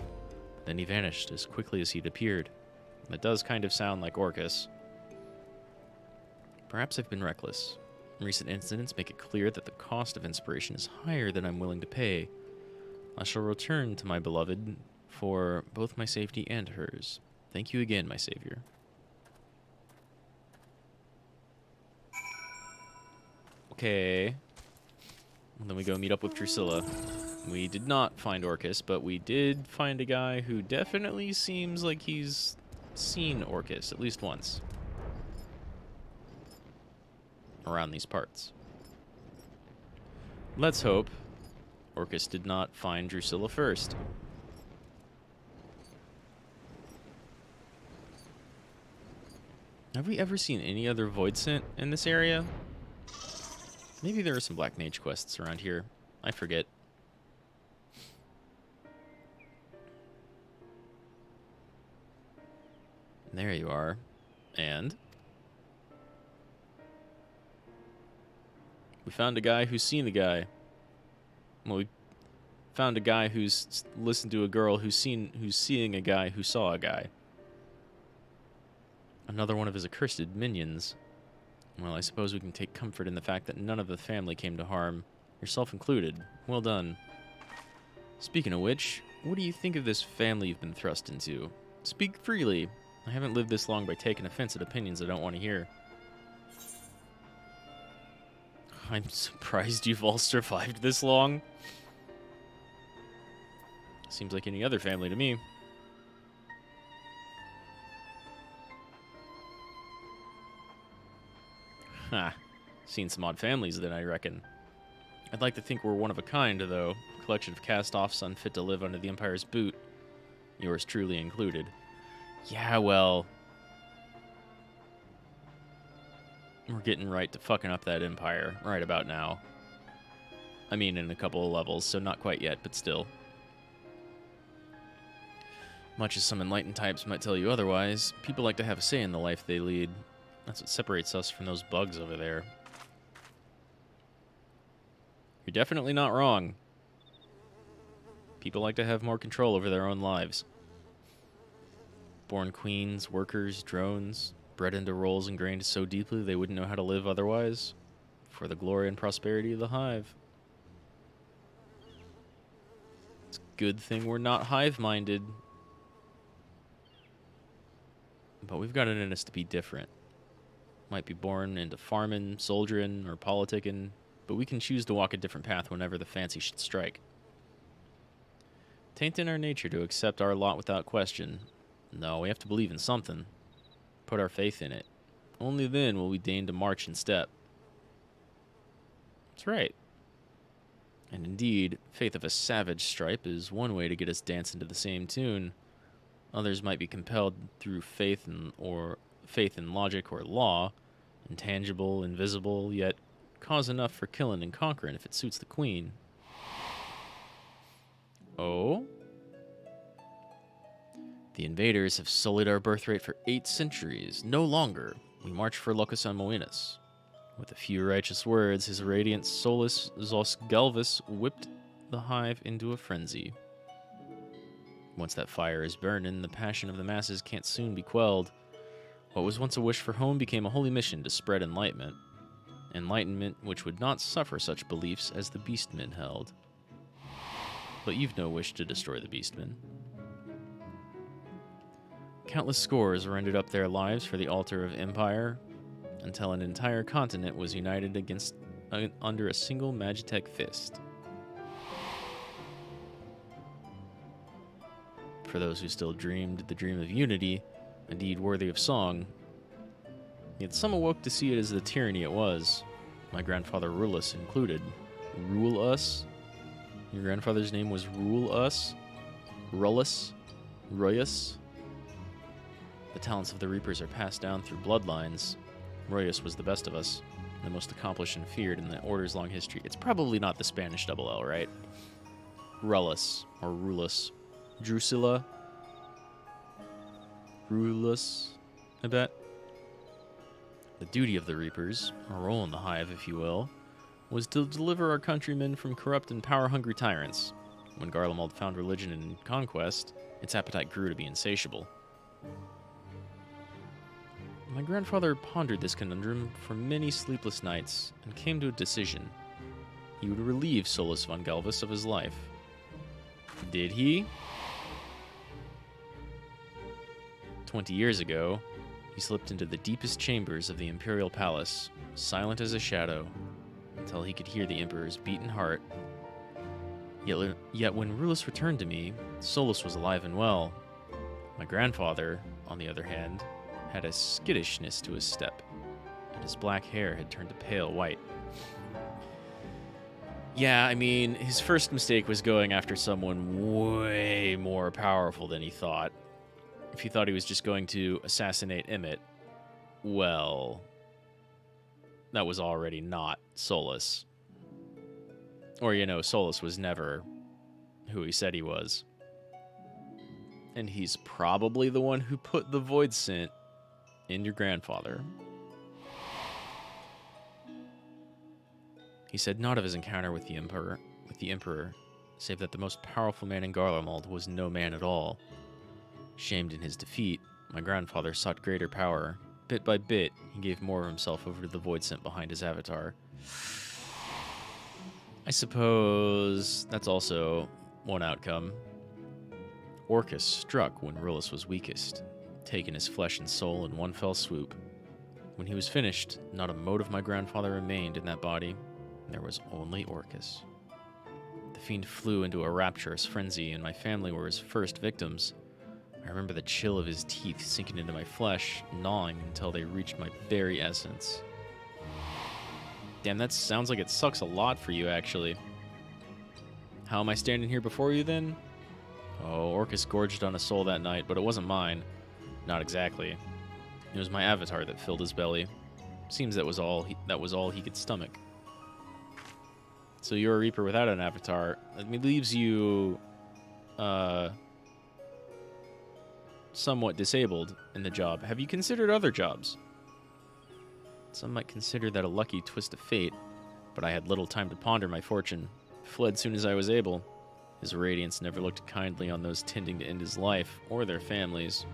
Then he vanished as quickly as he'd appeared. That does kind of sound like Orcus. Perhaps I've been reckless. Recent incidents make it clear that the cost of inspiration is higher than I'm willing to pay. I shall return to my beloved for both my safety and hers. Thank you again, my savior. Okay. And then we go meet up with Drusilla. We did not find Orcus, but we did find a guy who definitely seems like he's seen Orcus at least once. Around these parts. Let's hope Orcus did not find Drusilla first. Have we ever seen any other Voidsent in this area? Maybe there are some Black Mage quests around here. I forget. There you are. And we found a guy who's seen a guy. Well, we found a guy who's listened to a girl who's seeing a guy who saw a guy. Another one of his accursed minions. Well, I suppose we can take comfort in the fact that none of the family came to harm, yourself included. Well done. Speaking of which, what do you think of this family you've been thrust into? Speak freely. I haven't lived this long by taking offense at opinions I don't want to hear. I'm surprised you've all survived this long. Seems like any other family to me. Ha. Seen some odd families then, I reckon. I'd like to think we're one of a kind, though. A collection of cast-offs unfit to live under the Empire's boot. Yours truly included. Yeah, well... we're getting right to fucking up that Empire right about now. I mean, in a couple of levels, so not quite yet, but still. Much as some enlightened types might tell you otherwise, people like to have a say in the life they lead. That's what separates us from those bugs over there. You're definitely not wrong. People like to have more control over their own lives. Born queens, workers, drones, bred into roles ingrained so deeply they wouldn't know how to live otherwise, for the glory and prosperity of the hive. It's a good thing we're not hive-minded. But we've got it in us to be different. Might be born into farming, soldiering, or politicking, but we can choose to walk a different path whenever the fancy should strike. Tain't in our nature to accept our lot without question. No, we have to believe in something. Put our faith in it. Only then will we deign to march in step. That's right. And indeed, faith of a savage stripe is one way to get us dancing to the same tune. Others might be compelled through faith in logic or law, intangible, invisible, yet cause enough for killing and conquering if it suits the queen. Oh? The invaders have sullied our birthright for 8 centuries. No longer. We march for Locus Amoenus. With a few righteous words, his radiant Solus Zosgalvis whipped the hive into a frenzy. Once that fire is burning, the passion of the masses can't soon be quelled. What was once a wish for home became a holy mission to spread enlightenment. Enlightenment which would not suffer such beliefs as the Beastmen held. But you've no wish to destroy the Beastmen. Countless scores rendered up their lives for the altar of empire, until an entire continent was united under a single Magitech fist. For those who still dreamed the dream of unity, a deed worthy of song, yet some awoke to see it as the tyranny it was, my grandfather Rulus included. Rule us? Your grandfather's name was Rule us? Rullus? Royus? The talents of the Reapers are passed down through bloodlines. Royus was the best of us, the most accomplished and feared in the Order's long history. It's probably not the Spanish double L, right? Rullus, or Rulus. Drusilla. Rulus, I bet. The duty of the Reapers, a role in the Hive, if you will, was to deliver our countrymen from corrupt and power-hungry tyrants. When Garlemald found religion and conquest, its appetite grew to be insatiable. My grandfather pondered this conundrum for many sleepless nights and came to a decision. He would relieve Solus von Galvus of his life. Did he? 20 years ago, he slipped into the deepest chambers of the Imperial Palace, silent as a shadow, until he could hear the Emperor's beating heart. Yet when Rulus returned to me, Solus was alive and well. My grandfather, on the other hand, had a skittishness to his step, and his black hair had turned a pale white. Yeah, I mean, his first mistake was going after someone way more powerful than he thought. If he thought he was just going to assassinate Emmett, well, that was already not Solus. Or, you know, Solus was never who he said he was. And he's probably the one who put the void scent in your grandfather. He said not of his encounter with the Emperor, save that the most powerful man in Garlemald was no man at all. Shamed in his defeat, my grandfather sought greater power. Bit by bit, he gave more of himself over to the void scent behind his avatar. I suppose that's also one outcome. Orcus struck when Rulus was weakest, taking his flesh and soul in one fell swoop. When he was finished, not a mote of my grandfather remained in that body. There was only Orcus. The fiend flew into a rapturous frenzy, and my family were his first victims. I remember the chill of his teeth sinking into my flesh, gnawing until they reached my very essence. Damn, that sounds like it sucks a lot for you, actually. How am I standing here before you, then? Oh, Orcus gorged on a soul that night, but it wasn't mine. Not exactly. It was my avatar that filled his belly. Seems that was all he could stomach. So you're a Reaper without an avatar. That leaves you somewhat disabled in the job. Have you considered other jobs? Some might consider that a lucky twist of fate, but I had little time to ponder my fortune. Fled soon as I was able. His radiance never looked kindly on those tending to end his life, or their families.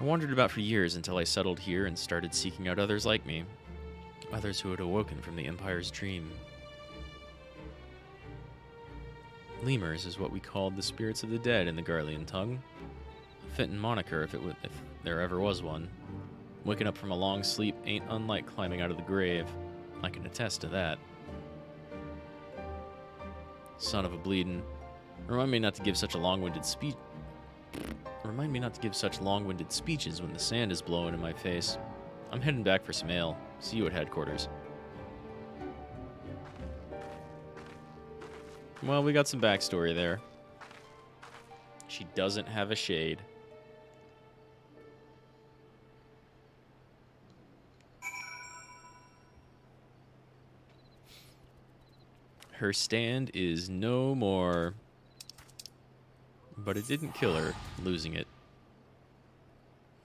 I wandered about for years until I settled here and started seeking out others like me. Others who had awoken from the Empire's dream. Lemurs is what we called the spirits of the dead in the Garlean tongue. A fitting moniker if there ever was one. Waking up from a long sleep ain't unlike climbing out of the grave. I can attest to that. Son of a bleedin'. Remind me not to give such long-winded speeches when the sand is blowing in my face. I'm heading back for some ale. See you at headquarters. Well, we got some backstory there. She doesn't have a shade. Her stand is no more, but it didn't kill her, losing it.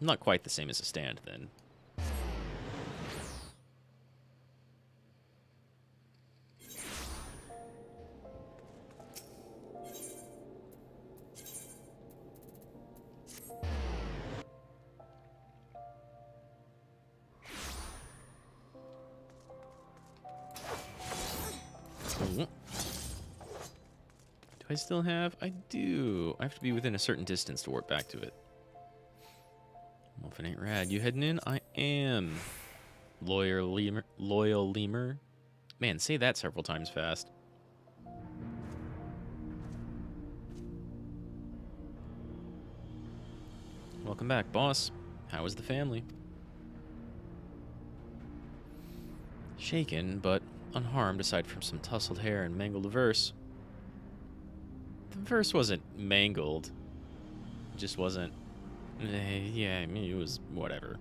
Not quite the same as a stand, then. Do I still have? I do. I have to be within a certain distance to warp back to it. Well, if it ain't Rad, you heading in? I am. Loyal lemur. Man, say that several times fast. Welcome back, boss. How is the family? Shaken, but unharmed aside from some tousled hair and mangled verse. The verse wasn't mangled. It just wasn't... yeah, I mean, it was whatever.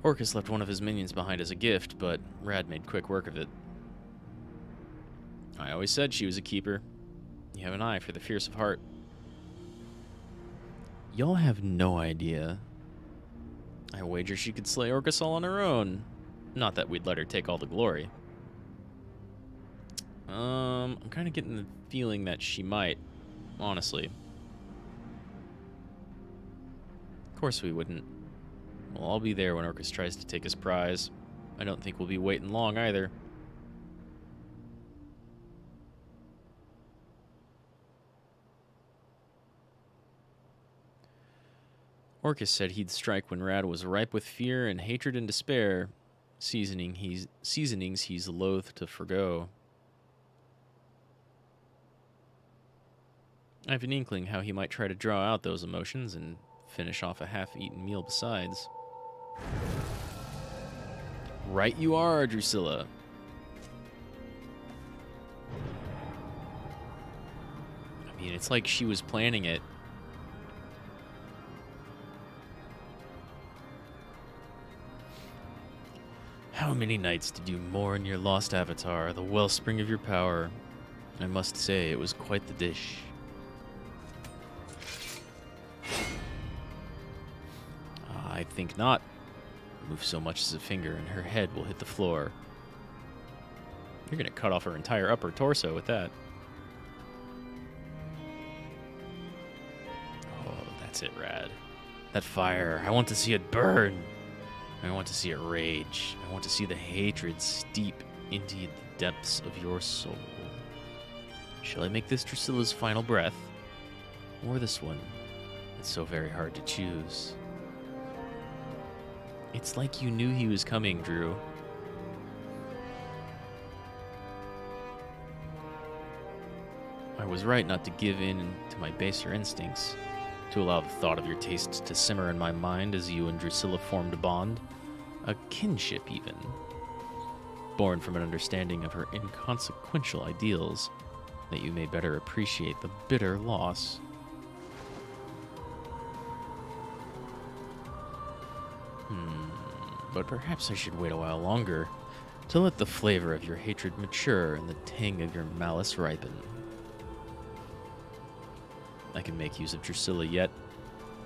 Orcus left one of his minions behind as a gift, but Rad made quick work of it. I always said she was a keeper. You have an eye for the fierce of heart. Y'all have no idea. I wager she could slay Orcus all on her own. Not that we'd let her take all the glory. I'm kind of getting the feeling that she might, honestly. Of course we wouldn't. We'll all be there when Orcus tries to take his prize. I don't think we'll be waiting long either. Orcus said he'd strike when Rad was ripe with fear and hatred and despair, seasonings he's loath to forgo. I have an inkling how he might try to draw out those emotions and finish off a half-eaten meal besides. Right you are, Drusilla. I mean, it's like she was planning it. How many nights did you mourn your lost avatar, the wellspring of your power? I must say, it was quite the dish. I think not. Move so much as a finger and her head will hit the floor. You're gonna cut off her entire upper torso with that. Oh, that's it, Rad. That fire, I want to see it burn. I want to see it rage. I want to see the hatred steep into the depths of your soul. Shall I make this Drusilla's final breath? Or this one? It's so very hard to choose. It's like you knew he was coming, Drew. I was right not to give in to my baser instincts, to allow the thought of your taste to simmer in my mind as you and Drusilla formed a bond, a kinship even, born from an understanding of her inconsequential ideals, that you may better appreciate the bitter loss. But perhaps I should wait a while longer to let the flavor of your hatred mature and the tang of your malice ripen. I can make use of Drusilla yet,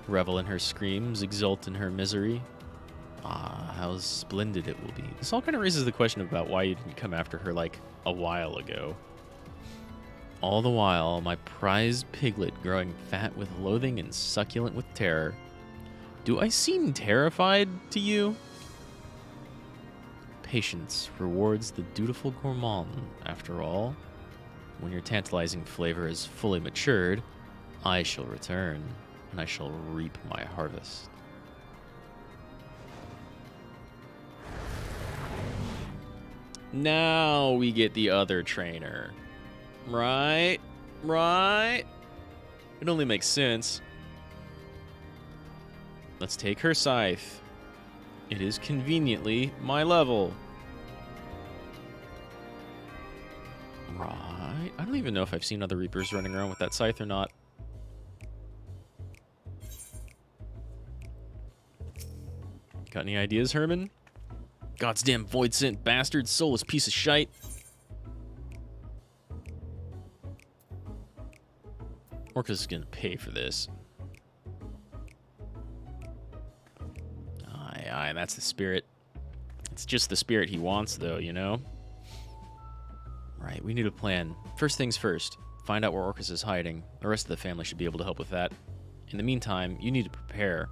revel in her screams, exult in her misery. Ah, how splendid it will be. This all kind of raises the question about why you didn't come after her like a while ago. All the while, my prized piglet growing fat with loathing and succulent with terror. Do I seem terrified to you? Patience rewards the dutiful gourmand, after all. When your tantalizing flavor is fully matured, I shall return, and I shall reap my harvest. Now we get the other trainer. Right? Right? It only makes sense. Let's take her scythe. It is conveniently my level. Right. I don't even know if I've seen other Reapers running around with that scythe or not. Got any ideas, Herman? Goddamn void-sent bastard, soulless piece of shite. Orcus is gonna pay for this. Aye, that's the spirit. It's just the spirit he wants, though, you know? Right, we need a plan. First things first, find out where Orcus is hiding. The rest of the family should be able to help with that. In the meantime, you need to prepare.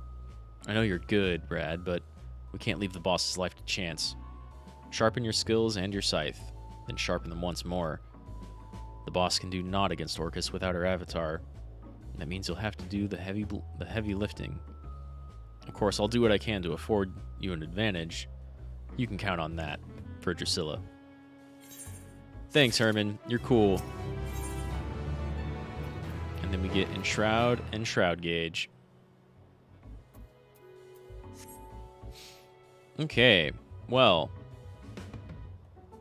I know you're good, Brad, but we can't leave the boss's life to chance. Sharpen your skills and your scythe, then sharpen them once more. The boss can do naught against Orcus without her avatar. That means you'll have to do the heavy lifting. Of course, I'll do what I can to afford you an advantage. You can count on that for Drusilla. Thanks, Herman. You're cool. And then we get Enshroud and Shroud Gauge. Okay, well,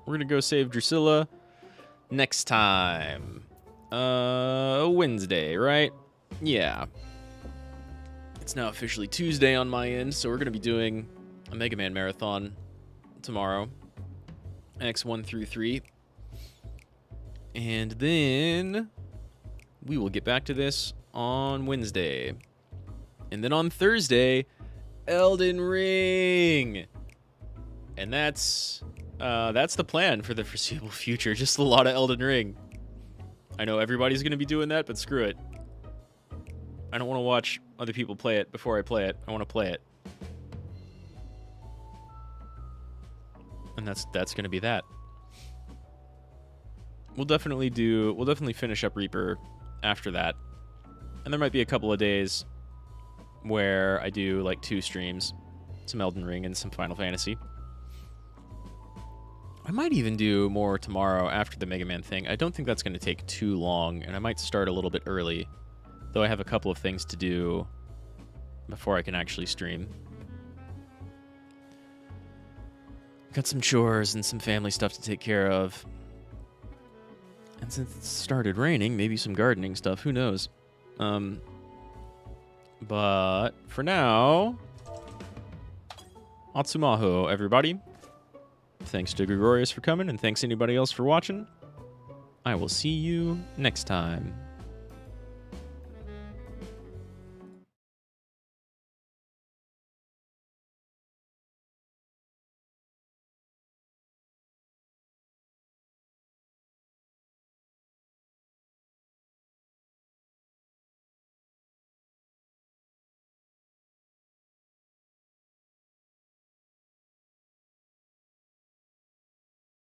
we're gonna go save Drusilla next time. Wednesday, right? Yeah. It's now officially Tuesday on my end, so we're gonna be doing a Mega Man marathon tomorrow. X1 through 3. And then we will get back to this on Wednesday. And then on Thursday, Elden Ring. And that's the plan for the foreseeable future. Just a lot of Elden Ring. I know everybody's going to be doing that, but screw it. I don't want to watch other people play it before I play it. I want to play it. And that's going to be that. We'll definitely finish up Reaper after that. And there might be a couple of days where I do like 2 streams, some Elden Ring and some Final Fantasy. I might even do more tomorrow after the Mega Man thing. I don't think that's going to take too long, and I might start a little bit early, though I have a couple of things to do before I can actually stream. Got some chores and some family stuff to take care of. And since it started raining, maybe some gardening stuff, who knows? But for now, Atsumaho, everybody. Thanks to Gregorius for coming, and thanks anybody else for watching. I will see you next time.